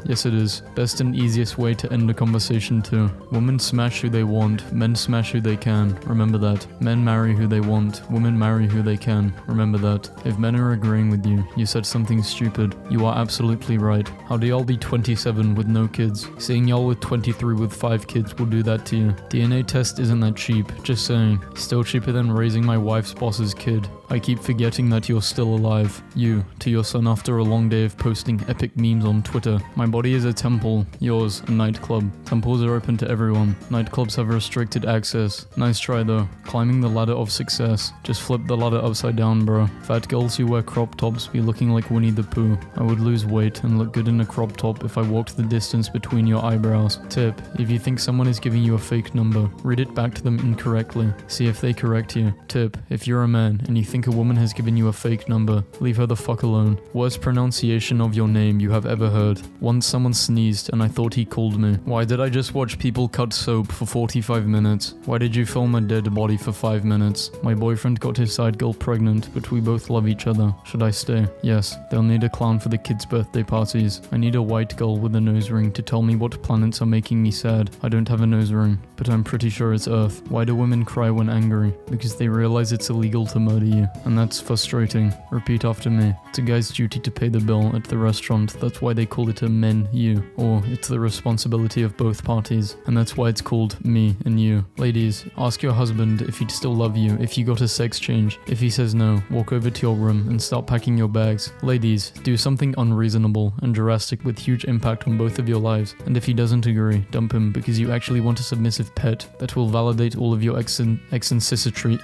Yes it is. Best and easiest way to end a conversation too. Women smash who they want, men smash who they can. Remember that. Men marry who they want, women marry who they can. Remember that. If men are agreeing with you, you said something stupid. You are absolutely right. How do y'all be 27 with no kids? Seeing y'all with 23 with 5 kids will do that to you. DNA test isn't that cheap, just saying. Still cheaper cheaper than raising my wife's boss's kid. I keep forgetting that you're still alive. You, to your son after a long day of posting epic memes on Twitter. My body is a temple, yours a nightclub. Temples are open to everyone. Nightclubs have restricted access. Nice try though. Climbing the ladder of success. Just flip the ladder upside down, bro. Fat girls who wear crop tops be looking like Winnie the Pooh. I would lose weight and look good in a crop top if I walked the distance between your eyebrows. Tip, if you think someone is giving you a fake number, read it back to them incorrectly. See if they correct you. Tip, if you're a man and you think a woman has given you a fake number, leave her the fuck alone. Worst pronunciation of your name you have ever heard. Once someone sneezed and I thought he called me. Why did I just watch people cut soap for 45 minutes? Why did you film a dead body for 5 minutes? My boyfriend got his side girl pregnant, but we both love each other. Should I stay? Yes. They'll need a clown for the kids' birthday parties. I need a white girl with a nose ring to tell me what planets are making me sad. I don't have a nose ring, but I'm pretty sure it's Earth. Why do women cry when angry? Because they realize it's illegal to murder you. And that's frustrating. Repeat after me. It's a guy's duty to pay the bill at the restaurant. That's why they call it a men-you. Or it's the responsibility of both parties. And that's why it's called me and you. Ladies, ask your husband if he'd still love you if you got a sex change. If he says no, walk over to your room and start packing your bags. Ladies, do something unreasonable and drastic with huge impact on both of your lives. And if he doesn't agree, dump him because you actually want a submissive pet that will validate all of your eccentricity.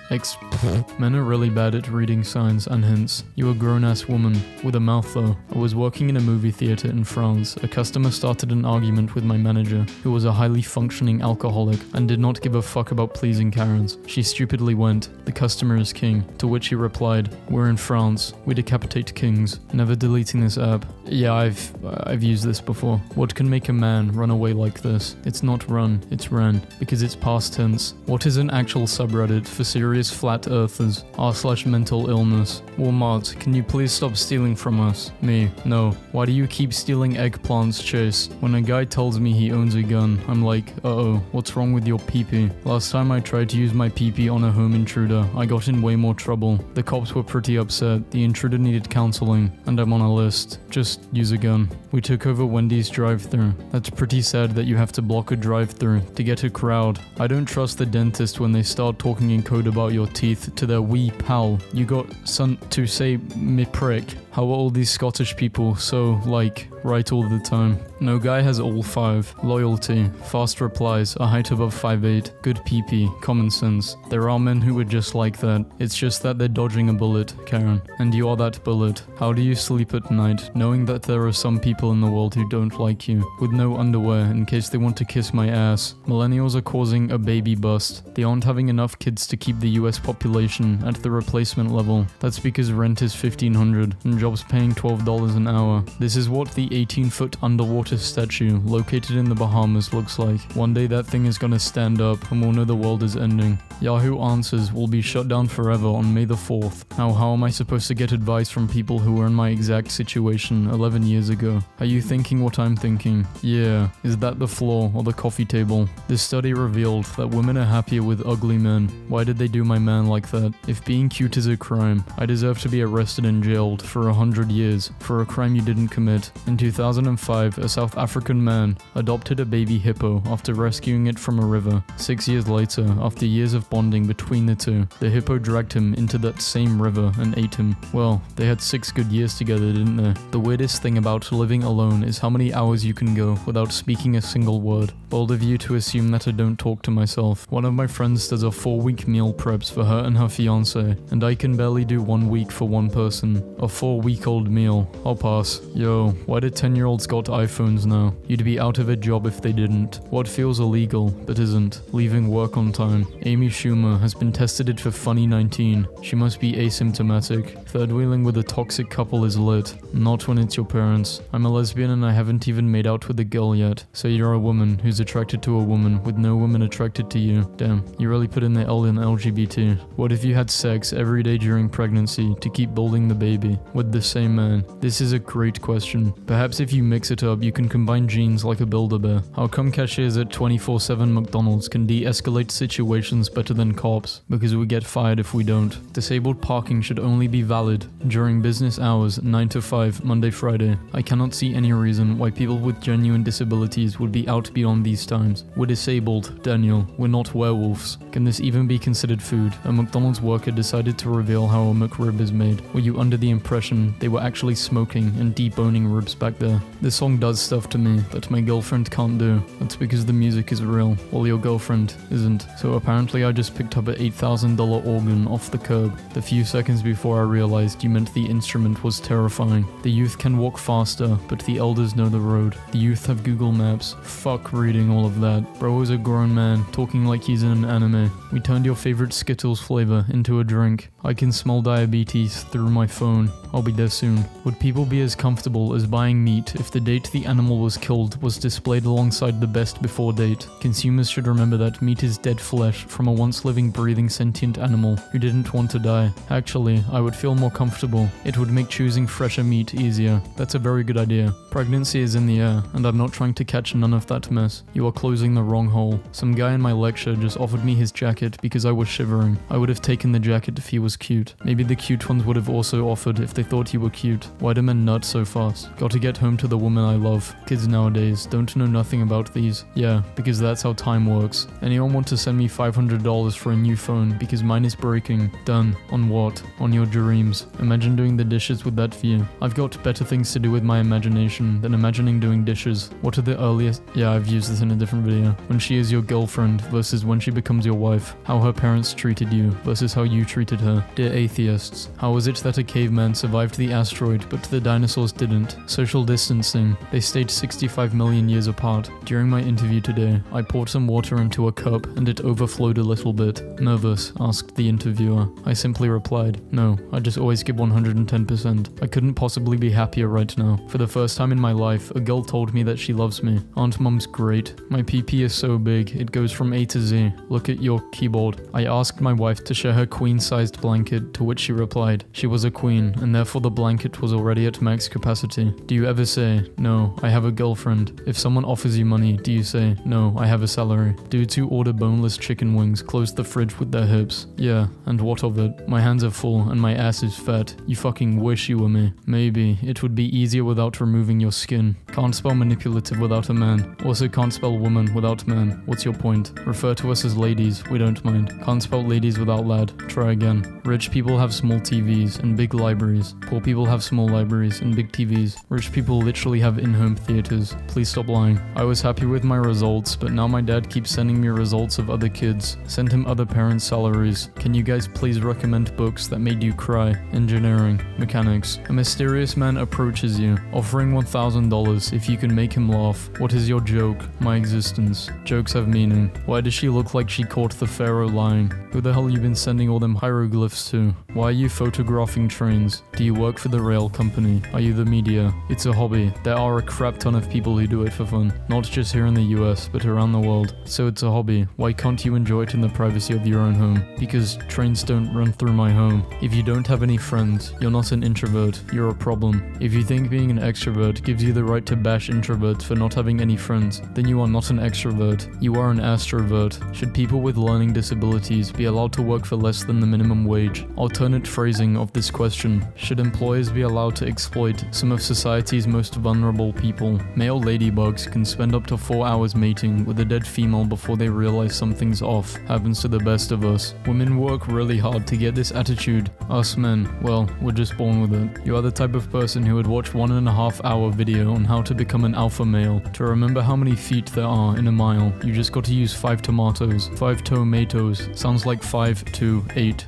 Men are really bad at reading signs and hints. You a grown-ass woman. With a mouth though. I was working in a movie theater in France. A customer started an argument with my manager, who was a highly functioning alcoholic and did not give a fuck about pleasing Karens. She stupidly went, "The customer is king," to which he replied, "We're in France. We decapitate kings." Never deleting this app. Yeah, I've used this before. What can make a man run away like this? It's not run, it's ran, because it's past tense. What is an actual subreddit for serious flat earthers? r/mental illness. Walmart, can you please stop stealing from us? Me, no. Why do you keep stealing eggplants, Chase? When a guy tells me he owns a gun, I'm like, uh-oh, what's wrong with your pee-pee? Last time I tried to use my pee-pee on a home intruder, I got in way more trouble. The cops were pretty upset, the intruder needed counseling, and I'm on a list. Just use a gun. We took over Wendy's drive-thru. That's pretty sad that you have to block a drive-thru to get a crowd. I don't trust the dentist when they start talking in code about your teeth to their wee pal. You got son to say me prick. How are all these Scottish people so, like, right all the time? No guy has all 5. Loyalty, fast replies, a height above 5'8", good pee-pee, common sense. There are men who are just like that. It's just that they're dodging a bullet, Karen. And you are that bullet. How do you sleep at night, knowing that there are some people in the world who don't like you? With no underwear, in case they want to kiss my ass. Millennials are causing a baby bust. They aren't having enough kids to keep the US population at the replacement level. That's because rent is $1,500, and jobs paying $12 an hour. This is what the 18-foot underwater statue located in the Bahamas looks like. One day that thing is gonna stand up and we'll know the world is ending. Yahoo Answers will be shut down forever on May the 4th. Now how am I supposed to get advice from people who were in my exact situation 11 years ago? Are you thinking what I'm thinking? Yeah, is that the floor or the coffee table? This study revealed that women are happier with ugly men. Why did they do my man like that? If being cute is a crime, I deserve to be arrested and jailed for 100 years for a crime you didn't commit. In 2005, a South African man adopted a baby hippo after rescuing it from a river. 6 years later, after years of bonding between the two, the hippo dragged him into that same river and ate him. Well, they had 6 good years together, didn't they? The weirdest thing about living alone is how many hours you can go without speaking a single word. Bold of you to assume that I don't talk to myself. One of my friends does a 4-week meal preps for her and her fiance, and I can barely do 1 week for one person. A 4-week-old meal. I'll pass. Yo, why do 10-year-olds got iPhones now? You'd be out of a job if they didn't. What feels illegal, but isn't? Leaving work on time. Amy Schumer has been tested for funny 19. She must be asymptomatic. Third wheeling with a toxic couple is lit. Not when it's your parents. I'm a lesbian and I haven't even made out with a girl yet. So you're a woman who's attracted to a woman with no woman attracted to you. Damn, you really put in the L in LGBT. What if you had sex every day during pregnancy to keep building the baby? Would with the same man? This is a great question. Perhaps if you mix it up, you can combine genes like a Build-A-Bear. How come cashiers at 24/7 McDonald's can de-escalate situations better than cops? Because we get fired if we don't. Disabled parking should only be valid during business hours 9 to 5, Monday, Friday. I cannot see any reason why people with genuine disabilities would be out beyond these times. We're disabled, Daniel. We're not werewolves. Can this even be considered food? A McDonald's worker decided to reveal how a McRib is made. Were you under the impression they were actually smoking and deboning ribs back there? This song does stuff to me that my girlfriend can't do. That's because the music is real, while your girlfriend isn't. So apparently I just picked up an $8,000 organ off the curb. The few seconds before I realized you meant the instrument was terrifying. The youth can walk faster, but the elders know the road. The youth have Google Maps. Fuck reading all of that. Bro is a grown man, talking like he's in an anime. We turned your favorite Skittles flavor into a drink. I can smell diabetes through my phone. I'll be there soon. Would people be as comfortable as buying meat if the date the animal was killed was displayed alongside the best before date? Consumers should remember that meat is dead flesh from a once living, breathing, sentient animal who didn't want to die. Actually, I would feel more comfortable. It would make choosing fresher meat easier. That's a very good idea. Pregnancy is in the air, and I'm not trying to catch none of that mess. You are closing the wrong hole. Some guy in my lecture just offered me his jacket because I was shivering. I would have taken the jacket if he was cute. Maybe the cute ones would have also offered if they thought you were cute. Why do men nut so fast? Got to get home to the woman I love. Kids nowadays don't know nothing about these. Yeah, because that's how time works. Anyone want to send me $500 for a new phone because mine is breaking? Done. On what? On your dreams. Imagine doing the dishes with that view. I've got better things to do with my imagination than imagining doing dishes. What are the earliest? Yeah, I've used this in a different video. When she is your girlfriend versus when she becomes your wife. How her parents treated you versus how you treated her. Dear atheists, how is it that a caveman survived the asteroid but the dinosaurs didn't? Social distancing. They stayed 65 million years apart. During my interview today, I poured some water into a cup and it overflowed a little bit. Nervous? Asked the interviewer. I simply replied, no, I just always give 110%. I couldn't possibly be happier right now. For the first time in my life, a girl told me that she loves me. Aunt Mom's great. My PP is so big, it goes from A to Z. Look at your keyboard. I asked my wife to share her queen-sized blanket, to which she replied, she was a queen, and therefore the blanket was already at max capacity. Do you ever say, no, I have a girlfriend? If someone offers you money, do you say, no, I have a salary? Dudes who order boneless chicken wings close the fridge with their hips. Yeah, and what of it? My hands are full and my ass is fat. You fucking wish you were me. Maybe it would be easier without removing your skin. Can't spell manipulative without a man. Also can't spell woman without man. What's your point? Refer to us as ladies, we don't mind. Can't spell ladies without lad. Try again. Rich people have small TVs and big libraries. Poor people have small libraries and big TVs. Rich people literally have in-home theaters. Please stop lying. I was happy with my results, but now my dad keeps sending me results of other kids. Send him other parents' salaries. Can you guys please recommend books that made you cry? Engineering. Mechanics. A mysterious man approaches you, offering $1,000 if you can make him laugh. What is your joke? My existence. Jokes have meaning. Why does she look like she caught the pharaoh lying? Who the hell you been sending all them hieroglyphs to? Why are you photographing trains? Do you work for the rail company? Are you the media? It's a hobby. There are a crap ton of people who do it for fun. Not just here in the US, but around the world. So it's a hobby. Why can't you enjoy it in the privacy of your own home? Because trains don't run through my home. If you don't have any friends, you're not an introvert. You're a problem. If you think being an extrovert gives you the right to bash introverts for not having any friends, then you are not an extrovert. You are an astrovert. Should people with learning disabilities be allowed to work for less than the minimum wage? Alternate phrasing of this question. Should employers be allowed to exploit some of society's most vulnerable people? Male ladybugs can spend up to 4 hours mating with a dead female before they realize something's off. Happens to the best of us. Women work really hard to get this attitude. Us men, well, we're just born with it. You are the type of person who would watch 1.5 hour video on how to become an alpha male. To remember how many feet there are in a mile, you just got to use 5 tomatoes. 5 tomatoes. Sounds like 5 to 8.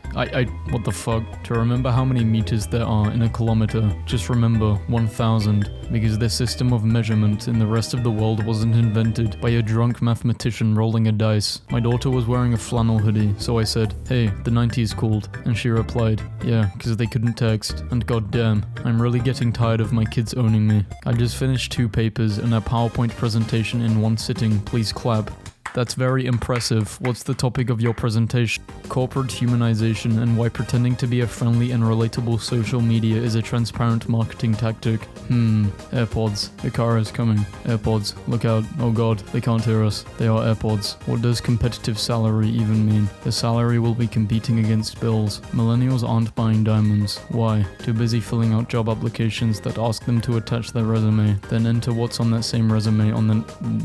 What the fuck? To remember how many meters there are in a kilometer, just remember 1,000. Because this system of measurement in the rest of the world wasn't invented by a drunk mathematician rolling a dice. My daughter was wearing a flannel hoodie, so I said, hey, the 90s called. And she replied, yeah, because they couldn't text. And goddamn, I'm really getting tired of my kids owning me. I just finished 2 papers and a PowerPoint presentation in one sitting, please clap. That's very impressive. What's the topic of your presentation? Corporate humanization and why pretending to be a friendly and relatable social media is a transparent marketing tactic. AirPods. The car is coming. AirPods. Look out. Oh god, they can't hear us. They are AirPods. What does competitive salary even mean? The salary will be competing against bills. Millennials aren't buying diamonds. Why? Too busy filling out job applications that ask them to attach their resume, then enter what's on that same resume on the...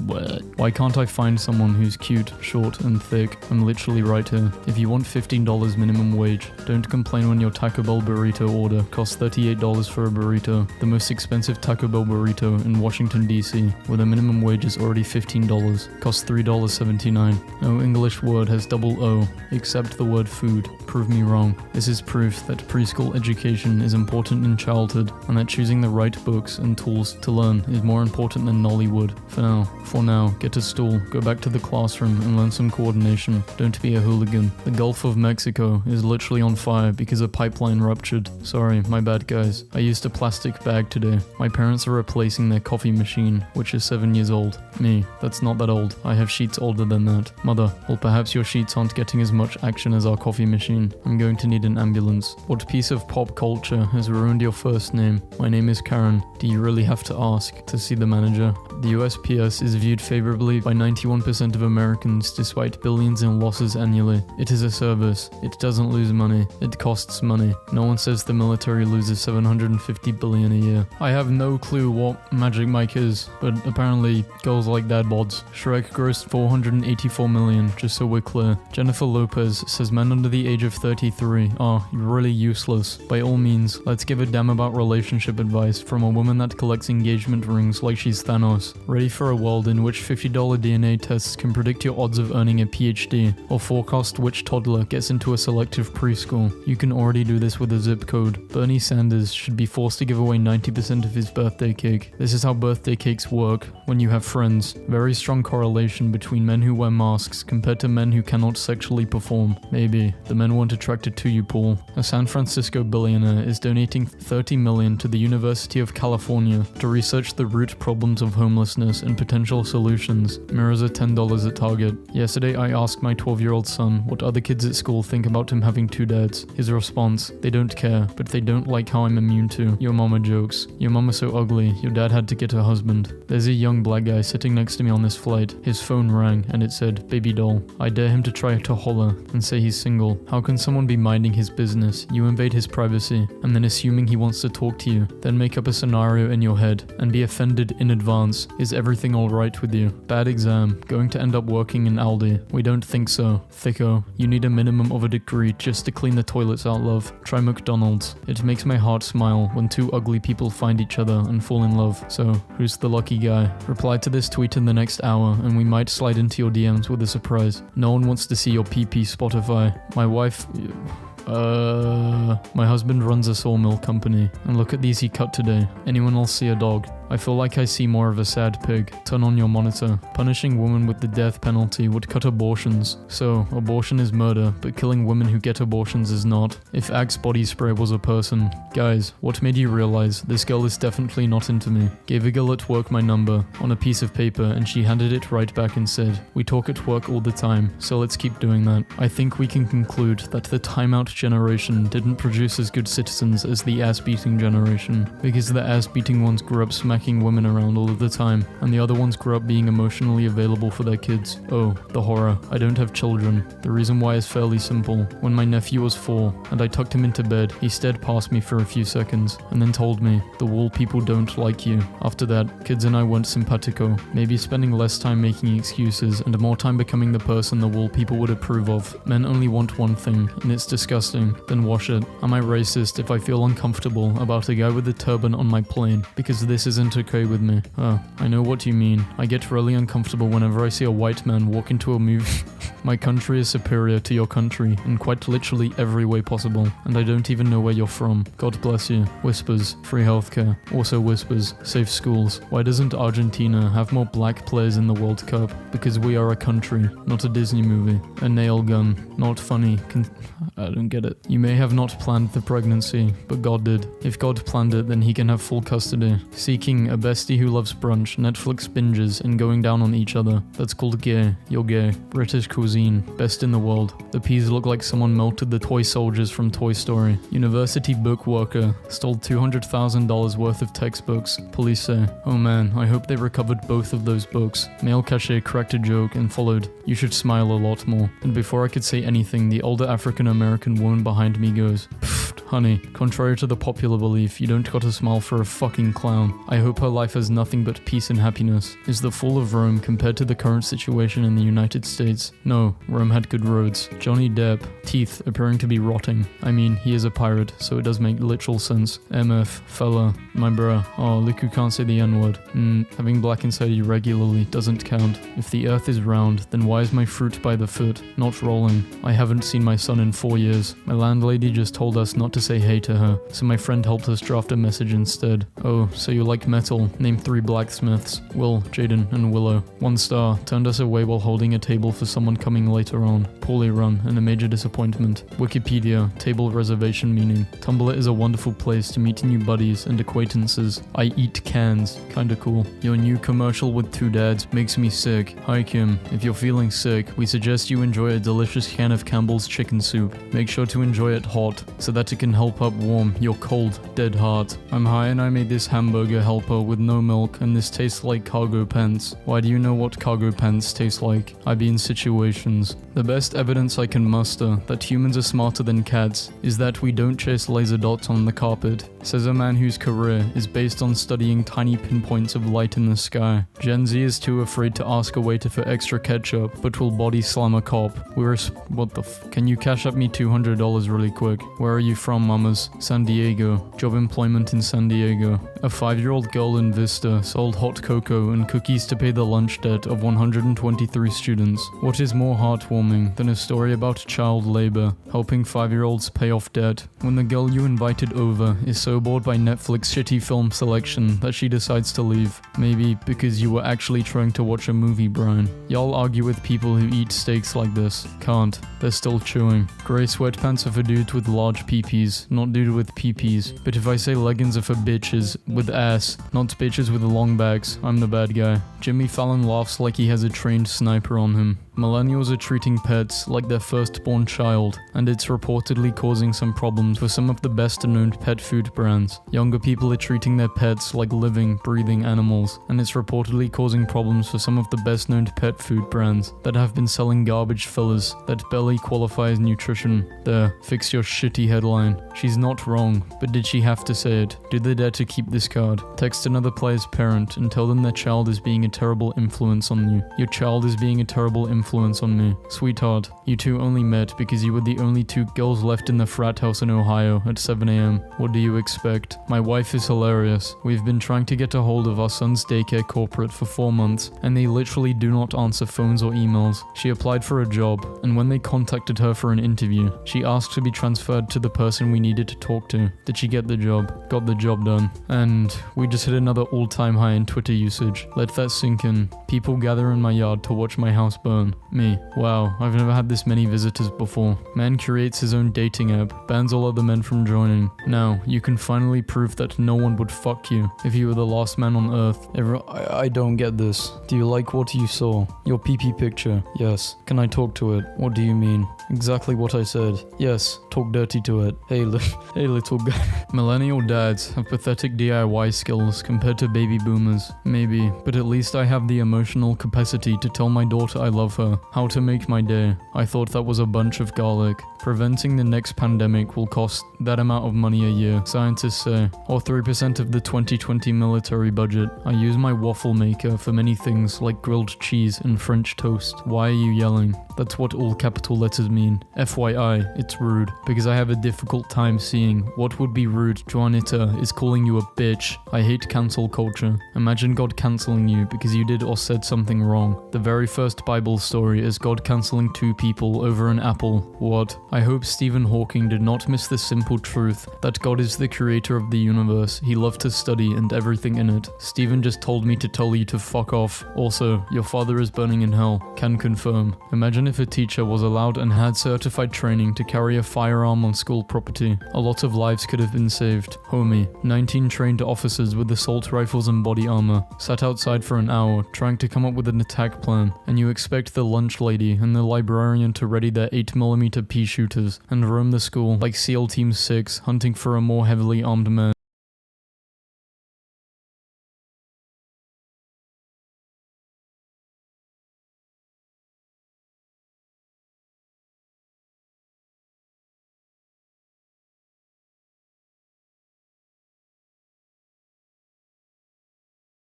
What? Why can't I find someone who's cute, short, and thick? I'm literally right here. If you want $15 minimum wage, don't complain when your Taco Bell burrito order costs $38 for a burrito. The most expensive Taco Bell burrito in Washington, D.C., where the minimum wage is already $15, costs $3.79. No English word has double O, except the word food. Prove me wrong. This is proof that preschool education is important in childhood, and that choosing the right books and tools to learn is more important than Nollywood. For now, get a stool, go back to the classroom and learn some coordination. Don't be a hooligan. The Gulf of Mexico is literally on fire because a pipeline ruptured. Sorry, my bad guys. I used a plastic bag today. My parents are replacing their coffee machine, which is 7 years old. Me, that's not that old. I have sheets older than that. Mother, well perhaps your sheets aren't getting as much action as our coffee machine. I'm going to need an ambulance. What piece of pop culture has ruined your first name? My name is Karen. Do you really have to ask to see the manager? The USPS is viewed favorably by 91% of Americans despite billions in losses annually. It is a service. It doesn't lose money. It costs money. No one says the military loses $750 billion a year. I have no clue what Magic Mike is, but apparently girls like dad bods. Shrek grossed $484 million, just so we're clear. Jennifer Lopez says men under the age of 33 are really useless. By all means, let's give a damn about relationship advice from a woman that collects engagement rings like she's Thanos. Ready for a world in which $50 DNA tests can predict your odds of earning a PhD, or forecast which toddler gets into a selective preschool. You can already do this with a zip code. Bernie Sanders should be forced to give away 90% of his birthday cake. This is how birthday cakes work when you have friends. Very strong correlation between men who wear masks compared to men who cannot sexually perform. Maybe. The men weren't attracted to you, Paul. A San Francisco billionaire is donating $30 million to the University of California to research the root problems of homelessness and potential solutions. Mirrors are $10 at Target. Yesterday I asked my 12-year-old son what other kids at school think about him having 2 dads. His response, they don't care, but they don't like how I'm immune to your mama jokes. Your mama's so ugly, your dad had to get a husband. There's a young black guy sitting next to me on this flight. His phone rang and it said, baby doll. I dare him to try to holler and say he's single. How can someone be minding his business? You invade his privacy and then assuming he wants to talk to you. Then make up a scenario in your head and be offended in advance. Is everything alright with you? Bad exam. Going to end up working in Aldi. We don't think so. Thicko. You need a minimum of a degree just to clean the toilets out, love. Try McDonald's. It makes my heart smile when 2 ugly people find each other and fall in love. So, who's the lucky guy? Reply to this tweet in the next hour and we might slide into your DMs with a surprise. No one wants to see your PP Spotify. My wife... My husband runs a sawmill company, and look at these he cut today. Anyone else see a dog? I feel like I see more of a sad pig. Turn on your monitor. Punishing women with the death penalty would cut abortions. So, abortion is murder, but killing women who get abortions is not. If Axe body spray was a person. Guys, what made you realize this girl is definitely not into me? Gave a girl at work my number on a piece of paper and she handed it right back and said, we talk at work all the time, so let's keep doing that. I think we can conclude that the timeout generation didn't produce as good citizens as the ass-beating generation, because the ass-beating ones grew up smacking women around all of the time, and the other ones grew up being emotionally available for their kids. Oh, the horror. I don't have children. The reason why is fairly simple. When my nephew was 4, and I tucked him into bed, he stared past me for a few seconds, and then told me, the wall people don't like you. After that, kids and I went simpatico, maybe spending less time making excuses, and more time becoming the person the wall people would approve of. Men only want one thing, and it's disgusting. Then wash it. Am I racist if I feel uncomfortable about a guy with a turban on my plane, because this isn't okay with me? I know what you mean. I get really uncomfortable whenever I see a white man walk into a movie My country is superior to your country in quite literally every way possible, and I don't even know where you're from. God bless you. Whispers, free healthcare. Also whispers, safe schools. Why doesn't Argentina have more black players in the World Cup? Because we are a country, not a Disney movie. A nail gun. Not funny. I don't get it. You may have not planned the pregnancy, but God did. If God planned it, then he can have full custody. Seeking a bestie who loves brunch, Netflix binges, and going down on each other. That's called gay. You're gay. British cuisine. Best in the world. The peas look like someone melted the toy soldiers from Toy Story. University book worker. Stole $200,000 worth of textbooks. Police say, oh man, I hope they recovered both of those books. Male cashier cracked a joke and followed, you should smile a lot more. And before I could say anything, the older African-American woman behind me goes, pfft, honey, contrary to the popular belief, you don't gotta smile for a fucking clown. I hope her life has nothing but peace and happiness. Is the fall of Rome compared to the current situation in the United States? No, Rome had good roads. Johnny Depp, teeth appearing to be rotting. I mean, he is a pirate, so it does make literal sense. MF, fella, my bruh. Oh, look who can't say the N-word. Having black inside you regularly doesn't count. If the earth is round, then why is my fruit by the foot, not rolling? I haven't seen my son in 4 years. My landlady just told us not to say hey to her, so my friend helped us draft a message instead. Oh, so you like metal? Name 3 blacksmiths. Will, Jaden, and Willow. 1 star. Turned us away while holding a table for someone coming later on. Poorly run and a major disappointment. Wikipedia. Table reservation meaning. Tumblr is a wonderful place to meet new buddies and acquaintances. I eat cans. Kinda cool. Your new commercial with 2 dads makes me sick. Hi Kim. If you're feeling sick, we suggest you enjoy a delicious can of Campbell's chicken soup. Make sure to enjoy it hot, so that it can help up warm your cold, dead heart. I'm high and I made this hamburger helper with no milk, and this tastes like cargo pants. Why do you know what cargo pants taste like? I be in situations. The best evidence I can muster that humans are smarter than cats is that we don't chase laser dots on the carpet, says a man whose career is based on studying tiny pinpoints of light in the sky. Gen Z is too afraid to ask a waiter for extra ketchup, but will body slam a cop. What the Can you cash up me $200 really quick? Where are you from, mamas? San Diego. Job employment in San Diego. A 5-year-old girl in Vista sold hot cocoa and cookies to pay the lunch debt of 123 students. What is more heartwarming than a story about child labor, helping 5-year-olds pay off debt, when the girl you invited over is so bored by Netflix shitty film selection that she decides to leave? Maybe because you were actually trying to watch a movie, Brian. Y'all argue with people who eat steaks like this. Can't. They're still chewing. Grey sweatpants are for dudes with large peepees, not dudes with peepees. But if I say leggings are for bitches with ass, not bitches with long backs, I'm the bad guy. Jimmy Fallon laughs like he has a trained sniper on him. Millennials are treating pets like their firstborn child, and it's reportedly causing some problems for some of the best-known pet food brands. Younger people are treating their pets like living, breathing animals, and it's reportedly causing problems for some of the best-known pet food brands that have been selling garbage fillers that barely qualify as nutrition. There, fix your shitty headline. She's not wrong, but did she have to say it? Do they dare to keep this card? Text another player's parent and tell them their child is being a terrible influence on you. Your child is being a terrible influence on me. Sweetheart, you two only met because you were the only 2 girls left in the frat house in Ohio at 7 a.m. What do you expect? My wife is hilarious. We've been trying to get a hold of our son's daycare corporate for 4 months, and they literally do not answer phones or emails. She applied for a job, and when they contacted her for an interview, she asked to be transferred to the person we needed to talk to. Did she get the job? Got the job done. And we just hit another all-time high in Twitter usage. Let that sink in. People gather in my yard to watch my house burn. Me. Wow, I've never had this many visitors before. Man creates his own dating app, bans all other men from joining. Now, you can finally prove that no one would fuck you if you were the last man on earth. I don't get this. Do you like what you saw? Your PP picture? Yes. Can I talk to it? What do you mean? Exactly what I said. Yes, talk dirty to it. Hey little guy. Millennial dads have pathetic DIY skills compared to baby boomers. Maybe, but at least I have the emotional capacity to tell my daughter I love her. How to make my day. I thought that was a bunch of garlic. Preventing the next pandemic will cost that amount of money a year, scientists say, or 3% of the 2020 military budget. I use my waffle maker for many things like grilled cheese and French toast. Why are you yelling? That's what all capital letters mean. FYI, it's rude, because I have a difficult time seeing what would be rude. Juanita is calling you a bitch. I hate cancel culture. Imagine God canceling you because you did or said something wrong. The very first Bible story is God canceling 2 people over an apple. What? I hope Stephen Hawking did not miss the simple truth that God is the creator of the universe. He loved to study and everything in it. Stephen just told me to tell you to fuck off. Also, your father is burning in hell. Can confirm. Imagine if a teacher was allowed and had certified training to carry a firearm on school property. A lot of lives could have been saved. Homie, 19 trained officers with assault rifles and body armor sat outside for an hour trying to come up with an attack plan, and you expect the lunch lady and the librarian to ready their 8mm pea shooters and roam the school like SEAL Team 6 hunting for a more heavily armed man.